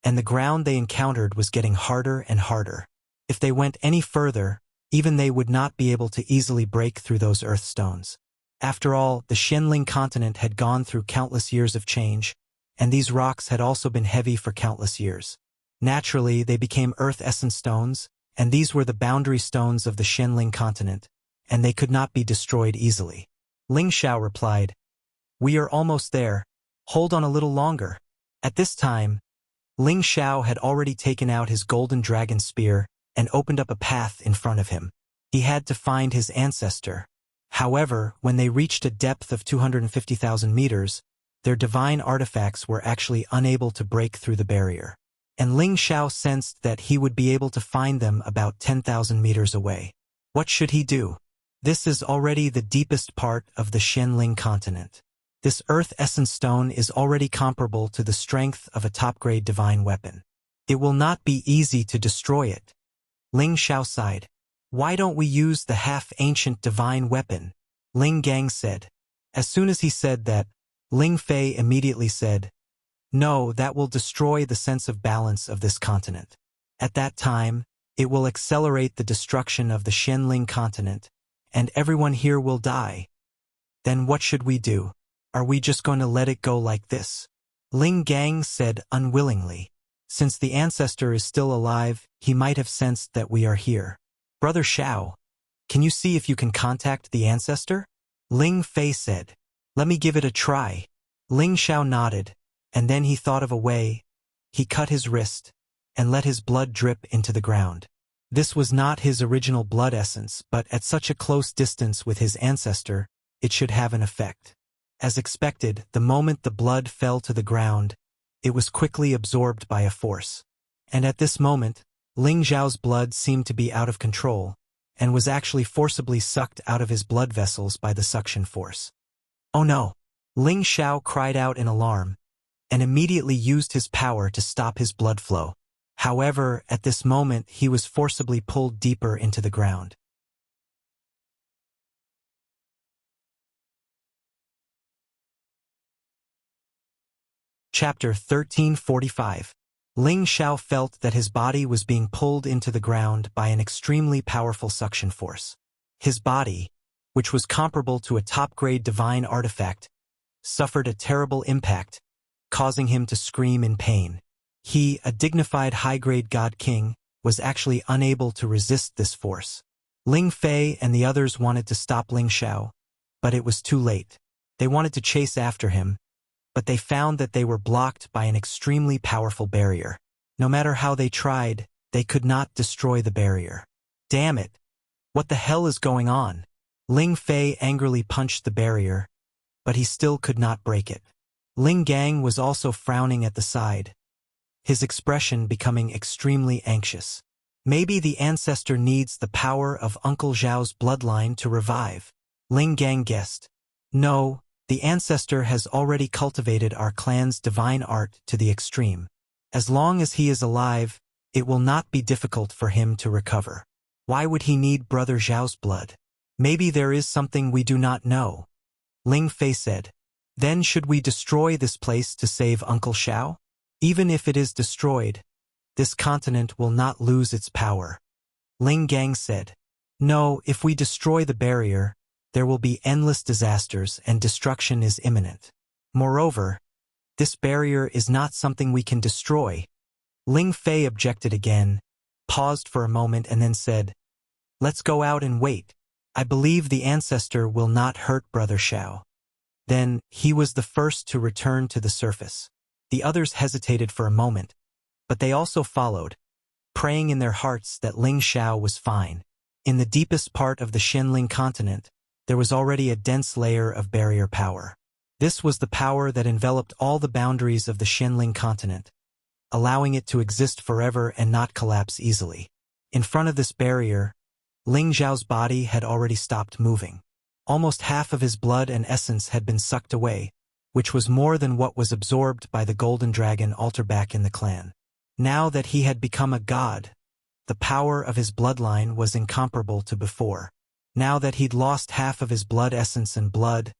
and the ground they encountered was getting harder and harder. If they went any further, even they would not be able to easily break through those earth stones. After all, the Xianling continent had gone through countless years of change, and these rocks had also been heavy for countless years. Naturally, they became earth essence stones, and these were the boundary stones of the Xianling continent, and they could not be destroyed easily. Ling Xiao replied, "We are almost there. Hold on a little longer." At this time, Ling Xiao had already taken out his golden dragon spear and opened up a path in front of him. He had to find his ancestor. However, when they reached a depth of 250,000 meters, their divine artifacts were actually unable to break through the barrier. And Ling Xiao sensed that he would be able to find them about 10,000 meters away. What should he do? This is already the deepest part of the Xianling continent. This earth essence stone is already comparable to the strength of a top-grade divine weapon. It will not be easy to destroy it. Ling Xiao sighed. "Why don't we use the half-ancient divine weapon?" Ling Gang said. As soon as he said that, Ling Fei immediately said, "No, that will destroy the sense of balance of this continent. At that time, it will accelerate the destruction of the Xianling continent, and everyone here will die. Then what should we do? Are we just going to let it go like this?" Ling Gang said unwillingly. "Since the ancestor is still alive, he might have sensed that we are here. Brother Xiao, can you see if you can contact the ancestor?" Ling Fei said. "Let me give it a try." Ling Xiao nodded, and then he thought of a way. he cut his wrist and let his blood drip into the ground. This was not his original blood essence, but at such a close distance with his ancestor, it should have an effect. As expected, the moment the blood fell to the ground, it was quickly absorbed by a force. And at this moment, Ling Xiao's blood seemed to be out of control, and was actually forcibly sucked out of his blood vessels by the suction force. "Oh no!" Ling Xiao cried out in alarm, and immediately used his power to stop his blood flow. However, at this moment he was forcibly pulled deeper into the ground. Chapter 1345. Ling Xiao felt that his body was being pulled into the ground by an extremely powerful suction force. His body, which was comparable to a top-grade divine artifact, suffered a terrible impact, causing him to scream in pain. He, a dignified high-grade god king, was actually unable to resist this force. Ling Fei and the others wanted to stop Ling Xiao, but it was too late. They wanted to chase after him, but they found that they were blocked by an extremely powerful barrier. No matter how they tried, they could not destroy the barrier. Damn it! What the hell is going on? Ling Fei angrily punched the barrier, but he still could not break it. Ling Gang was also frowning at the side, his expression becoming extremely anxious. Maybe the ancestor needs the power of Uncle Zhao's bloodline to revive, Ling Gang guessed. No, the ancestor has already cultivated our clan's divine art to the extreme. As long as he is alive, it will not be difficult for him to recover. Why would he need Brother Zhao's blood? Maybe there is something we do not know, Ling Fei said. Then should we destroy this place to save Uncle Xiao? Even if it is destroyed, this continent will not lose its power, Ling Gang said. No, if we destroy the barrier, there will be endless disasters and destruction is imminent. Moreover, this barrier is not something we can destroy. Ling Fei objected again, paused for a moment and then said, "Let's go out and wait. I believe the ancestor will not hurt Brother Xiao." Then, he was the first to return to the surface. The others hesitated for a moment, but they also followed, praying in their hearts that Ling Xiao was fine. In the deepest part of the Xianling continent, there was already a dense layer of barrier power. This was the power that enveloped all the boundaries of the Xianling continent, allowing it to exist forever and not collapse easily. In front of this barrier, Ling Xiao's body had already stopped moving. Almost half of his blood and essence had been sucked away, which was more than what was absorbed by the Golden Dragon altar back in the clan. Now that he had become a god, the power of his bloodline was incomparable to before. Now that he'd lost half of his blood essence and blood,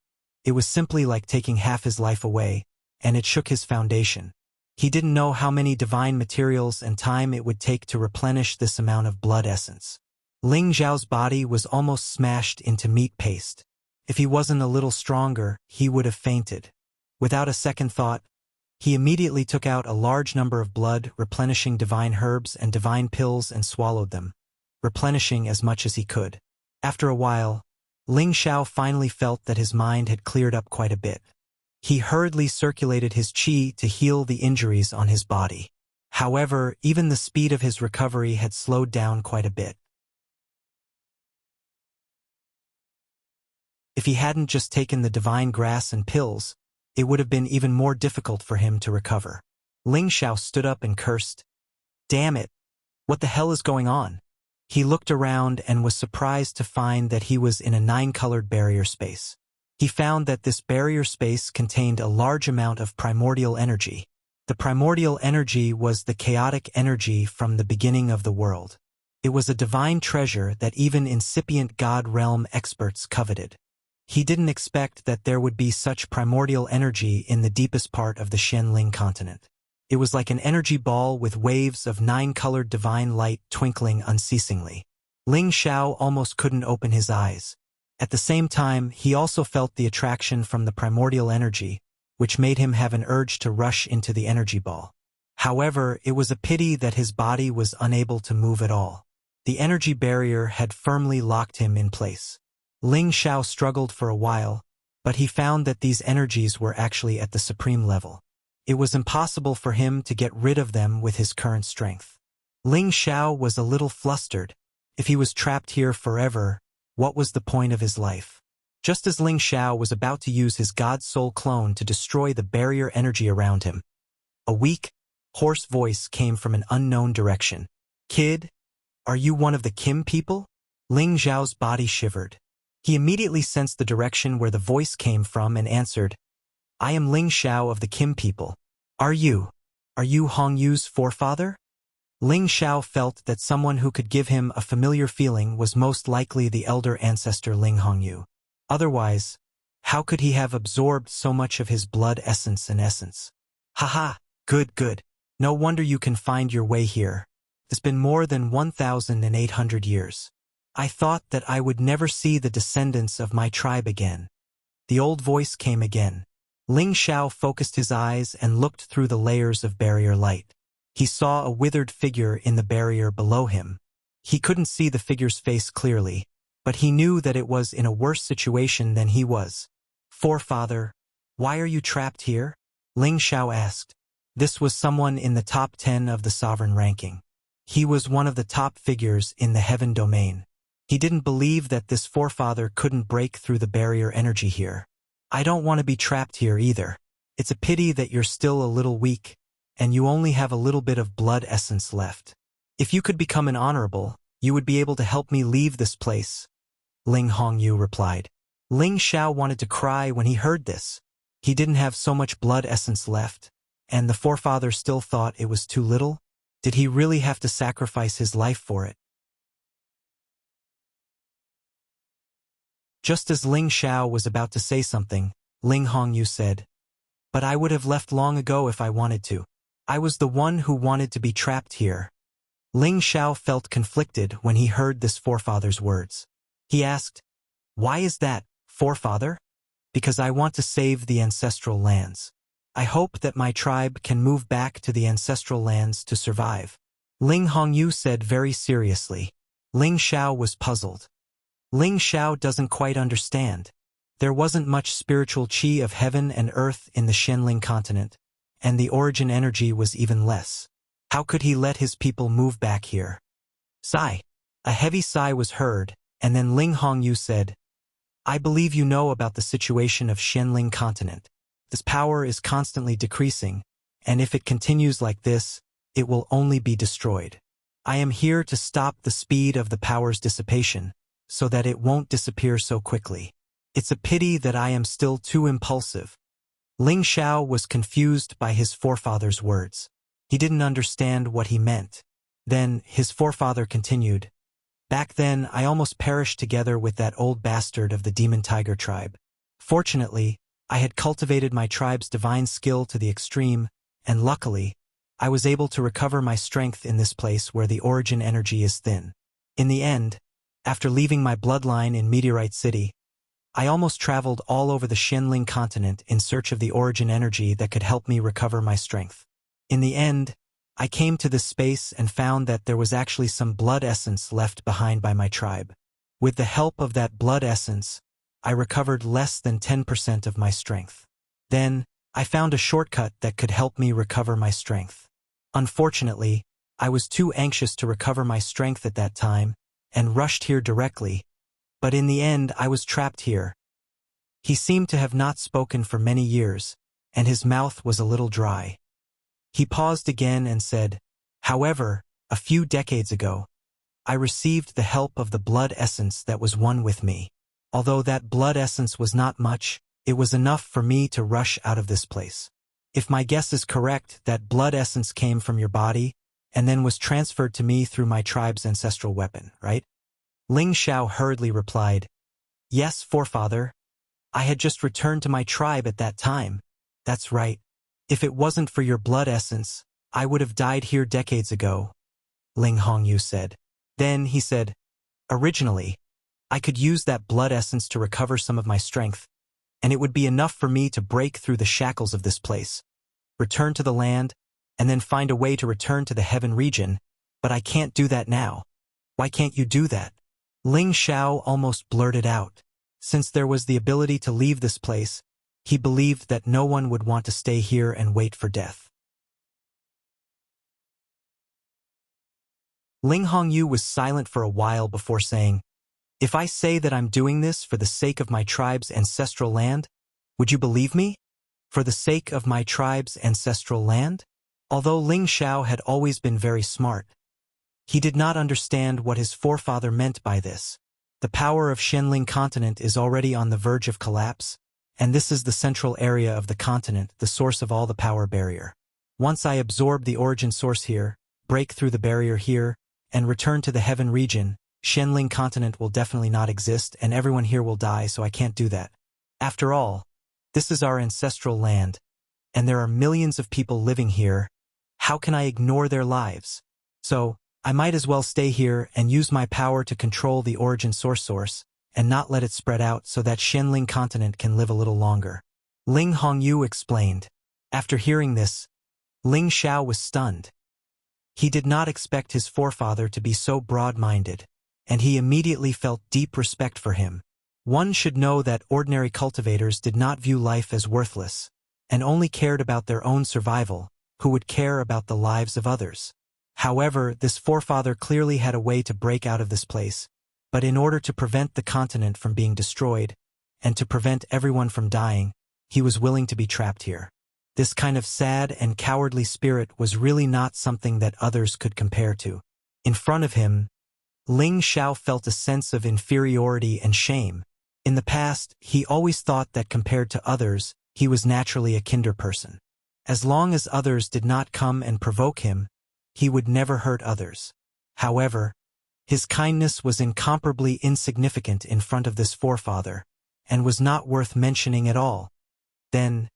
it was simply like taking half his life away, and it shook his foundation. He didn't know how many divine materials and time it would take to replenish this amount of blood essence. Ling Xiao's body was almost smashed into meat paste. If he wasn't a little stronger, he would have fainted. Without a second thought, he immediately took out a large number of blood, replenishing divine herbs and divine pills and swallowed them, replenishing as much as he could. After a while, Ling Xiao finally felt that his mind had cleared up quite a bit. He hurriedly circulated his qi to heal the injuries on his body. However, even the speed of his recovery had slowed down quite a bit. If he hadn't just taken the divine grass and pills, it would have been even more difficult for him to recover. Ling Xiao stood up and cursed. Damn it! What the hell is going on? He looked around and was surprised to find that he was in a 9-colored barrier space. He found that this barrier space contained a large amount of primordial energy. The primordial energy was the chaotic energy from the beginning of the world. It was a divine treasure that even incipient god realm experts coveted. He didn't expect that there would be such primordial energy in the deepest part of the Xianling continent. It was like an energy ball with waves of 9-colored divine light twinkling unceasingly. Ling Xiao almost couldn't open his eyes. At the same time, he also felt the attraction from the primordial energy, which made him have an urge to rush into the energy ball. However, it was a pity that his body was unable to move at all. The energy barrier had firmly locked him in place. Ling Xiao struggled for a while, but he found that these energies were actually at the supreme level. It was impossible for him to get rid of them with his current strength. Ling Xiao was a little flustered. If he was trapped here forever, what was the point of his life? Just as Ling Xiao was about to use his God Soul clone to destroy the barrier energy around him, a weak, hoarse voice came from an unknown direction. "Kid, are you one of the Kim people?" Ling Xiao's body shivered. He immediately sensed the direction where the voice came from and answered, "I am Ling Xiao of the Kim people. Are you Hong Yu's forefather?" Ling Xiao felt that someone who could give him a familiar feeling was most likely the elder ancestor Ling Hongyu. Otherwise, how could he have absorbed so much of his blood essence and essence? "Haha, good. No wonder you can find your way here. It's been more than 1,800 years. I thought that I would never see the descendants of my tribe again." The old voice came again. Ling Xiao focused his eyes and looked through the layers of barrier light. He saw a withered figure in the barrier below him. He couldn't see the figure's face clearly, but he knew that it was in a worse situation than he was. "Forefather, why are you trapped here?" Ling Xiao asked. This was someone in the top 10 of the sovereign ranking. He was one of the top figures in the heaven domain. He didn't believe that this forefather couldn't break through the barrier energy here. "I don't want to be trapped here either. It's a pity that you're still a little weak, and you only have a little bit of blood essence left. If you could become an honorable, you would be able to help me leave this place," Ling Hongyu replied. Ling Xiao wanted to cry when he heard this. He didn't have so much blood essence left, and the forefather still thought it was too little. Did he really have to sacrifice his life for it? Just as Ling Xiao was about to say something, Ling Hongyu said, "But I would have left long ago if I wanted to. I was the one who wanted to be trapped here." Ling Xiao felt conflicted when he heard this forefather's words. He asked, "Why is that, forefather?" "Because I want to save the ancestral lands. I hope that my tribe can move back to the ancestral lands to survive," Ling Hongyu said very seriously. Ling Xiao was puzzled. Ling Xiao doesn't quite understand. There wasn't much spiritual qi of heaven and earth in the Shenling continent, and the origin energy was even less. How could he let his people move back here? Sigh. A heavy sigh was heard, and then Ling Hongyu said, "I believe you know about the situation of Shenling continent. This power is constantly decreasing, and if it continues like this, it will only be destroyed. I am here to stop the speed of the power's dissipation, so that it won't disappear so quickly. It's a pity that I am still too impulsive." Ling Xiao was confused by his forefather's words. He didn't understand what he meant. Then his forefather continued, "Back then I almost perished together with that old bastard of the demon tiger tribe. Fortunately, I had cultivated my tribe's divine skill to the extreme, and luckily, I was able to recover my strength in this place where the origin energy is thin. In the end, after leaving my bloodline in Meteorite City, I almost traveled all over the Shenling continent in search of the origin energy that could help me recover my strength. In the end, I came to this space and found that there was actually some blood essence left behind by my tribe. With the help of that blood essence, I recovered less than 10% of my strength. Then, I found a shortcut that could help me recover my strength. Unfortunately, I was too anxious to recover my strength at that time, and rushed here directly, but in the end I was trapped here." He seemed to have not spoken for many years, and his mouth was a little dry. He paused again and said, "However, a few decades ago, I received the help of the blood essence that was one with me. Although that blood essence was not much, it was enough for me to rush out of this place. If my guess is correct, that blood essence came from your body, and then was transferred to me through my tribe's ancestral weapon, right?" Ling Xiao hurriedly replied, "Yes, forefather. I had just returned to my tribe at that time." "That's right. If it wasn't for your blood essence, I would have died here decades ago," Ling Hongyu said. Then he said, "Originally, I could use that blood essence to recover some of my strength, and it would be enough for me to break through the shackles of this place, return to the land, and then find a way to return to the heaven region, but I can't do that now." "Why can't you do that?" Ling Xiao almost blurted out. Since there was the ability to leave this place, He believed that no one would want to stay here and wait for death. Ling Hongyu was silent for a while before saying, "If I say that I'm doing this for the sake of my tribe's ancestral land, would you believe me? For the sake of my tribe's ancestral land?" Although Ling Xiao had always been very smart, he did not understand what his forefather meant by this. The power of Xianling continent is already on the verge of collapse, and this is the central area of the continent, the source of all the power barrier. Once I absorb the origin source here, break through the barrier here, and return to the heaven region, Xianling continent will definitely not exist and everyone here will die, so I can't do that. After all, this is our ancestral land, and there are millions of people living here. How can I ignore their lives? So, I might as well stay here and use my power to control the origin source, and not let it spread out so that Xianling continent can live a little longer. Ling Hongyu explained. After hearing this, Ling Xiao was stunned. He did not expect his forefather to be so broad-minded, and he immediately felt deep respect for him. One should know that ordinary cultivators did not view life as worthless, and only cared about their own survival, who would care about the lives of others. However, this forefather clearly had a way to break out of this place, but in order to prevent the continent from being destroyed, and to prevent everyone from dying, he was willing to be trapped here. This kind of sad and cowardly spirit was really not something that others could compare to. In front of him, Ling Xiao felt a sense of inferiority and shame. In the past, he always thought that compared to others, he was naturally a kinder person. As long as others did not come and provoke him, he would never hurt others. However, his kindness was incomparably insignificant in front of this forefather, and was not worth mentioning at all. Then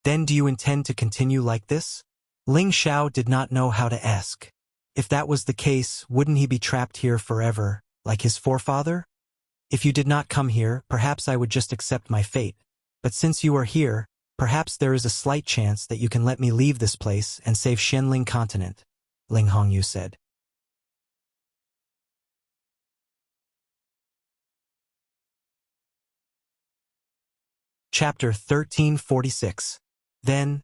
do you intend to continue like this? Ling Xiao did not know how to ask. If that was the case, wouldn't he be trapped here forever, like his forefather? If you did not come here, perhaps I would just accept my fate. But since you are here, perhaps there is a slight chance that you can let me leave this place and save Xianling continent, Ling Hongyu said. Chapter 1346. Then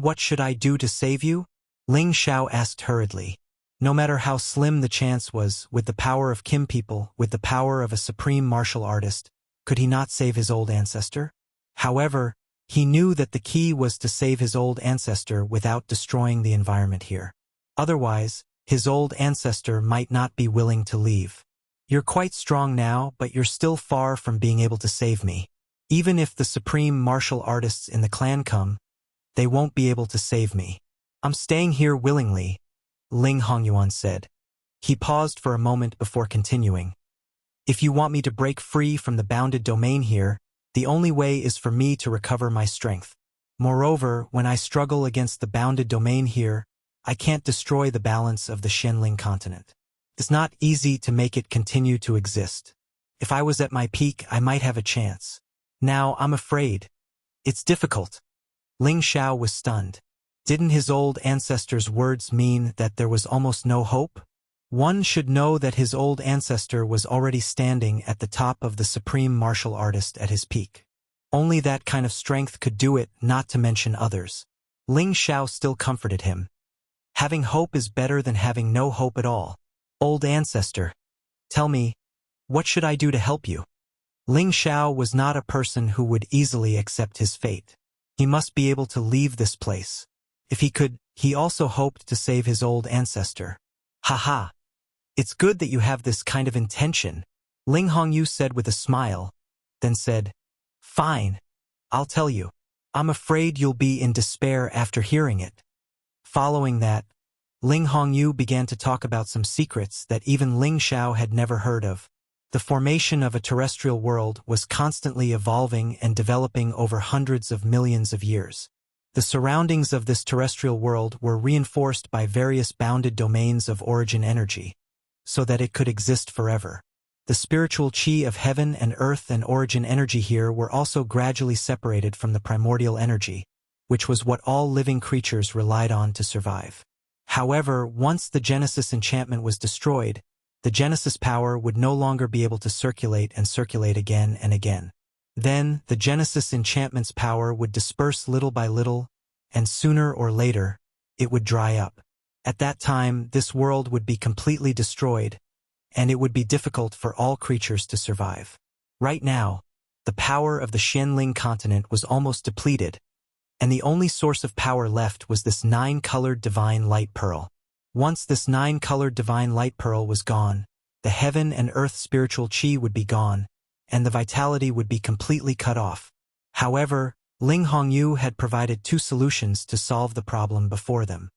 what should I do to save you? Ling Xiao asked hurriedly. No matter how slim the chance was, with the power of Kim people, with the power of a supreme martial artist, could he not save his old ancestor? However, he knew that the key was to save his old ancestor without destroying the environment here. Otherwise, his old ancestor might not be willing to leave. You're quite strong now, but you're still far from being able to save me. Even if the supreme martial artists in the clan come, they won't be able to save me. I'm staying here willingly, Ling Hongyuan said. He paused for a moment before continuing. If you want me to break free from the bounded domain here, the only way is for me to recover my strength. Moreover, when I struggle against the bounded domain here, I can't destroy the balance of the Xianling continent. It's not easy to make it continue to exist. If I was at my peak, I might have a chance. Now, I'm afraid. It's difficult. Ling Xiao was stunned. Didn't his old ancestor's words mean that there was almost no hope? One should know that his old ancestor was already standing at the top of the supreme martial artist at his peak. Only that kind of strength could do it, not to mention others. Ling Xiao still comforted him. Having hope is better than having no hope at all. Old ancestor, tell me, what should I do to help you? Ling Xiao was not a person who would easily accept his fate. He must be able to leave this place. If he could, he also hoped to save his old ancestor. Haha. It's good that you have this kind of intention, Ling Hongyu said with a smile, then said, Fine, I'll tell you. I'm afraid you'll be in despair after hearing it. Following that, Ling Hongyu began to talk about some secrets that even Ling Xiao had never heard of. The formation of a terrestrial world was constantly evolving and developing over hundreds of millions of years. The surroundings of this terrestrial world were reinforced by various bounded domains of origin energy, so that it could exist forever. The spiritual chi of heaven and earth and origin energy here were also gradually separated from the primordial energy, which was what all living creatures relied on to survive. However, once the Genesis enchantment was destroyed, the Genesis power would no longer be able to circulate again and again. Then, the Genesis enchantment's power would disperse little by little, and sooner or later, it would dry up. At that time, this world would be completely destroyed, and it would be difficult for all creatures to survive. Right now, the power of the Xianling continent was almost depleted, and the only source of power left was this 9-colored divine light pearl. Once this 9-colored divine light pearl was gone, the heaven and earth spiritual qi would be gone, and the vitality would be completely cut off. However, Ling Hongyu had provided 2 solutions to solve the problem before them.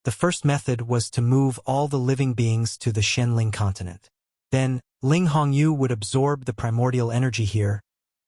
The first method was to move all the living beings to the Xianling continent. Then, Ling Hongyu would absorb the primordial energy here,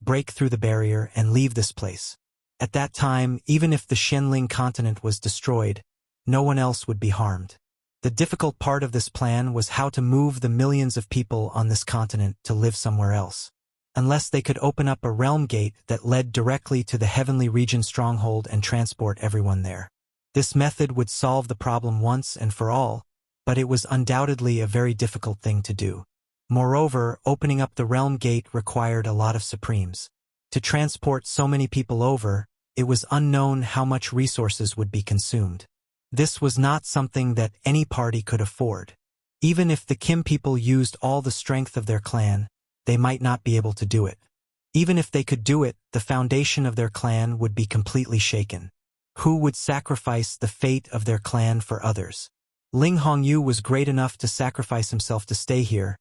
break through the barrier, and leave this place. At that time, even if the Xianling continent was destroyed, no one else would be harmed. The difficult part of this plan was how to move the millions of people on this continent to live somewhere else. Unless they could open up a realm gate that led directly to the heavenly region stronghold and transport everyone there. This method would solve the problem once and for all, but it was undoubtedly a very difficult thing to do. Moreover, opening up the realm gate required a lot of supremes. To transport so many people over, it was unknown how much resources would be consumed. This was not something that any party could afford. Even if the Kim people used all the strength of their clan, they might not be able to do it. Even if they could do it, the foundation of their clan would be completely shaken. Who would sacrifice the fate of their clan for others? Ling Hongyu was great enough to sacrifice himself to stay here,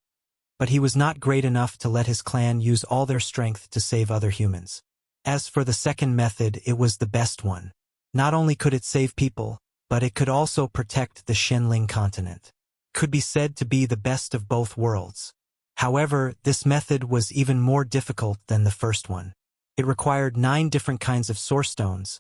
but he was not great enough to let his clan use all their strength to save other humans. As for the second method, it was the best one. Not only could it save people, but it could also protect the Xianling continent. Could be said to be the best of both worlds. However, this method was even more difficult than the first one. It required 9 different kinds of source stones,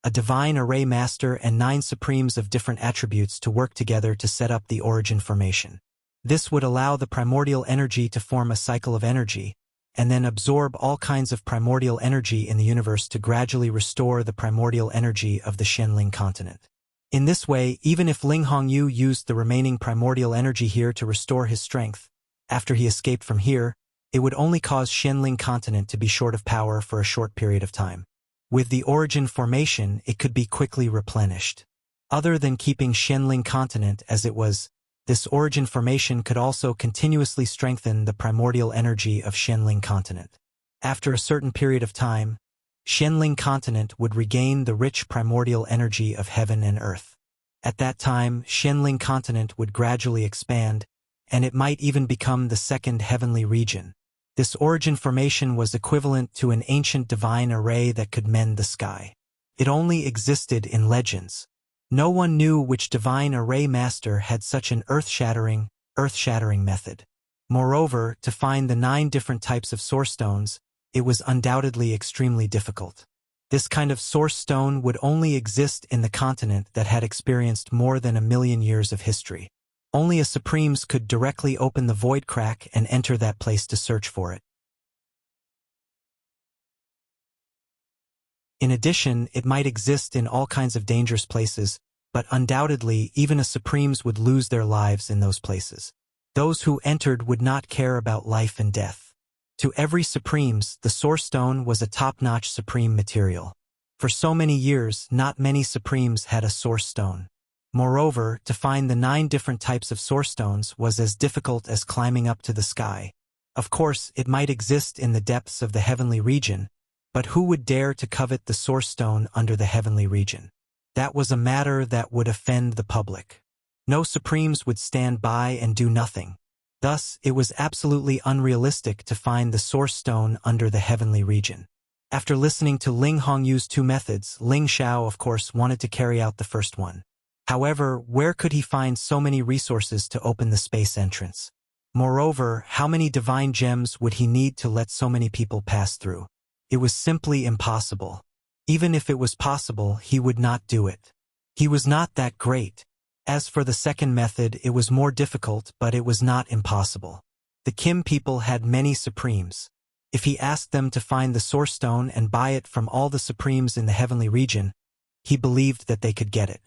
a divine array master, and 9 supremes of different attributes to work together to set up the origin formation. This would allow the primordial energy to form a cycle of energy, and then absorb all kinds of primordial energy in the universe to gradually restore the primordial energy of the Xianling continent. In this way, even if Ling Hongyu used the remaining primordial energy here to restore his strength, after he escaped from here, it would only cause Xianling continent to be short of power for a short period of time. With the origin formation, it could be quickly replenished. Other than keeping Xianling continent as it was, this origin formation could also continuously strengthen the primordial energy of Xianling continent. After a certain period of time, Xianling continent would regain the rich primordial energy of heaven and earth. At that time, Xianling continent would gradually expand, and it might even become the second heavenly region. This origin formation was equivalent to an ancient divine array that could mend the sky. It only existed in legends. No one knew which divine array master had such an earth-shattering method. Moreover, to find the 9 different types of source stones, it was undoubtedly extremely difficult. This kind of source stone would only exist in the continent that had experienced more than 1,000,000 years of history. Only a Supremes could directly open the void crack and enter that place to search for it. In addition, it might exist in all kinds of dangerous places, but undoubtedly even a Supremes would lose their lives in those places. Those who entered would not care about life and death. To every Supremes, the Source Stone was a top-notch Supreme material. For so many years, not many Supremes had a Source Stone. Moreover, to find the 9 different types of Source Stones was as difficult as climbing up to the sky. Of course, it might exist in the depths of the heavenly region, but who would dare to covet the Source Stone under the heavenly region? That was a matter that would offend the public. No Supremes would stand by and do nothing. Thus, it was absolutely unrealistic to find the Source Stone under the heavenly region. After listening to Ling Hongyu's 2 methods, Ling Xiao of course wanted to carry out the first one. However, where could he find so many resources to open the space entrance? Moreover, how many divine gems would he need to let so many people pass through? It was simply impossible. Even if it was possible, he would not do it. He was not that great. As for the second method, it was more difficult, but it was not impossible. The Kim people had many Supremes. If he asked them to find the Source Stone and buy it from all the Supremes in the heavenly region, he believed that they could get it.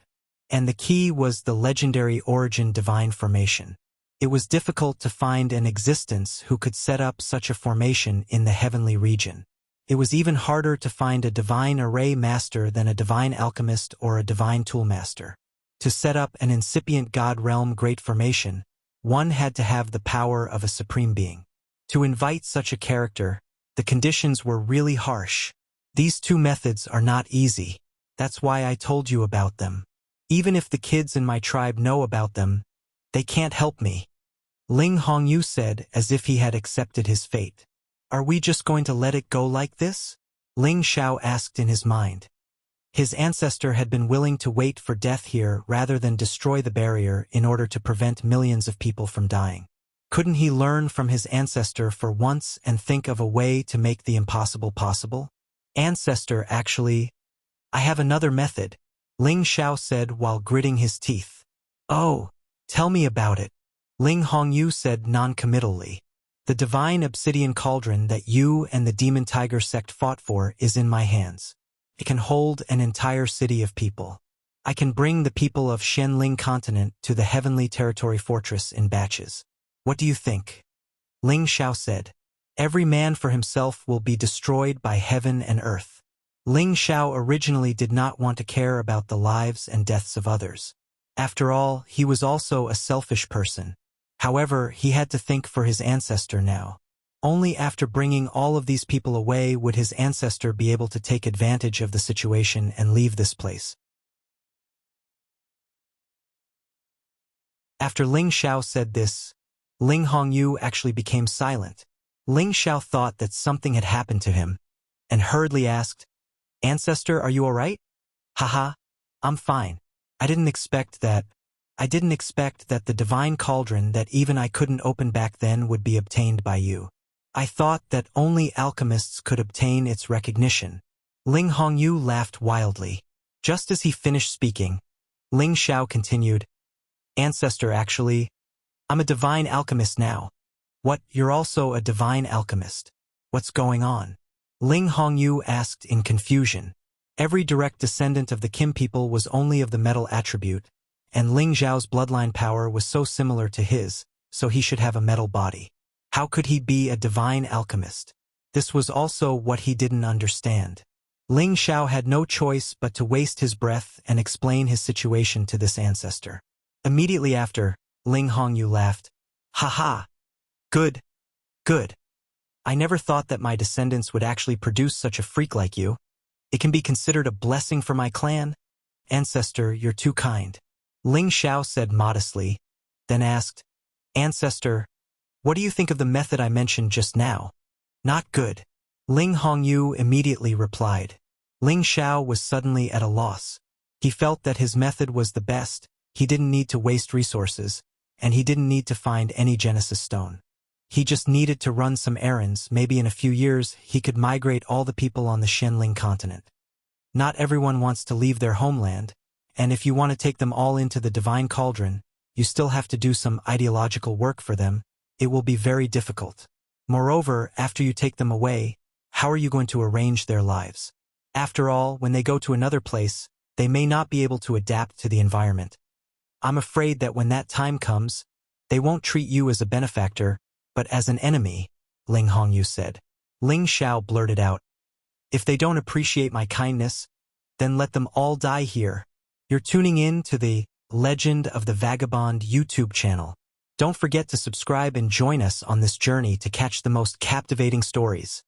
And the key was the legendary origin divine formation. It was difficult to find an existence who could set up such a formation in the heavenly region. It was even harder to find a divine array master than a divine alchemist or a divine toolmaster. To set up an incipient god realm great formation, one had to have the power of a supreme being. To invite such a character, the conditions were really harsh. These two methods are not easy. That's why I told you about them. Even if the kids in my tribe know about them, they can't help me. Ling Hongyu said as if he had accepted his fate. Are we just going to let it go like this? Ling Xiao asked in his mind. His ancestor had been willing to wait for death here rather than destroy the barrier in order to prevent millions of people from dying. Couldn't he learn from his ancestor for once and think of a way to make the impossible possible? Ancestor, actually, I have another method, Ling Xiao said while gritting his teeth. Oh, tell me about it, Ling Hongyu said non-committally. The divine obsidian cauldron that you and the demon tiger sect fought for is in my hands. It can hold an entire city of people. I can bring the people of Shenling continent to the heavenly territory fortress in batches. What do you think? Ling Xiao said. Every man for himself will be destroyed by heaven and earth. Ling Xiao originally did not want to care about the lives and deaths of others. After all, he was also a selfish person. However, he had to think for his ancestor now. Only after bringing all of these people away would his ancestor be able to take advantage of the situation and leave this place. After Ling Xiao said this, Ling Hongyu actually became silent. Ling Xiao thought that something had happened to him, and hurriedly asked, Ancestor, are you all right? Haha, I'm fine. I didn't expect that the divine cauldron that even I couldn't open back then would be obtained by you. I thought that only alchemists could obtain its recognition. Ling Hongyu laughed wildly. Just as he finished speaking, Ling Xiao continued, Ancestor, actually, I'm a divine alchemist now. What, you're also a divine alchemist? What's going on? Ling Hongyu asked in confusion. Every direct descendant of the Kim people was only of the metal attribute, and Ling Xiao's bloodline power was so similar to his, so he should have a metal body. How could he be a divine alchemist? This was also what he didn't understand. Ling Xiao had no choice but to waste his breath and explain his situation to this ancestor. Immediately after, Ling Hongyu laughed. Ha ha! Good. Good. I never thought that my descendants would actually produce such a freak like you. It can be considered a blessing for my clan. Ancestor, you're too kind. Ling Xiao said modestly, then asked, Ancestor, what do you think of the method I mentioned just now? Not good. Ling Hongyu immediately replied. Ling Xiao was suddenly at a loss. He felt that his method was the best, he didn't need to waste resources, and he didn't need to find any Genesis stone. He just needed to run some errands. Maybe in a few years he could migrate all the people on the Shenling continent. Not everyone wants to leave their homeland, and if you want to take them all into the divine cauldron, you still have to do some ideological work for them. It will be very difficult. Moreover, after you take them away, how are you going to arrange their lives? After all, when they go to another place, they may not be able to adapt to the environment. I'm afraid that when that time comes, they won't treat you as a benefactor, but as an enemy, Ling Hongyu said. Ling Xiao blurted out, If they don't appreciate my kindness, then let them all die here. You're tuning in to the Legend of the Vagabond YouTube channel. Don't forget to subscribe and join us on this journey to catch the most captivating stories.